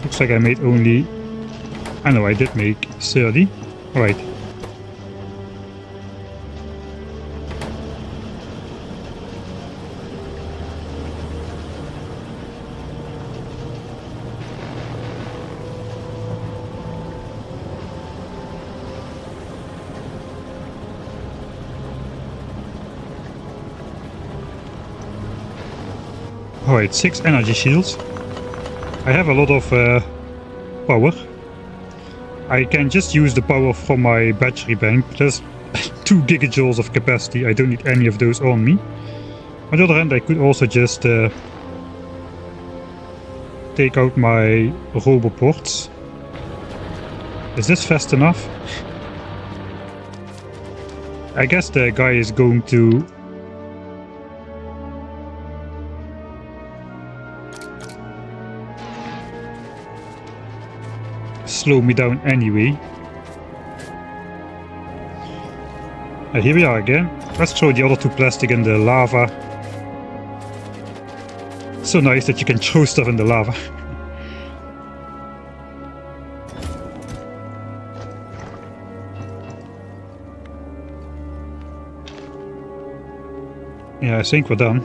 Looks like I made only... I know I did make 30. Alright. Alright, 6 energy shields. I have a lot of power. I can just use the power from my battery bank. There's 2 gigajoules of capacity. I don't need any of those on me. On the other hand, I could also just take out my roboports. Is this fast enough? I guess the guy is going to... slow me down anyway. Here we are again. Let's throw the other 2 plastic in the lava. So nice that you can throw stuff in the lava. Yeah, I think we're done.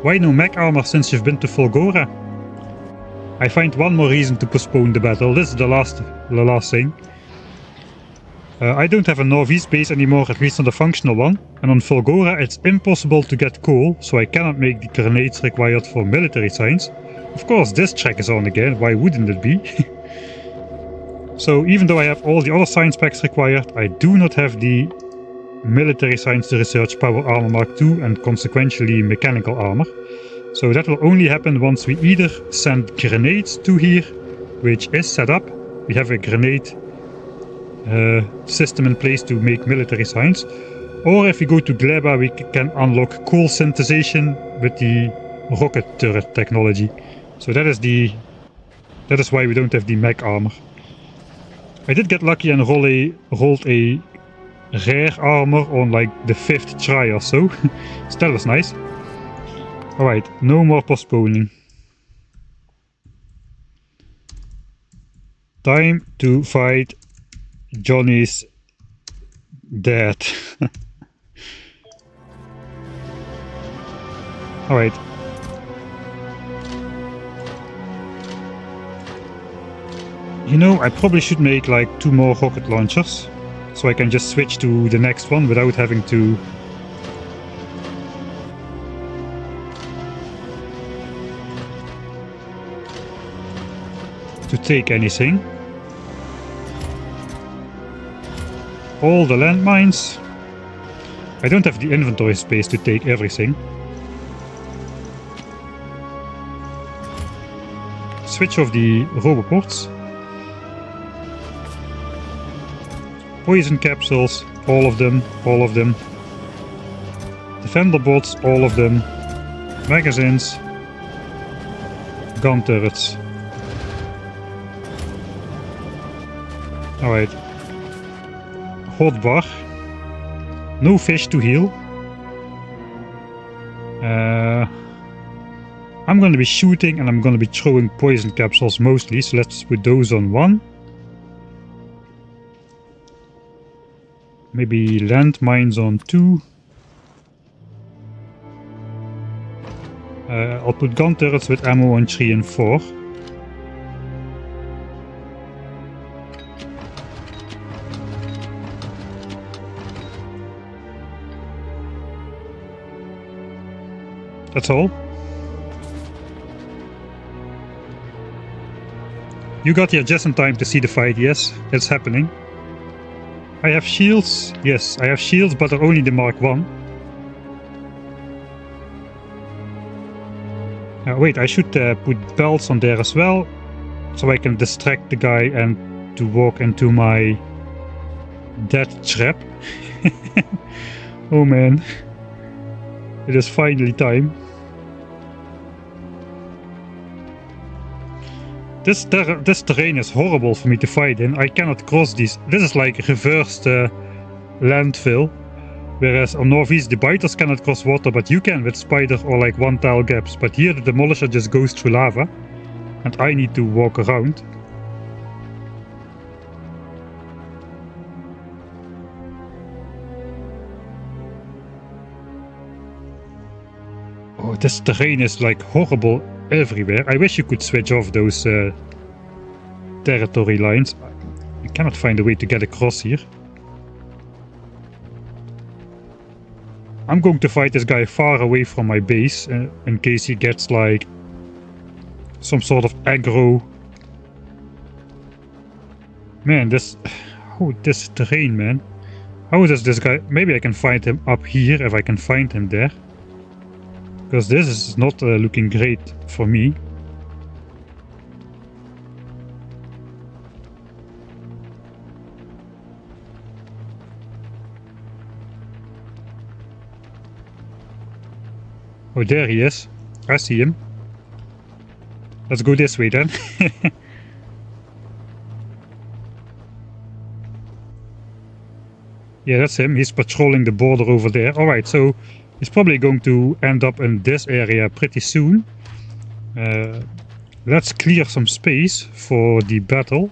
Why no mech armor since you've been to Fulgora? I find one more reason to postpone the battle. This is the last thing. I don't have a Northeast base anymore, at least on the functional one. And on Fulgora it's impossible to get coal, so I cannot make the grenades required for military science. Of course this track is on again, why wouldn't it be? So even though I have all the other science packs required, I do not have the military science to research power armor Mark II and consequentially mechanical armor. So that will only happen once we either send grenades to here, which is set up. We have a grenade system in place to make military science. Or if we go to Gleba, we can unlock coal synthesization with the rocket turret technology. So that is why we don't have the mech armor. I did get lucky and rolled a rare armor on like the 5th try or so. So that was nice. Alright, no more postponing. Time to fight Johnny's dad. Alright. You know, I probably should make like 2 more rocket launchers, so I can just switch to the next one without having to take anything. All the landmines. I don't have the inventory space to take everything. Switch off the roboports. Poison capsules, all of them. Defender bots, all of them. Magazines. Gun turrets. Alright. Hotbar. No fish to heal. I'm gonna be shooting and I'm gonna be throwing poison capsules mostly, so let's put those on 1. Maybe landmines on 2. I'll put gun turrets with ammo on 3 and 4. That's all. You got here just in time to see the fight. Yes, it's happening. I have shields. Yes, I have shields, but they're only the Mark 1. Wait, I should put belts on there as well, so I can distract the guy and to walk into my Death trap. Oh man. It is finally time. This terrain is horrible for me to fight in. I cannot cross these. This is like reversed landfill. Whereas on Northeast the biters cannot cross water, but you can with spider or like one tile gaps. But here the demolisher just goes through lava. And I need to walk around. Oh, this terrain is like horrible everywhere. I wish you could switch off those territory lines. I cannot find a way to get across here. I'm going to fight this guy far away from my base in case he gets like some sort of aggro. Man, this terrain, man. How does this guy... Maybe I can find him up here if I can find him there. Because this is not looking great for me. Oh, there he is. I see him. Let's go this way then. Yeah, that's him. He's patrolling the border over there. Alright, so he's probably going to end up in this area pretty soon. Let's clear some space for the battle.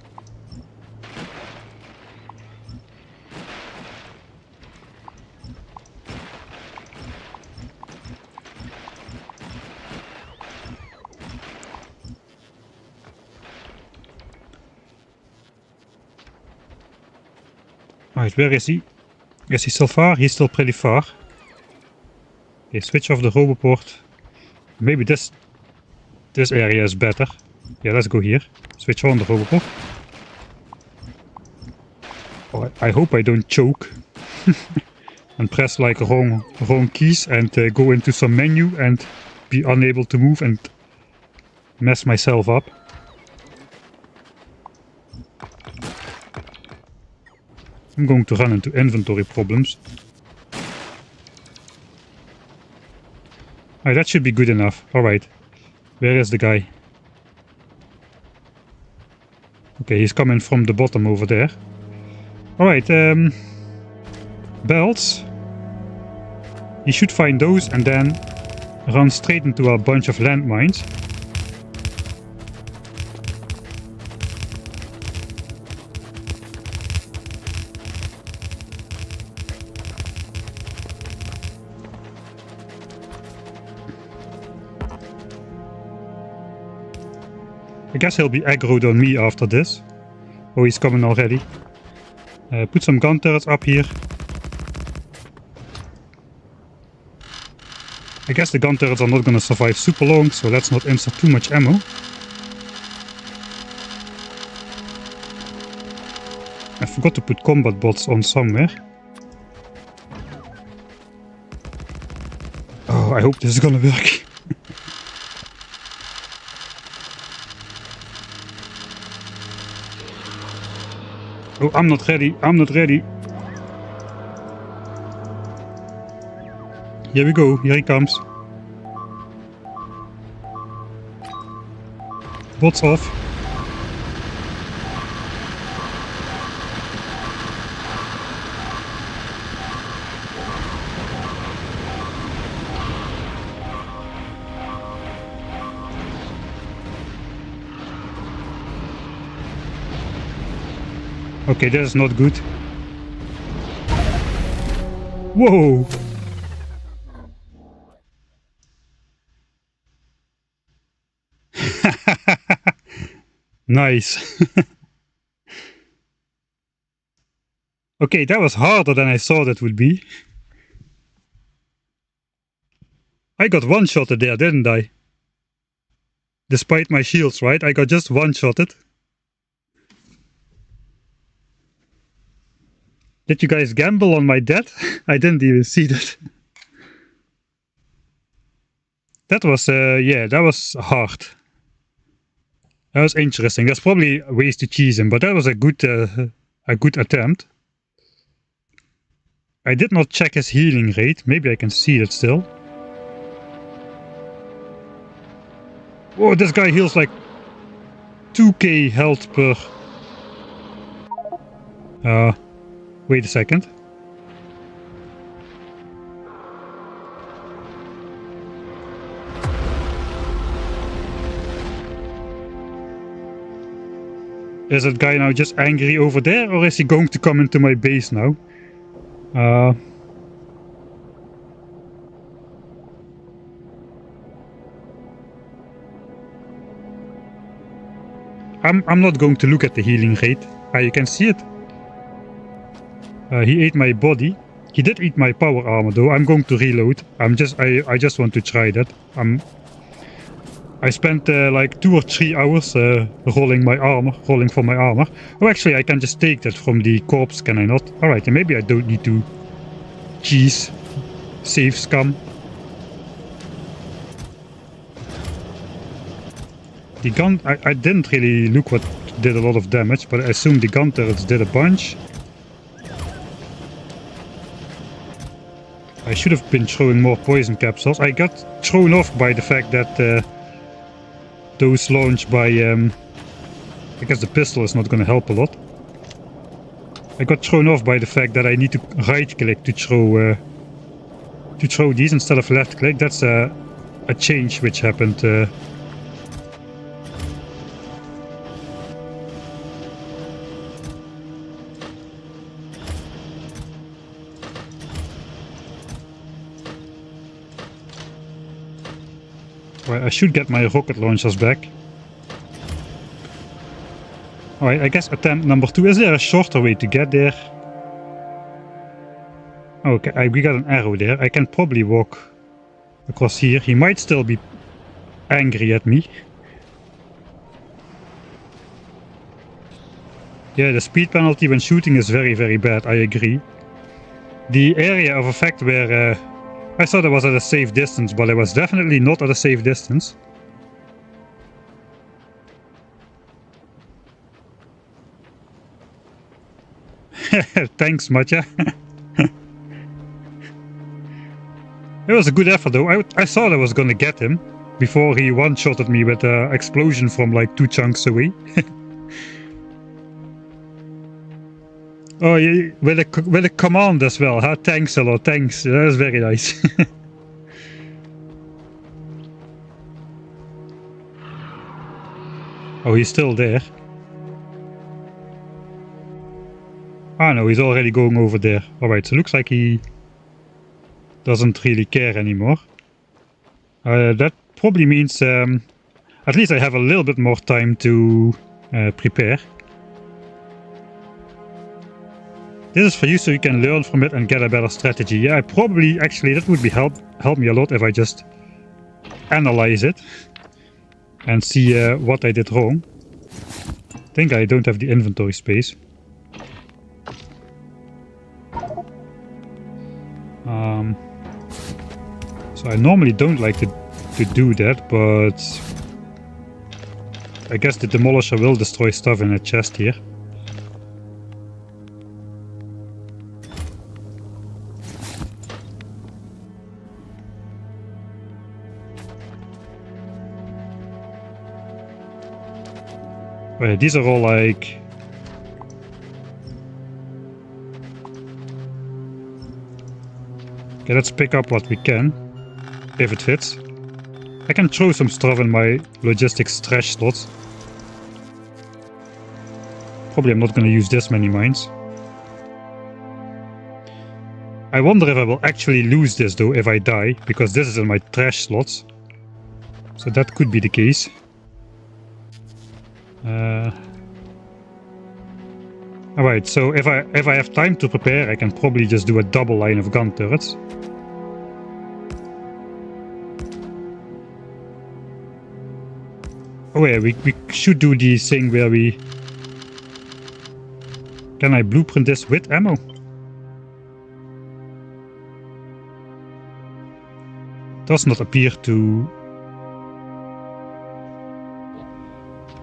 Alright, where is he? Is he still far? He's still pretty far. Okay, switch off the roboport. Maybe this area is better. Yeah, let's go here. Switch on the roboport. Oh, I hope I don't choke. And press like wrong keys and go into some menu and be unable to move and mess myself up. I'm going to run into inventory problems. Alright, that should be good enough. Alright. Where is the guy? Okay, he's coming from the bottom over there. Alright, belts. You should find those and then run straight into a bunch of landmines. I guess he'll be aggroed on me after this. Oh, he's coming already. Put some gun turrets up here. I guess the gun turrets are not gonna survive super long, so let's not insert too much ammo. I forgot to put combat bots on somewhere. Oh, I hope this is gonna work. Oh, I'm not ready. I'm not ready. Here we go. Here he comes. Bots off. Okay, that is not good. Whoa! Nice. Okay, that was harder than I thought it would be. I got one-shotted there, didn't I? Despite my shields, right? I got just one-shotted. Did you guys gamble on my death? I didn't even see that. That was, yeah, that was hard. That was interesting. There's probably ways to cheese him, but that was a good attempt. I did not check his healing rate. Maybe I can see it still. Whoa, this guy heals like 2k health per... wait a second. Is that guy now just angry over there, or is he going to come into my base now? I'm not going to look at the healing rate. You can see it. He ate my body. He did eat my power armor though. I'm going to reload. I just want to try that. I spent like 2 or 3 hours rolling for my armor. Oh, actually, I can just take that from the corpse, can I not? Alright, and maybe I don't need to save scum. The gun, I didn't really look what did a lot of damage, but I assume the gun turrets did a bunch. I should have been throwing more poison capsules. I got thrown off by the fact that those launched by, I guess the pistol is not going to help a lot. I got thrown off by the fact that I need to right click to throw these instead of left click. That's a change which happened. Right, I should get my rocket launchers back. Alright, I guess attempt number 2. Is there a shorter way to get there? Okay, we got an arrow there. I can probably walk across here. He might still be angry at me. Yeah, the speed penalty when shooting is very, very bad. I agree. The area of effect where... I thought I was at a safe distance, but I was definitely not at a safe distance. Thanks, Matja. It was a good effort though. I thought I was gonna get him before he one-shotted me with an explosion from like 2 chunks away. Oh, yeah, with a command as well, huh? Thanks a lot, thanks. That was very nice. Oh, he's still there. Ah no, he's already going over there. Alright, so looks like he doesn't really care anymore. That probably means at least I have a little bit more time to prepare. This is for you so you can learn from it and get a better strategy. Yeah, probably actually that would be help me a lot if I just analyze it and see what I did wrong. I think I don't have the inventory space. So I normally don't like to do that, but I guess the demolisher will destroy stuff in a chest here. Right, these are all like... Okay, let's pick up what we can, if it fits. I can throw some stuff in my logistics trash slots. Probably I'm not going to use this many mines. I wonder if I will actually lose this though if I die, because this is in my trash slots. So that could be the case. Alright, so if I have time to prepare, I can probably just do a double line of gun turrets. Oh yeah, we should do the thing where we... Can I blueprint this with ammo? Does not appear to...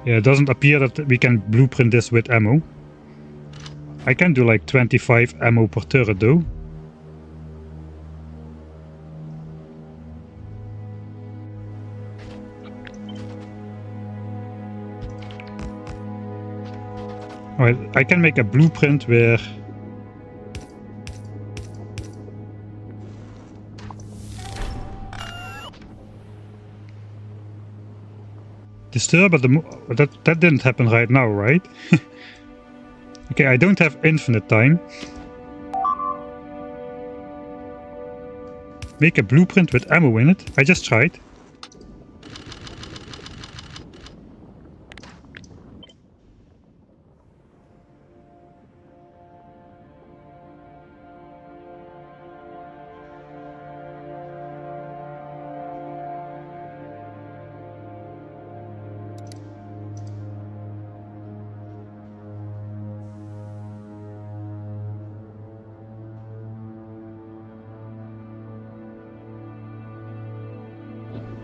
Yeah, it doesn't appear that we can blueprint this with ammo. I can do like 25 ammo per turret though. Alright, I can make a blueprint where disturb at the that didn't happen right now, right? Okay, I don't have infinite time. Make a blueprint with ammo in it. I just tried.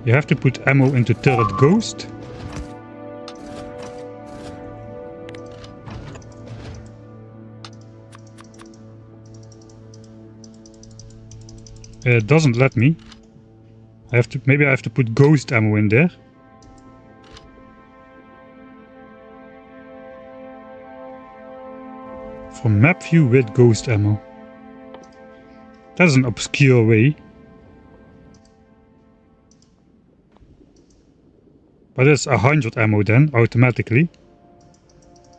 You have to put ammo into turret ghost. It doesn't let me. Maybe I have to put ghost ammo in there. From map view with ghost ammo. That's an obscure way. But it's 100 ammo then, automatically.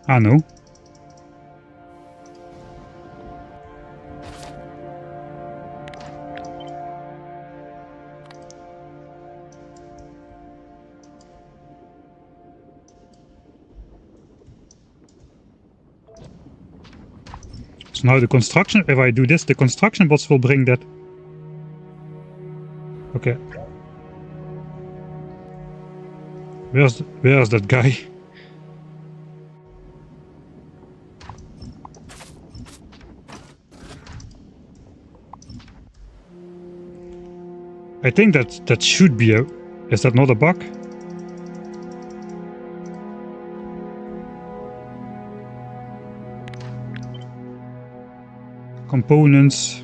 I know. So now the construction, if I do this, the construction bots will bring that. Okay. Where's that guy? I think that should be a... Is that not a bug? Components.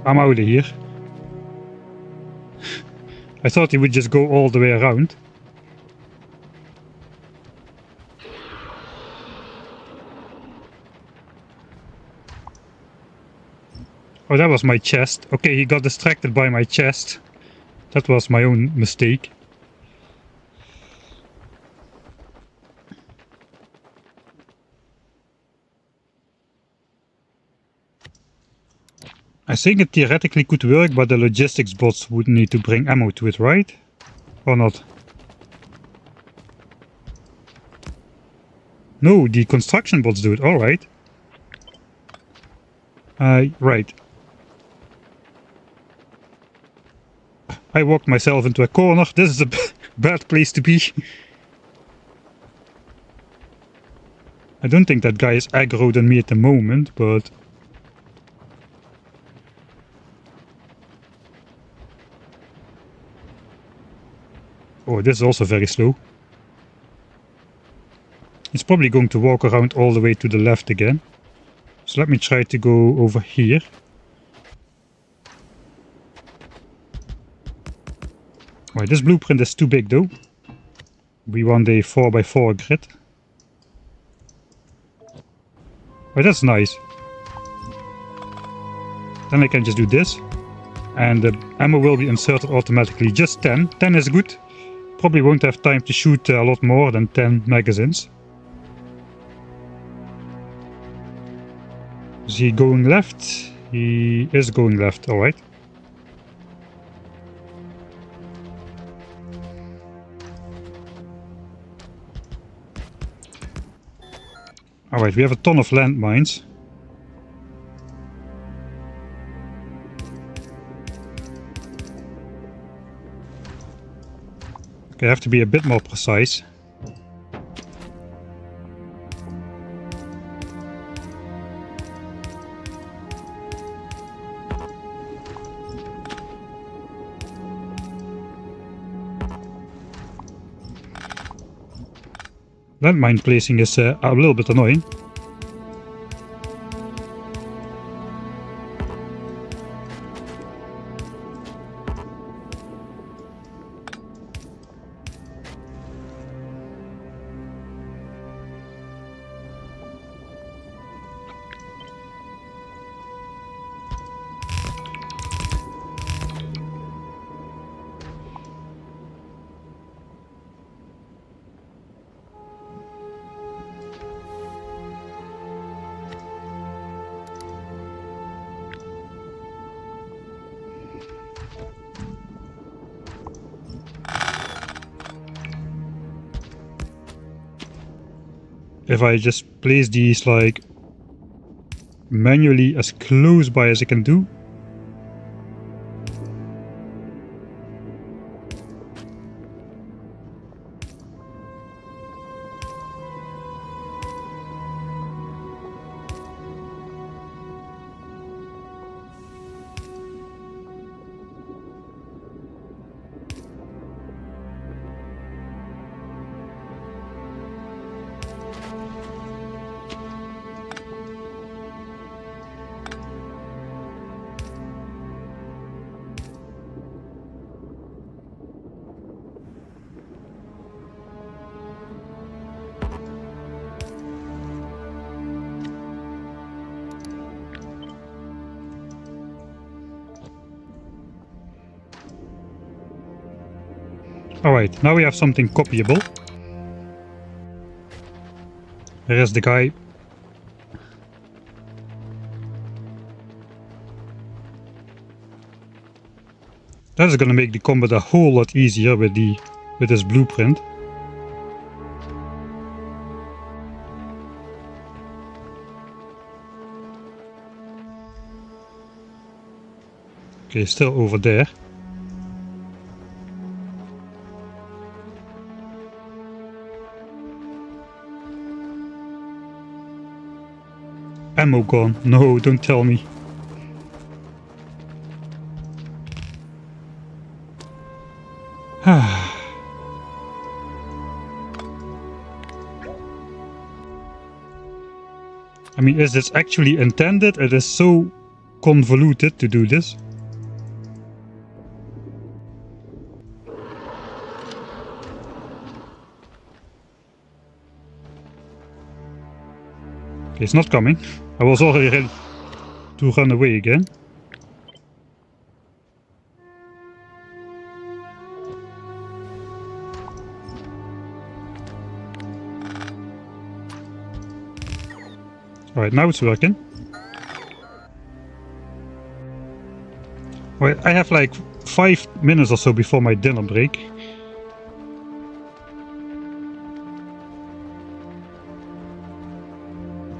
I'm out of here. I thought he would just go all the way around. Oh, that was my chest. Okay, he got distracted by my chest. That was my own mistake. I think it theoretically could work, but the logistics bots would need to bring ammo to it, right? Or not? No, the construction bots do it, alright. Right. I walked myself into a corner. This is a bad place to be. I don't think that guy is aggroed on me at the moment, but... Oh, this is also very slow. He's probably going to walk around all the way to the left again. So let me try to go over here. Right, this blueprint is too big though. We want a 4x4 grid. Oh, that's nice. Then I can just do this. And the ammo will be inserted automatically. Just 10. 10 is good. Probably won't have time to shoot a lot more than 10 magazines. Is he going left? He is going left, alright. Alright, we have a ton of landmines. Okay, I have to be a bit more precise. Landmine placing is a little bit annoying. if I just place these like manually as close by as I can do. Alright, now we have something copyable. There is the guy. That is gonna make the combat a whole lot easier with this blueprint. Okay, still over there. Ammo gone. No, don't tell me. I mean, is this actually intended? It is so convoluted to do this. Okay, it's not coming. I was already ready to run away again. Alright, now it's working. Alright, I have like 5 minutes or so before my dinner break.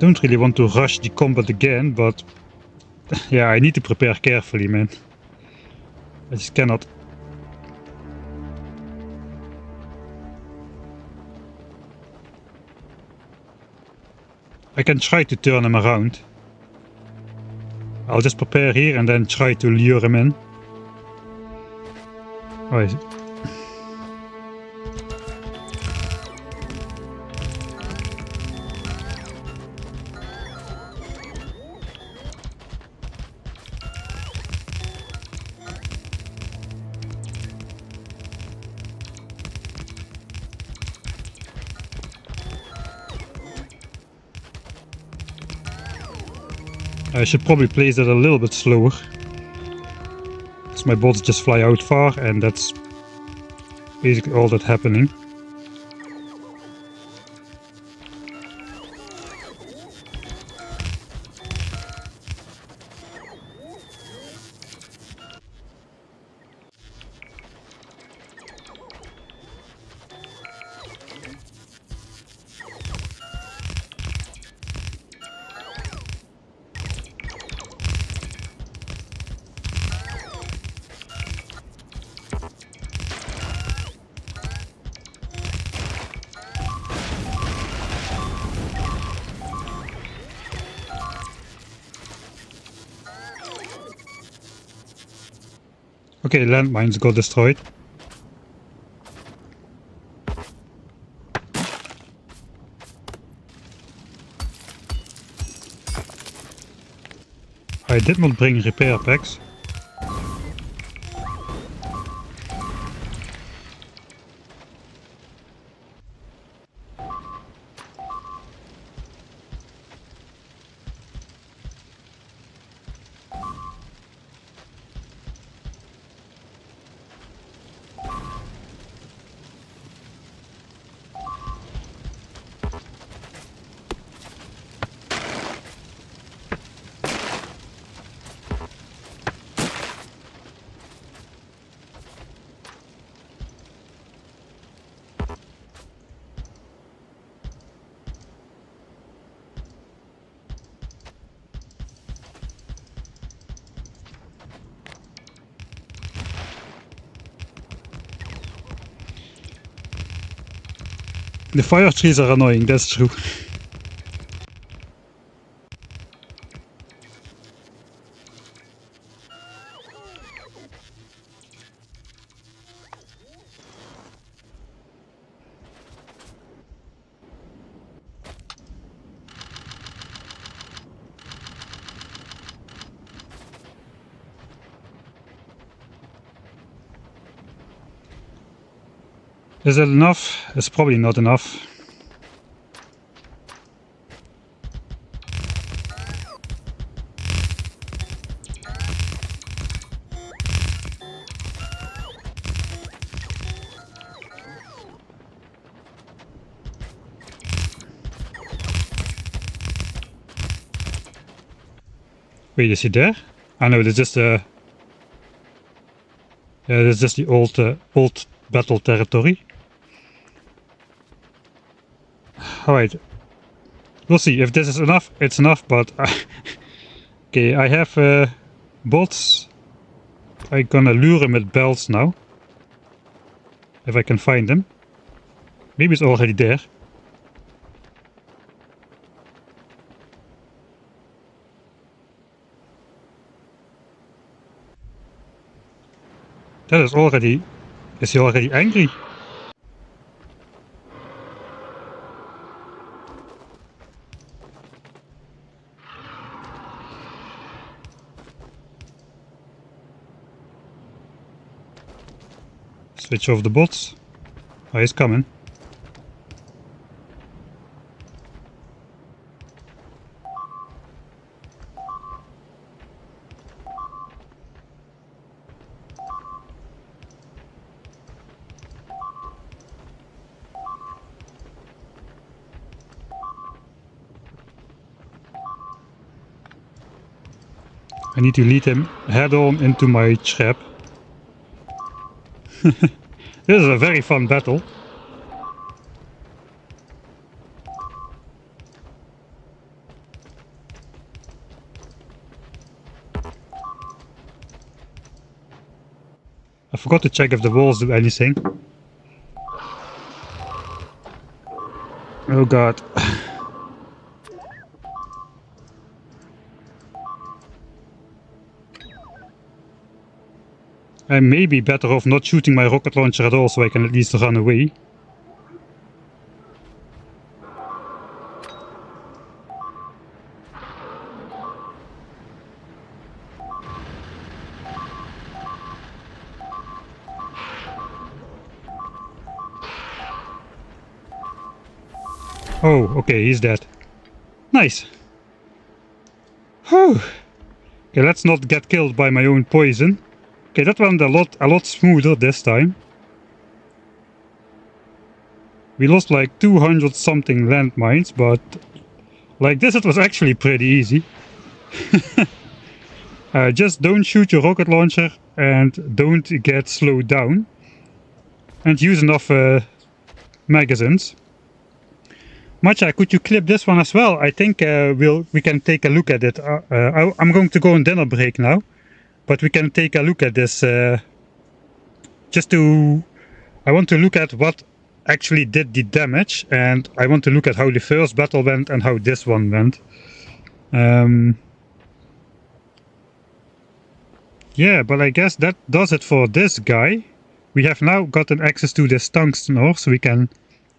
Don't really want to rush the combat again, but yeah, I need to prepare carefully, man. I just cannot. I can try to turn him around. I'll just prepare here and then try to lure him in. Alright. I should probably place it a little bit slower, because my bolts just fly out far, and that's basically all that's happening. Okay, landmines got destroyed. I did not bring repair packs. The fire trees are annoying, that's true. Is it enough? It's probably not enough. Wait, is he there? I know, there's just a... Yeah, this is just the old battle territory. Alright. We'll see. If this is enough, it's enough, but... okay, I have bolts. I'm gonna lure him with bells now. If I can find them. Maybe it's already there. That is already... Is he already angry? Switch off the bots. Oh, he's coming. I need to lead him head on into my trap. This is a very fun battle. I forgot to check if the walls do anything. Oh god. I may be better off not shooting my rocket launcher at all, so I can at least run away. Oh, okay, he's dead. Nice. Whew. Okay, let's not get killed by my own poison. Okay, that went a lot smoother this time. We lost like 200 something landmines, but like this it was actually pretty easy. Just don't shoot your rocket launcher and don't get slowed down. And use enough magazines. Matcha, could you clip this one as well? I think we can take a look at it. I'm going to go on dinner break now. But we can take a look at this, I want to look at what actually did the damage, and I want to look at how the first battle went and how this one went. Yeah, but I guess that does it for this guy. We have now gotten access to this tungsten ore, so we can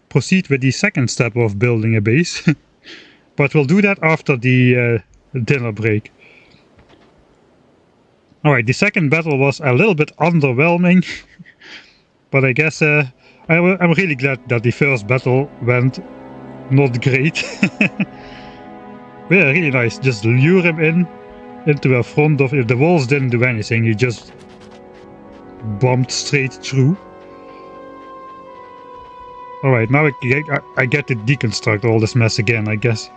proceed with the second step of building a base. But we'll do that after the dinner break. Alright, the second battle was a little bit underwhelming, but I guess I'm really glad that the first battle went not great. Yeah, really nice. Just lure him into a front of... If the walls didn't do anything, you just bombed straight through. Alright, now I get to deconstruct all this mess again, I guess.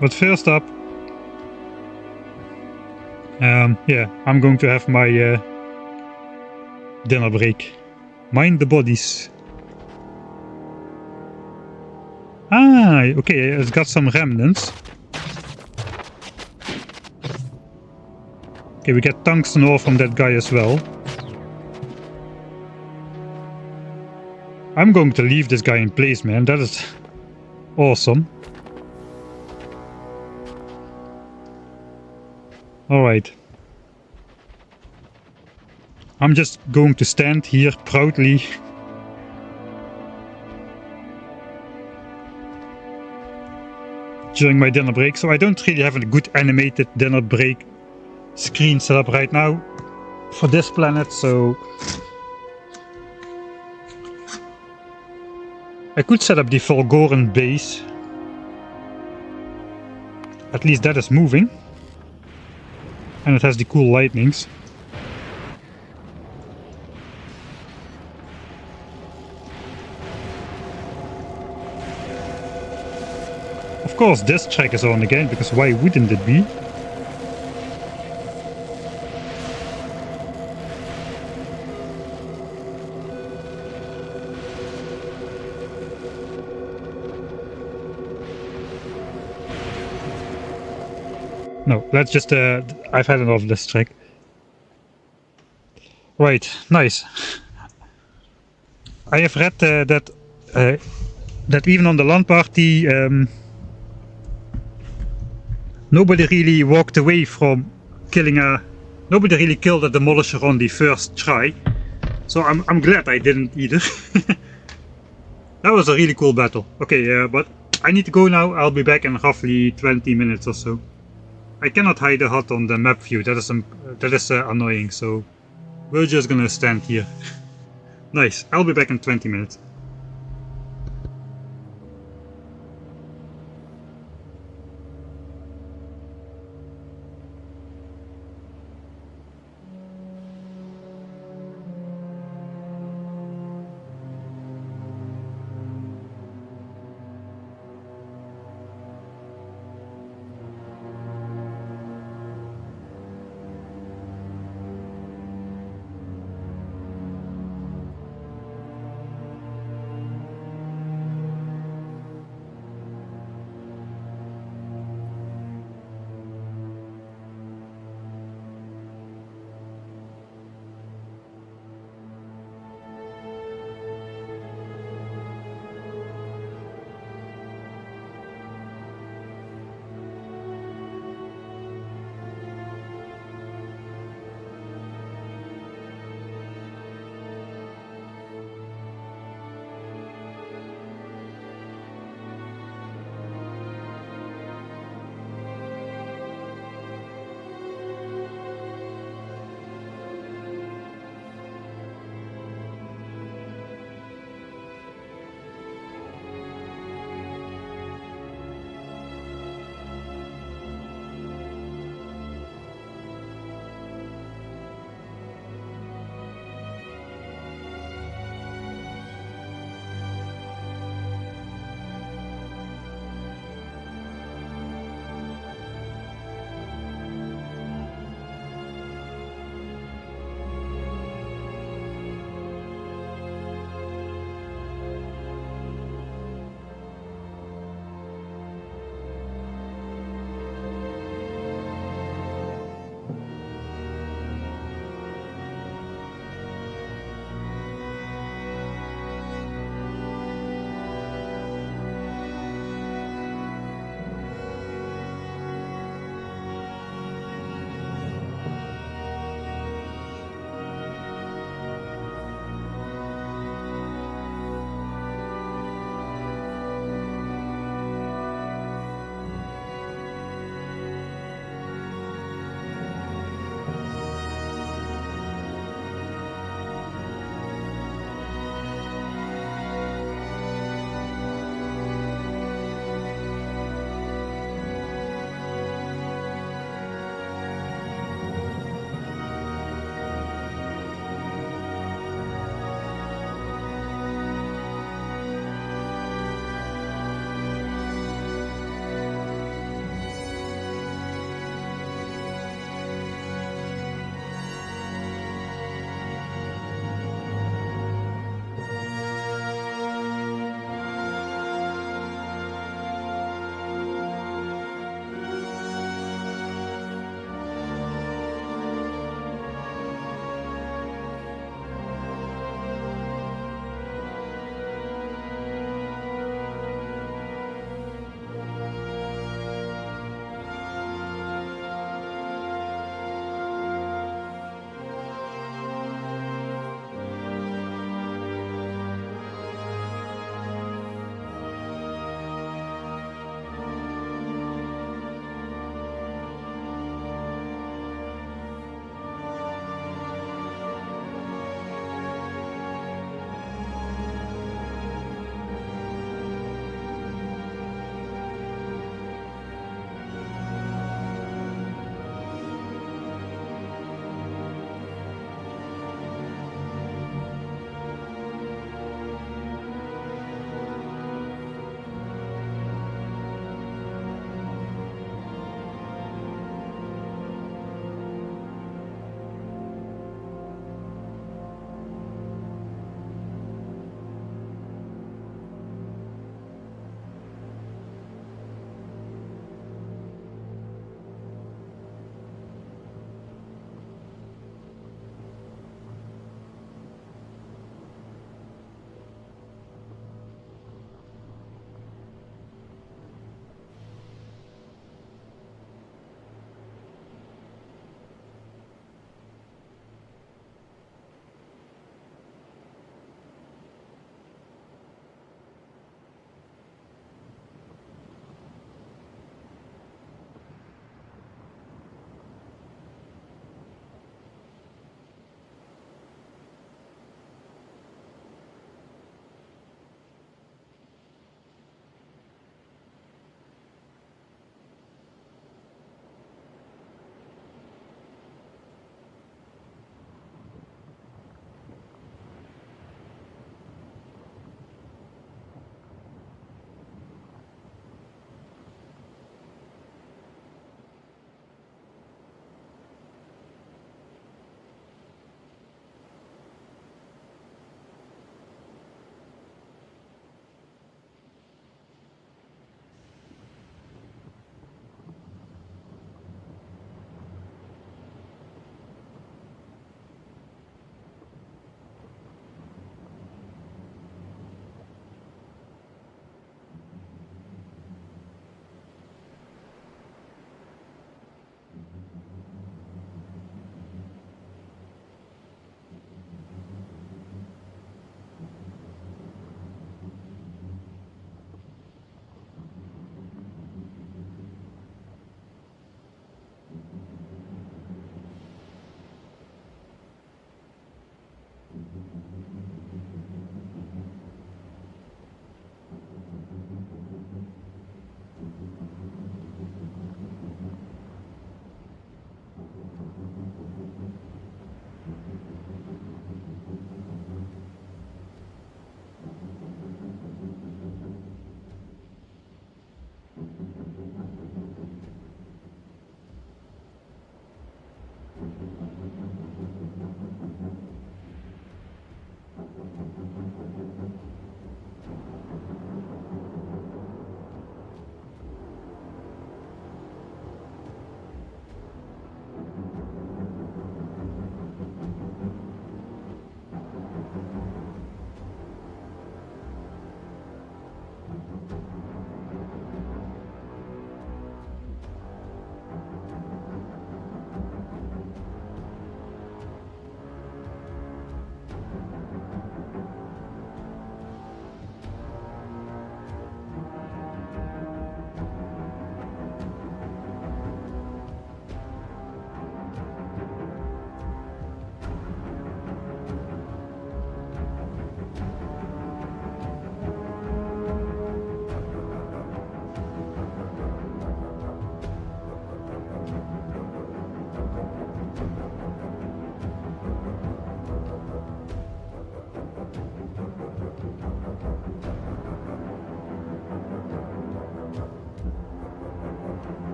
But first up... yeah, I'm going to have my dinner break. Mind the bodies. Ah, okay, it's got some remnants. Okay, we get tungsten ore from that guy as well. I'm going to leave this guy in place, man. That is awesome. Alright. I'm just going to stand here proudly. During my dinner break. So I don't really have a good animated dinner break screen set up right now for this planet, so I could set up the Volgoran base. At least that is moving. And it has the cool lightnings. Of course this track is on again, because why wouldn't it be? No, let's just, I've had enough of this track. Right, nice. I have read that even on the LAN party, nobody really walked away from killing nobody really killed a demolisher on the first try. So I'm glad I didn't either. That was a really cool battle. Okay, but I need to go now. I'll be back in roughly 20 minutes or so. I cannot hide a HUD on the map view. That is annoying. So we're just gonna stand here. Nice. I'll be back in 20 minutes.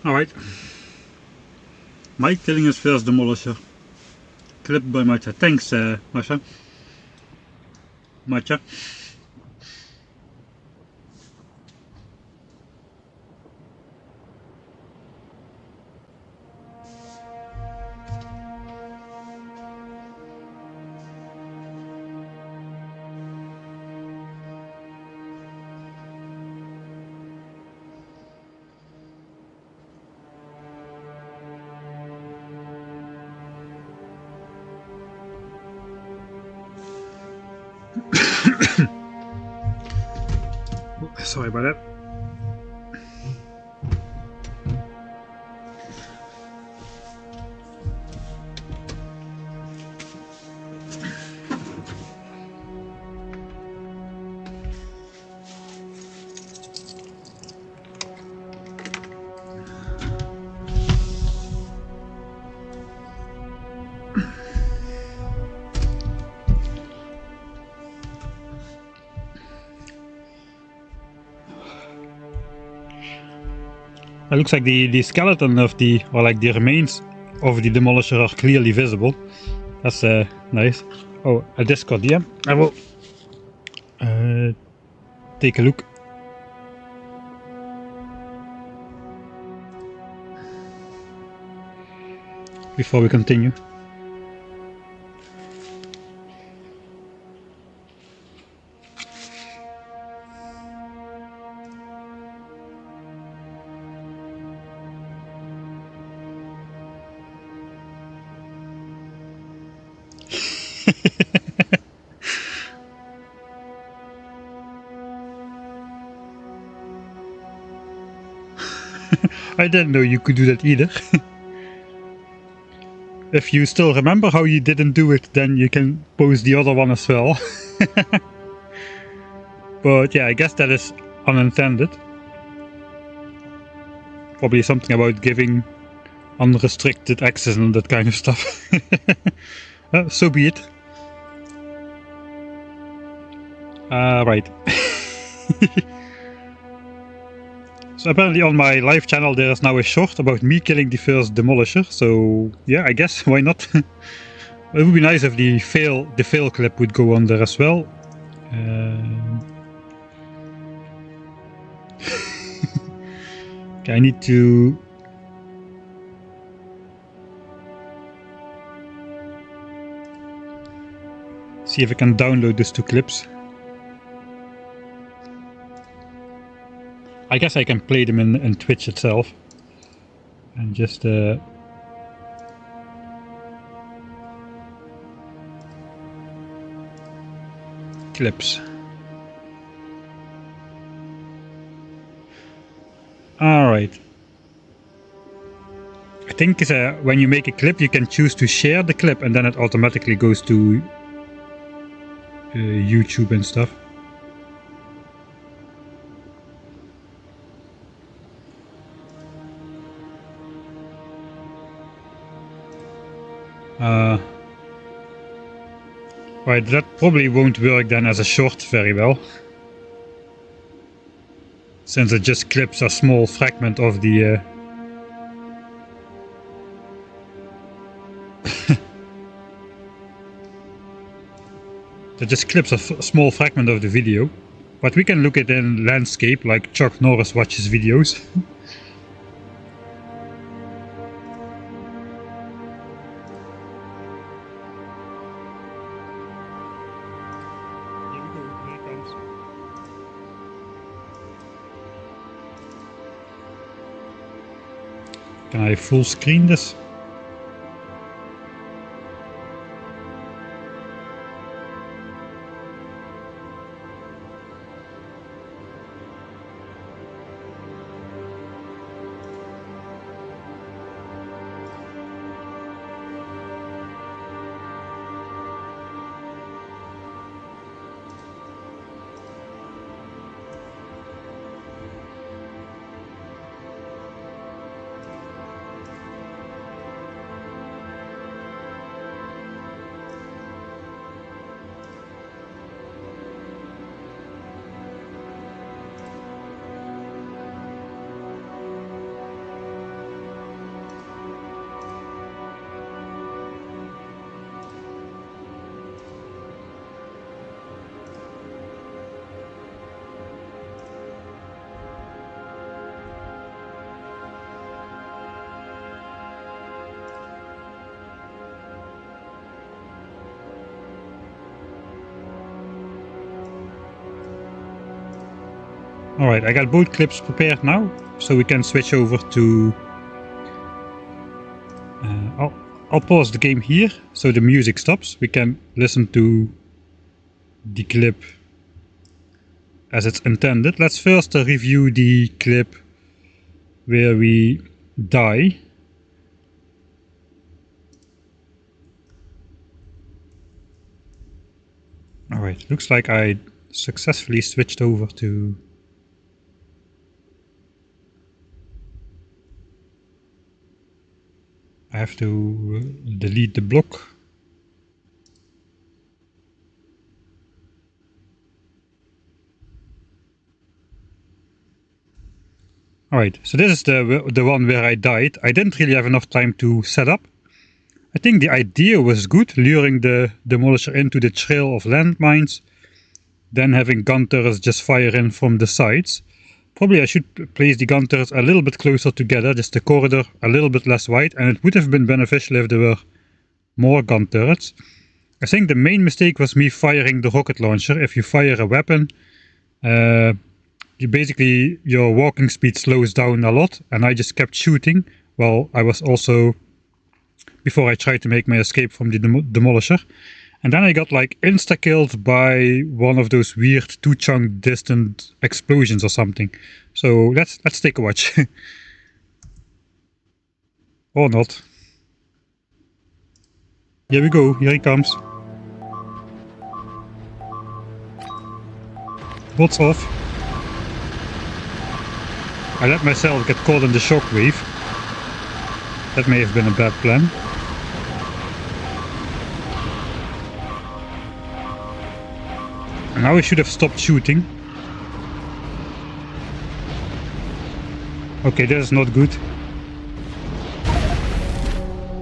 Alright. Mike killing his first demolisher. Clipped by Matcha. Thanks, Masha. Matcha. Sorry about that. It looks like the skeleton of the, or like the remains of the demolisher are clearly visible. That's nice. Oh, a Discord DM. I will take a look. Before we continue. I didn't know you could do that either. If you still remember how you didn't do it, then you can post the other one as well. But yeah, I guess that is unintended. Probably something about giving unrestricted access and that kind of stuff. So be it. Right. So apparently on my live channel there is now a short about me killing the first demolisher, so yeah, I guess, why not? It would be nice if the fail clip would go on there as well. Okay, I need to... see if I can download these two clips. I guess I can play them in Twitch itself. And just... clips. Alright. I think when you make a clip you can choose to share the clip and then it automatically goes to YouTube and stuff. Right, that probably won't work then as a short very well. Since it just clips a small fragment of the... It just clips a small fragment of the video. But we can look at it in landscape like Chuck Norris watches videos. Can I full screen this? Alright, I got both clips prepared now, so we can switch over to... I'll pause the game here, so the music stops. We can listen to the clip as it's intended. Let's first review the clip where we die. Alright, looks like I successfully switched over to... I have to delete the block. Alright, so this is the one where I died. I didn't really have enough time to set up. I think the idea was good, luring the demolisher into the trail of landmines, then having gun turrets just fire in from the sides. Probably I should place the gun turrets a little bit closer together, just the corridor a little bit less wide, and it would have been beneficial if there were more gun turrets. I think the main mistake was me firing the rocket launcher. If you fire a weapon, your walking speed slows down a lot, and I just kept shooting while I was also, before I tried to make my escape from the demolisher. And then I got like insta-killed by one of those weird 2-chunk distant explosions or something. So let's take a watch. Or not. Here we go, here he comes. Bots off. I let myself get caught in the shockwave. That may have been a bad plan. And now I should have stopped shooting. Okay, that is not good.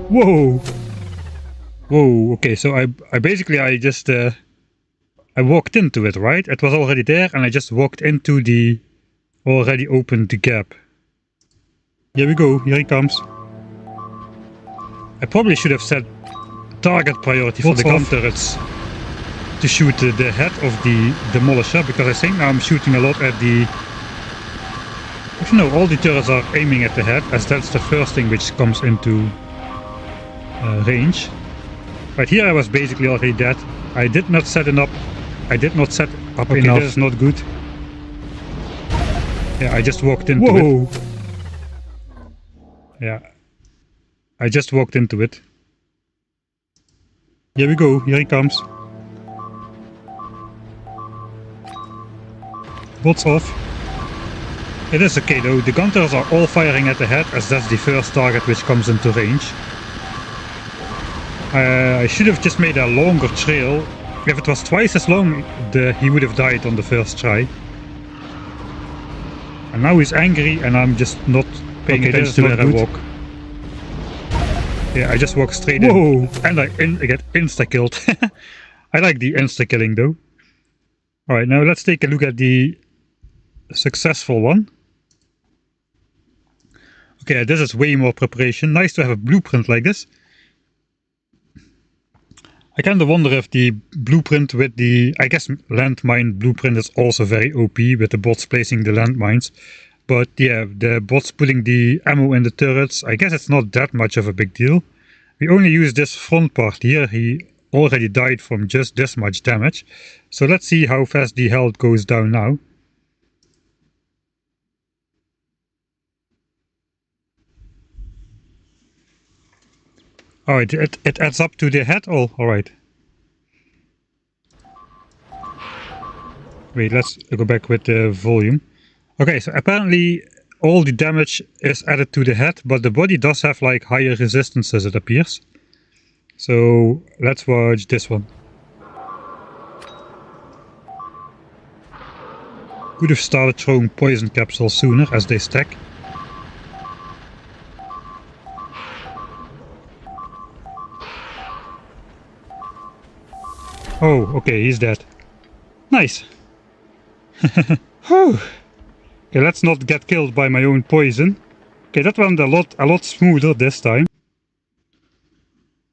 Whoa! Whoa, okay, so I just I walked into it, right? It was already there and I just walked into the already opened the gap. Here we go, here he comes. I probably should have set target priority for the gun turrets to shoot the head of the demolisher, because I think now I'm shooting a lot at the... Actually no, all the turrets are aiming at the head, as that's the first thing which comes into range. Right here I was basically already dead. I did not set up enough. That's not good. Yeah, I just walked into it. Yeah. I just walked into it. Here we go, here he comes. Bots off. It is okay though, the gun turrets are all firing at the head, as that's the first target which comes into range. I should have just made a longer trail. If it was twice as long, he would have died on the first try. And now he's angry and I'm just not paying attention to where I walk. Yeah, I just walk straight in. And I get insta-killed. I like the insta-killing though. Alright, now let's take a look at the successful one. Okay, this is way more preparation. Nice to have a blueprint like this. I kind of wonder if the blueprint with the... I guess landmine blueprint is also very OP with the bots placing the landmines. But yeah, the bots putting the ammo in the turrets, I guess it's not that much of a big deal. We only use this front part here. He already died from just this much damage. So let's see how fast the health goes down now. Alright, it adds up to the head. Oh, alright. Wait, let's go back with the volume. Okay, so apparently all the damage is added to the head, but the body does have like higher resistances, it appears. So let's watch this one. Could have started throwing poison capsules sooner as they stack. Oh, okay, he's dead. Nice. Whew. Okay, let's not get killed by my own poison. Okay, that went a lot smoother this time.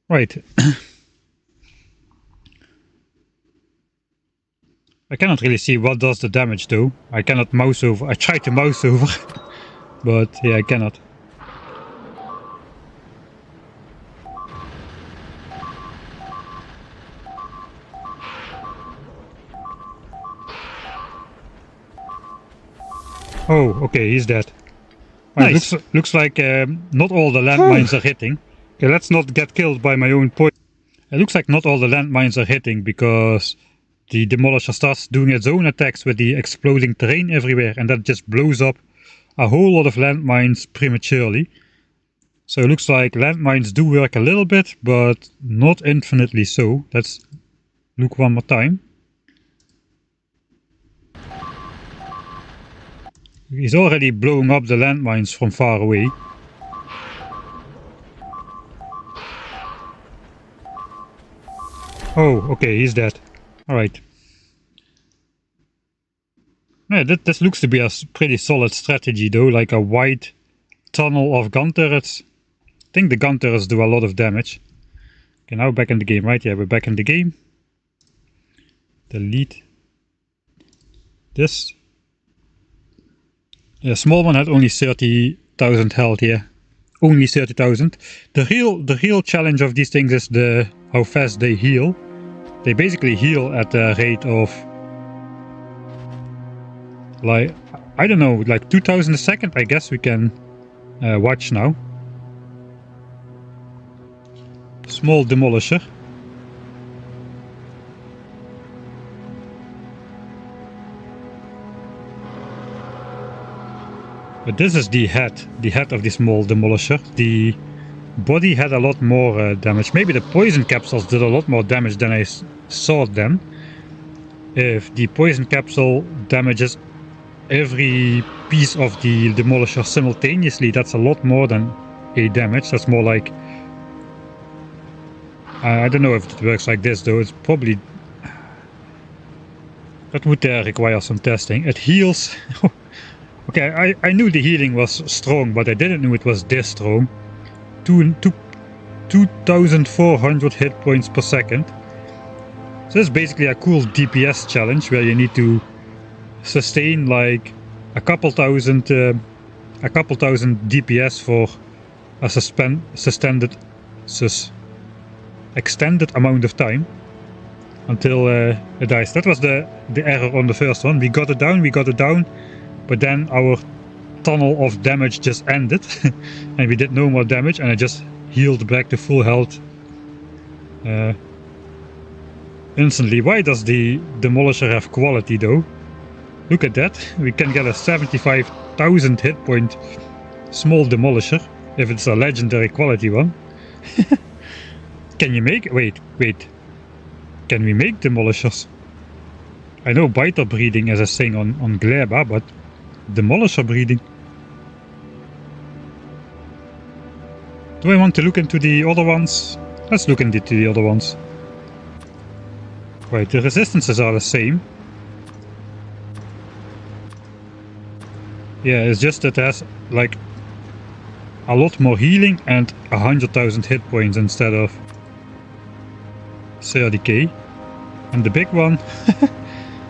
Right. I cannot really see what does the damage though. I cannot mouse over. I tried to mouse over, but yeah, I cannot. Oh, okay, he's dead. Nice. Looks like not all the landmines are hitting. Okay, let's not get killed by my own poison. It looks like not all the landmines are hitting because the demolisher starts doing its own attacks with the exploding terrain everywhere, and that just blows up a whole lot of landmines prematurely. So it looks like landmines do work a little bit, but not infinitely so. Let's look one more time. He's already blowing up the landmines from far away. Oh, okay, he's dead. Alright. Yeah, this looks to be a pretty solid strategy though, like a wide tunnel of gun turrets. I think the gun turrets do a lot of damage. Okay, now back in the game, right? Yeah, we're back in the game. Delete this. The small one had only 30,000 health here. Only 30,000. The real challenge of these things is how fast they heal. They basically heal at a rate of, like, I don't know, like 2,000 a second. I guess we can watch now. Small demolisher. But this is the head of the small demolisher. The body had a lot more damage. Maybe the poison capsules did a lot more damage than I thought then. If the poison capsule damages every piece of the demolisher simultaneously, that's a lot more than a damage. That's more like... I don't know if it works like this though. It's probably... That would require some testing. It heals... Okay, I knew the healing was strong, but I didn't know it was this strong. 2,400 hit points per second. So this is basically a cool DPS challenge where you need to sustain like a couple thousand DPS for a extended amount of time until it dies. That was the error on the first one. We got it down. But then our tunnel of damage just ended and we did no more damage and I just healed back to full health instantly. Why does the demolisher have quality though? Look at that. We can get a 75,000 hit point small demolisher if it's a legendary quality one. Can you make... Wait. Can we make demolishers? I know biter breeding is a thing on Gleba, but demolisher breeding. Do I want to look into the other ones? Let's look into the other ones. Right, the resistances are the same. Yeah, it's just that it has like a lot more healing and 100,000 hit points instead of 30k. And the big one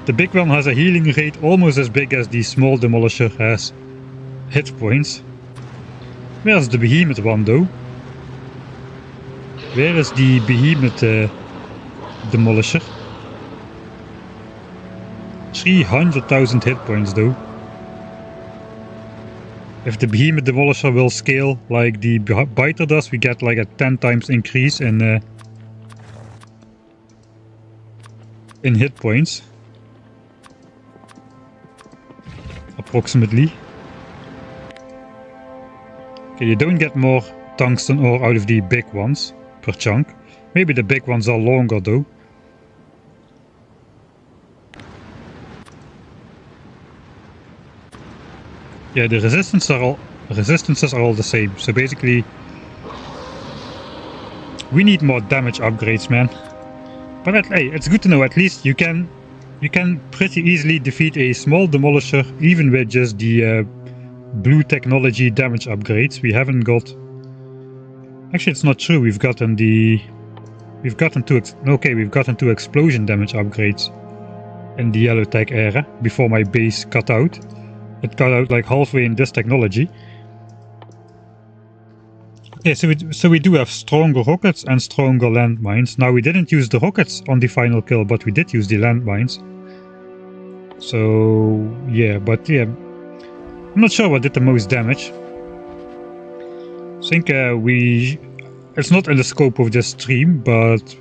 the big one has a healing rate almost as big as the small demolisher has hit points. Where's the behemoth one though? Where is the behemoth demolisher? 300,000 hit points though. If the behemoth demolisher will scale like the biter does, we get like a 10 times increase in hit points. Approximately. Okay, you don't get more tungsten ore out of the big ones per chunk. Maybe the big ones are longer though. Yeah, the resistances are all the same. So basically, we need more damage upgrades, man. But hey, it's good to know at least you can pretty easily defeat a small demolisher even with just the blue technology damage upgrades. We haven't got... Actually, it's not true. We've gotten two explosion damage upgrades. in the yellow tech era, before my base cut out. It cut out like halfway in this technology. Okay, so we do have stronger rockets and stronger landmines. Now we didn't use the rockets on the final kill, but we did use the landmines. So yeah, but yeah, I'm not sure what did the most damage. I think it's not in the scope of this stream, but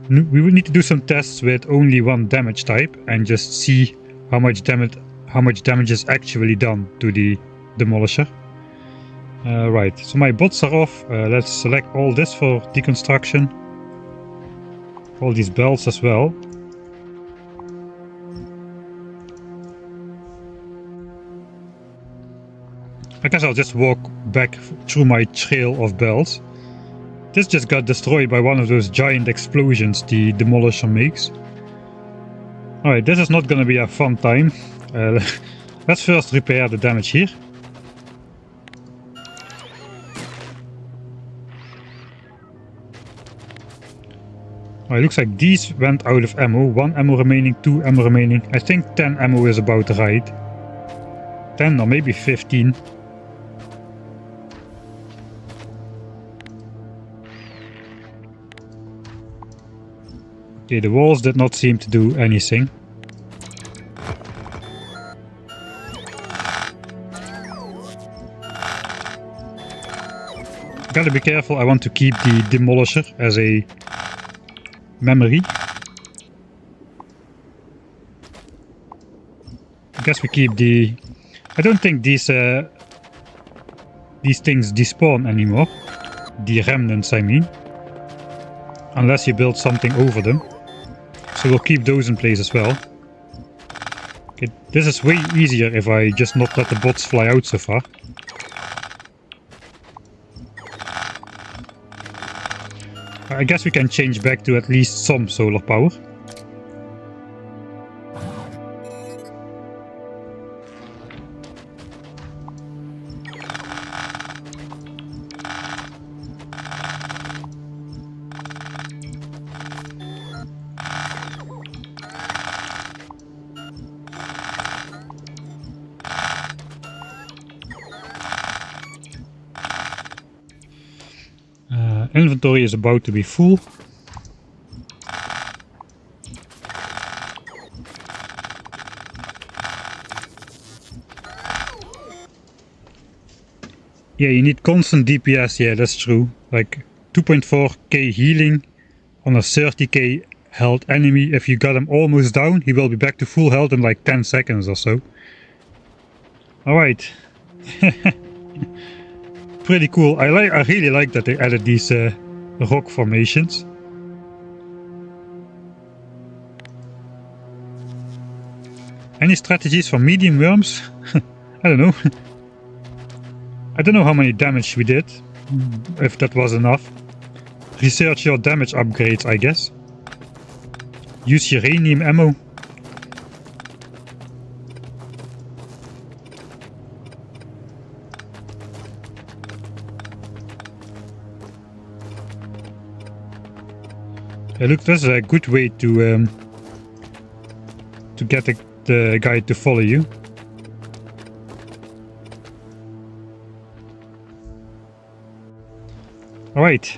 we would need to do some tests with only one damage type and just see how much damage is actually done to the Demolisher. Right, so my bots are off. Let's select all this for deconstruction. All these belts as well. I guess I'll just walk back through my trail of belts. This just got destroyed by one of those giant explosions the Demolisher makes. Alright, this is not gonna be a fun time. Let's first repair the damage here. It looks like these went out of ammo. 1 ammo remaining, 2 ammo remaining. I think 10 ammo is about right. 10 or maybe 15. Okay, the walls did not seem to do anything. Gotta be careful, I want to keep the Demolisher as a memory. I guess we keep the... I don't think these things despawn anymore. The remnants, I mean. Unless you build something over them. So we'll keep those in place as well. Okay, this is way easier if I just not let the bots fly out so far. I guess we can change back to at least some solar power. Inventory is about to be full. Yeah, you need constant DPS, yeah, that's true. Like 2.4k healing on a 30k health enemy. If you got him almost down, he will be back to full health in like 10 seconds or so. Alright. Pretty cool. I really like that they added these rock formations. Any strategies for medium worms? I don't know. I don't know how many damage we did, if that was enough. Research your damage upgrades, I guess. Use uranium ammo. Yeah, look, that's a good way to get the guy to follow you. Alright.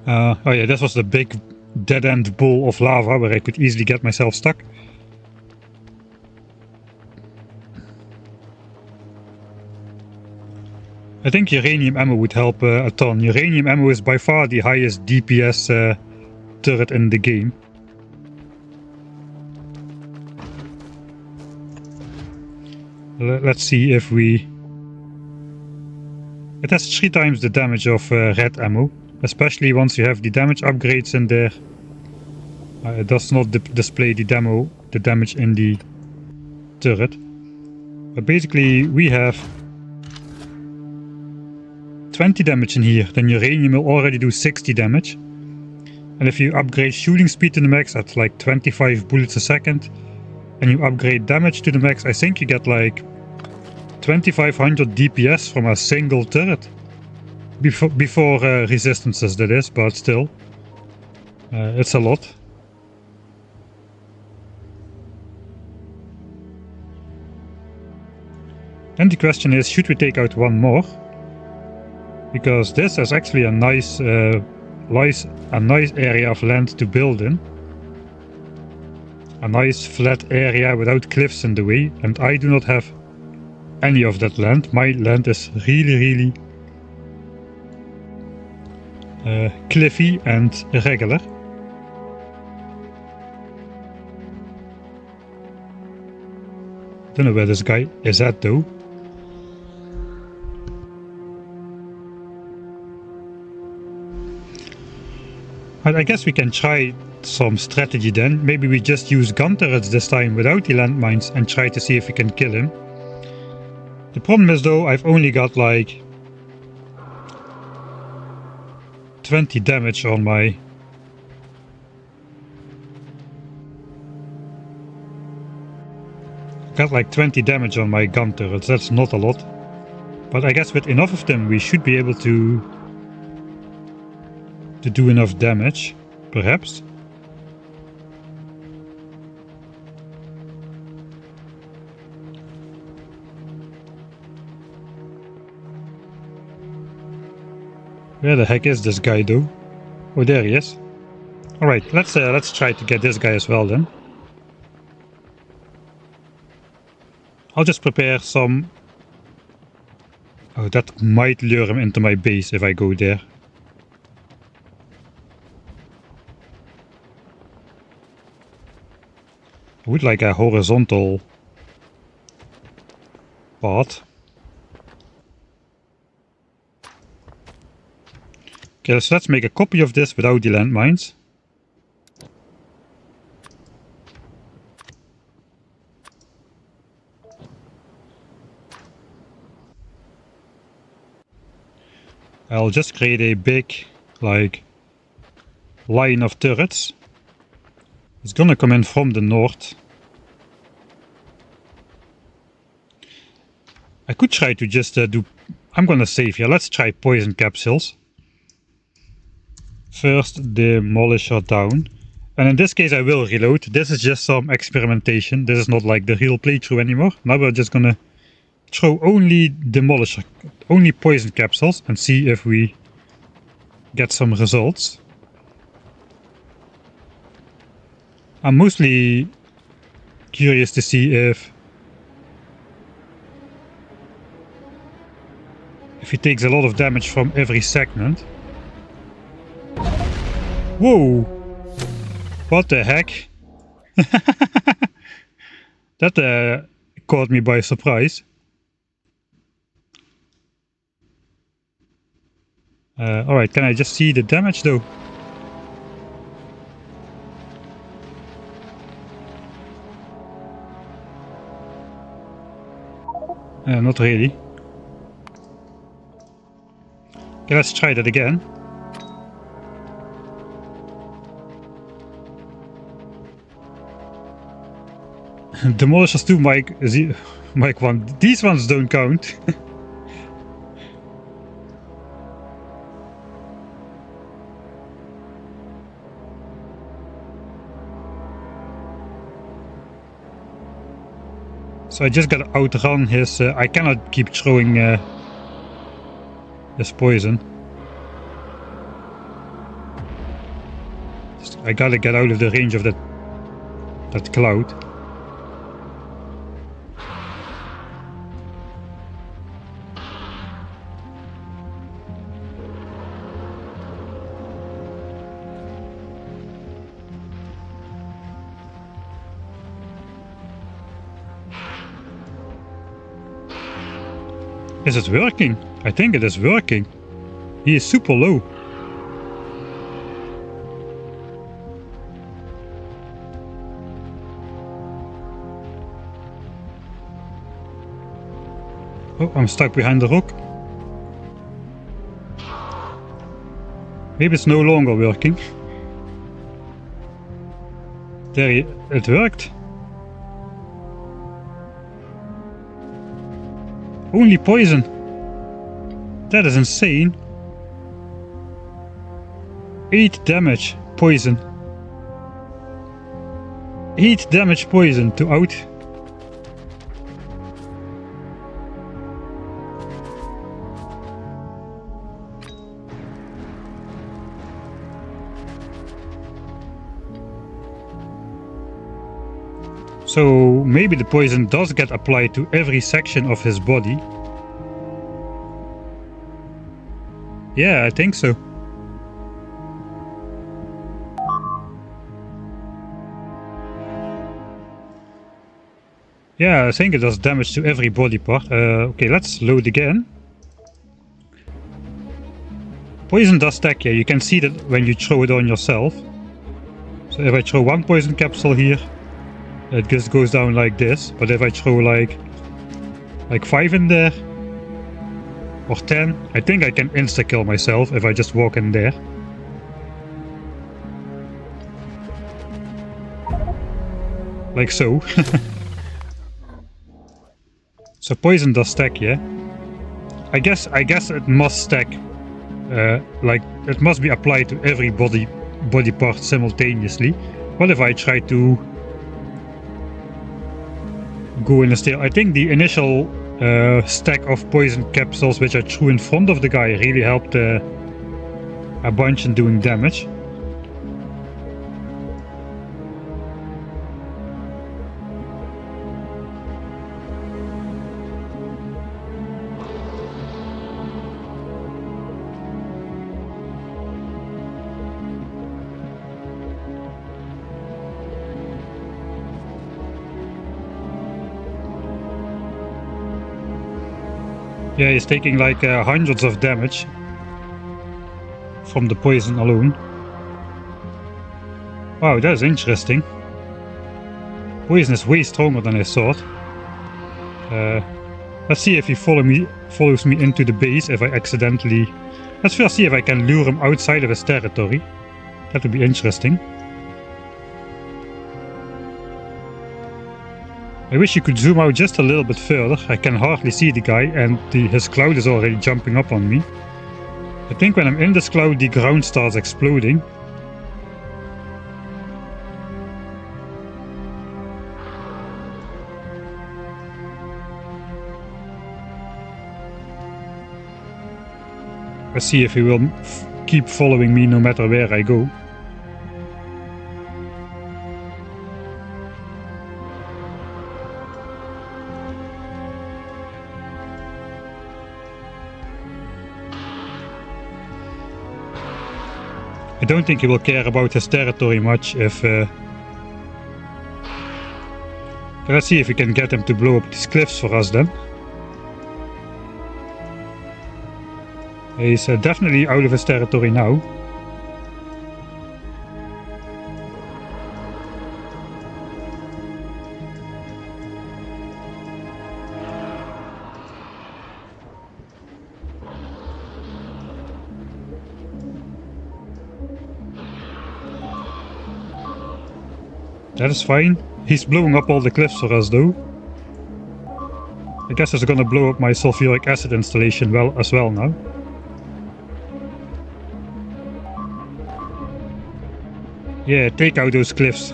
Oh yeah, this was the big dead-end bowl of lava where I could easily get myself stuck. I think uranium ammo would help a ton. Uranium ammo is by far the highest DPS turret in the game. Let's see if we... It has 3 times the damage of red ammo, especially once you have the damage upgrades in there. It does not display the damage in the turret. But basically we have 20 damage in here, then uranium will already do 60 damage. And if you upgrade shooting speed to the max at like 25 bullets a second, and you upgrade damage to the max, I think you get like 2500 DPS from a single turret. Before resistances, that is, but still. It's a lot. And the question is, should we take out one more? Because this is actually a nice area of land to build in. A nice flat area without cliffs in the way, and I do not have any of that land. My land is really cliffy and irregular. Don't know where this guy is at though. But I guess we can try some strategy then. Maybe we just use gun turrets this time without the landmines and try to see if we can kill him. The problem is though, I've only got like 20 damage on my... Got like 20 damage on my gun turrets, that's not a lot. But I guess with enough of them we should be able to do enough damage, perhaps. Where the heck is this guy though? Oh, there he is. Alright, let's try to get this guy as well then. I'll just prepare some... Oh, that might lure him into my base if I go there. I would like a horizontal path. Okay, so let's make a copy of this without the landmines. I'll just create a big, like, line of turrets. It's gonna come in from the north. I could try to just do... I'm gonna save here. Let's try poison capsules. First demolisher down. And in this case I will reload. This is just some experimentation. This is not like the real playthrough anymore. Now we're just gonna throw only demolisher, only poison capsules and see if we get some results. I'm mostly curious to see if he takes a lot of damage from every segment. Whoa! What the heck? That caught me by surprise. Alright, can I just see the damage though? Not really. Okay, let's try that again. Demolishers 2, Mike 1. These ones don't count. So I just gotta outrun his... I cannot keep throwing his poison. I gotta get out of the range of that cloud. Is it working? I think it is working. He is super low. Oh, I'm stuck behind the rock. Maybe it's no longer working. There, it worked. Only poison. That is insane. 8 damage poison. 8 damage poison to out. So maybe the poison does get applied to every section of his body. Yeah, I think so. Yeah, I think it does damage to every body part. Okay, let's load again. Poison does stack, yeah, you can see that when you throw it on yourself. So if I throw one poison capsule here, it just goes down like this. But if I throw like 5 in there, or 10, I think I can insta-kill myself if I just walk in there. Like so. So poison does stack, yeah? I guess it must stack. Like, it must be applied to every body part simultaneously. What if I try to go in a stair? I think the initial stack of poison capsules which I threw in front of the guy really helped a bunch in doing damage. Yeah, he's taking like hundreds of damage from the poison alone. Wow, that's interesting. Poison is way stronger than I thought. Let's see if he follows me into the base if I accidentally... Let's first see if I can lure him outside of his territory. That would be interesting. I wish you could zoom out just a little bit further. I can hardly see the guy and his cloud is already jumping up on me. I think when I'm in this cloud the ground starts exploding. Let's see if he will keep following me no matter where I go. I don't think he will care about his territory much if... Let's see if we can get him to blow up these cliffs for us then. He's definitely out of his territory now. That is fine. He's blowing up all the cliffs for us though. I guess he's gonna blow up my sulfuric acid installation as well now. Yeah, take out those cliffs.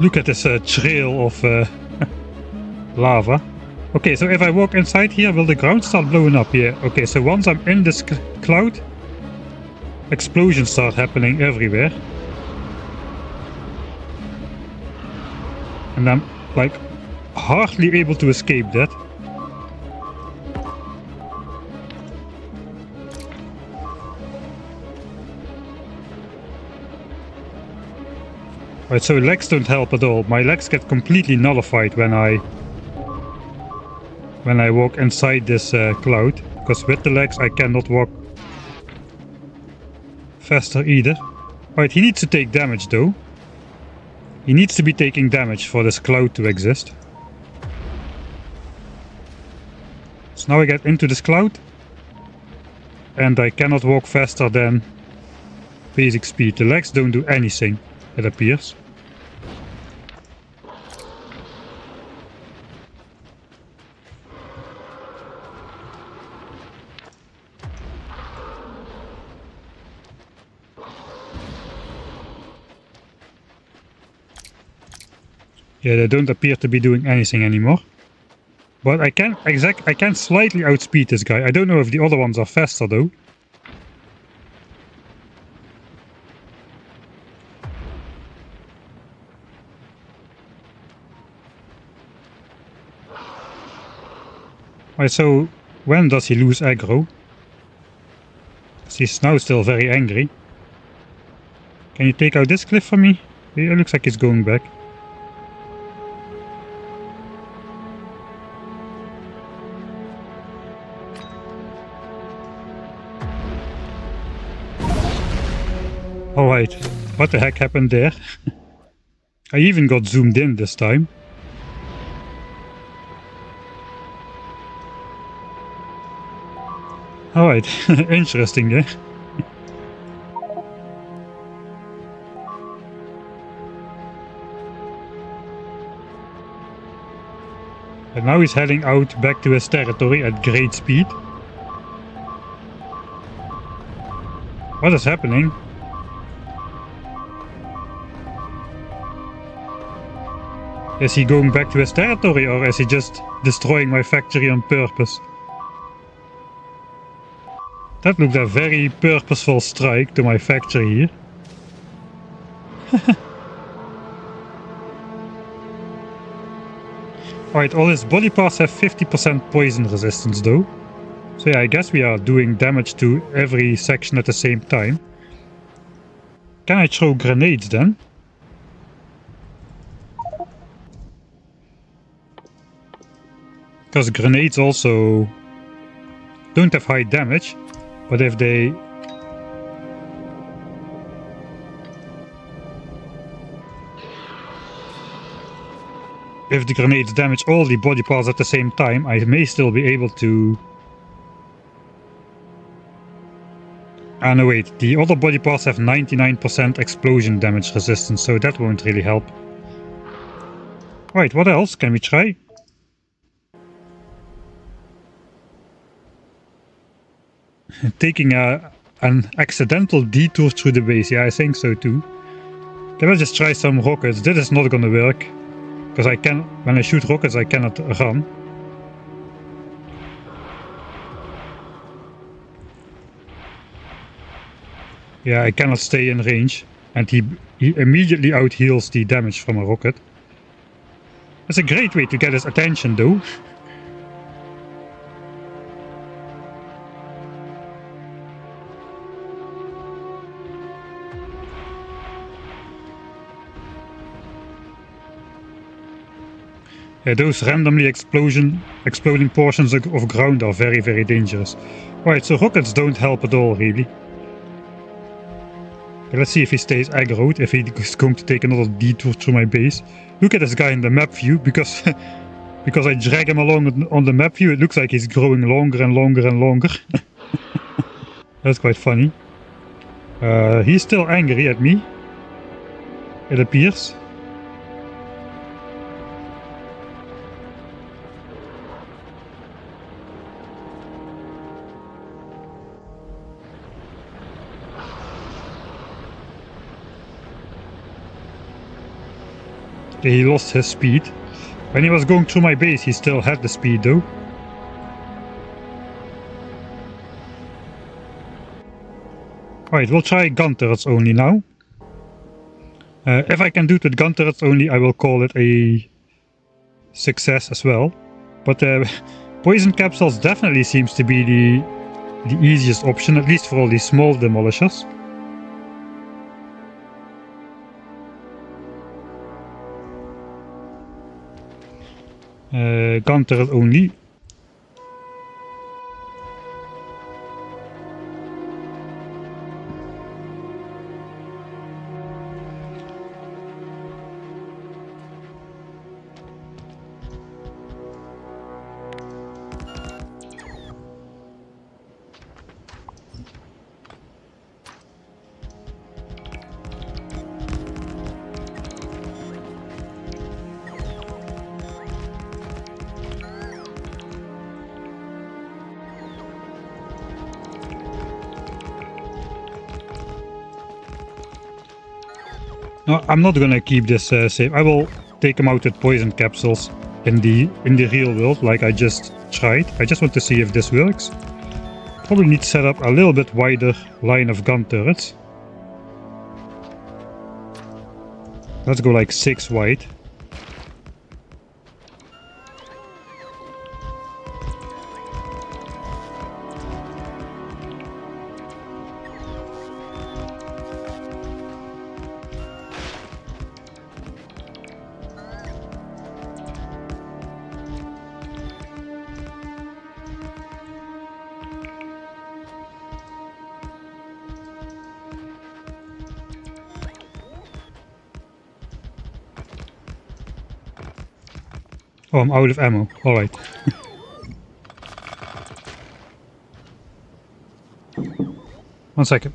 Look at this trail of lava. Okay, so if I walk inside here, will the ground start blowing up? Yeah, okay, so once I'm in this cloud, explosions start happening everywhere. And I'm, like, hardly able to escape that. Right, so legs don't help at all. My legs get completely nullified when I walk inside this cloud, because with the legs I cannot walk faster either. Right, he needs to take damage though. He needs to be taking damage for this cloud to exist. So now I get into this cloud and I cannot walk faster than basic speed. The legs don't do anything, it appears. Yeah, they don't appear to be doing anything anymore. But I can slightly outspeed this guy. I don't know if the other ones are faster though. Alright, so when does he lose aggro? Because he's now still very angry. Can you take out this cliff for me? It looks like he's going back. Alright, what the heck happened there? I even got zoomed in this time. Alright, interesting there. And now he's heading out back to his territory at great speed. What is happening? Is he going back to his territory, or is he just destroying my factory on purpose? That looked a very purposeful strike to my factory here. Alright, all his body parts have 50% poison resistance though. So yeah, I guess we are doing damage to every section at the same time. Can I throw grenades then? Because grenades also don't have high damage, but if they... If the grenades damage all the body parts at the same time, I may still be able to... Ah no wait, the other body parts have 99% explosion damage resistance, so that won't really help. Right, what else can we try? Taking an accidental detour through the base, yeah I think so too. Okay, let's just try some rockets. This is not gonna work. Because I can, when I shoot rockets, I cannot run. Yeah, I cannot stay in range. And he immediately out-heals the damage from a rocket. It's a great way to get his attention though. Yeah, those randomly exploding portions of ground are very, very dangerous. Right, so rockets don't help at all, really. Okay, let's see if he stays aggroed, if he's going to take another detour through my base. Look at this guy in the map view, because because I drag him along on the map view, it looks like he's growing longer and longer and longer. That's quite funny. He's still angry at me, it appears. He lost his speed. When he was going through my base, he still had the speed though. Alright, we'll try gun turrets only now. If I can do it with gun turrets only, I will call it a success as well. But poison capsules definitely seems to be the easiest option, at least for all these small demolishers. Gun turret only. No, I'm not gonna keep this safe. I will take them out with poison capsules in the real world, like I just tried. I just want to see if this works. Probably need to set up a little bit wider line of gun turrets. Let's go like 6 wide. Oh, I'm out of ammo. Alright. One second.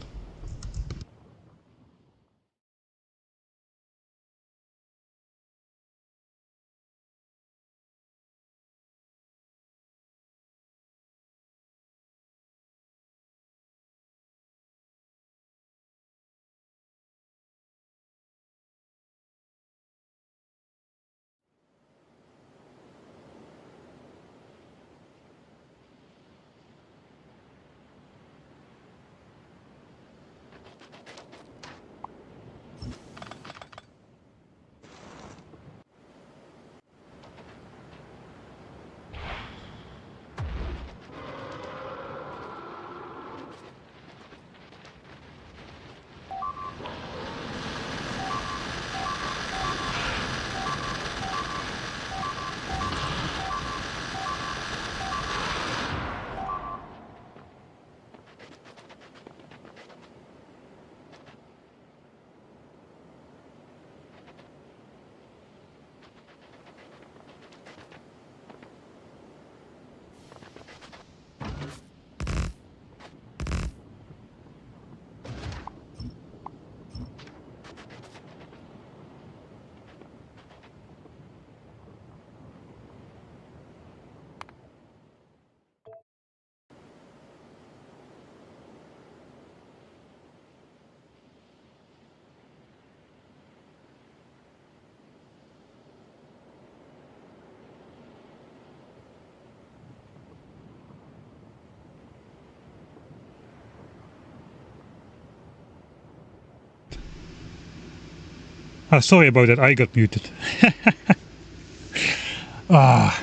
Ah, sorry about that, I got muted. Alright,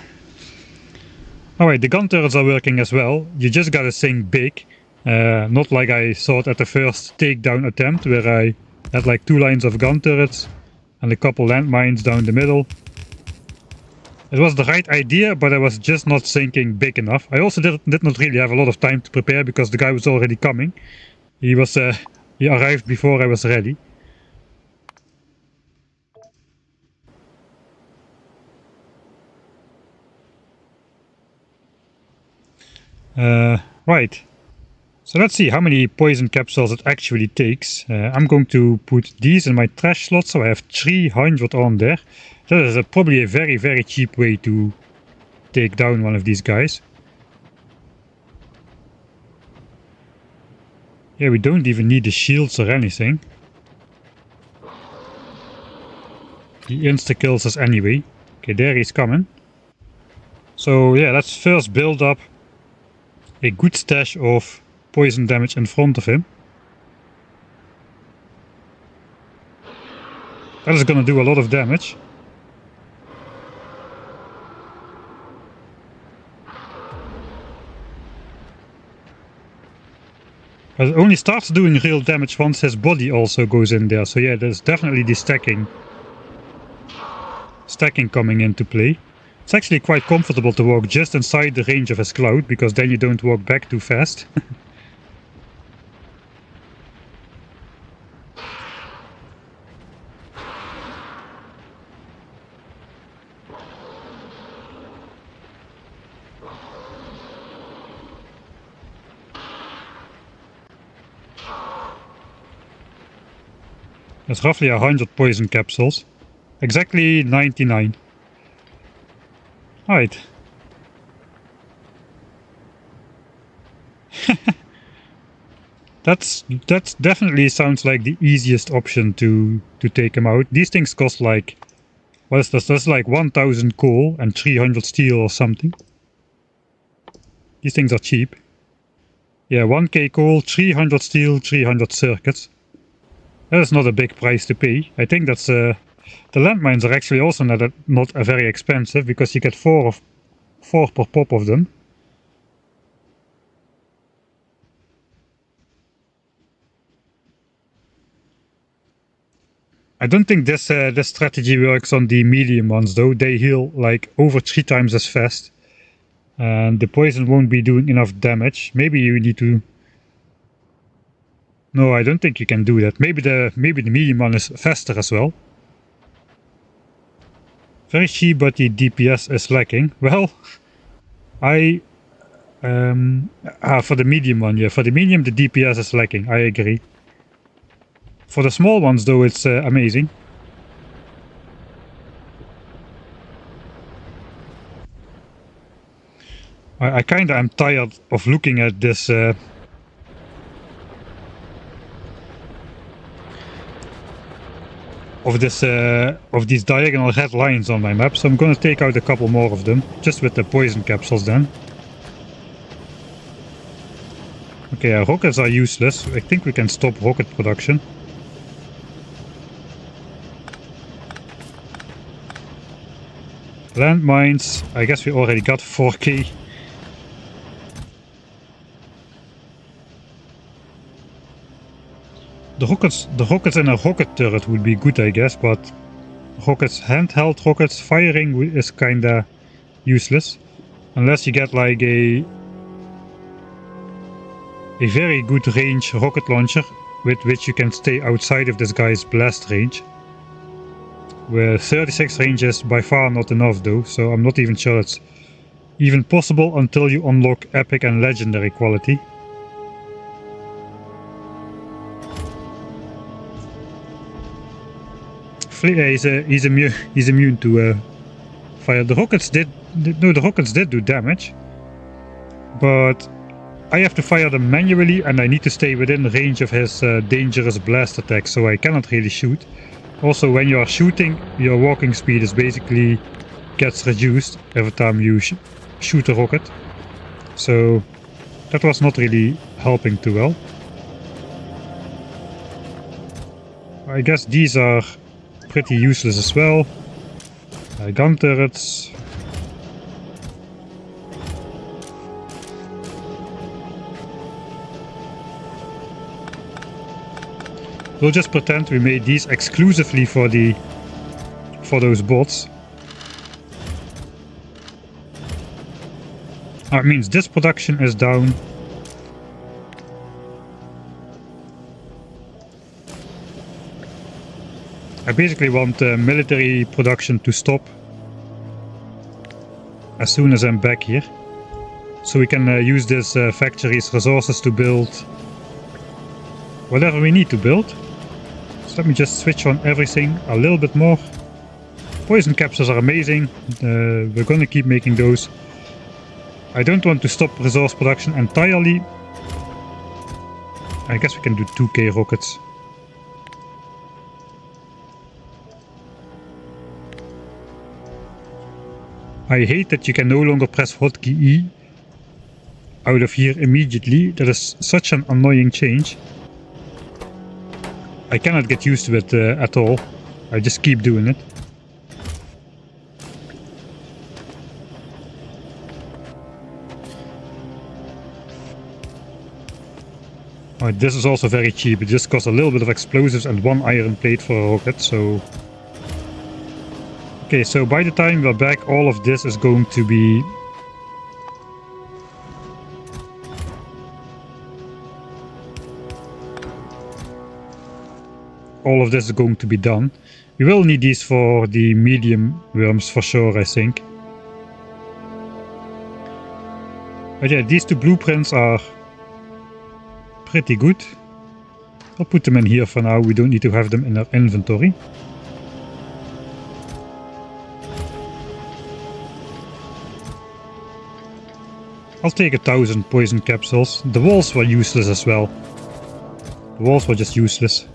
the gun turrets are working as well. You just gotta think big. Not like I thought at the first takedown attempt, where I had like 2 lines of gun turrets and a couple landmines down the middle. It was the right idea, but I was just not thinking big enough. I also did not really have a lot of time to prepare because the guy was already coming. He arrived before I was ready. Right. So let's see how many poison capsules it actually takes. I'm going to put these in my trash slot, so I have 300 on there. That is probably a very, very cheap way to take down one of these guys. Yeah, we don't even need the shields or anything. He insta-kills us anyway. Okay, there he's coming. So yeah, let's first build up a good stash of poison damage in front of him. That is gonna do a lot of damage. But it only starts doing real damage once his body also goes in there. So yeah, there's definitely the stacking coming into play. It's actually quite comfortable to walk just inside the range of his cloud, because then you don't walk back too fast. That's roughly 100 poison capsules. Exactly 99. Alright. That's definitely sounds like the easiest option to take him out. These things cost like, what is this? That's like 1000 coal and 300 steel or something. These things are cheap. Yeah, 1k coal, 300 steel, 300 circuits. That is not a big price to pay. I think that's the landmines are actually also not very expensive, because you get 4 per pop of them. I don't think this strategy works on the medium ones though. They heal like over 3 times as fast, and the poison won't be doing enough damage. Maybe you need to. No, I don't think you can do that. Maybe the medium one is faster as well. Very cheap, but the DPS is lacking. Well, for the medium one, yeah. For the medium, the DPS is lacking. I agree. For the small ones, though, it's amazing. I kinda am tired of looking at this. Of these diagonal red lines on my map, so I'm gonna take out a couple more of them, just with the poison capsules then. Okay, rockets are useless. I think we can stop rocket production. Landmines, I guess we already got 4k. The rockets in a rocket turret would be good, I guess, but rockets, handheld rockets, firing is kinda useless. Unless you get like a very good range rocket launcher with which you can stay outside of this guy's blast range. Where 36 range is by far not enough though, so I'm not even sure it's even possible until you unlock epic and legendary quality. He's immune to fire. The rockets did do damage, but I have to fire them manually and I need to stay within range of his dangerous blast attack, so I cannot really shoot. Also, when you are shooting, your walking speed is basically gets reduced every time you shoot a rocket, so that was not really helping too well. I guess these are pretty useless as well. Gun turrets. We'll just pretend we made these exclusively for those bots. That means this production is down. I basically want military production to stop as soon as I'm back here, so we can use this factory's resources to build whatever we need to build. So let me just switch on everything a little bit more. Poison capsules are amazing. We're gonna keep making those. I don't want to stop resource production entirely. I guess we can do 2k rockets. I hate that you can no longer press hotkey E out of here immediately. That is such an annoying change. I cannot get used to it at all. I just keep doing it. Alright, this is also very cheap. It just costs a little bit of explosives and 1 iron plate for a rocket, so... Okay, so by the time we're back, all of this is going to be... all of this is going to be done. We will need these for the medium worms for sure, I think. But yeah, these two blueprints are pretty good. I'll put them in here for now. We don't need to have them in our inventory. I'll take 1000 poison capsules. The walls were useless as well. The walls were just useless.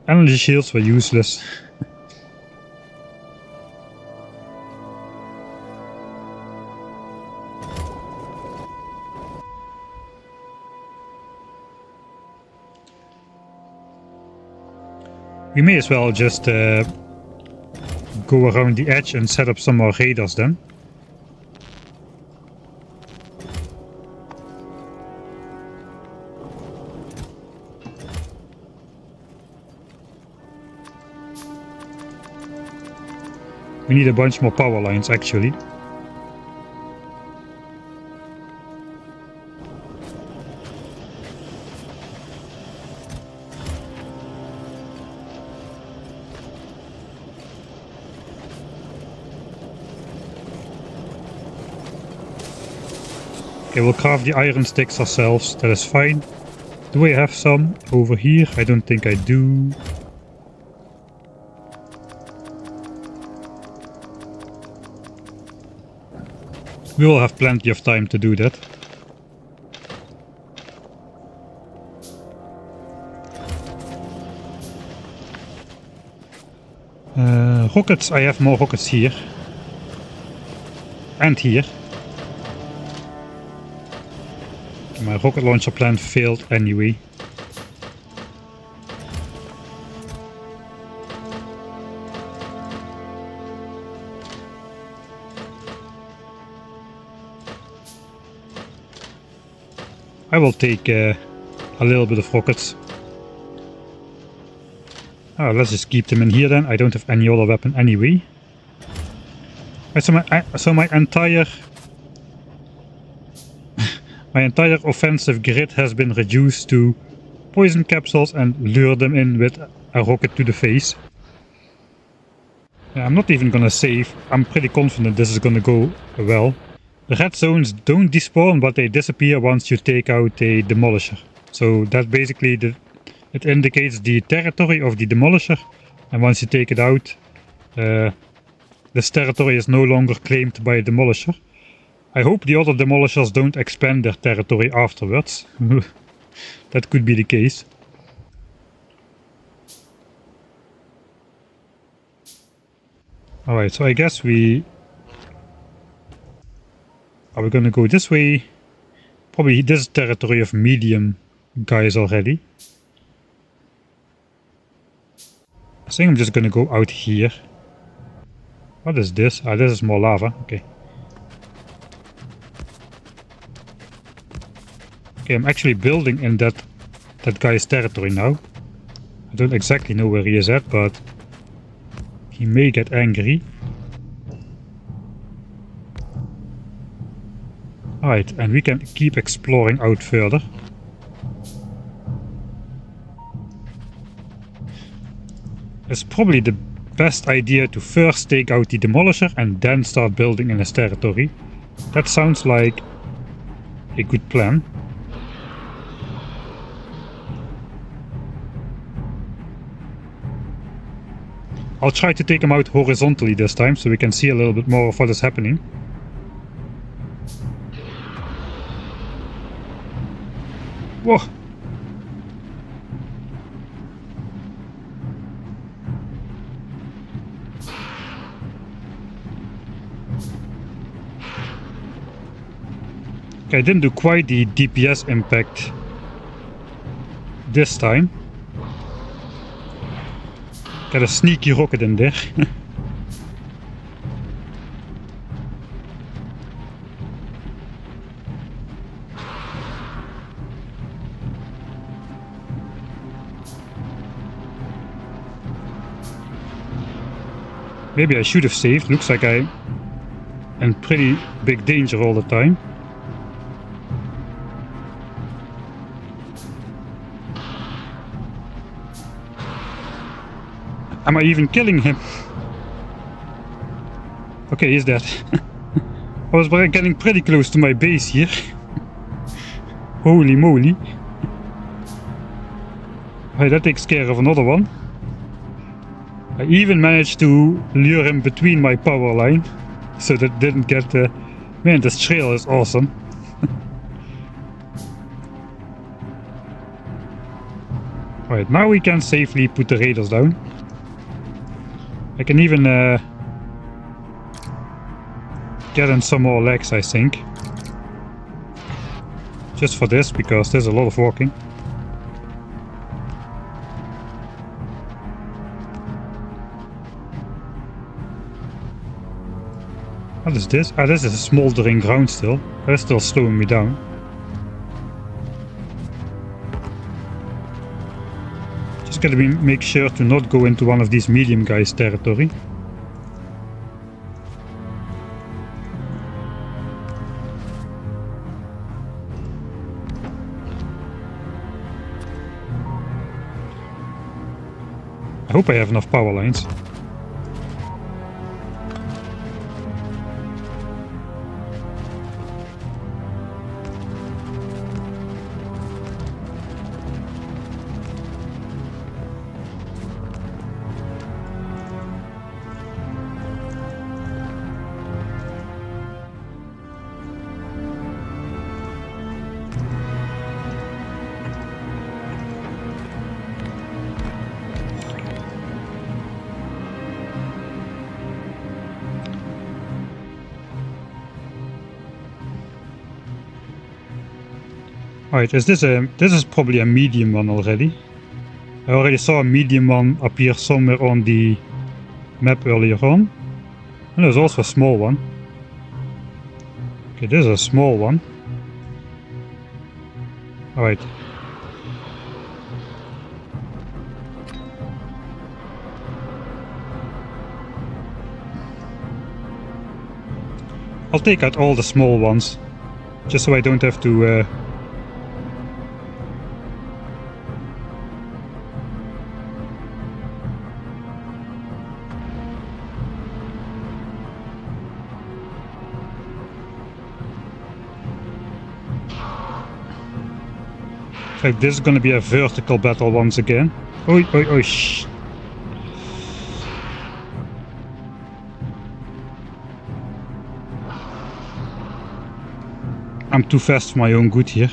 Energy shields were useless. We may as well just go around the edge and set up some more radars then. We need a bunch more power lines actually. Okay, we'll craft the iron sticks ourselves. That is fine. Do I have some over here? I don't think I do. We will have plenty of time to do that. Rockets, I have more rockets here. And here. My rocket launcher plan failed anyway. I will take a little bit of rockets. Oh, let's just keep them in here then. I don't have any other weapon anyway. So my entire my entire offensive grid has been reduced to poison capsules and lure them in with a rocket to the face. Yeah, I'm not even gonna save. I'm pretty confident this is gonna go well. The red zones don't despawn, but they disappear once you take out a demolisher. So that basically it indicates the territory of the demolisher, and once you take it out, this territory is no longer claimed by a demolisher. I hope the other demolishers don't expand their territory afterwards. That could be the case. Alright, so I guess are we gonna go this way? Probably this is territory of medium guys already. I think I'm just gonna go out here. What is this? Ah, this is more lava. Okay. Okay, I'm actually building in that guy's territory now. I don't exactly know where he is at, but he may get angry. Alright, and we can keep exploring out further. It's probably the best idea to first take out the demolisher and then start building in his territory. That sounds like a good plan. I'll try to take him out horizontally this time so we can see a little bit more of what is happening. Whoa! Okay, I didn't do quite the DPS impact this time. Got a sneaky rocket in there. Maybe I should have saved. Looks like I'm in pretty big danger all the time. Am I even killing him? Okay, he's dead. I was getting pretty close to my base here. Holy moly. Hey, that takes care of another one. I even managed to lure him between my power line, so that didn't get... Man, this trail is awesome. Right, now we can safely put the raiders down. I can even get in some more legs, I think. Just for this, because there's a lot of walking. What is this? Ah, this is a smoldering ground still. That's still slowing me down. Just gotta make sure to not go into one of these medium guys' territory. I hope I have enough power lines. Alright, is this is probably a medium one already. I already saw a medium one appear somewhere on the map earlier on. And there's also a small one. Okay, this is a small one. Alright. I'll take out all the small ones, just so I don't have to like, this is gonna be a vertical battle once again. Oi, oi, oi, shh. I'm too fast for my own good here.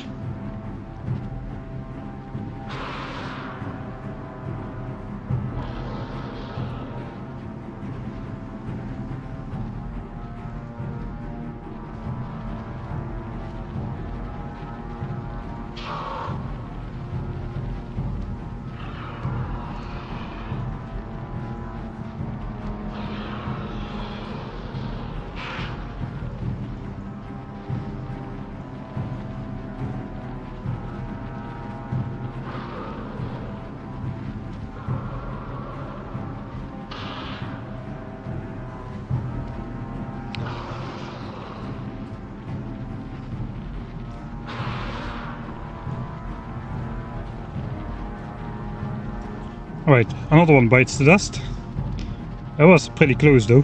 Alright, another one bites the dust. That was pretty close though.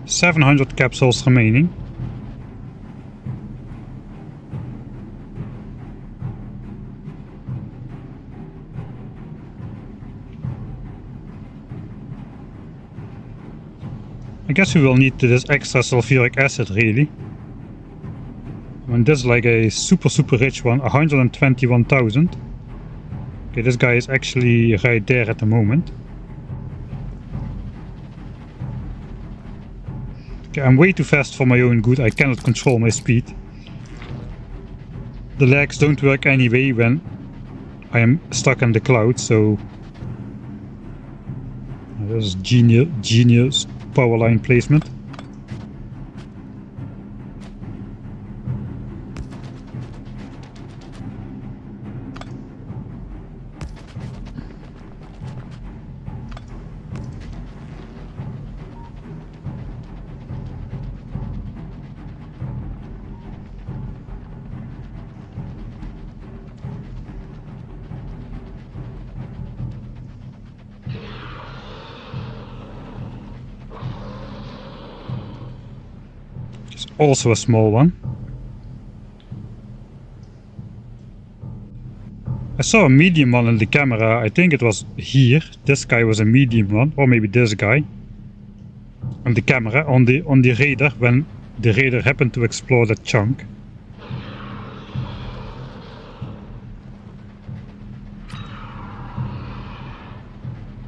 $700 capsules remaining. I guess we will need this extra sulfuric acid really. And this is like a super rich one, 121,000. Okay, this guy is actually right there at the moment. Okay, I'm way too fast for my own good, I cannot control my speed. The legs don't work anyway when I am stuck in the cloud, so... This is genius power line placement. Also a small one. I saw a medium one in the camera, I think it was here. This guy was a medium one, or maybe this guy. On the camera, on the radar, when the radar happened to explore that chunk.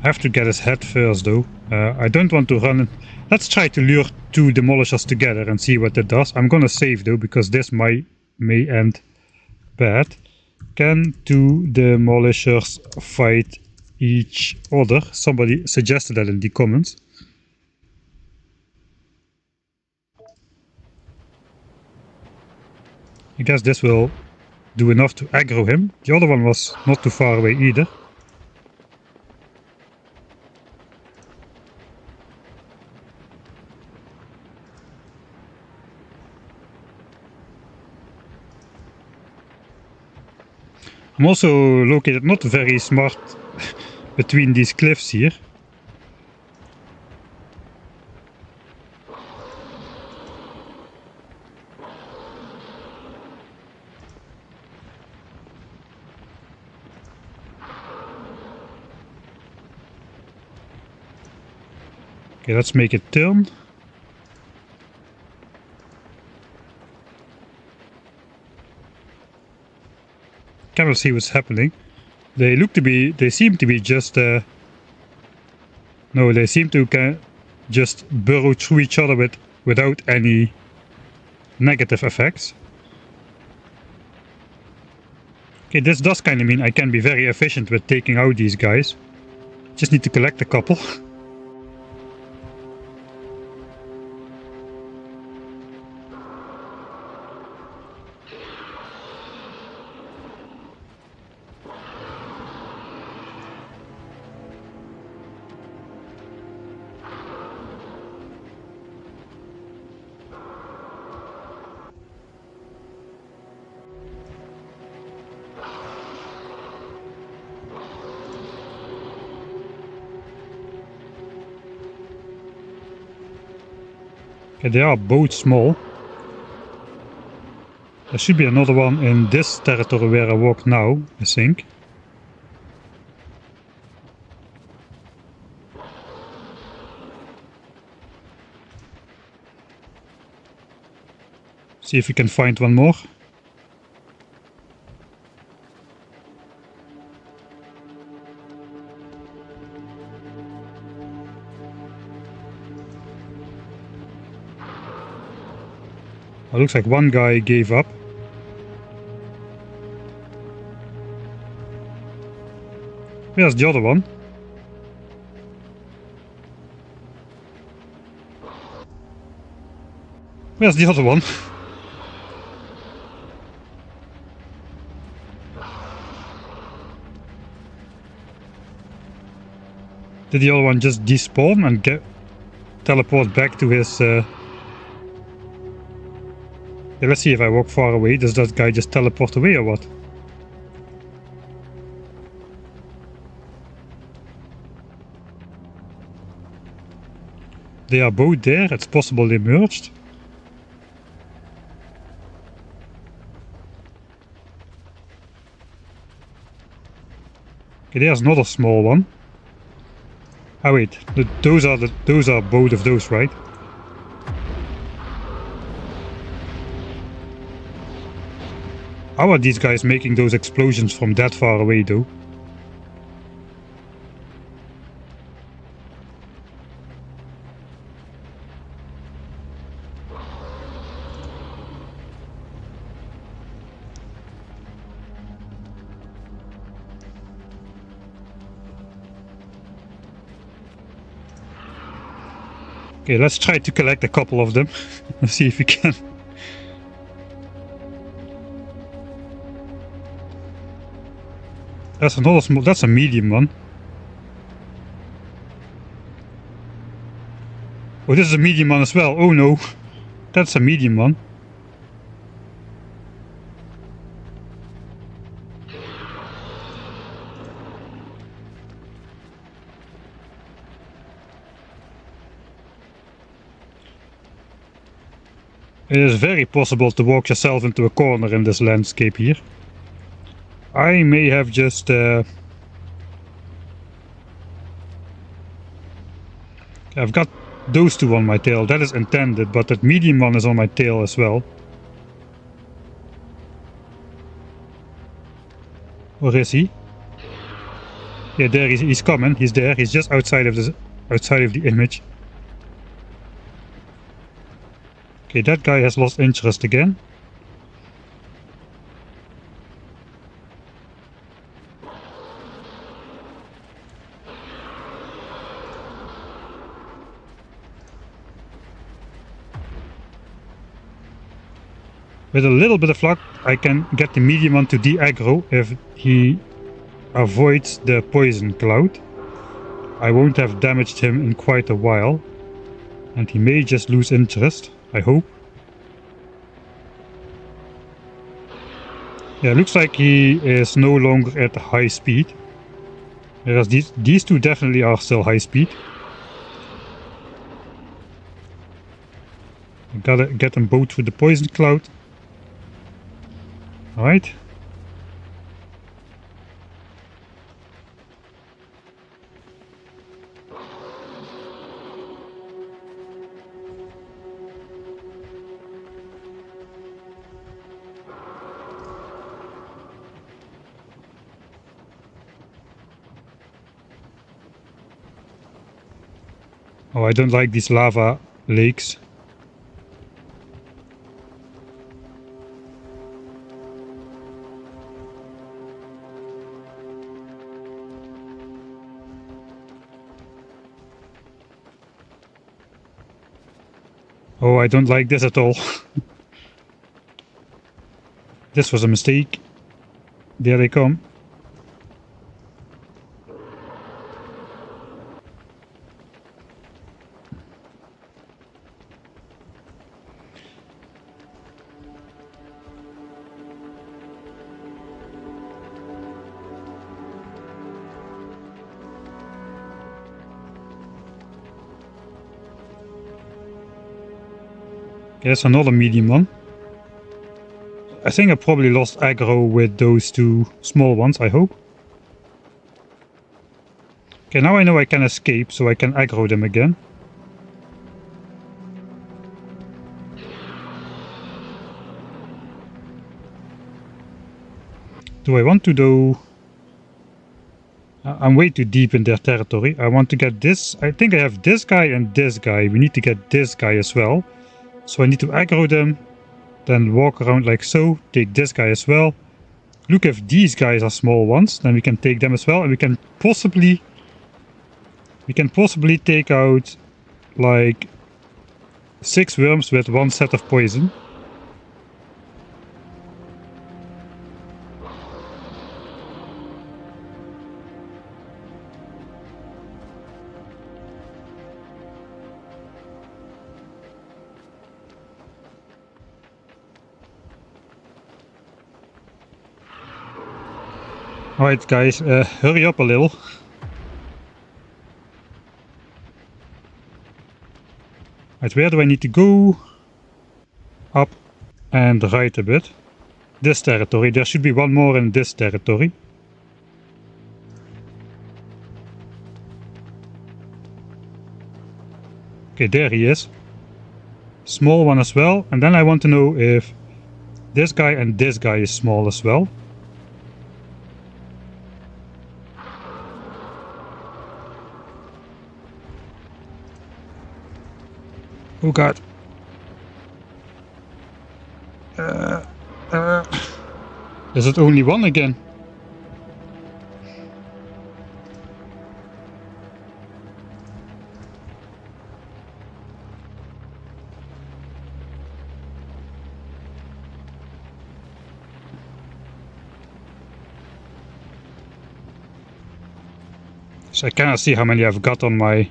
I have to get his head first though. I don't want to run it. Let's try to lure two demolishers together and see what that does. I'm gonna save though, because this may end bad. Can two demolishers fight each other? Somebody suggested that in the comments. I guess this will do enough to aggro him. The other one was not too far away either. I'm also located not very smart between these cliffs here. Okay, let's make it turn. Cannot see what's happening. They seem to be just no, they seem to just burrow through each other without any negative effects. Okay, this does kind of mean I can be very efficient with taking out these guys. Just need to collect a couple. Okay, they are both small. There should be another one in this territory where I walk now, I think. See if we can find one more. It looks like one guy gave up. Where's the other one? Where's the other one? Did the other one just despawn and teleport back to his... Yeah, let's see if I walk far away. Does that guy just teleport away or what? They are both there. It's possible they merged. Okay, there's another small one. Oh wait, those are both of those, right? How are these guys making those explosions from that far away though? Okay, let's try to collect a couple of them. Let's see if we can. That's another small, that's a medium one. Oh, this is a medium one as well. Oh no, that's a medium one. It is very possible to walk yourself into a corner in this landscape here. I may have just... I've got those two on my tail. That is intended, but that medium one is on my tail as well. Where is he? Yeah, there he's coming. He's there. He's just outside of the image. Okay, that guy has lost interest again. With a little bit of luck, I can get the medium one to de-aggro if he avoids the poison cloud. I won't have damaged him in quite a while, and he may just lose interest, I hope. Yeah, looks like he is no longer at high speed. Whereas these two definitely are still high speed. I gotta get them both through the poison cloud. Alright. Oh, I don't like these lava lakes. Oh, I don't like this at all. This was a mistake. There they come. There's another medium one. I think I probably lost aggro with those two small ones, I hope. Okay, now I know I can escape, so I can aggro them again. Do I want to do... I'm way too deep in their territory. I want to get this. I think I have this guy and this guy. We need to get this guy as well. So I need to aggro them. Then walk around like so. Take this guy as well. Look, if these guys are small ones, then we can take them as well. And we can possibly take out like 6 worms with 1 set of poison. Alright guys, hurry up a little. Right, where do I need to go? Up and right a bit. This territory. There should be one more in this territory. Okay, there he is. Small one as well. And then I want to know if this guy and this guy is small as well. Oh god. Is it only one again? So I cannot see how many I've got on my...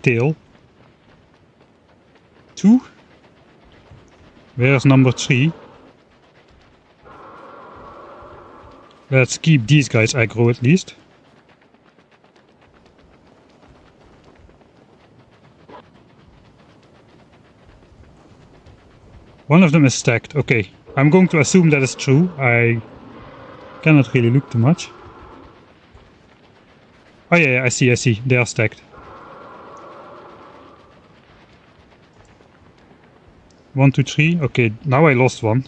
tail. 2? Where's number 3? Let's keep these guys aggro at least. One of them is stacked. Okay, I'm going to assume that is true. I cannot really look too much. Oh yeah, I see. They are stacked. 1, 2, 3. Okay, now I lost one.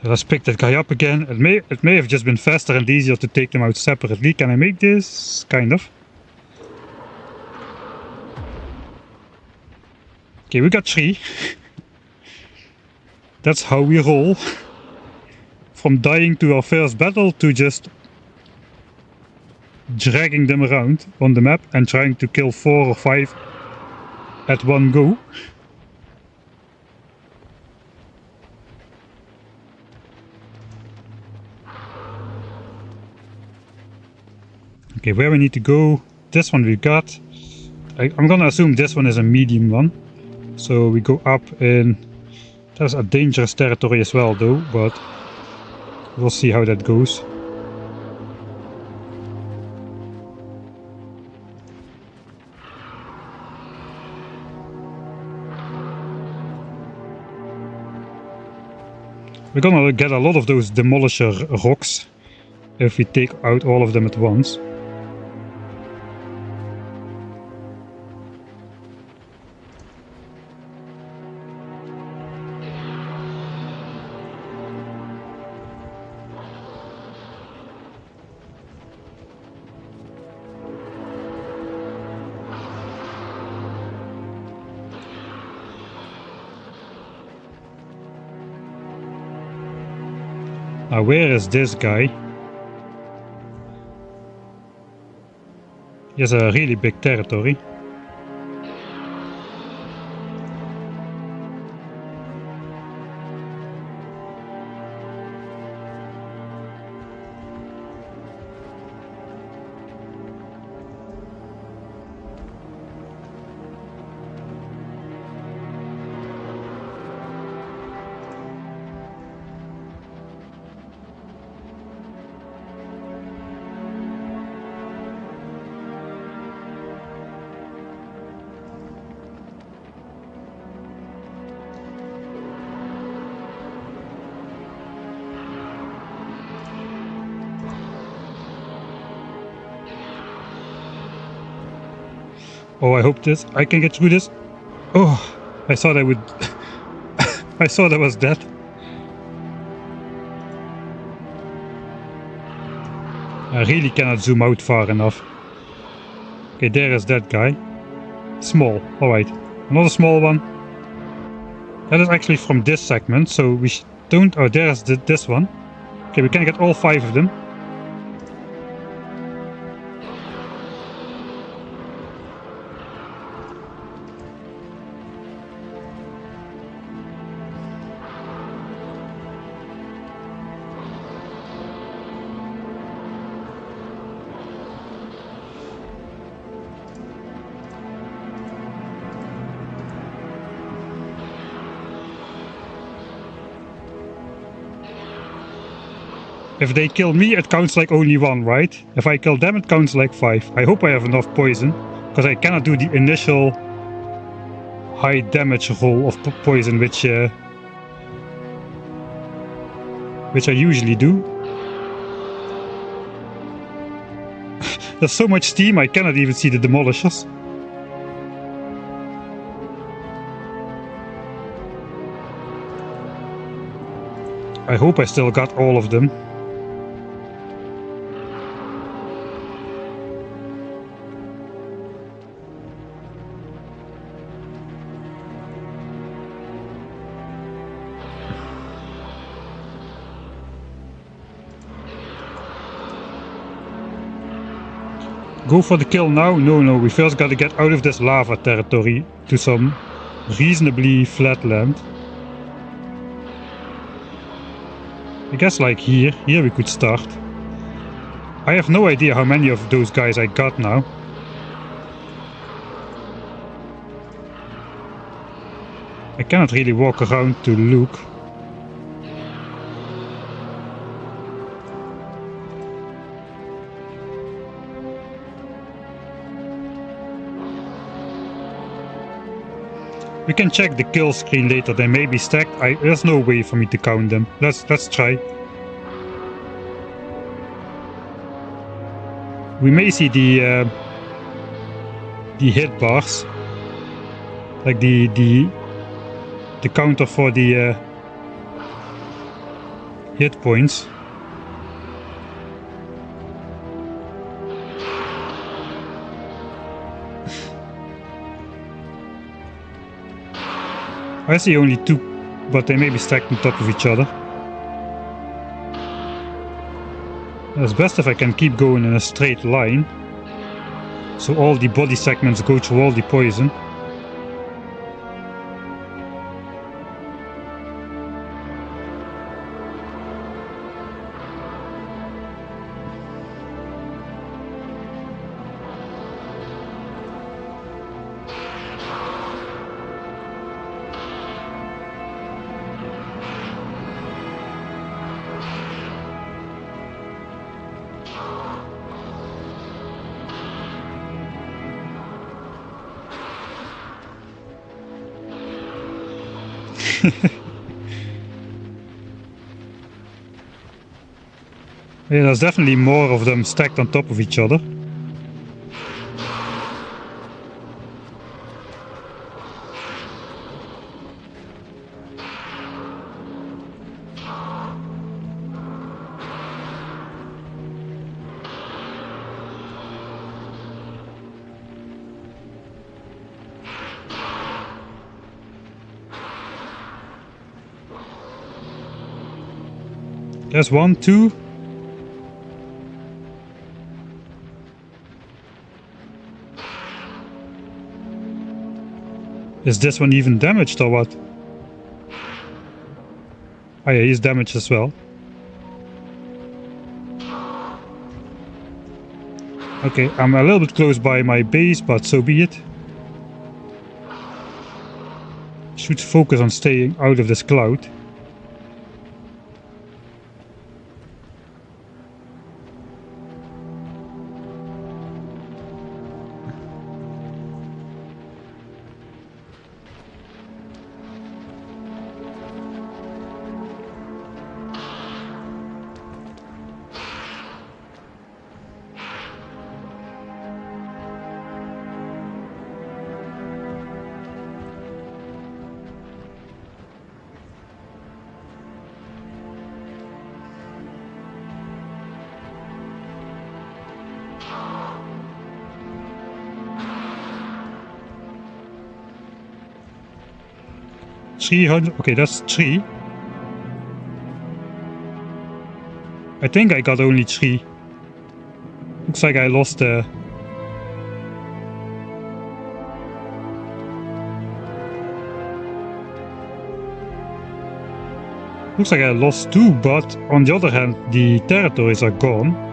Let's pick that guy up again. It may have just been faster and easier to take them out separately. Can I make this? Kind of. Okay, we got 3. That's how we roll. From dying to our first battle to just dragging them around on the map and trying to kill 4 or 5 at one go. Okay, where we need to go, this one we got. I'm gonna assume this one is a medium one. So we go up in... That's a dangerous territory as well though, but we'll see how that goes. We're gonna get a lot of those demolisher rocks if we take out all of them at once. Now where is this guy? He has a really big territory. Oh, I hope I can get through this. Oh, I thought I would. I thought I was dead. I really cannot zoom out far enough. Okay, there is that guy. Small, alright. Another small one. That is actually from this segment, so we don't... Oh, there's this one. Okay, we can get all 5 of them. If they kill me, it counts like only 1, right? If I kill them, it counts like 5. I hope I have enough poison, because I cannot do the initial high damage roll of poison, which I usually do. There's so much steam, I cannot even see the demolishers. I hope I still got all of them. Go for the kill now? No, we first gotta get out of this lava territory to some reasonably flat land. I guess like here we could start. I have no idea how many of those guys I got now. I cannot really walk around to look. We can check the kill screen later, they may be stacked. There's no way for me to count them. Let's try. We may see the hit bars. Like the counter for the hit points. I see only 2, but they may be stacked on top of each other. It's best if I can keep going in a straight line, so all the body segments go through all the poison. Yeah, there's definitely more of them stacked on top of each other. There's 1, 2. Is this one even damaged or what? Oh yeah, he's damaged as well. Okay, I'm a little bit close by my base, but so be it. Should focus on staying out of this cloud. Okay, that's 3. I think I got only 3. Looks like I lost looks like I lost 2, but on the other hand, the territories are gone.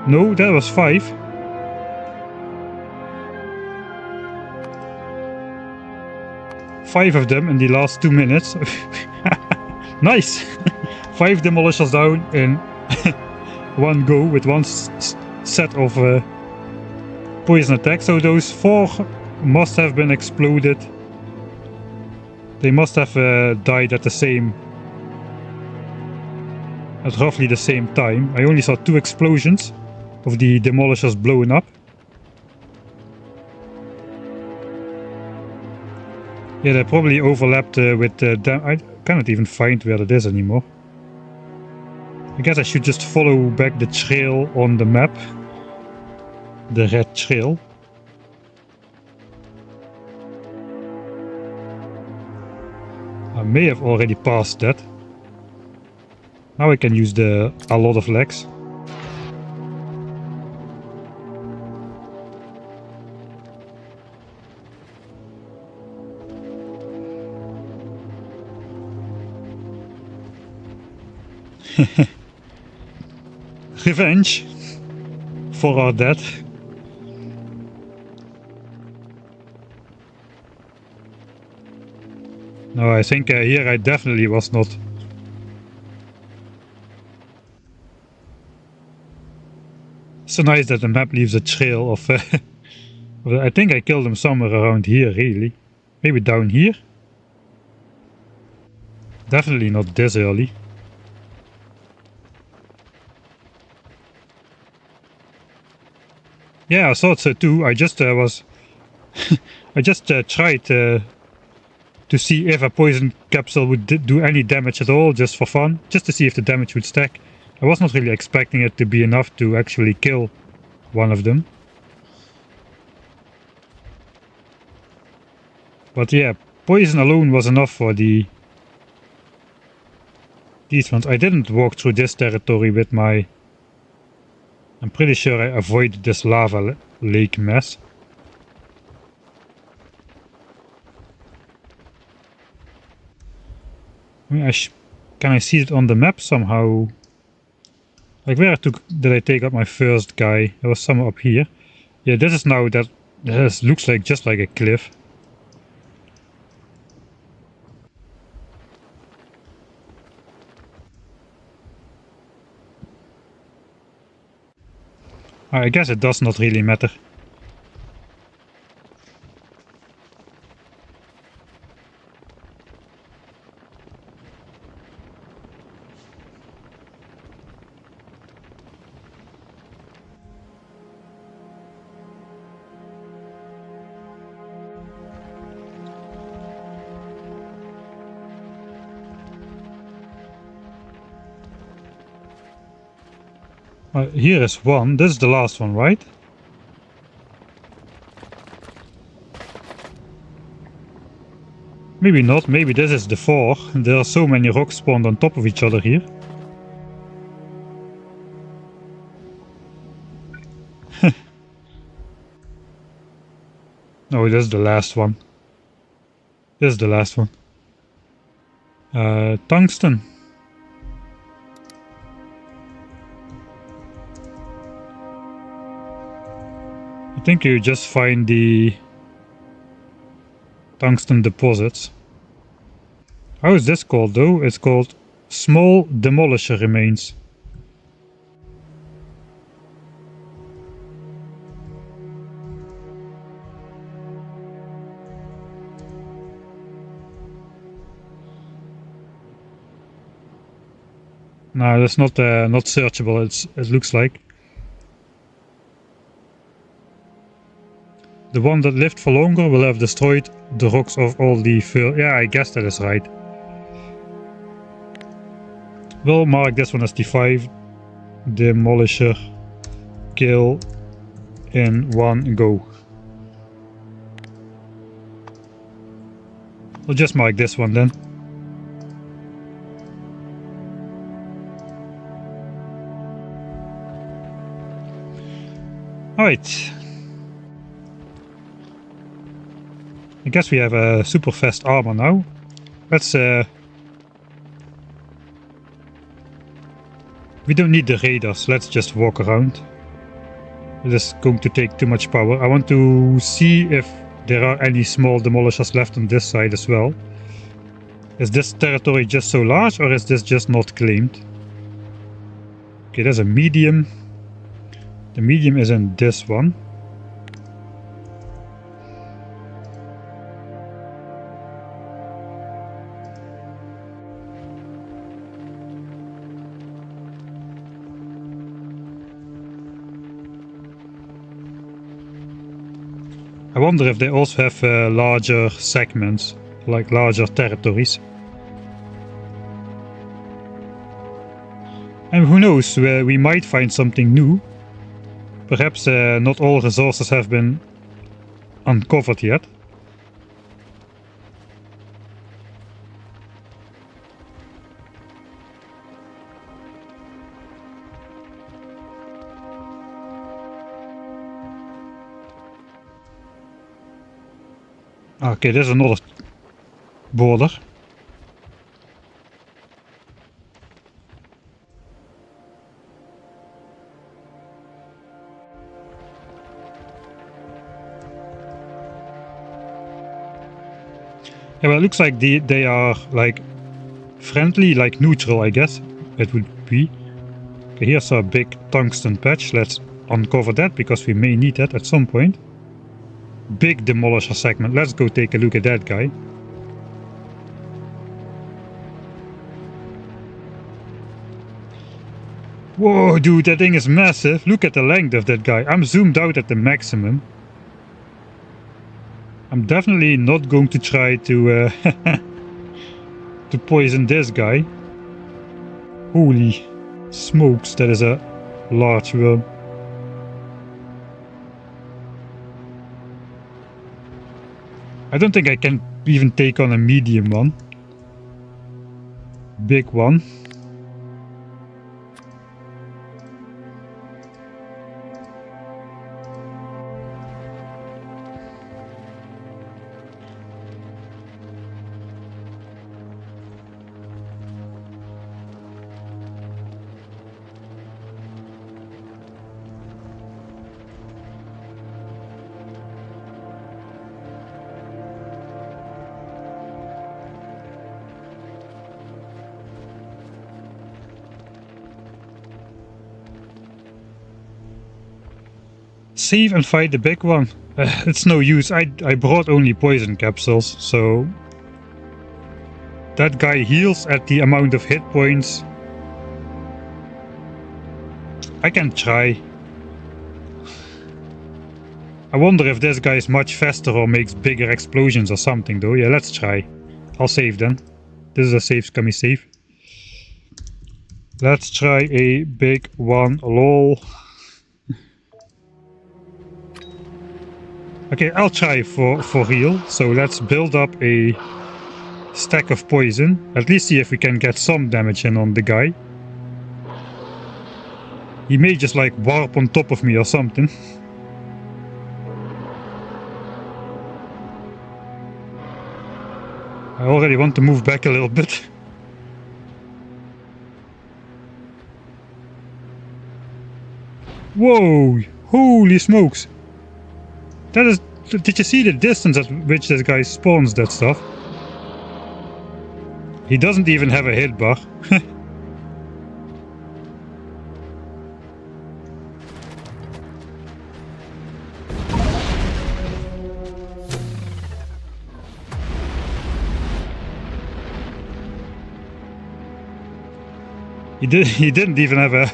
No, that was 5. Five of them in the last 2 minutes. Nice! 5 demolishers down in one go with one set of poison attacks. So those 4 must have been exploded. They must have died at roughly the same time. I only saw 2 explosions of the demolishers blowing up. Yeah, they probably overlapped with I cannot even find where it is anymore. I guess I should just follow back the trail on the map. The red trail. I may have already passed that. Now I can use a lot of legs. Revenge for our dead. No, I think here I definitely was not. So nice that the map leaves a trail of I think I killed them somewhere around here, really. Maybe down here? Definitely not this early. Yeah, I thought so too. I just was... I just tried to see if a poison capsule would do any damage at all, just for fun. Just to see if the damage would stack. I was not really expecting it to be enough to actually kill one of them. But yeah, poison alone was enough for these ones. I didn't walk through this territory with my... I'm pretty sure I avoided this lava lake mess. I mean, can I see it on the map somehow? Like, where did I take up my first guy? There was somewhere up here. Yeah, this is now that... This looks like just like a cliff. I guess it does not really matter. Here is one. This is the last one, right? Maybe not, maybe this is the 4. There are so many rocks spawned on top of each other here. Oh, this is the last one. This is the last one. Tungsten. I think you just find the tungsten deposits. How is this called though? It's called Small Demolisher Remains. No, that's not searchable. It looks like the one that lived for longer will have destroyed the rocks of all the yeah, I guess that is right. We'll mark this one as the 5 Demolisher kill in one go. We'll just mark this one then. Alright. I guess we have a super fast armor now. Let's we don't need the radars, let's just walk around. This is going to take too much power. I want to see if there are any small demolishers left on this side as well. Is this territory just so large, or is this just not claimed? Okay, there's a medium. The medium is in this one. I wonder if they also have larger segments, like larger territories. And who knows, we might find something new. Perhaps not all resources have been uncovered yet. Okay, there's another border. Yeah, well, it looks like they are like friendly, like neutral, I guess it would be. Okay, here's a big tungsten patch. Let's uncover that because we may need that at some point. Big demolisher segment. Let's go take a look at that guy. Whoa, dude, that thing is massive. Look at the length of that guy. I'm zoomed out at the maximum. I'm definitely not going to try to to poison this guy. Holy smokes, that is a large worm. I don't think I can even take on a medium one. Big one. Save and fight the big one. It's no use. I brought only poison capsules, so that guy heals at the amount of hit points. I can try. I wonder if this guy is much faster or makes bigger explosions or something though. Yeah, let's try. I'll save then. This is a save, scummy save. Let's try a big one, lol. Okay, I'll try for real. So let's build up a stack of poison. At least see if we can get some damage in on the guy. He may just like warp on top of me or something. I already want to move back a little bit. Whoa! Holy smokes! That is... Did you see the distance at which this guy spawns that stuff? He doesn't even have a hit bar. He didn't even have a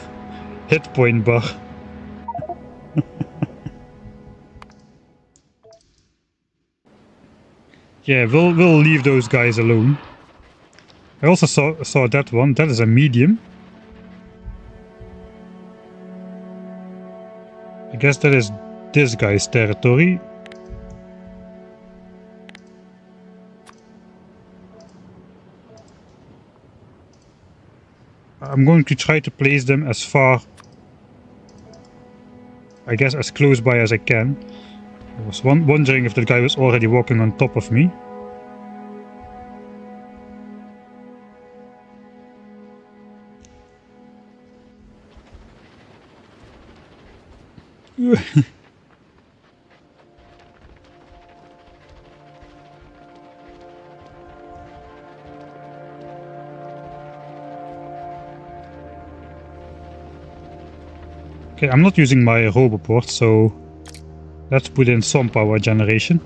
hit point bar. Yeah, we'll leave those guys alone. I also saw that one. That is a medium. I guess that is this guy's territory. I'm going to try to place them as far, I guess as close by as I can. I was wondering if that guy was already walking on top of me. Okay, I'm not using my roboport, so let's put in some power generation.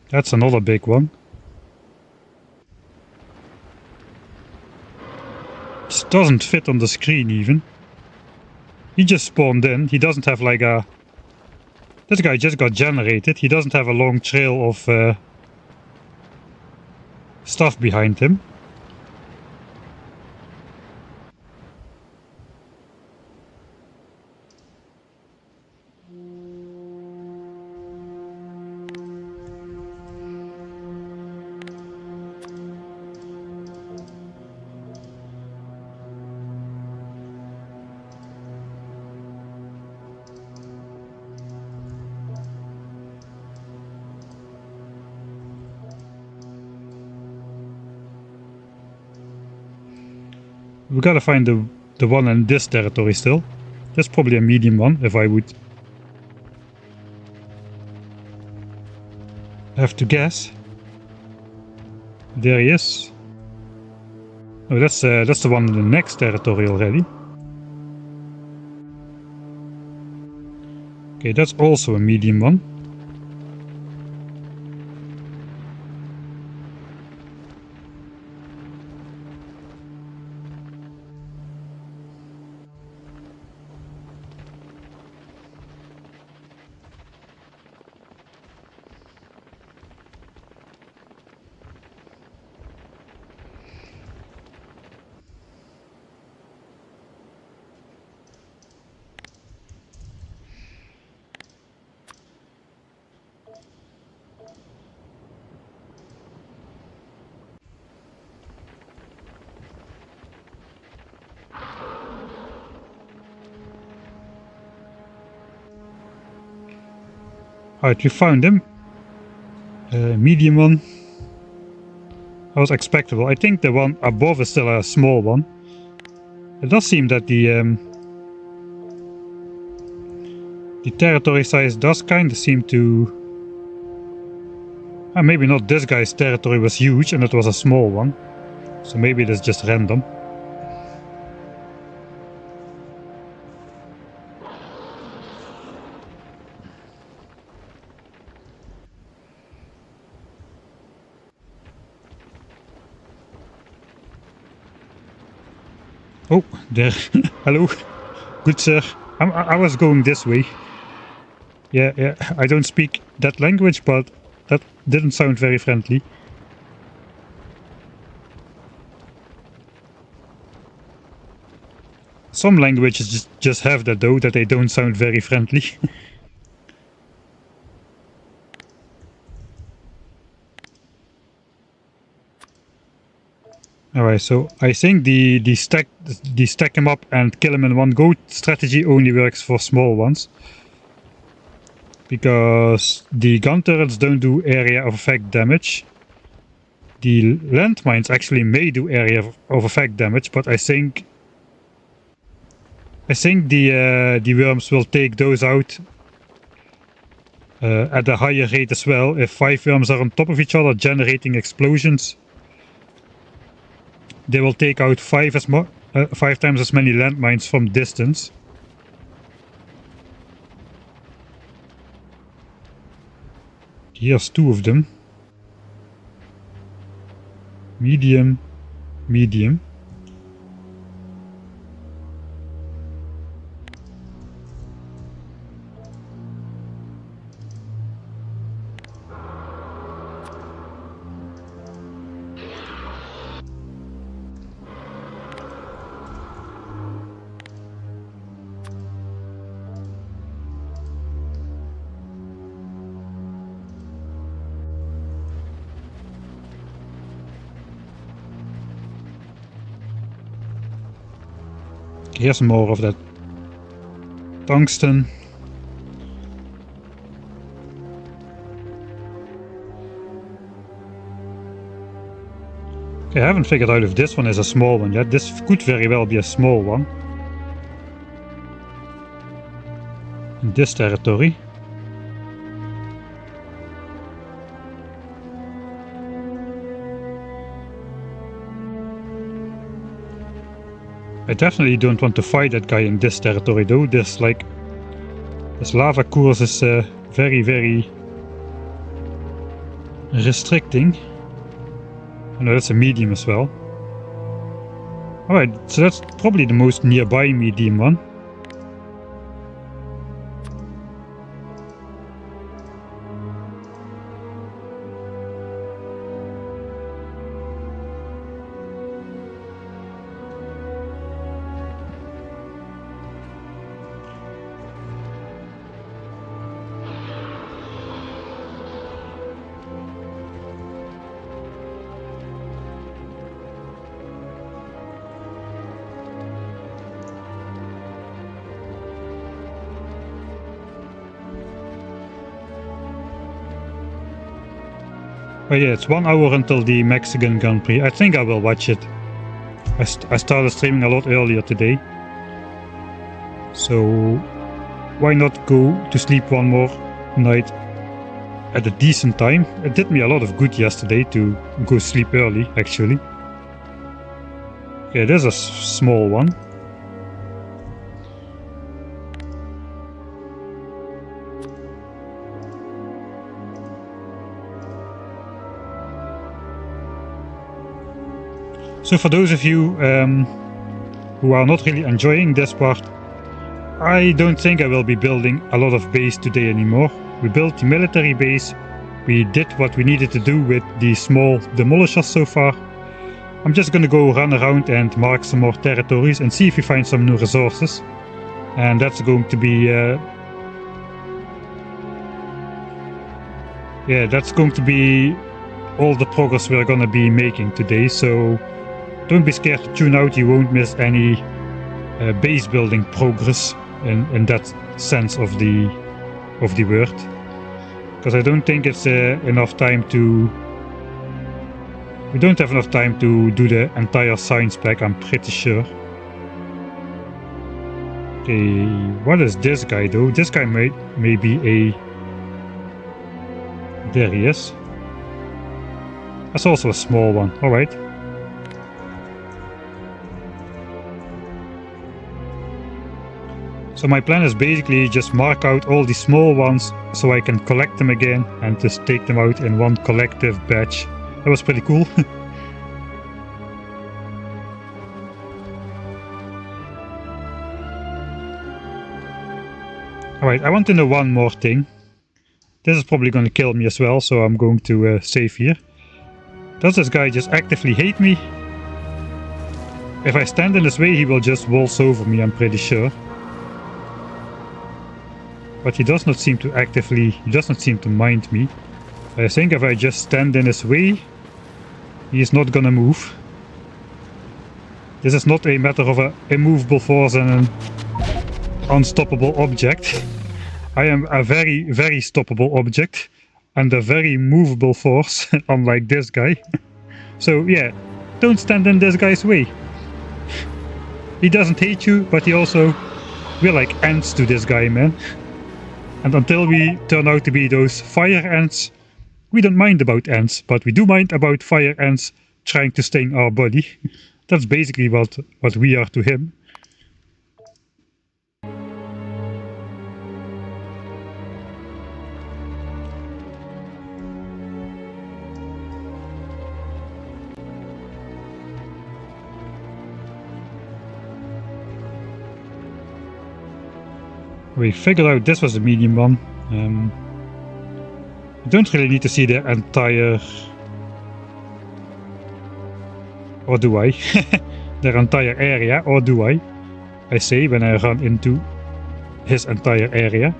That's another big one. Just doesn't fit on the screen even. He just spawned in. He doesn't have like a... This guy just got generated. He doesn't have a long trail of stuff behind him. We gotta find the one in this territory still. That's probably a medium one, if I would have to guess. There he is. Oh, that's the one in the next territory already. Okay, that's also a medium one. Alright, we found him. Medium one. That was expectable. I think the one above is still a small one. It does seem that the territory size does kind of seem to... maybe not this guy's territory was huge and it was a small one. So maybe it is just random. Oh, there. Hello. Good sir. I was going this way. Yeah, I don't speak that language, but that didn't sound very friendly. Some languages just have that though, that they don't sound very friendly. Alright, so I think the stack him up and kill him in one go strategy only works for small ones. Because the gun turrets don't do area of effect damage. The landmines actually may do area of effect damage, but I think the worms will take those out at a higher rate as well. If 5 worms are on top of each other generating explosions, they will take out 5 times as many landmines from distance. Here's 2 of them. Medium, medium. Here's more of that tungsten. Okay, I haven't figured out if this one is a small one yet. This could very well be a small one. In this territory. I definitely don't want to fight that guy in this territory though. This lava course is very, very restricting. I know that's a medium as well. Alright, so that's probably the most nearby medium one. Oh yeah, it's 1 hour until the Mexican Grand Prix. I think I will watch it. I started streaming a lot earlier today. So why not go to sleep one more night at a decent time? It did me a lot of good yesterday to go sleep early, actually. Okay, there's a small one. So for those of you who are not really enjoying this part, I don't think I will be building a lot of base today anymore. We built the military base, we did what we needed to do with the small demolishers so far. I'm just gonna go run around and mark some more territories and see if we find some new resources. And that's going to be yeah, that's going to be all the progress we're gonna be making today, so don't be scared to tune out. You won't miss any base building progress in that sense of the word, because I don't think it's enough time to. We don't have enough time to do the entire science pack, I'm pretty sure. Okay, what is this guy though? This guy may be a. There he is. That's also a small one. All right. So my plan is basically just mark out all the small ones so I can collect them again and just take them out in one collective batch. That was pretty cool. Alright, I want to know one more thing. This is probably going to kill me as well, so I'm going to save here. Does this guy just actively hate me? If I stand in his way, he will just waltz over me, I'm pretty sure. But he does not seem to he does not seem to mind me. I think if I just stand in his way, he is not gonna move. This is not a matter of an immovable force and an unstoppable object. I am a very, very stoppable object and a very movable force, unlike this guy. So yeah, don't stand in this guy's way. He doesn't hate you, but we're like ants to this guy, man. And until we turn out to be those fire ants, we don't mind about ants, but we do mind about fire ants trying to sting our body. That's basically what we are to him. We figured out this was a medium one. I don't really need to see the entire... Or do I? Their entire area, or do I? I say when I run into his entire area.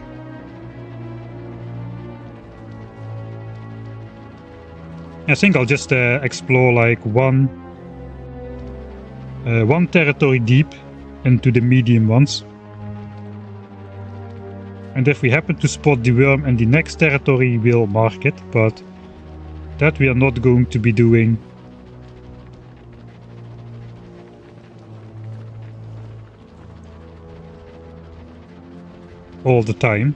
I think I'll just explore like one territory deep into the medium ones. And if we happen to spot the worm in the next territory, we'll mark it, but that we are not going to be doing. All the time.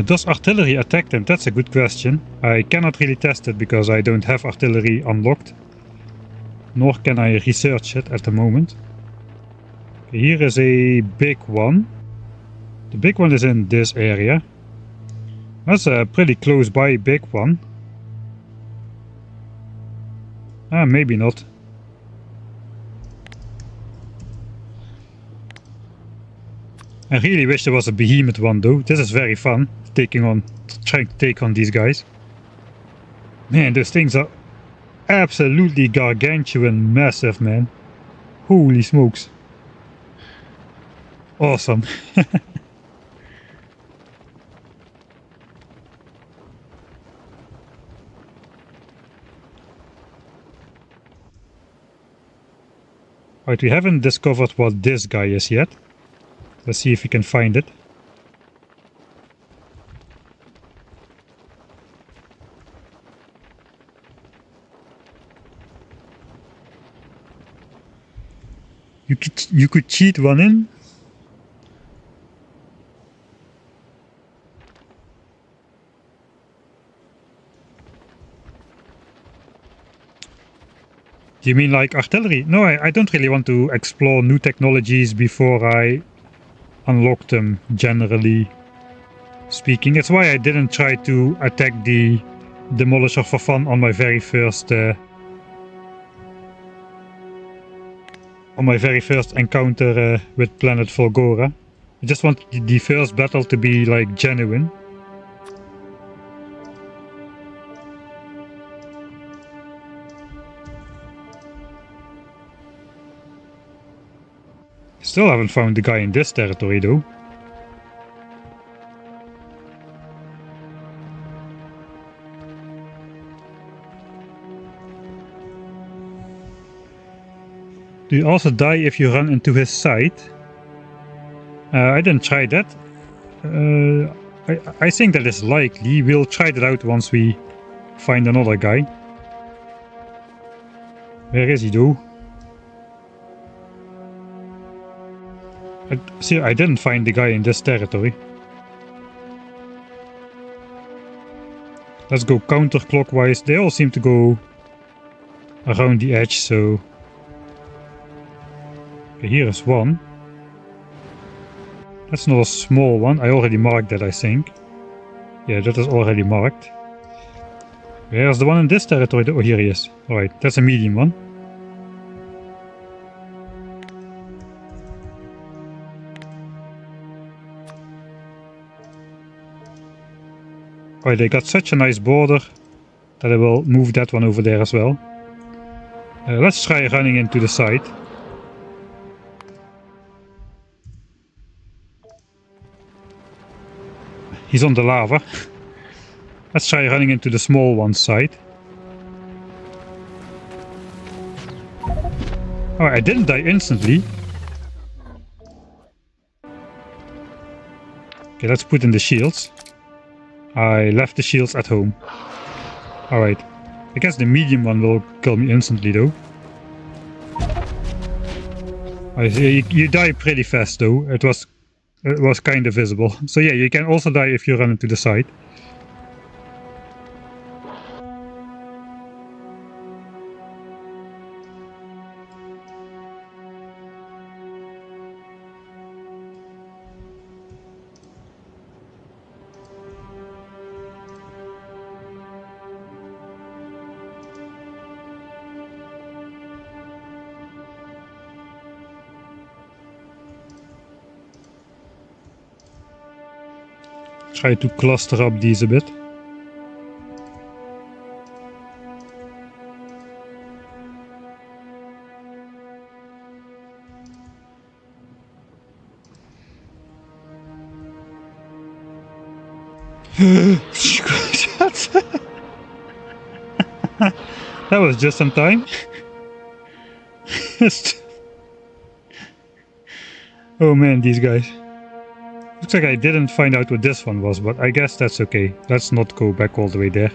Does artillery attack them? That's a good question. I cannot really test it because I don't have artillery unlocked. Nor can I research it at the moment. Okay, here is a big one. The big one is in this area. That's a pretty close by big one. Maybe not. I really wish there was a behemoth one though. This is very fun. Trying to take on these guys. Man, those things are absolutely gargantuan, massive, man. Holy smokes. Awesome. Right, we haven't discovered what this guy is yet. Let's see if we can find it. You could cheat one in. Do you mean like artillery? No, I don't really want to explore new technologies before I unlock them, generally speaking. It's why I didn't try to attack the Demolisher for fun on my very first encounter with Planet Volgora. I just want the first battle to be like genuine. Still haven't found the guy in this territory though. Do you also die if you run into his side? I didn't try that. I think that is likely. We'll try that out once we find another guy. Where is he though? See, I didn't find the guy in this territory. Let's go counterclockwise. They all seem to go around the edge, so... Okay, here is one. That's not a small one. I already marked that, I think. Yeah, that is already marked. Where's the one in this territory? Oh, here he is. Alright, that's a medium one. Alright, they got such a nice border that I will move that one over there as well. Let's try running into the side. He's on the lava. Let's try running into the small one side. Oh, I didn't die instantly. Okay, let's put in the shields. I left the shields at home. Alright. I guess the medium one will kill me instantly though. You die pretty fast though. It was kind of visible. So yeah, you can also die if you run into the side. Try to cluster up these a bit. That was just in time. Oh man, these guys. Looks like I didn't find out what this one was, but I guess that's okay. Let's not go back all the way there.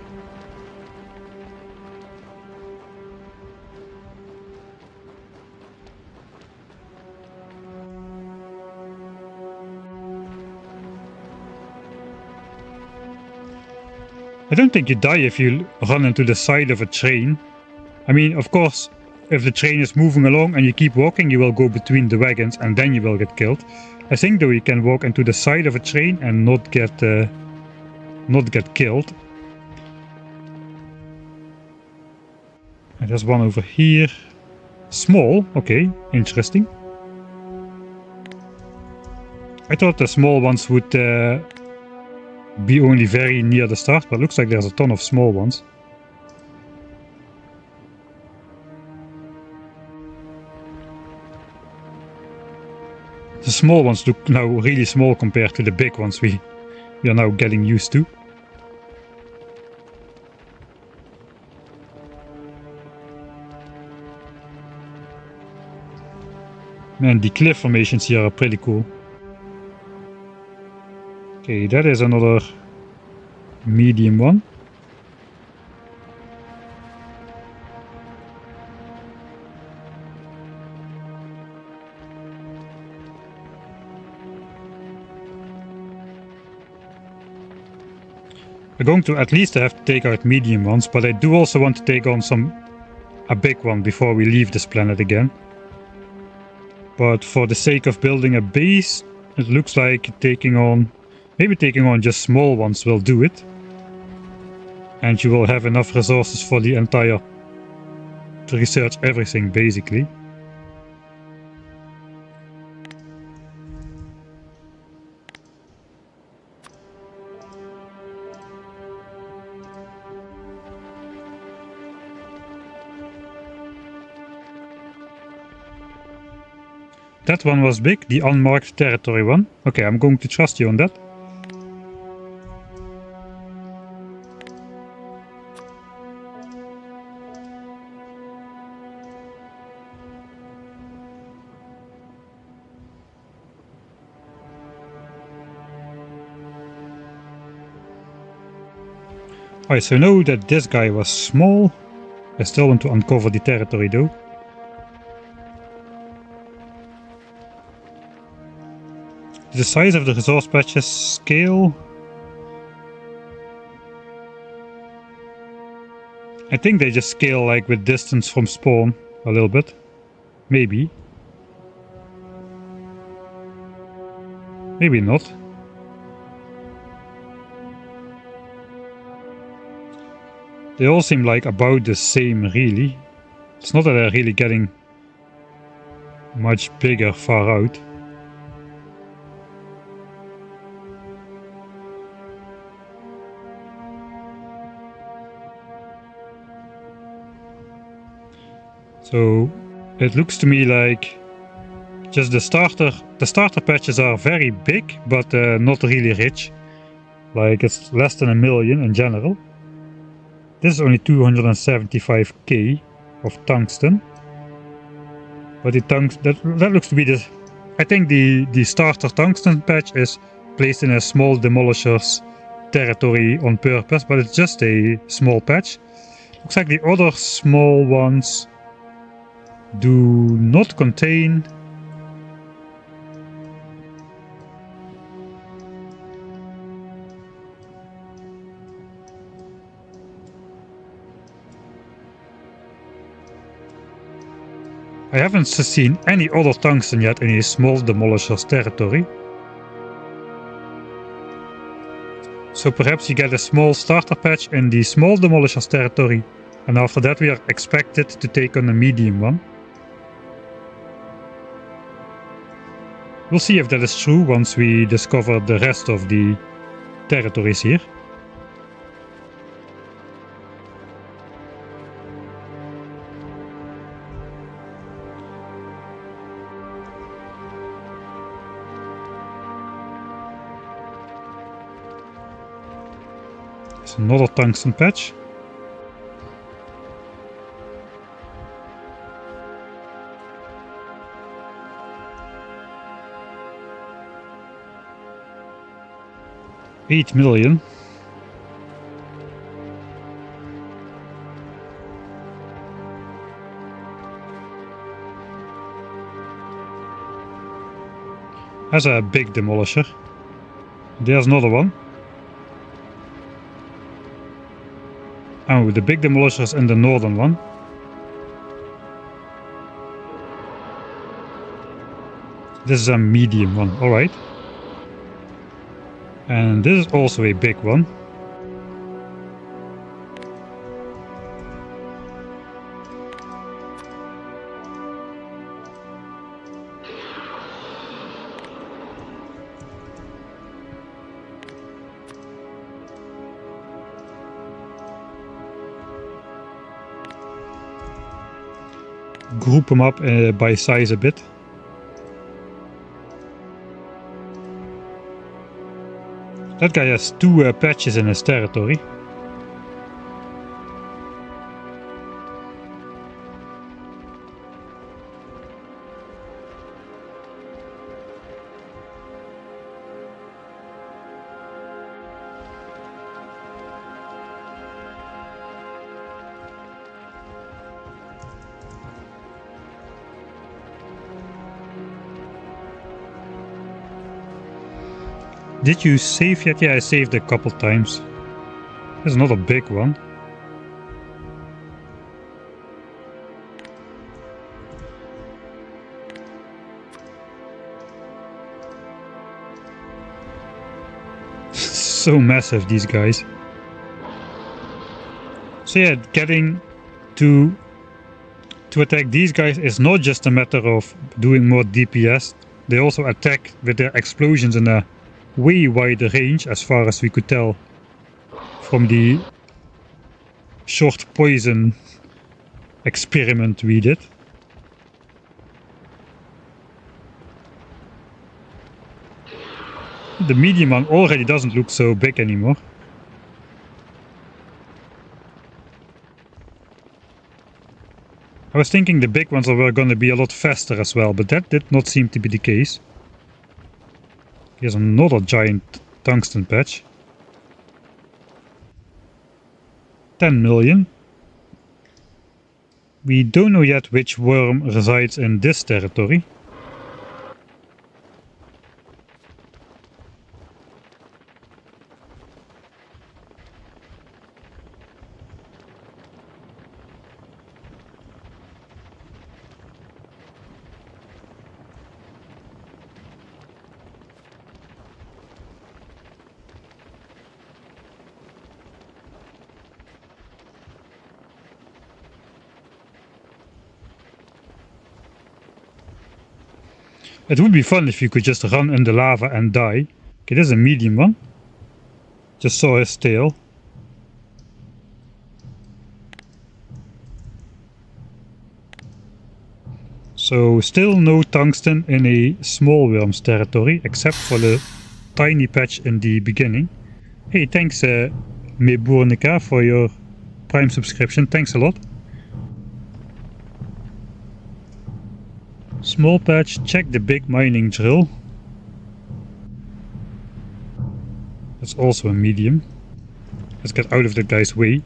I don't think you die if you run into the side of a train. I mean, of course, if the train is moving along and you keep walking, you will go between the wagons and then you will get killed. I think though you can walk into the side of a train and not get killed. And there's one over here. Small, okay, interesting. I thought the small ones would be only very near the start, but looks like there's a ton of small ones. The small ones look now really small compared to the big ones we are now getting used to. Man, the cliff formations here are pretty cool. Okay, that is another medium one. I'm going to at least have to take out medium ones, but I do also want to take on a big one before we leave this planet again. But for the sake of building a base, it looks like maybe taking on just small ones will do it. And you will have enough resources for the to research everything basically. That one was big, the unmarked territory one. Okay, I'm going to trust you on that. Alright, so now that this guy was small, I still want to uncover the territory though. The size of the resource patches scale. I think they just scale like with distance from spawn a little bit. Maybe. Maybe not. They all seem like about the same, really. It's not that they're really getting much bigger far out. So it looks to me like just the starter patches are very big, but not really rich. Like it's less than 1 million in general. This is only 275k of tungsten. But that looks to be the... I think the starter tungsten patch is placed in a small demolisher's territory on purpose, but it's just a small patch. Looks like the other small ones do not contain... I haven't seen any other tungsten yet in a small demolisher's territory. So perhaps you get a small starter patch in the small demolisher's territory, and after that we are expected to take on a medium one. We'll see if that is true once we discover the rest of the territories here. There's another tungsten patch. $8 million. That's a big demolisher. There's another one. Oh, the big demolisher is in the northern one. This is a medium one, alright. And this is also a big one. Group them up by size a bit. That guy has 2 patches in his territory. Did you save yet? Yeah, I saved a couple times. There's another big one. So massive, these guys. So yeah, getting to attack these guys is not just a matter of doing more DPS. They also attack with their explosions in a way wider range, as far as we could tell from the short poison experiment we did. The medium one already doesn't look so big anymore. I was thinking the big ones were going to be a lot faster as well, but that did not seem to be the case. Here's another giant tungsten patch. 10 million. We don't know yet which worm resides in this territory. It would be fun if you could just run in the lava and die. Okay, this is a medium one. Just saw his tail. So still no tungsten in a small worms territory, except for the tiny patch in the beginning. Hey, thanks Meburnica for your Prime subscription, thanks a lot. Small patch, check the big mining drill. That's also a medium. Let's get out of that guy's way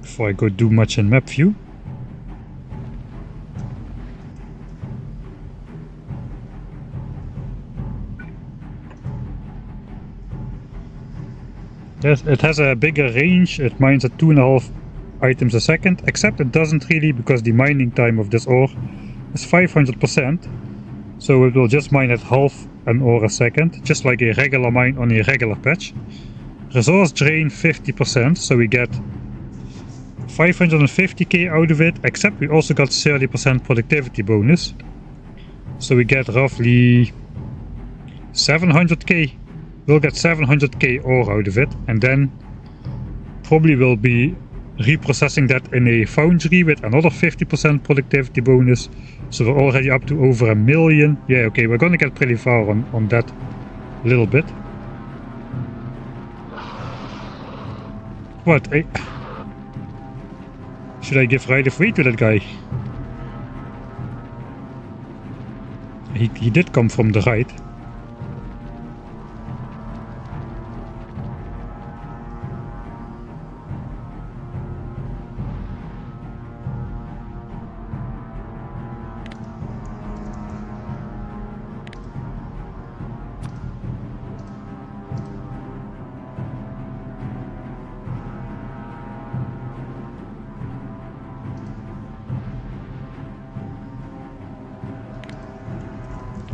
before I go do much in map view. Yes, it has a bigger range, it mines at 2.5 items a second, except it doesn't really, because the mining time of this ore is 500%, so it will just mine at half an ore a second, just like a regular mine on a regular patch. Resource drain 50%, so we get 550k out of it, except we also got 30% productivity bonus, so we get roughly 700k. We'll get 700k ore out of it, and then probably will be reprocessing that in a foundry with another 50% productivity bonus, so we're already up to over 1 million. Yeah, okay, we're gonna get pretty far on that little bit. What? Should I give right of way to that guy? He did come from the right.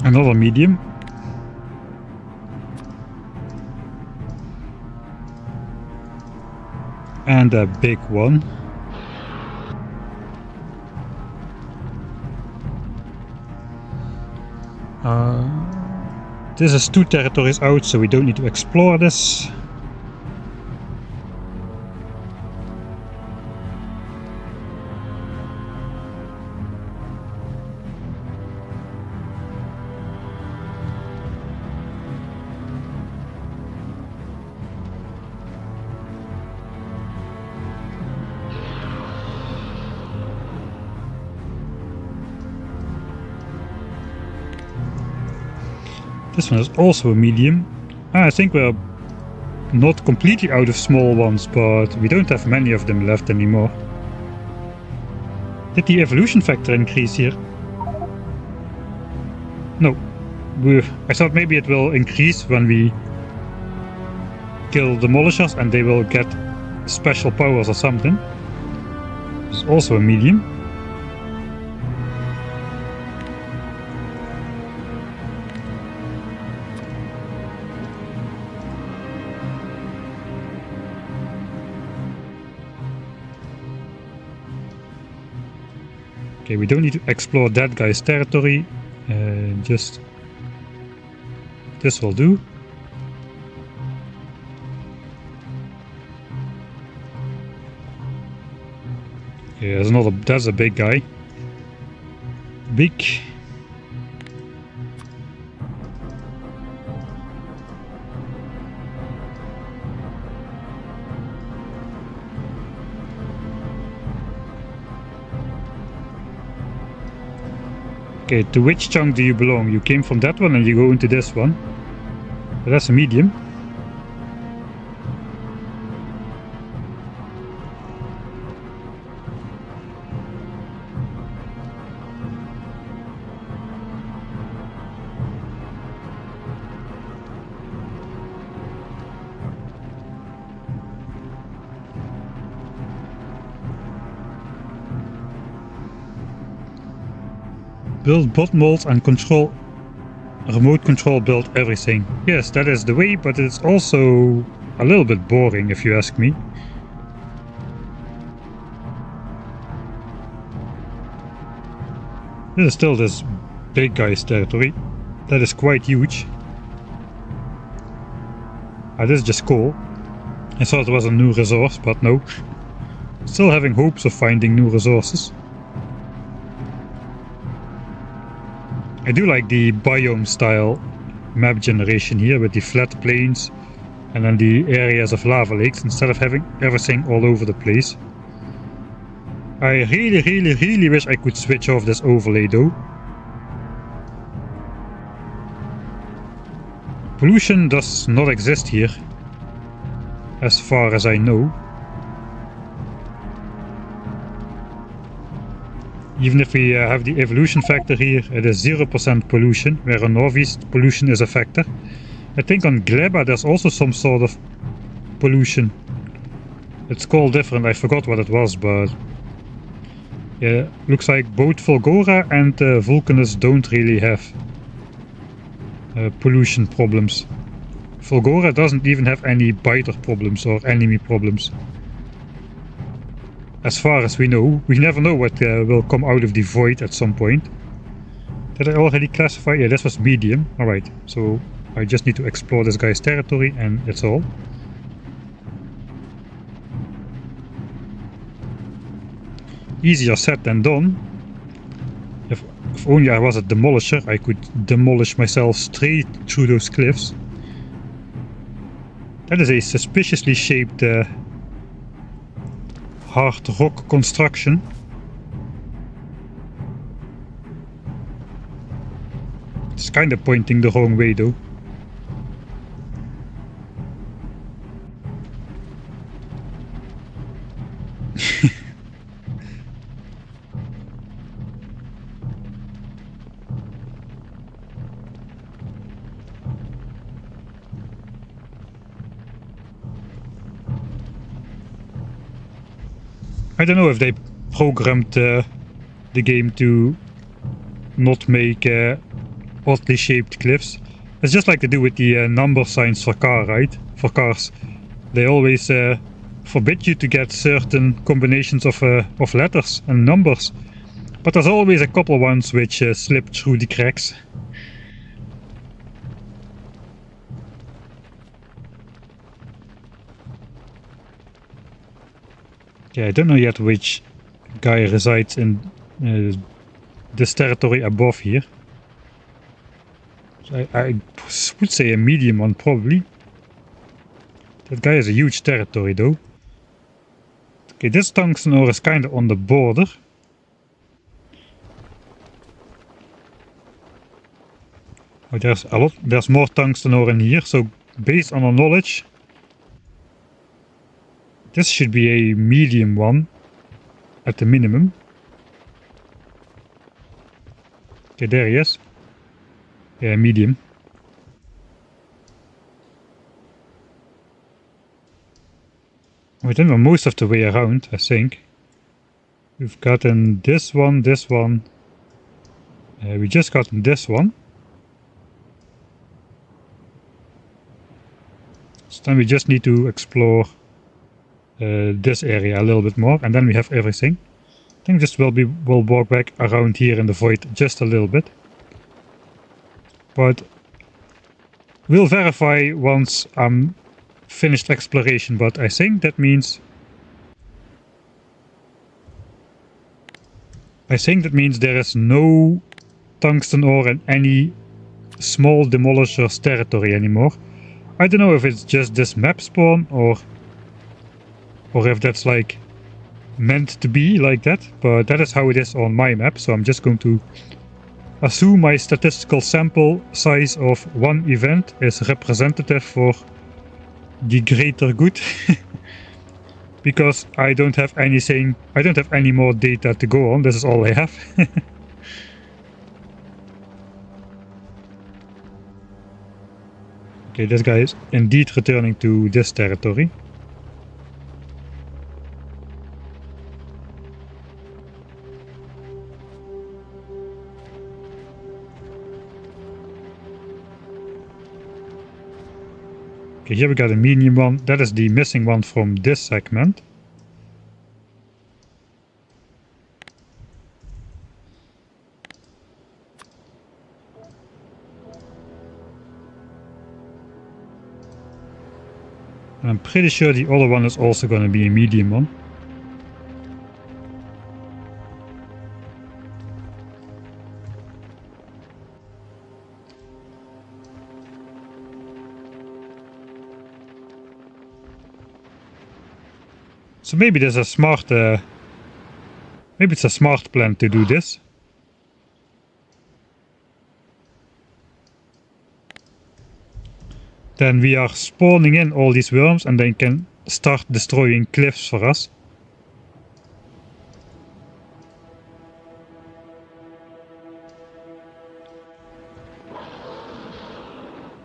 Another medium. And a big one. This is 2 territories out, so we don't need to explore this. This one is also a medium. I think we're not completely out of small ones, but we don't have many of them left anymore. Did the evolution factor increase here? No. I thought maybe it will increase when we kill demolishers and they will get special powers or something. This is also a medium. Okay, we don't need to explore that guy's territory, just this will do. Okay, that's a big guy. Big. Okay, to which chunk do you belong? You came from that one and you go into this one. But that's a medium. Build bot molds and control, remote control build everything. Yes, that is the way, but it's also a little bit boring if you ask me. This is still this big guy's territory. That is quite huge. This is just coal. I thought it was a new resource, but no. Still having hopes of finding new resources. I do like the biome style map generation here with the flat plains and then the areas of lava lakes instead of having everything all over the place. I really wish I could switch off this overlay though. Pollution does not exist here, as far as I know. Even if we have the evolution factor here, it is 0% pollution, where on Northeast pollution is a factor. I think on Gleba there's also some sort of pollution. It's called different, I forgot what it was, but yeah, looks like both Volgora and Vulcanus don't really have pollution problems. Volgora doesn't even have any biter problems or enemy problems. As far as we know. We never know what will come out of the void at some point. Did I already classify? Yeah, this was medium. Alright, so I just need to explore this guy's territory and that's all. Easier said than done. If only I was a demolisher, I could demolish myself straight through those cliffs. That is a suspiciously shaped hard rock construction. It's kind of pointing the wrong way though. I don't know if they programmed the game to not make oddly shaped cliffs. It's just like they do with the number signs for car, right? For cars. They always forbid you to get certain combinations of letters and numbers. But there's always a couple ones which slip through the cracks. Yeah, I don't know yet which guy resides in this territory above here. I would say a medium one probably. That guy has a huge territory though. Okay, this tungsten ore is kind of on the border. Oh, there's more tungsten ore in here, so based on our knowledge, this should be a medium one at the minimum. Okay, there he is. Yeah, medium. We didn't know most of the way around, I think. We've gotten this one, this one. We just gotten this one. So then we just need to explore this area a little bit more, and then we have everything. I think just we'll walk back around here in the void just a little bit. But we'll verify once I'm finished exploration, but I think that means there is no tungsten ore in any small demolisher's territory anymore. I don't know if it's just this map spawn or if that's like meant to be like that, but that is how it is on my map, so I'm just going to assume my statistical sample size of one event is representative for the greater good. Because I don't have any more data to go on, this is all I have. Okay, this guy is indeed returning to this territory. Okay, here we got a medium one. That is the missing one from this segment. I'm pretty sure the other one is also going to be a medium one. So maybe there's a smart, maybe it's a smart plan to do this. Then we are spawning in all these worms and they can start destroying cliffs for us.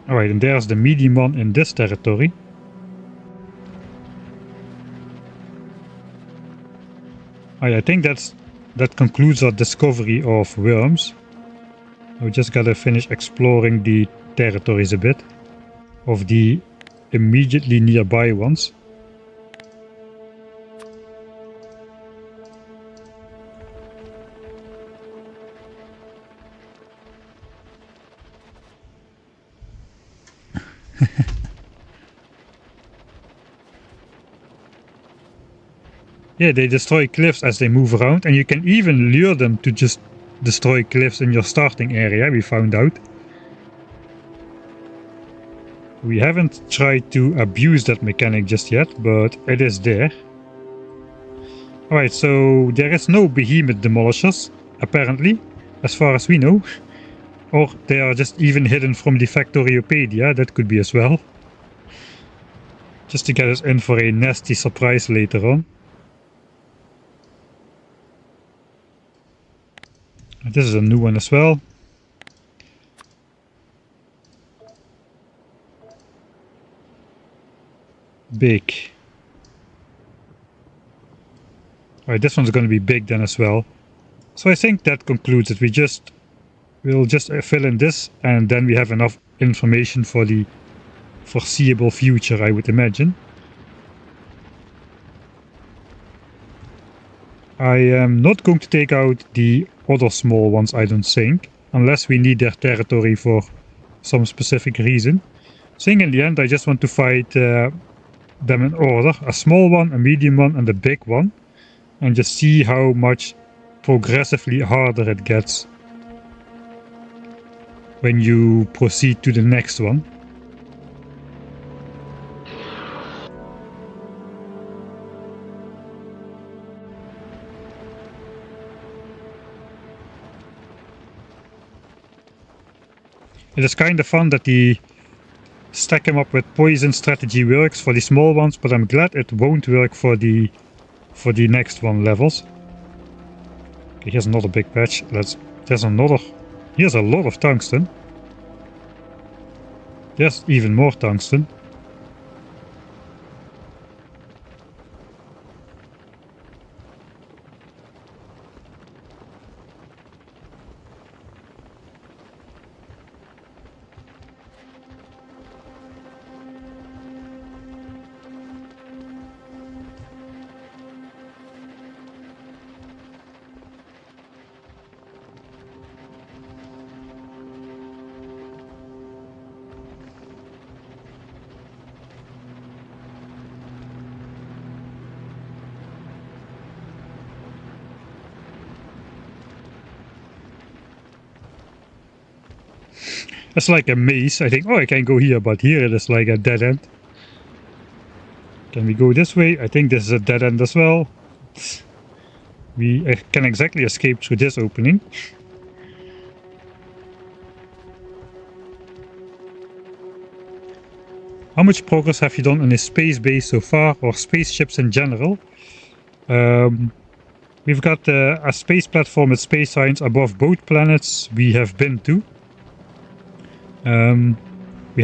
Alright, and there's the medium one in this territory. I think that concludes our discovery of worms. We just gotta finish exploring the territories a bit of the immediately nearby ones. Yeah, they destroy cliffs as they move around, and you can even lure them to just destroy cliffs in your starting area, we found out. We haven't tried to abuse that mechanic just yet, but it is there. Alright, so there is no behemoth demolishers, apparently, as far as we know. Or they are just even hidden from the Factoriopedia, that could be as well. Just to get us in for a nasty surprise later on. This is a new one as well. Big. Alright, this one's going to be big then as well. So I think that concludes it. We'll just fill in this, and then we have enough information for the foreseeable future, I would imagine. I am not going to take out the other small ones, I don't think, unless we need their territory for some specific reason. I think in the end I just want to fight them in order. A small one, a medium one, and a big one. And just see how much progressively harder it gets when you proceed to the next one. It is kind of fun that the stack them up with poison strategy works for the small ones, but I'm glad it won't work for the next one levels. Okay, here's another big patch. Here's a lot of tungsten. There's even more tungsten. It's like a maze. I think, oh, I can go here, but here it is like a dead end. Can we go this way? I think this is a dead end as well. We can exactly escape through this opening. How much progress have you done on a space base so far, or spaceships in general? We've got a space platform with space science above both planets we have been to. We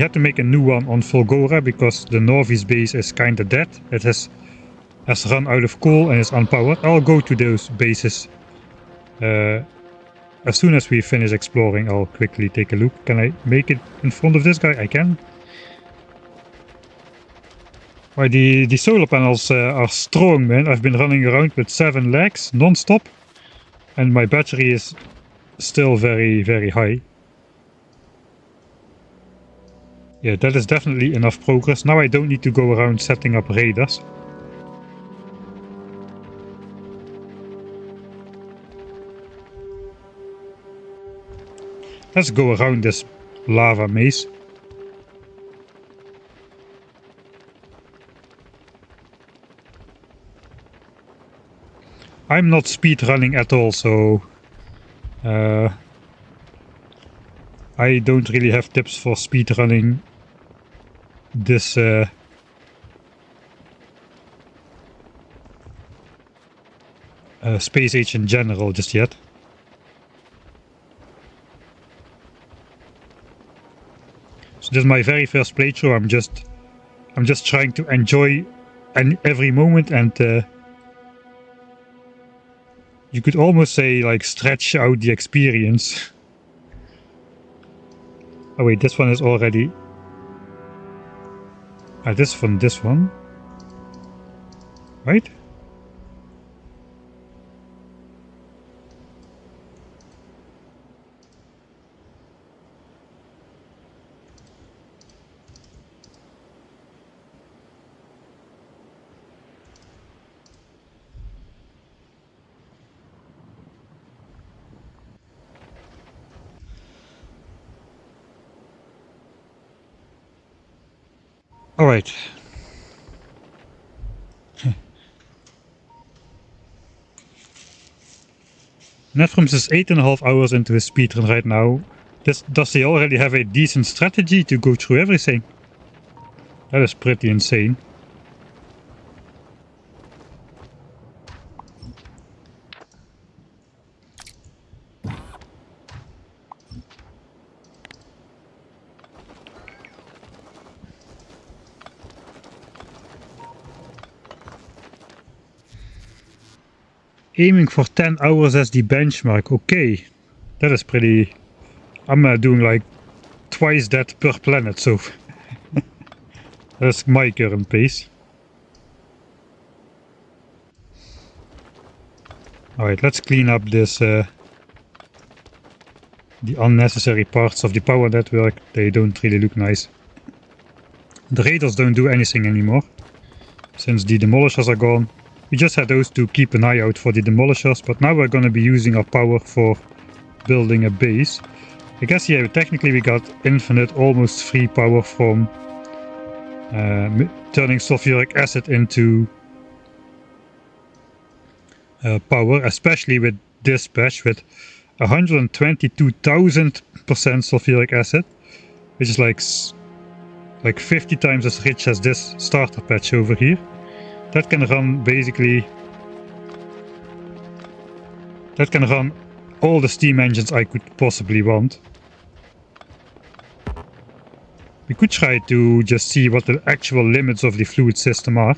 had to make a new one on Fulgora because the Norvis base is kinda dead. It has run out of coal and is unpowered. I'll go to those bases as soon as we finish exploring. I'll quickly take a look. Can I make it in front of this guy? I can. Right, the solar panels are strong, man. I've been running around with 7 legs non-stop, and my battery is still very, very high. Yeah, that is definitely enough progress. Now I don't need to go around setting up radars. Let's go around this lava maze. I'm not speedrunning at all, so I don't really have tips for speedrunning this Space Age in general just yet. So this is my very first playthrough. I'm just trying to enjoy every moment, and you could almost say like stretch out the experience. Oh wait, this one is already... this from this one. Right? Alright. Netfrums is 8.5 hours into his speedrun right now. Does he already have a decent strategy to go through everything? That is pretty insane. Aiming for 10 hours as the benchmark. Okay, that is pretty... I'm doing like twice that per planet, so that's my current pace. Alright, let's clean up this the unnecessary parts of the power network. They don't really look nice. The radars don't do anything anymore since the demolishers are gone. We just had those to keep an eye out for the demolishers, but now we're gonna be using our power for building a base. I guess, yeah, technically we got infinite, almost free power from turning sulfuric acid into power, especially with this patch with 122,000% sulfuric acid, which is like 50 times as rich as this starter patch over here. That can run basically... that can run all the steam engines I could possibly want. We could try to just see what the actual limits of the fluid system are.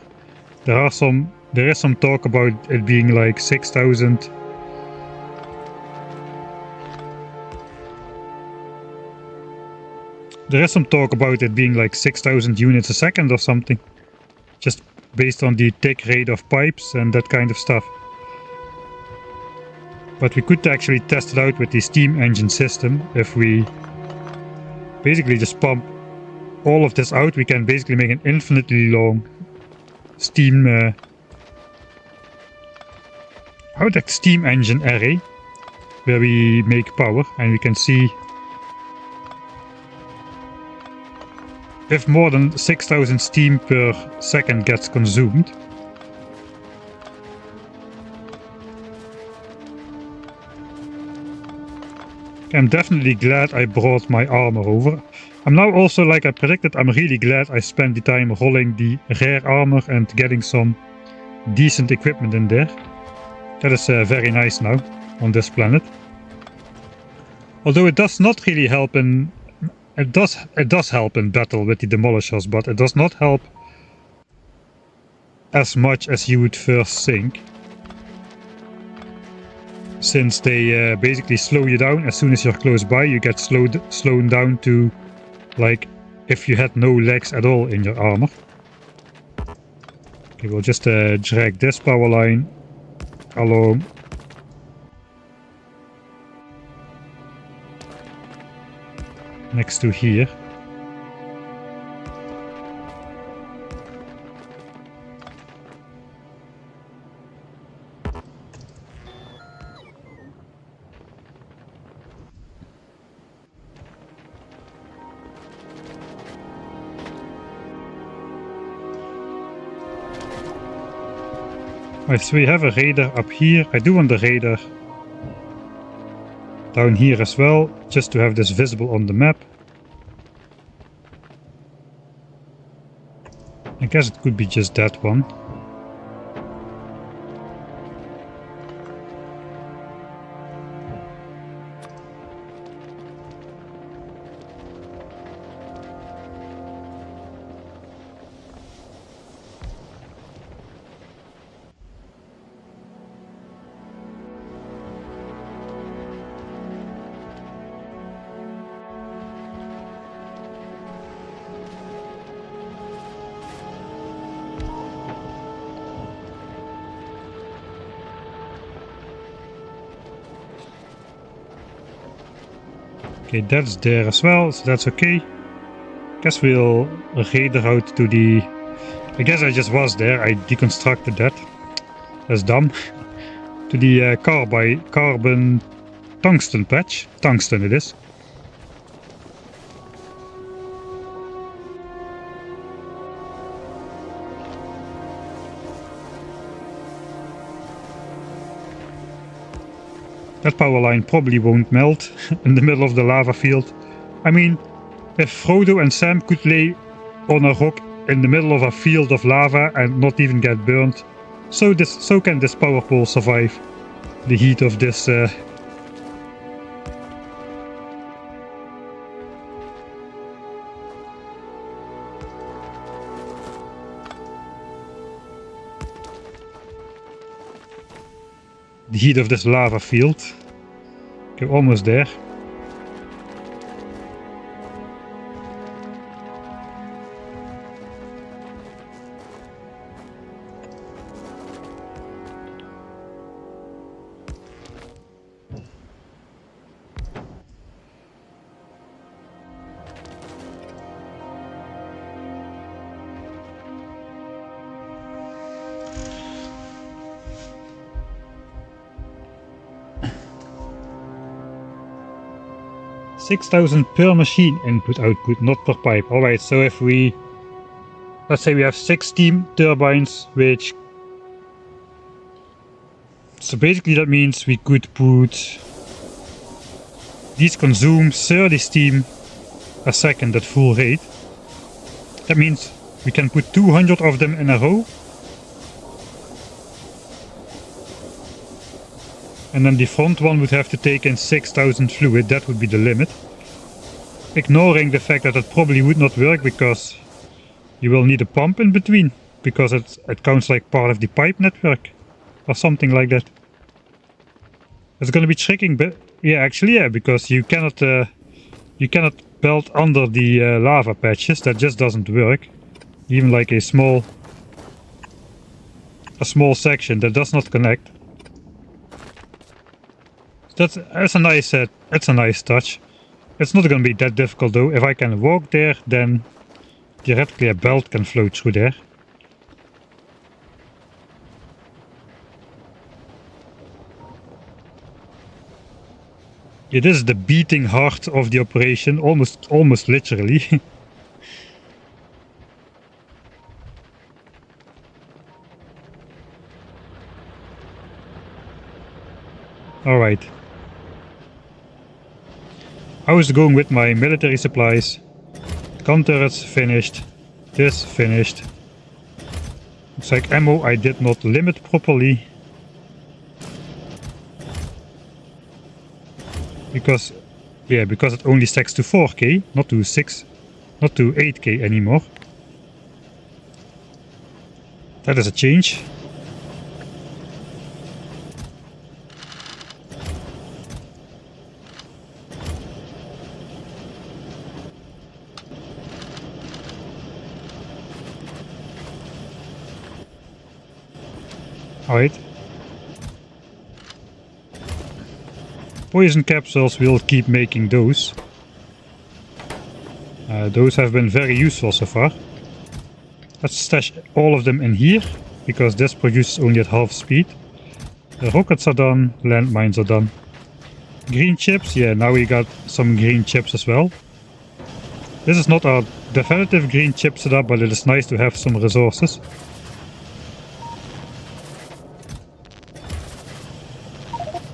There is some talk about it being like 6,000. There is some talk about it being like 6,000 units a second or something. Just based on the tick rate of pipes and that kind of stuff. But we could actually test it out with the steam engine system. If we basically just pump all of this out, we can basically make an infinitely long steam steam engine array where we make power, and we can see if more than 6,000 steam per second gets consumed. I'm definitely glad I brought my armor over. I'm now also, like I predicted, I'm really glad I spent the time rolling the rare armor and getting some decent equipment in there. That is very nice now on this planet. Although it does not really help in... It does help in battle with the demolishers, but it does not help as much as you would first think. Since they basically slow you down as soon as you're close by, you get slowed down to like if you had no legs at all in your armor. Okay, we'll just drag this power line along. Next to here. Right, so we have a radar up here. I do want the radar down here as well, just to have this visible on the map. I guess it could be just that one. Okay, that's there as well, so that's okay. Guess we'll radar out to the... I guess I just was there, I deconstructed that. That's dumb. To the carbon tungsten patch. Tungsten it is. That power line probably won't melt in the middle of the lava field. I mean, if Frodo and Sam could lay on a rock in the middle of a field of lava and not even get burnt, so can this power pole survive the heat of this the heat of this lava field. Okay, almost there. $6,000 per machine input output, not per pipe. Alright, so if we... let's say we have 6 steam turbines, which... so basically that means we could put... these consume 30 steam a second at full rate. That means we can put 200 of them in a row. And then the front one would have to take in 6,000 fluid, that would be the limit. Ignoring the fact that it probably would not work because you will need a pump in between, because it counts like part of the pipe network or something like that. It's gonna be tricking, but yeah, actually yeah, because you cannot belt under the lava patches, that just doesn't work. Even like a small section that does not connect. That's a nice touch. It's not going to be that difficult though. If I can walk there, then theoretically a belt can flow through there. It is the beating heart of the operation, almost literally. All right. I was going with my military supplies. Gun turrets finished. This finished. Looks like ammo I did not limit properly. Because it only stacks to 4k, not to 8k anymore. That is a change. Alright. Poison capsules, we'll keep making those. Those have been very useful so far. Let's stash all of them in here, because this produces only at half speed. The rockets are done, landmines are done. Green chips, yeah, now we got some green chips as well. This is not our definitive green chip setup, but it is nice to have some resources.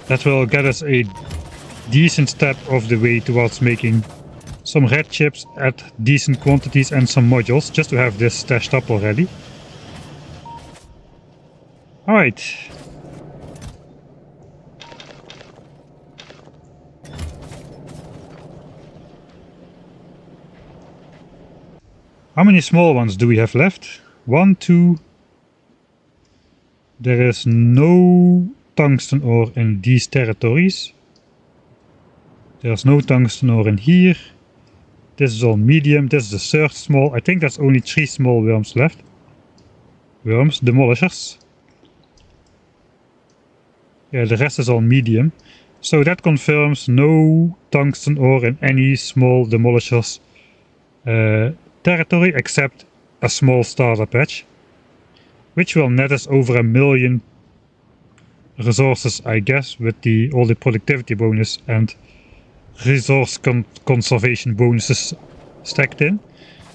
That will get us a decent step of the way towards making some red chips at decent quantities and some modules, just to have this stashed up already. Alright. How many small ones do we have left? 1, 2. There is no tungsten ore in these territories. There's no tungsten ore in here. This is all medium. This is the third small. I think there's only 3 small worms left. Worms, demolishers. Yeah, the rest is all medium. So that confirms no tungsten ore in any small demolishers territory except a small starter patch, which will net us over 1 million resources, I guess, with all the productivity bonus and resource conservation bonuses stacked in.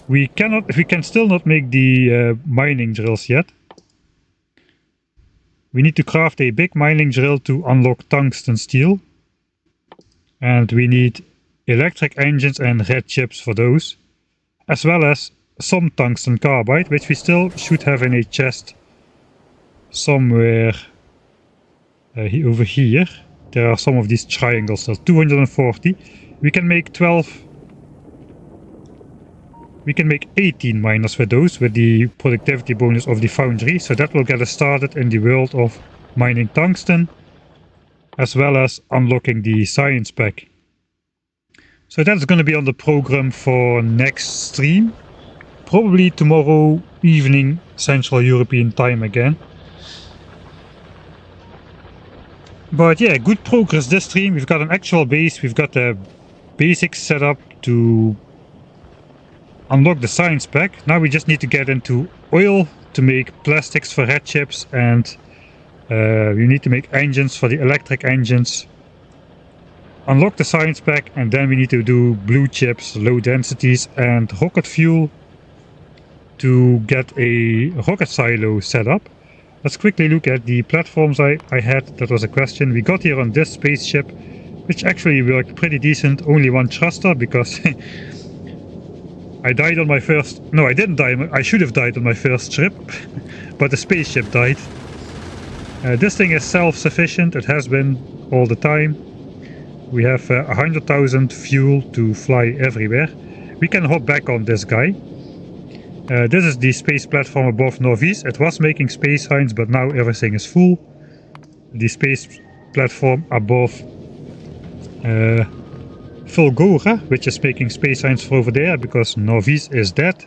We can still not make the mining drills yet. We need to craft a big mining drill to unlock tungsten steel, and we need electric engines and red chips for those, as well as some tungsten carbide, which we still should have in a chest somewhere over here. There are some of these triangles, so 240. We can make 12. We can make 18 miners with those, with the productivity bonus of the Foundry, so that will get us started in the world of mining tungsten, as well as unlocking the science pack. So that's going to be on the program for next stream, probably tomorrow evening Central European time again. But yeah, good progress this stream. We've got an actual base, we've got the basics set up to unlock the science pack. Now we just need to get into oil to make plastics for red chips, and we need to make engines for the electric engines. Unlock the science pack, and then we need to do blue chips, low densities, and rocket fuel to get a rocket silo set up. Let's quickly look at the platforms I had. That was a question. We got here on this spaceship, which actually worked pretty decent. Only one thruster because I died on my first... No, I didn't die. I should have died on my first trip, but the spaceship died. This thing is self-sufficient. It has been all the time. We have 100,000 fuel to fly everywhere. We can hop back on this guy. This is the space platform above Novice. It was making space signs, but now everything is full. The space platform above Fulgora, which is making space signs for over there, because Novice is dead.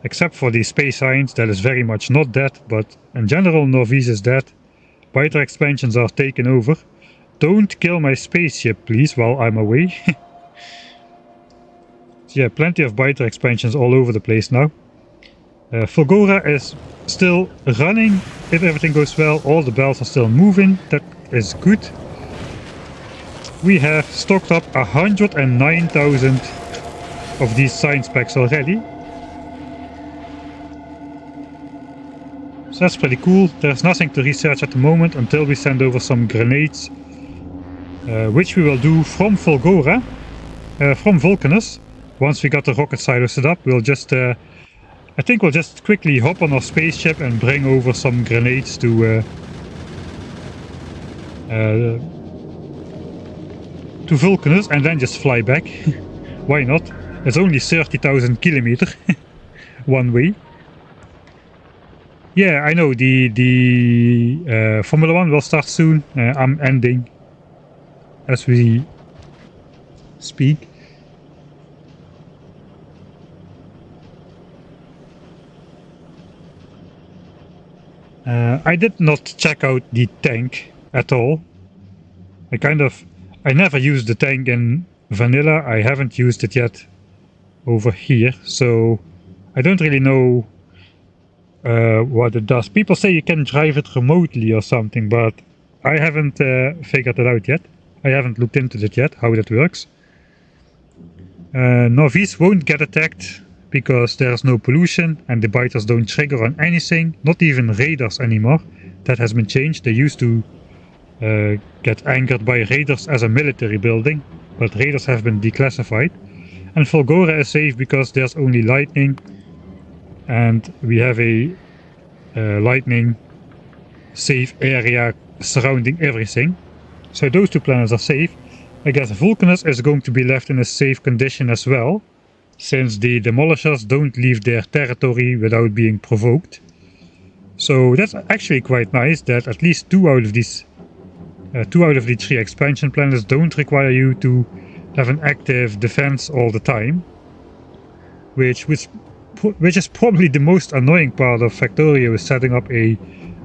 Except for the space signs, that is very much not dead, but in general Novice is dead. Biter expansions are taken over. Don't kill my spaceship, please, while I'm away. So yeah, plenty of biter expansions all over the place now. Fulgora is still running. If everything goes well, all the bells are still moving. That is good. We have stocked up 109,000 of these science packs already. So that's pretty cool. There's nothing to research at the moment until we send over some grenades, which we will do from Fulgora, from VULCANUS. Once we got the rocket silo set up, we'll just, I think we'll just quickly hop on our spaceship and bring over some grenades to VULCANUS, and then just fly back. Why not? It's only 30,000 kilometers one way. Yeah, I know the Formula 1 will start soon. I'm ending as we speak. I did not check out the tank at all. I never used the tank in vanilla. I haven't used it yet over here, so I don't really know what it does. People say you can drive it remotely or something, but I haven't figured it out yet. I haven't looked into it yet, how that works. Novice won't get attacked because there's no pollution and the biters don't trigger on anything, not even radars anymore. That has been changed. They used to get angered by raiders as a military building, but raiders have been declassified. And Volgora is safe because there's only lightning, and we have a lightning safe area surrounding everything. So those two planets are safe. I guess Vulcanus is going to be left in a safe condition as well, since the demolishers don't leave their territory without being provoked. So that's actually quite nice that at least two out of the 3 expansion planets don't require you to have an active defense all the time, which is probably the most annoying part of Factorio, is setting up a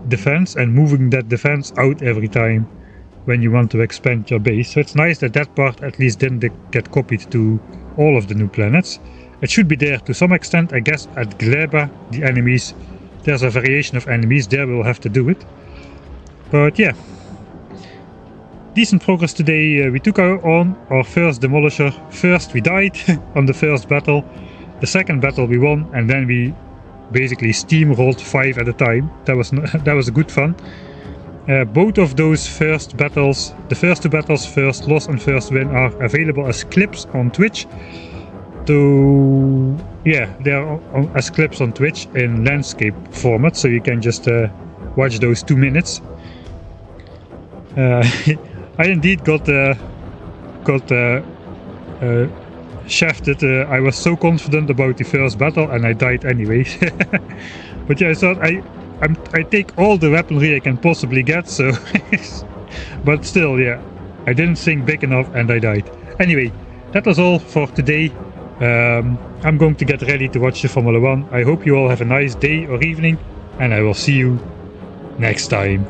defense and moving that defense out every time when you want to expand your base. So it's nice that that part at least didn't get copied to all of the new planets. It should be there to some extent, I guess. At Gleba, the enemies, there's a variation of enemies, there we'll have to do it. But yeah, decent progress today. We took on our first demolisher. First we died on the first battle, the second battle we won, and then we basically steamrolled 5 at a time. That was good fun. Both of those first battles, the first 2 battles, First Loss and First Win, are available as clips on Twitch. So yeah, they're as clips on Twitch in landscape format, so you can just watch those 2 minutes. I indeed got shafted. I was so confident about the first battle and I died anyway. But yeah, I thought I take all the weaponry I can possibly get, so but still, yeah, I didn't think big enough and I died. Anyway, that was all for today. I'm going to get ready to watch the Formula 1. I hope you all have a nice day or evening, and I will see you next time.